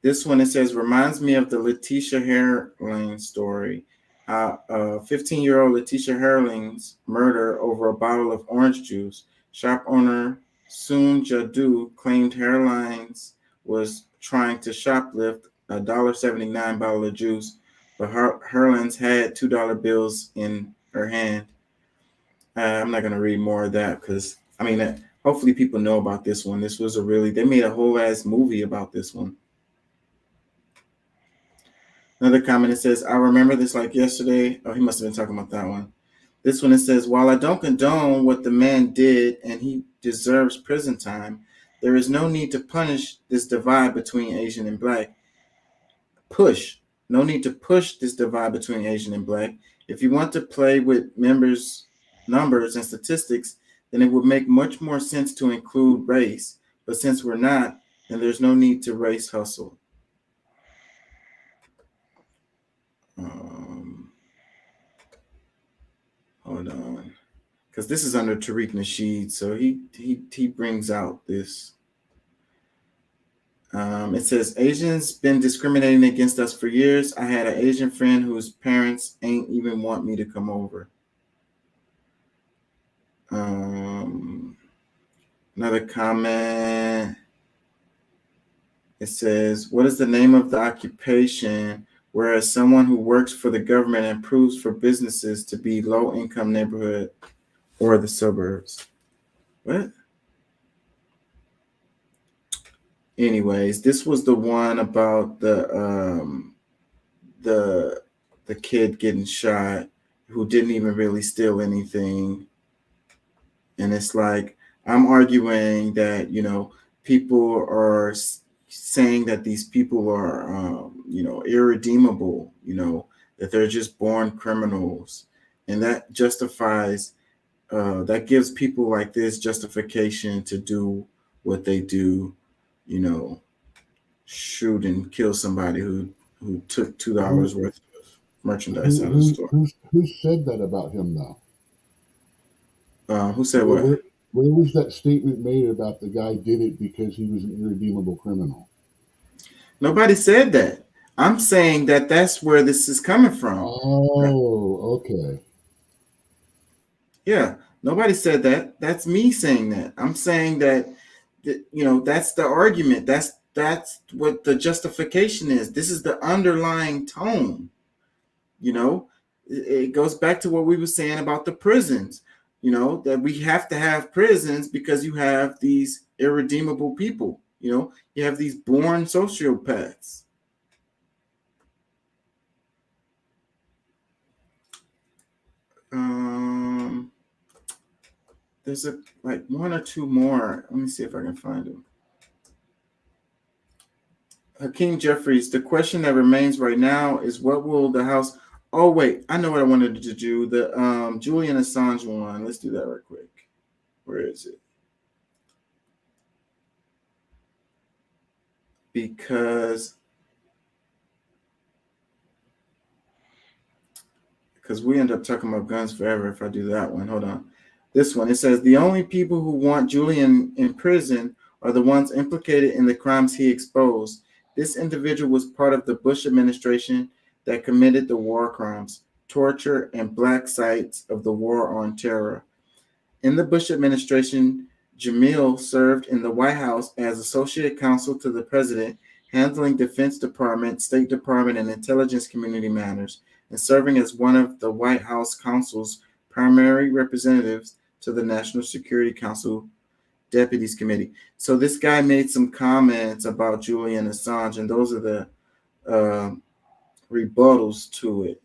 This one, it says, reminds me of the Letitia Herling story. 15-year-old Letitia Herling's murder over a bottle of orange juice. Shop owner Soon Jadu claimed Herling's was trying to shoplift a $1.79 bottle of juice, but Herling's had $2 bills in her hand. I'm not going to read more of that because, I mean, hopefully people know about this one. This was they made a whole ass movie about this one. Another comment, it says, I remember this like yesterday. Oh, he must have been talking about that one. This one, it says, while I don't condone what the man did and he deserves prison time, there is no need to punish this divide between Asian and Black. No need to push this divide between Asian and Black. If you want to play with numbers and statistics, then it would make much more sense to include race. But since we're not, then there's no need to race hustle. Hold on, because this is under Tariq Nasheed, so he brings out this. It says, Asians been discriminating against us for years. I had an Asian friend whose parents ain't even want me to come over. Another comment. It says, what is the name of the occupation whereas someone who works for the government improves for businesses to be low-income neighborhood or the suburbs? What? Anyways, this was the one about the kid getting shot who didn't even really steal anything. And it's like, I'm arguing that, people are saying that these people are, irredeemable, that they're just born criminals. And that justifies, that gives people like this justification to do what they do, shoot and kill somebody who took $2 worth of merchandise out of the store. Who said that about him, though? Who said what? Where was that statement made about the guy did it because he was an irredeemable criminal? Nobody said that. I'm saying that that's where this is coming from. Oh, okay. Yeah, nobody said that. That's me saying that. I'm saying that, that's the argument. That's what the justification is. This is the underlying tone. It goes back to what we were saying about the prisons. That we have to have prisons because you have these irredeemable people. You have these born sociopaths. There's one or two more. Let me see if I can find them. Hakeem Jeffries, the question that remains right now is what will the House... Oh, wait, I know what I wanted to do. The Julian Assange one. Let's do that right quick. Where is it? Because we end up talking about guns forever if I do that one. Hold on. This one, it says, the only people who want Julian in prison are the ones implicated in the crimes he exposed. This individual was part of the Bush administration that committed the war crimes, torture, and black sites of the war on terror. In the Bush administration, Jamil served in the White House as associate counsel to the president, handling Defense Department, State Department, and intelligence community matters, and serving as one of the White House counsel's primary representatives to the National Security Council Deputies Committee. So this guy made some comments about Julian Assange, and those are the rebuttals to it.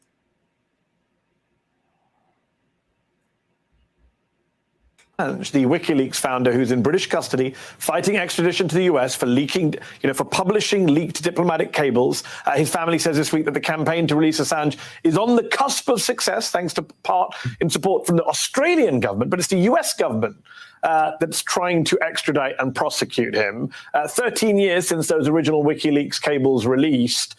the WikiLeaks founder who's in British custody, fighting extradition to the US for leaking, for publishing leaked diplomatic cables. His family says this week that the campaign to release Assange is on the cusp of success, thanks to part in support from the Australian government, but it's the US government that's trying to extradite and prosecute him. 13 years since those original WikiLeaks cables released.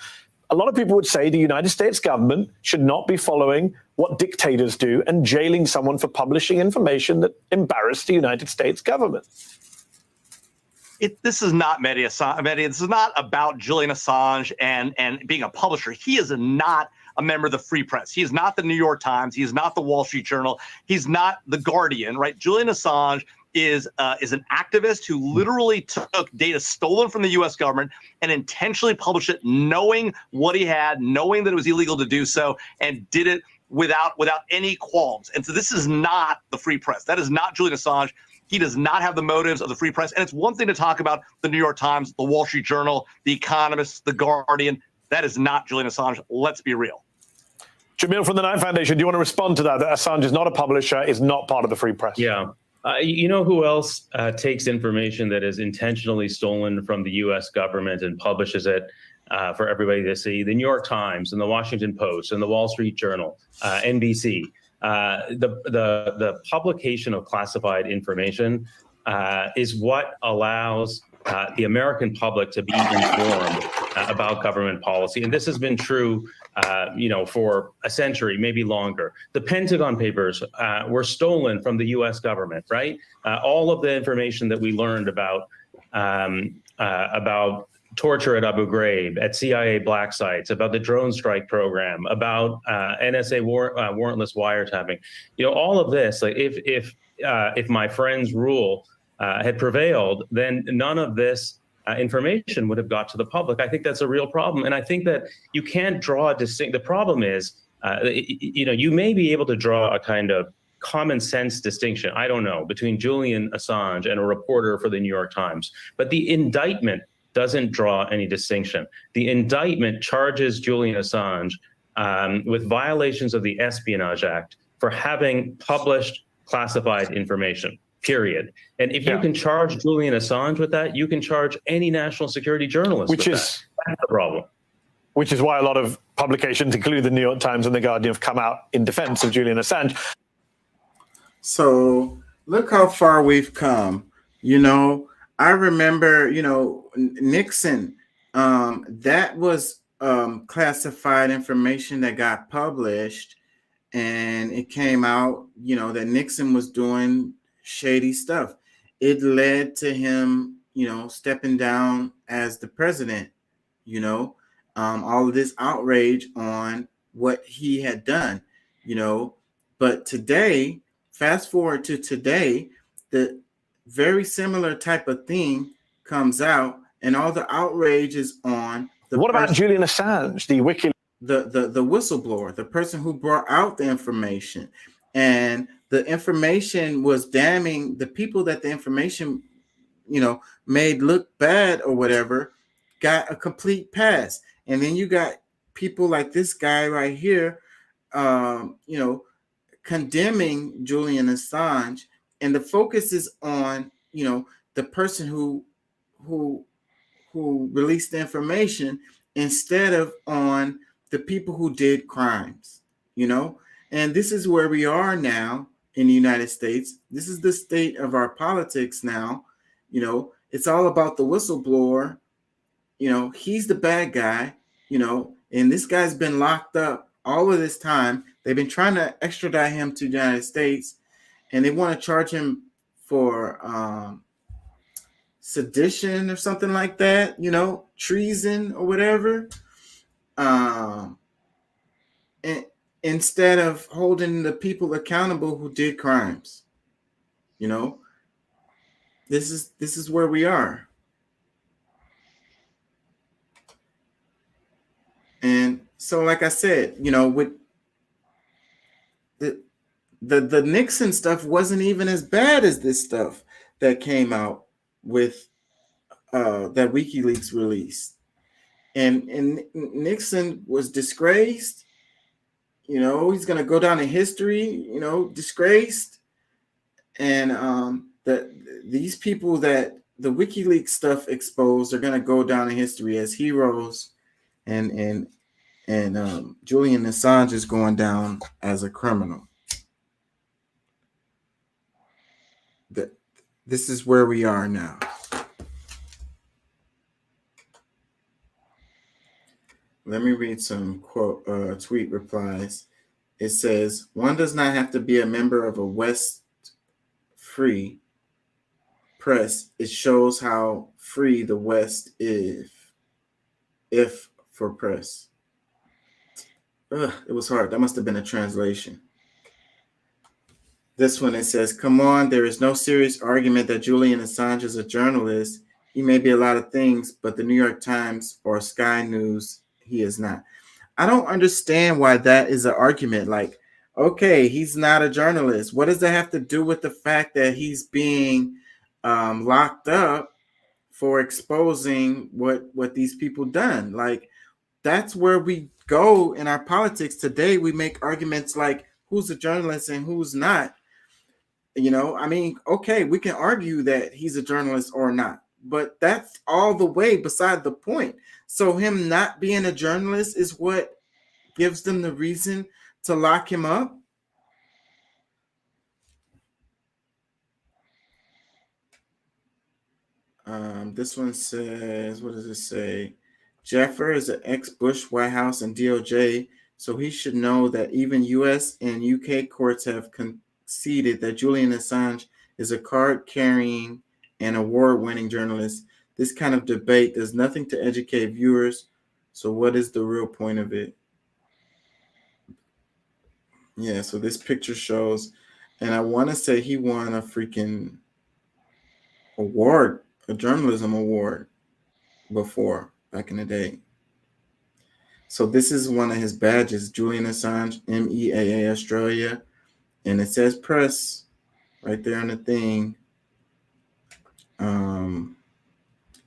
A lot of people would say the United States government should not be following what dictators do and jailing someone for publishing information that embarrassed the United States government. This is not Mehdi Assange. This is not about Julian Assange and being a publisher. He is not a member of the Free Press. He is not the New York Times. He is not the Wall Street Journal. He's not the Guardian, right? Julian Assange is an activist who literally took data stolen from the U.S. government and intentionally published it, knowing what he had, knowing that it was illegal to do so, and did it without any qualms. And so this is not the Free Press. That is not Julian Assange. He does not have the motives of the Free Press. And it's one thing to talk about the New York Times, the Wall Street Journal, the Economist, the Guardian. That is not Julian Assange. Let's be real. Jamil from the Knight Foundation, do you want to respond to that Assange is not a publisher, is not part of the Free Press? Yeah. You know who else takes information that is intentionally stolen from the U.S. government and publishes it for everybody to see? The New York Times and the Washington Post and the Wall Street Journal, NBC. The publication of classified information is what allows the American public to be informed about government policy. And this has been true for a century, maybe longer. The Pentagon Papers were stolen from the U.S. government, right? All of the information that we learned about torture at Abu Ghraib, at CIA black sites, about the drone strike program, about NSA warrantless wiretapping, all of this. Like if my friend's rule had prevailed, then none of this information would have got to the public. I think that's a real problem. And I think that you can't draw a distinct. The problem is, you may be able to draw a kind of common sense distinction, I don't know, between Julian Assange and a reporter for the New York Times. But the indictment doesn't draw any distinction. The indictment charges Julian Assange with violations of the Espionage Act for having published classified information. Period. And if you can charge Julian Assange with that, you can charge any national security journalist with that. That's the problem. Which is why a lot of publications, including the New York Times and the Guardian, have come out in defense of Julian Assange. So look how far we've come. I remember, Nixon, that was classified information that got published, and it came out, that Nixon was doing shady stuff. It led to him, stepping down as the president, all of this outrage on what he had done, but today, fast forward to today, the very similar type of thing comes out, and all the outrage is on the What about Julian Assange, the WikiLeaks? The whistleblower, the person who brought out the information, and the information was damning the people that the information, made look bad or whatever, got a complete pass. And then you got people like this guy right here, condemning Julian Assange, and the focus is on, the person who released the information instead of on the people who did crimes, and this is where we are now in the United States. This is the state of our politics now. It's all about the whistleblower. He's the bad guy, and this guy's been locked up all of this time. They've been trying to extradite him to the United States, and they want to charge him for sedition or something like that, treason or whatever. And instead of holding the people accountable who did crimes, this is where we are. And so, like I said, with the Nixon stuff wasn't even as bad as this stuff that came out with that WikiLeaks released. And Nixon was disgraced. He's going to go down in history, disgraced. And these people that the WikiLeaks stuff exposed are going to go down in history as heroes, and Julian Assange is going down as a criminal. This is where we are now. Let me read some tweet replies. It says, one does not have to be a member of a West free press. It shows how free the West is, if for press. It was hard. That must have been a translation. This one, it says, come on, there is no serious argument that Julian Assange is a journalist. He may be a lot of things, but the New York Times or Sky News, he is not. I don't understand why that is an argument. Like, okay, he's not a journalist. What does that have to do with the fact that he's being locked up for exposing what these people done? Like, that's where we go in our politics today. We make arguments like who's a journalist and who's not. You know, I mean, okay, we can argue that he's a journalist or not, but that's all the way beside the point. So him not being a journalist is what gives them the reason to lock him up. This one says, what does it say? Jeffer is an ex-Bush White House and DOJ, so he should know that even US and UK courts have conceded that Julian Assange is a card-carrying and award-winning journalist. This kind of debate does nothing to educate viewers, so what is the real point of it? Yeah, so this picture shows, and I want to say he won a freaking award, a journalism award before, back in the day. So this is one of his badges, Julian Assange, MEAA Australia, and it says press right there on the thing.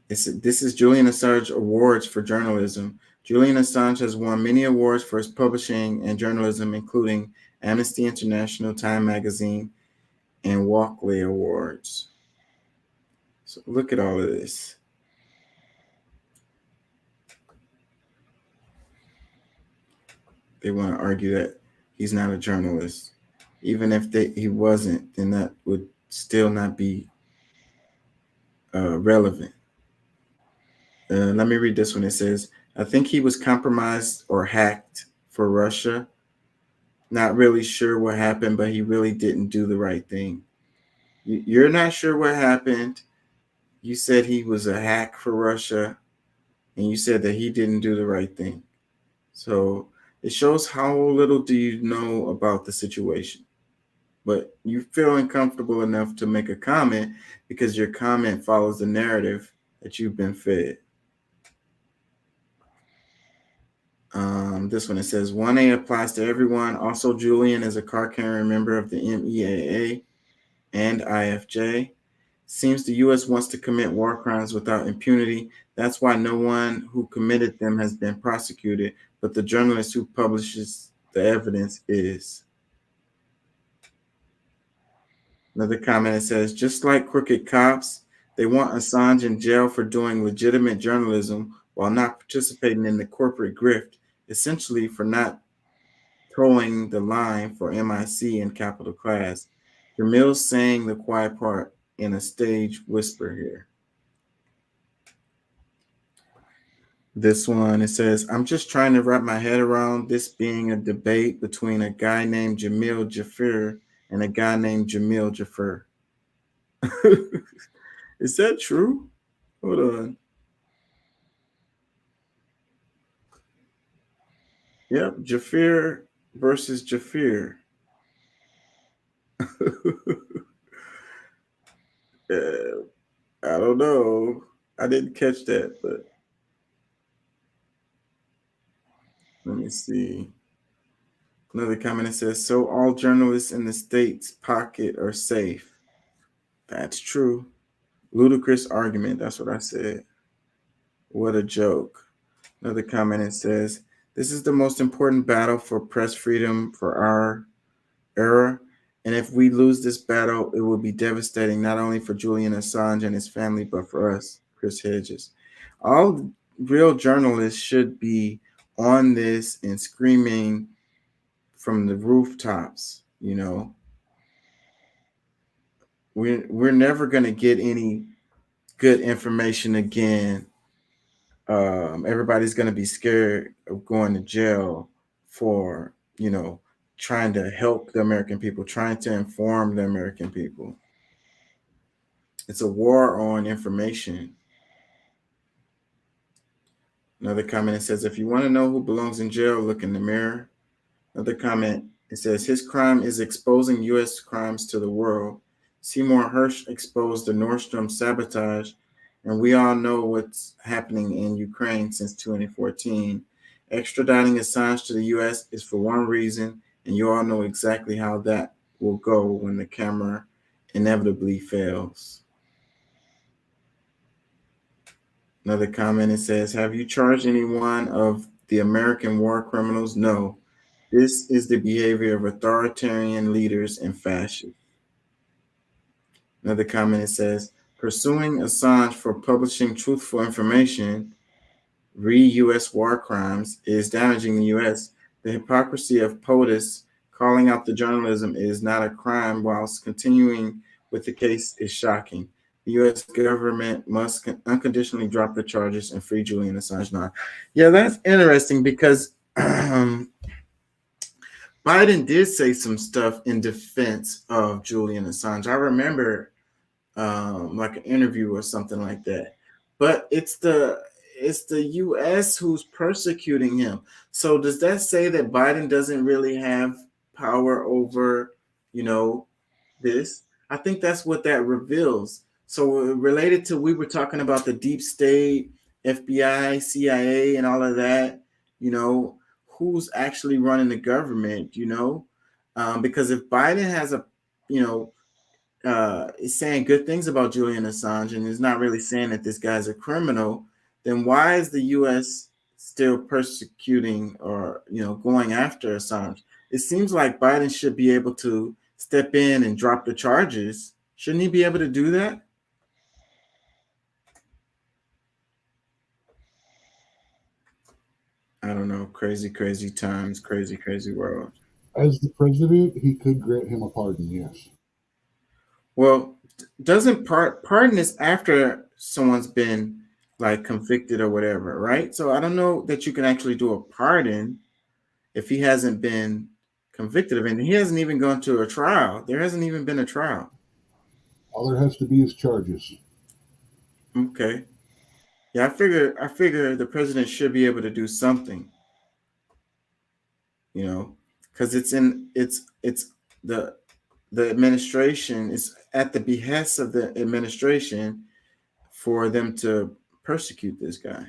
This is Julian Assange Awards for Journalism. Julian Assange has won many awards for his publishing and journalism, including Amnesty International, Time Magazine, and Walkley Awards. So look at all of this. They want to argue that he's not a journalist. Even if he wasn't, then that would still not be relevant. Let me read this one. It says, I think he was compromised or hacked for Russia. Not really sure what happened, but he really didn't do the right thing. You're not sure what happened. You said he was a hack for Russia, and you said that he didn't do the right thing. So it shows how little do you know about the situation. But you feel uncomfortable enough to make a comment because your comment follows the narrative that you've been fed. This one, it says 1A applies to everyone. Also, Julian is a card-carrying member of the MEAA and IFJ. Seems the U.S. wants to commit war crimes without impunity. That's why no one who committed them has been prosecuted, but the journalist who publishes the evidence is. Another comment, it says, just like crooked cops, they want Assange in jail for doing legitimate journalism while not participating in the corporate grift, essentially for not towing the line for MIC and capital class. Jamil's saying the quiet part in a stage whisper here. This one, it says, I'm just trying to wrap my head around this being a debate between a guy named Jamil Jaffer and a guy named Jamil Jaffer. Is that true? Hold on. Yep, Jaffer versus Jaffer. I don't know. I didn't catch that, but let me see. Another comment that says, so all journalists in the state's pocket are safe. That's true. Ludicrous argument. That's what I said. What a joke. Another comment that says, this is the most important battle for press freedom for our era. And if we lose this battle, it will be devastating not only for Julian Assange and his family, but for us, Chris Hedges. All real journalists should be on this and screaming from the rooftops, you know. We're never going to get any good information again. Everybody's going to be scared of going to jail for, you know, trying to help the American people, trying to inform the American people. It's a war on information. Another comment, it says, if you want to know who belongs in jail, look in the mirror. Another comment, it says, his crime is exposing U.S. crimes to the world. Seymour Hersh exposed the Nordstrom sabotage, and we all know what's happening in Ukraine since 2014. Extraditing Assange to the U.S. is for one reason, and you all know exactly how that will go when the camera inevitably fails. Another comment, it says, have you charged anyone of the American war criminals? No. This is the behavior of authoritarian leaders and fascists. Another comment, it says, pursuing Assange for publishing truthful information, re-U.S. war crimes, is damaging the U.S. The hypocrisy of POTUS calling out the journalism is not a crime whilst continuing with the case is shocking. The U.S. government must unconditionally drop the charges and free Julian Assange now. Yeah, that's interesting because Biden did say some stuff in defense of Julian Assange. I remember like an interview or something like that. But it's the U.S. who's persecuting him. So does that say that Biden doesn't really have power over, you know, this? I think that's what that reveals. So related to, we were talking about the deep state, FBI, CIA, and all of that, you know, who's actually running the government, you know? Because if Biden has a, you know, is saying good things about Julian Assange and is not really saying that this guy's a criminal, then why is the U.S. still persecuting or, you know, going after Assange? It seems like Biden should be able to step in and drop the charges. Shouldn't he be able to do that? I don't know. Crazy, crazy times, crazy, crazy world. As the president, he could grant him a pardon, yes. Well, doesn't pardon is after someone's been like convicted or whatever, right? So I don't know that you can actually do a pardon if he hasn't been convicted of anything. He hasn't even gone to a trial. There hasn't even been a trial. All there has to be is charges. Okay. Yeah, I figure the president should be able to do something. You know, because it's the administration is at the behest of the administration for them to persecute this guy.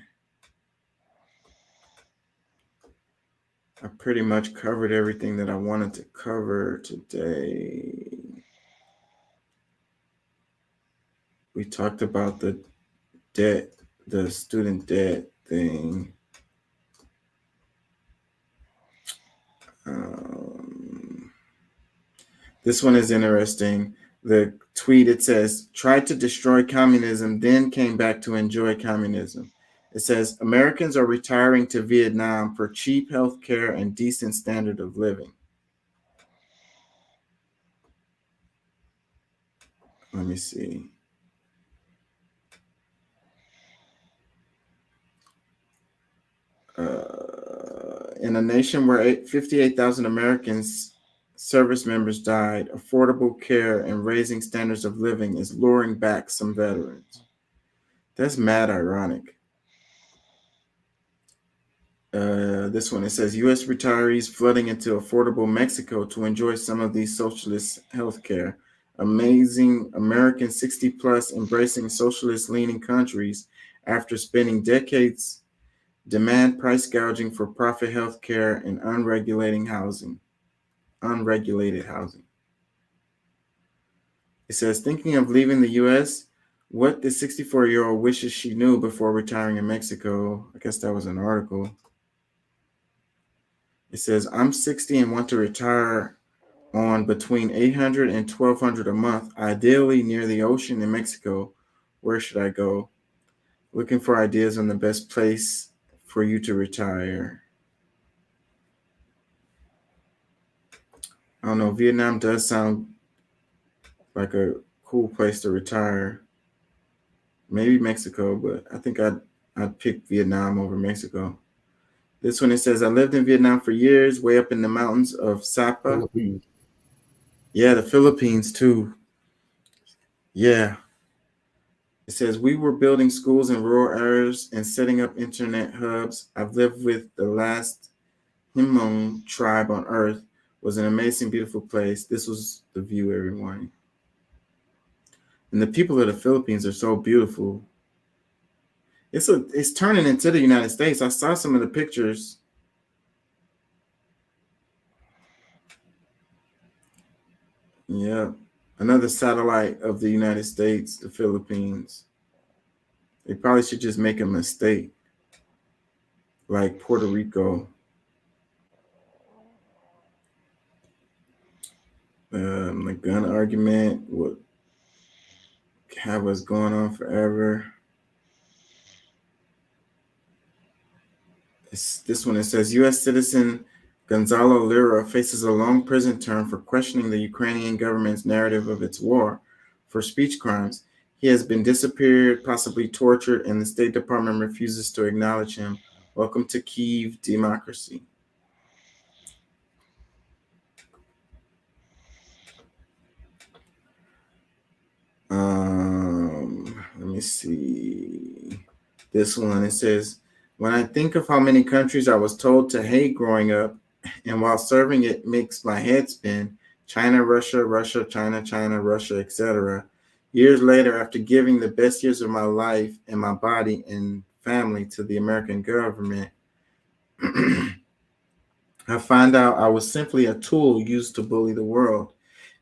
I pretty much covered everything that I wanted to cover today. We talked about the debt, the student debt thing. This one is interesting. The tweet, it says, tried to destroy communism, then came back to enjoy communism. It says, Americans are retiring to Vietnam for cheap health care and decent standard of living. Let me see. In a nation where 58,000 Americans service members died, affordable care and raising standards of living is luring back some veterans. That's mad ironic. This one, it says, U.S. retirees flooding into affordable Mexico to enjoy some of these socialist health care. Amazing American 60 plus embracing socialist leaning countries after spending decades demand price gouging for profit health care and unregulated housing. It says, thinking of leaving the U.S., what the 64-year-old wishes she knew before retiring in Mexico. I guess that was an article. It says, I'm 60 and want to retire on between $800 and $1,200 a month, ideally near the ocean in Mexico. Where should I go? Looking for ideas on the best place for you to retire. I don't know. Vietnam does sound like a cool place to retire. Maybe Mexico, but I think I'd pick Vietnam over Mexico. This one, it says, I lived in Vietnam for years, way up in the mountains of Sapa. Philippines. Yeah, the Philippines too. Yeah. It says, we were building schools in rural areas and setting up internet hubs. I've lived with the last Hmong tribe on earth. It was an amazing, beautiful place. This was the view every morning. And the people of the Philippines are so beautiful. It's turning into the United States. I saw some of the pictures. Yeah. Another satellite of the United States, the Philippines. They probably should just make a mistake, like Puerto Rico. The gun argument would have us going on forever. This one, it says, U.S. citizen Gonzalo Lira faces a long prison term for questioning the Ukrainian government's narrative of its war for speech crimes. He has been disappeared, possibly tortured, and the State Department refuses to acknowledge him. Welcome to Kyiv democracy. Let me see. This one, it says, when I think of how many countries I was told to hate growing up, and while serving it makes my head spin, China, Russia, Russia, China, China, Russia, etc. Years later, after giving the best years of my life and my body and family to the American government, I find out I was simply a tool used to bully the world.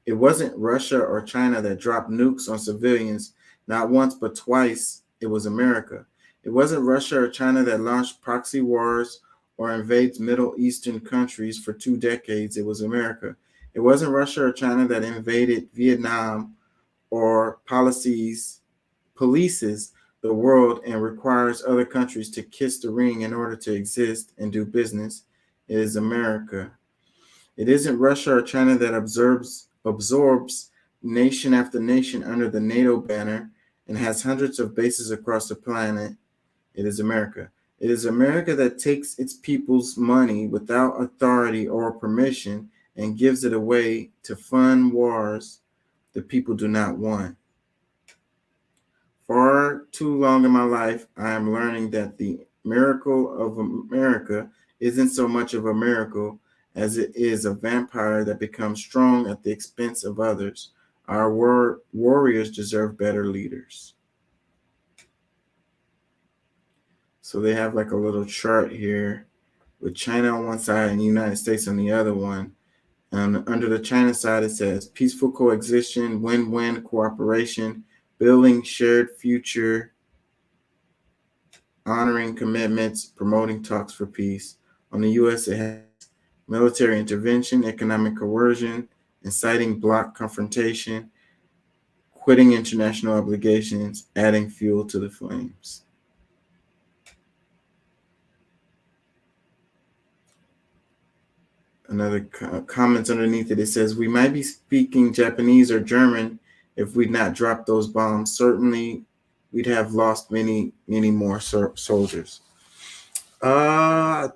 It wasn't Russia or China that dropped nukes on civilians, not once but twice. It was America. It wasn't Russia or China that launched proxy wars or invades Middle Eastern countries for 2 decades. It was America. It wasn't Russia or China that invaded Vietnam or polices the world and requires other countries to kiss the ring in order to exist and do business. It is America. It isn't Russia or China that absorbs nation after nation under the NATO banner and has hundreds of bases across the planet. It is America. It is America that takes its people's money without authority or permission and gives it away to fund wars the people do not want. Far too long in my life, I am learning that the miracle of America isn't so much of a miracle as it is a vampire that becomes strong at the expense of others. Our warriors deserve better leaders. So they have like a little chart here with China on one side and the United States on the other one. And under the China side, it says peaceful coexistence, win-win cooperation, building shared future, honoring commitments, promoting talks for peace. On the U.S., it has military intervention, economic coercion, inciting bloc confrontation, quitting international obligations, adding fuel to the flames. Another comments underneath it, it says, we might be speaking Japanese or German if we'd not dropped those bombs. Certainly, we'd have lost many, many more soldiers. That's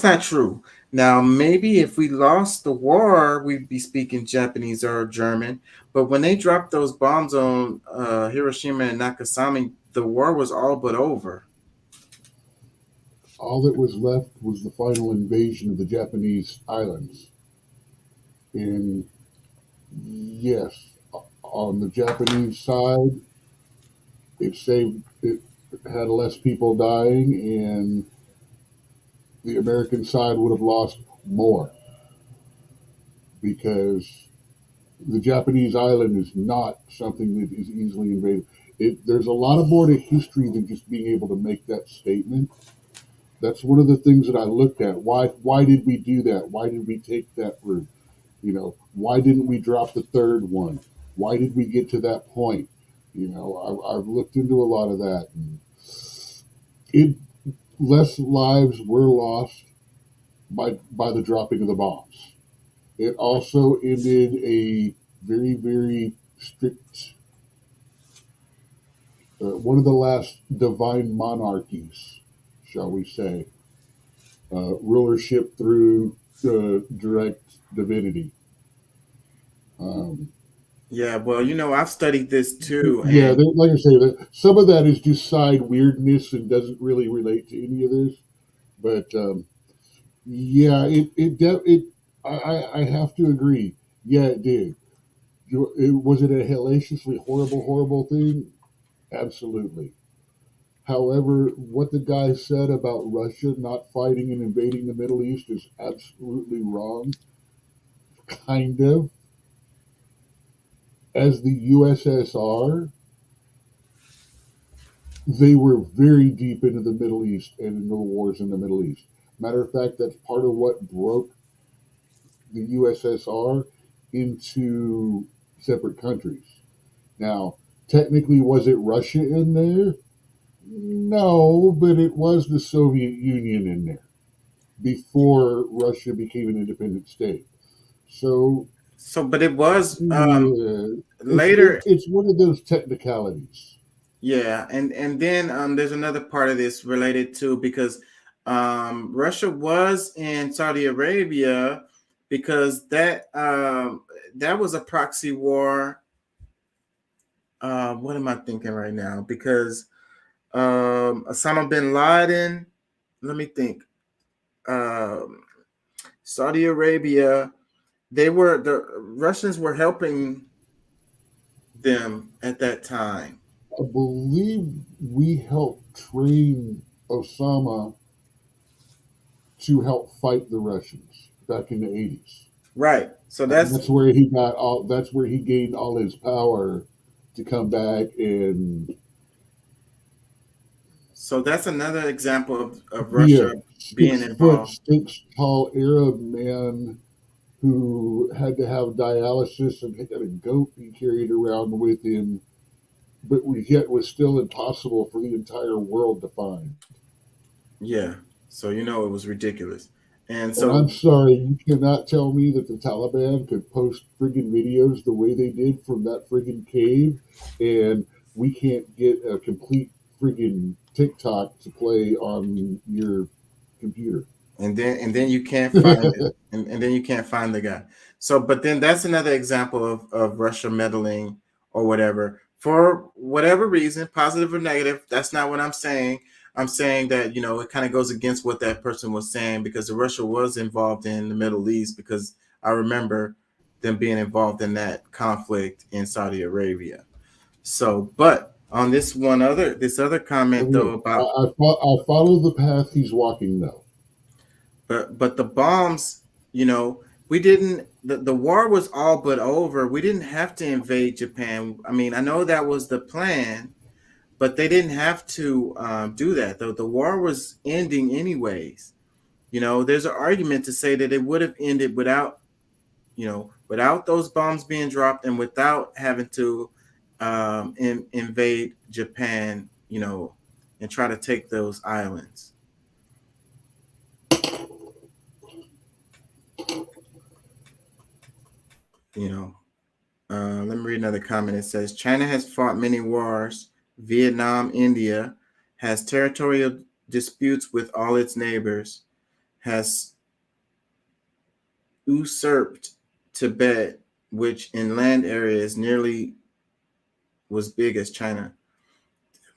not true. Now, maybe if we lost the war, we'd be speaking Japanese or German. But when they dropped those bombs on Hiroshima and Nagasaki, the war was all but over. All that was left was the final invasion of the Japanese islands. And yes, on the Japanese side, it had less people dying, and the American side would have lost more, because the Japanese island is not something that is easily invaded. There's a lot more to history than just being able to make that statement. That's one of the things that I looked at. Why did we do that? Why did we take that route? You know, why didn't we drop the third one? Why did we get to that point? You know, I've looked into a lot of that. And less lives were lost by the dropping of the bombs. It also ended a very, very strict, one of the last divine monarchies, shall we say, rulership through direct divinity. Yeah, well, you know, I've studied this too, Yeah, and like I say, some of that is just side weirdness and doesn't really relate to any of this. But yeah, I have to agree. Yeah, it did. Was it a hellaciously horrible thing? Absolutely. However, what the guy said about Russia not fighting and invading the Middle East is absolutely wrong. Kind of. As the USSR, they were very deep into the Middle East and into the wars in the Middle East. Matter of fact, that's part of what broke the USSR into separate countries. Now, technically, was it Russia in there? No, but it was the Soviet Union in there before Russia became an independent state. So, but it was yeah, later. It's one of those technicalities. Yeah, and then there's another part of this related to because Russia was in Saudi Arabia because that was a proxy war. What am I thinking right now? Because Osama bin Laden. Let me think. Saudi Arabia. The Russians were helping them at that time. I believe we helped train Osama to help fight the Russians back in the 80s. Right. So that's where he got all. That's where he gained all his power to come back and. So that's another example of Russia being involved. 6-foot-tall Arab man who had to have dialysis and had a goat he carried around with him, but yet was still impossible for the entire world to find. Yeah. So, you know, it was ridiculous. And so I'm sorry, you cannot tell me that the Taliban could post friggin' videos the way they did from that friggin' cave, and we can't get a complete friggin' TikTok to play on your computer. And then you can't find it. And then you can't find the guy. So, but then that's another example of Russia meddling or whatever. For whatever reason, positive or negative, that's not what I'm saying. I'm saying that, you know, it kind of goes against what that person was saying because Russia was involved in the Middle East because I remember them being involved in that conflict in Saudi Arabia. So, but on this other comment though about I follow the path he's walking though. But the bombs, you know, we didn't. The war was all but over. We didn't have to invade Japan. I mean, I know that was the plan, but they didn't have to do that. The war was ending anyways. You know, there's an argument to say that it would have ended without, you know, without those bombs being dropped and without having to invade Japan, you know, and try to take those islands. You know, let me read another comment. It says China has fought many wars. Vietnam, India has territorial disputes with all its neighbors, has usurped Tibet, which in land area is nearly was big as China.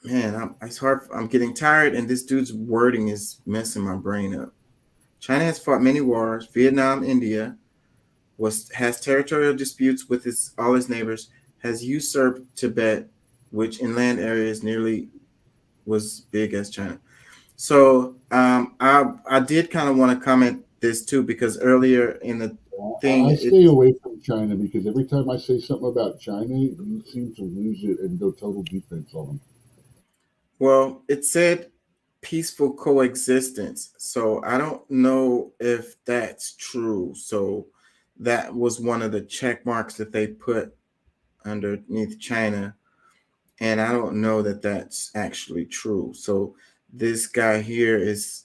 Man, it's hard. I'm getting tired, and this dude's wording is messing my brain up. China has fought many wars. Vietnam, India has territorial disputes with all its neighbors, has usurped Tibet, which in land areas nearly was big as China. So I did kind of want to comment this too, because earlier in the thing, I stay away from China because every time I say something about China, you seem to lose it and go total defense on them. Well, it said peaceful coexistence, so I don't know if that's true. So that was one of the check marks that they put underneath China. And I don't know that that's actually true. So this guy here is,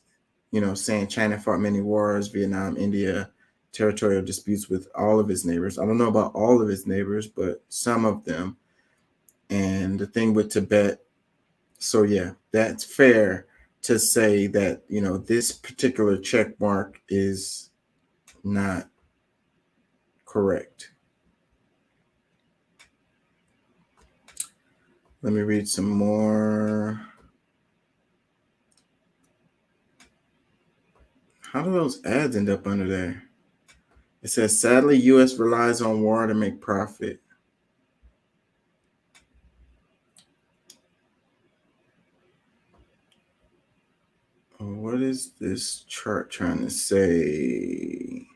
saying China fought many wars, Vietnam, India, territorial disputes with all of its neighbors. I don't know about all of its neighbors, but some of them. And the thing with Tibet. So yeah, that's fair to say that, this particular check mark is not correct. Let me read some more. How do those ads end up under there? It says, sadly, U.S. relies on war to make profit. What is this chart trying to say?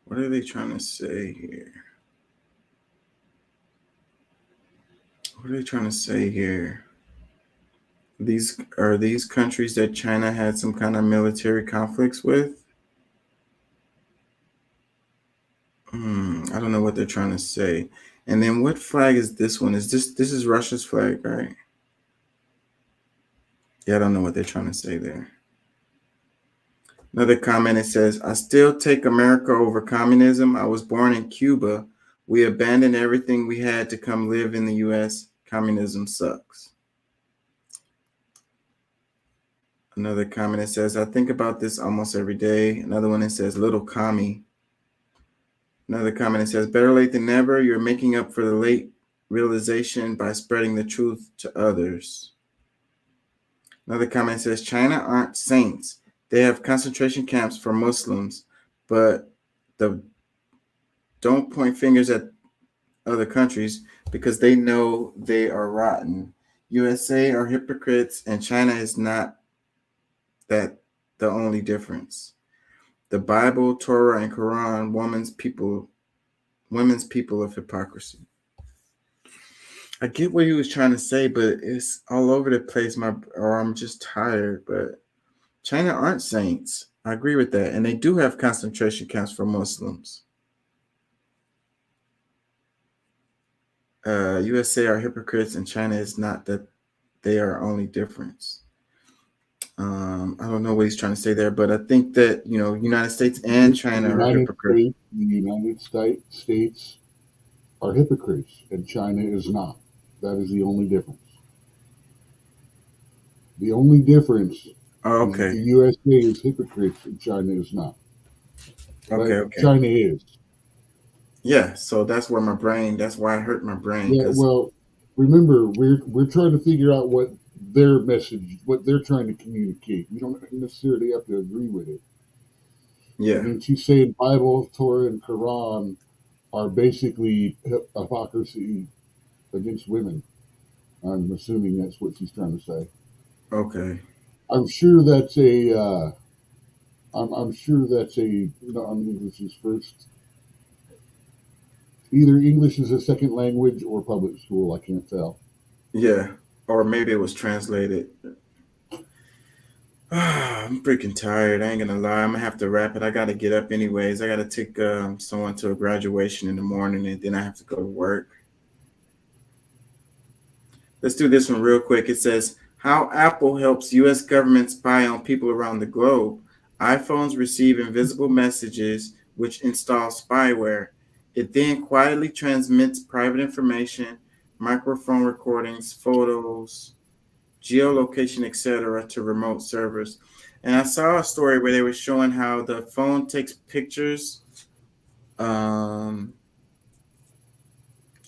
What are they trying to say here? What are they trying to say here? These countries that China had some kind of military conflicts with? I don't know what they're trying to say. And then what flag is this one? This is Russia's flag, right? Yeah, I don't know what they're trying to say there. Another comment, it says, I still take America over communism. I was born in Cuba. We abandoned everything we had to come live in the U.S. Communism sucks. Another comment, it says, I think about this almost every day. Another one, it says, little commie. Another comment, it says, better late than never. You're making up for the late realization by spreading the truth to others. Another comment says, China aren't saints. They have concentration camps for Muslims, but don't point fingers at other countries because they know they are rotten. USA are hypocrites, and China is not that the only difference. The Bible, Torah, and Quran, women's people of hypocrisy. I get what he was trying to say, but it's all over the place. Or I'm just tired. But China aren't saints. I agree with that, and they do have concentration camps for Muslims. USA are hypocrites, and China is not that they are only difference. I don't know what he's trying to say there, but I think that United States and China are hypocrites. The United States are hypocrites, and China is not. That is the only difference. The only difference. Oh, okay. The USA is hypocrites, and China is not. Okay. China is. Yeah, so that's why I hurt my brain. Yeah, well, remember, we're trying to figure out what their message, what they're trying to communicate. We don't necessarily have to agree with it. Yeah. And she's saying Bible, Torah, and Quran are basically hypocrisy against women. I'm assuming that's what she's trying to say. Okay. I'm sure that's a. I'm sure that's a. English is first. Either English is a second language or public school. I can't tell. Yeah, or maybe it was translated. I'm freaking tired. I ain't gonna lie. I'm gonna have to wrap it. I gotta get up anyways. I gotta take someone to a graduation in the morning, and then I have to go to work. Let's do this one real quick. It says, how Apple helps U.S. government spy on people around the globe. iPhones receive invisible messages which install spyware. It then quietly transmits private information, microphone recordings, photos, geolocation, etc. to remote servers. And I saw a story where they were showing how the phone takes pictures.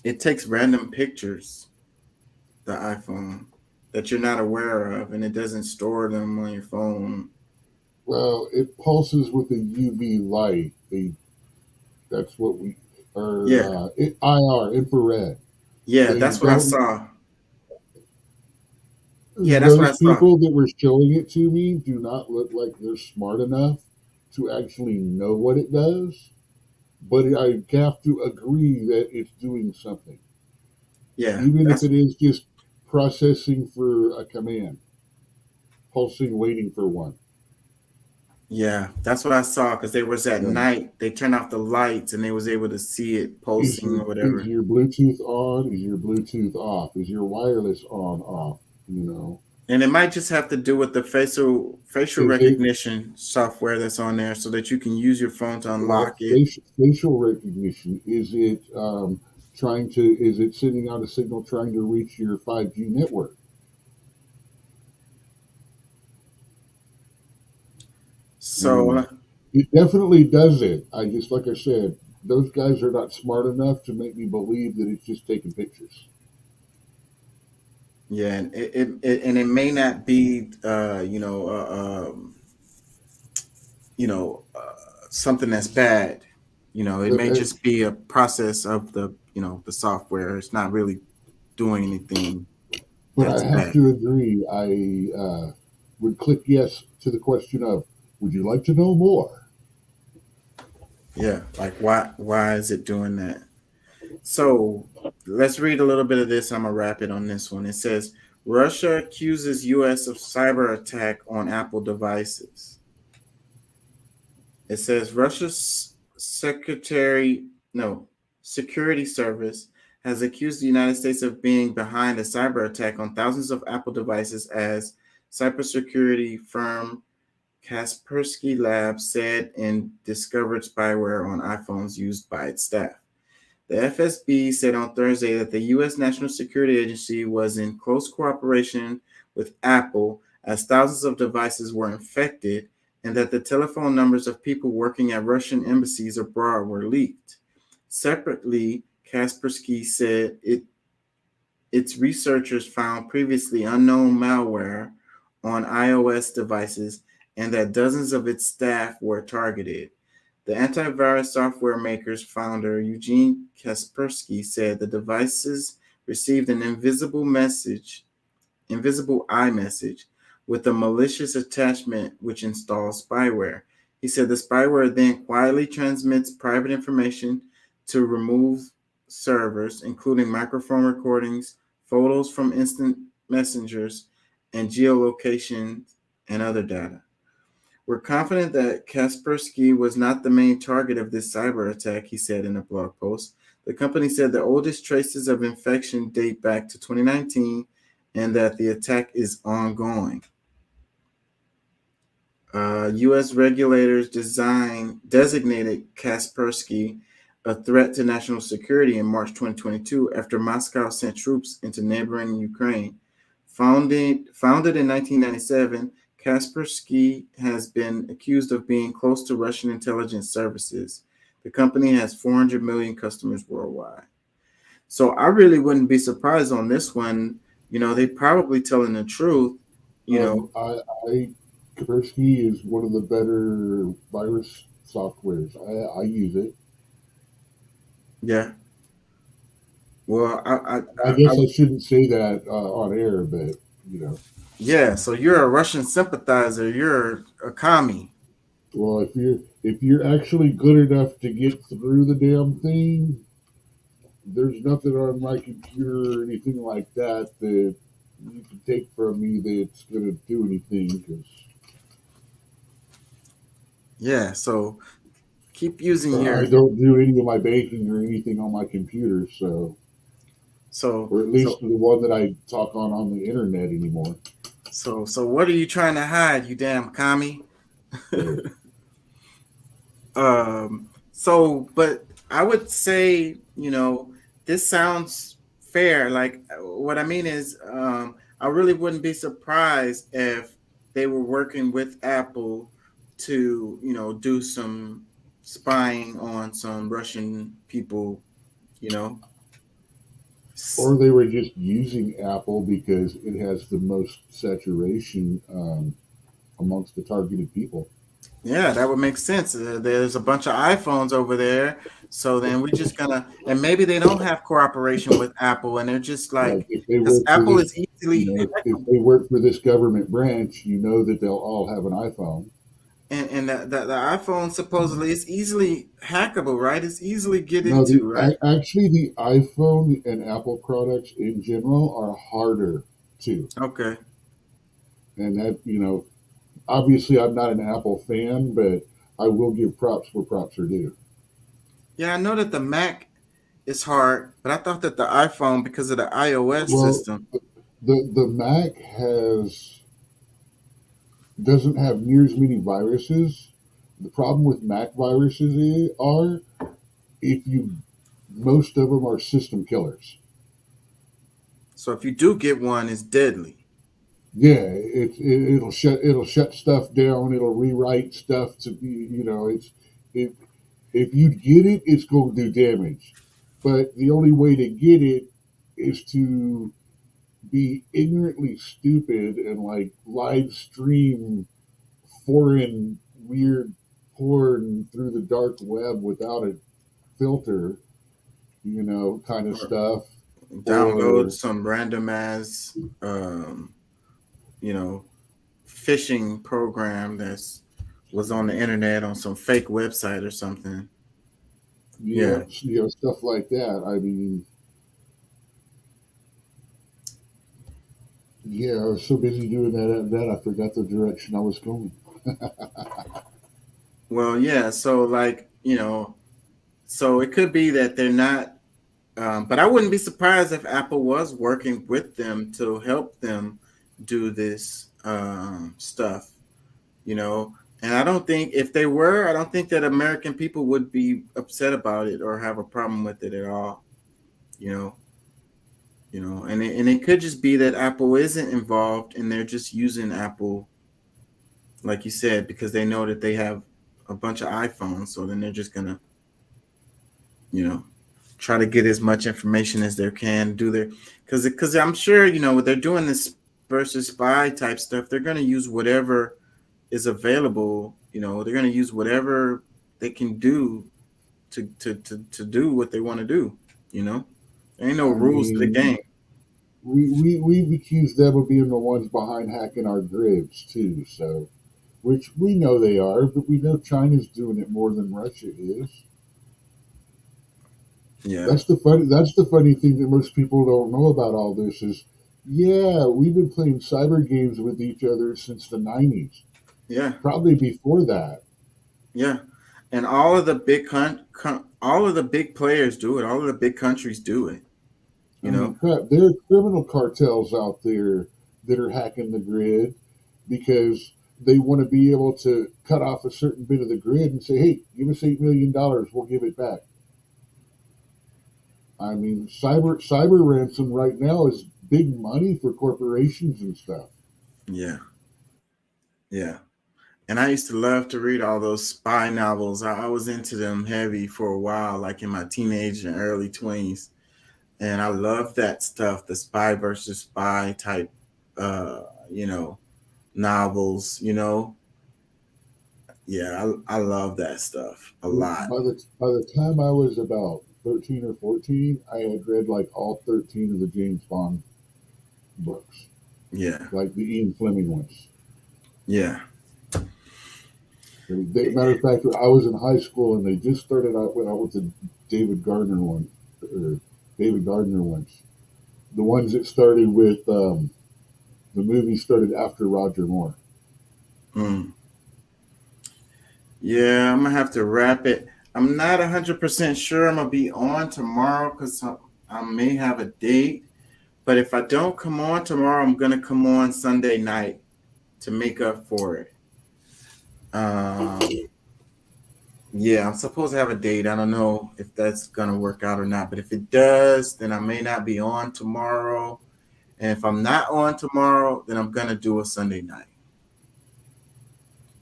It takes random pictures, the iPhone, that you're not aware of, and it doesn't store them on your phone. Well, it pulses with a UV light. That's what we are. Yeah. IR, infrared. Yeah, that's what I saw. Yeah, that's what I Those saw. people that were showing it to me do not look like they're smart enough to actually know what it does. But I have to agree that it's doing something. Yeah. Even if it is just processing for a command, pulsing, waiting for one. Yeah, that's what I saw because they was at Yeah. night. They turned off the lights and they was able to see it Is pulsing your or whatever. Bluetooth on? Is your Bluetooth off? Is your wireless on off? You know, And it might just have to do with the facial if it recognition software that's on there, so that you can use your phone to unlock it. facial recognition, is it is it sending out a signal trying to reach your 5G network? So It definitely does it. Like I said, those guys are not smart enough to make me believe that it's just taking pictures. yeah, and it may not be something that's bad. It may just be a process of the software. It's not really doing anything But that's I have bad. to agree. I would click yes to the question of, would you like to know more? Yeah, like why is it doing that? So let's read a little bit of this. I'm gonna wrap it on this one. It says Russia accuses U.S. of cyber attack on Apple devices. It says Russia's security service has accused the United States of being behind a cyber attack on thousands of Apple devices, as cybersecurity firm Kaspersky Labs said and discovered spyware on iPhones used by its staff. The FSB said on Thursday that the U.S. National Security Agency was in close cooperation with Apple as thousands of devices were infected, and that the telephone numbers of people working at Russian embassies abroad were leaked. Separately, Kaspersky said its researchers found previously unknown malware on iOS devices and that dozens of its staff were targeted. The antivirus software maker's founder, Eugene Kaspersky, said the devices received an invisible iMessage with a malicious attachment which installs spyware. He said the spyware then quietly transmits private information to remove servers, including microphone recordings, photos from instant messengers, and geolocation and other data. We're confident that Kaspersky was not the main target of this cyber attack, he said in a blog post. The company said the oldest traces of infection date back to 2019 and that the attack is ongoing. U.S. regulators designated Kaspersky a threat to national security in March 2022 after Moscow sent troops into neighboring Ukraine. Founded in 1997, Kaspersky has been accused of being close to Russian intelligence services. The company has 400 million customers worldwide. So I really wouldn't be surprised on this one. They probably telling the truth. Kaspersky is one of the better virus softwares. I use it. Yeah. Well, I guess I shouldn't say that on air, but Yeah, so you're a Russian sympathizer. You're a commie. Well, if you're actually good enough to get through the damn thing, there's nothing on my computer or anything like that that you can take from me that's going to do anything. Yeah, so keep using I don't do any of my banking or anything on my computer, or at least the one that I talk on the internet anymore. So what are you trying to hide, you damn commie? But I would say, this sounds fair. Like, what I mean is, I really wouldn't be surprised if they were working with Apple to, do some spying on some Russian people, Or they were just using Apple because it has the most saturation amongst the targeted people. Yeah, that would make sense. There's a bunch of iPhones over there. So then we're just gonna, and maybe they don't have cooperation with Apple, and they're just like, because Apple is easily, if they work for this government branch, that they'll all have an iPhone. And the iPhone supposedly is easily hackable, right? It's easily get into, right? Actually, the iPhone and Apple products in general are harder too. Okay. And that, obviously I'm not an Apple fan, but I will give props where props are due. Yeah, I know that the Mac is hard, but I thought that the iPhone, because of the iOS Well, system. the Mac doesn't have near as many viruses. The problem with Mac viruses are most of them are system killers. So if you do get one, it's deadly. Yeah, it'll shut stuff down. It'll rewrite stuff to be, if you get it, it's going to do damage. But the only way to get it is to be ignorantly stupid and like live stream foreign weird porn through the dark web without a filter, kind of stuff. Download some random ass, phishing program was on the internet on some fake website or something. Yeah, stuff like that. I mean, yeah, I was so busy doing that I forgot the direction I was going. Well, yeah, so so it could be that they're not, but I wouldn't be surprised if Apple was working with them to help them do this stuff, and I don't think if they were, I don't think that American people would be upset about it or have a problem with it at all, and it could just be that Apple isn't involved and they're just using Apple, like you said, because they know that they have a bunch of iPhones, so then they're just gonna, try to get as much information as they can, because I'm sure, they're doing this versus spy type stuff. They're gonna use whatever is available. They're gonna use whatever they can do to do what they want to do. There ain't no rules to the game. We've accused them of being the ones behind hacking our grids too, so. Which we know they are, but we know China's doing it more than Russia is. Yeah, that's the funny thing that most people don't know about all this is, yeah, we've been playing cyber games with each other since the 90s. Yeah, probably before that. Yeah, and all of the big all of the big players do it. All of the big countries do it. There are criminal cartels out there that are hacking the grid because they want to be able to cut off a certain bit of the grid and say, hey, give us $8 million, we'll give it back. I mean, cyber ransom right now is big money for corporations and stuff. Yeah. Yeah. And I used to love to read all those spy novels. I was into them heavy for a while, like in my teenage and early 20s. And I love that stuff, the spy versus spy type, novels, Yeah, I love that stuff a lot. By the time I was about 13 or 14, I had read like all 13 of the James Bond books. Yeah. Like the Ian Fleming ones. Yeah. Matter of fact, I was in high school and they just started out with the David Gardner ones. The ones that started with the movie started after Roger Moore. Yeah, I'm gonna have to wrap it. I'm not 100% sure I'm gonna be on tomorrow because I may have a date. But if I don't come on tomorrow, I'm gonna come on Sunday night to make up for it. Yeah, I'm supposed to have a date. I don't know if that's gonna work out or not. But if it does, then I may not be on tomorrow. And if I'm not on tomorrow, then I'm gonna do a Sunday night.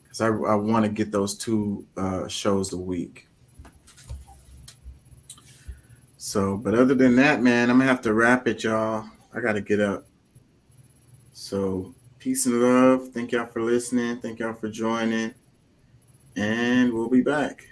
Because I want to get those 2 shows a week. So, but other than that, man, I'm going to have to wrap it, y'all. I got to get up. So, peace and love. Thank y'all for listening. Thank y'all for joining. And we'll be back.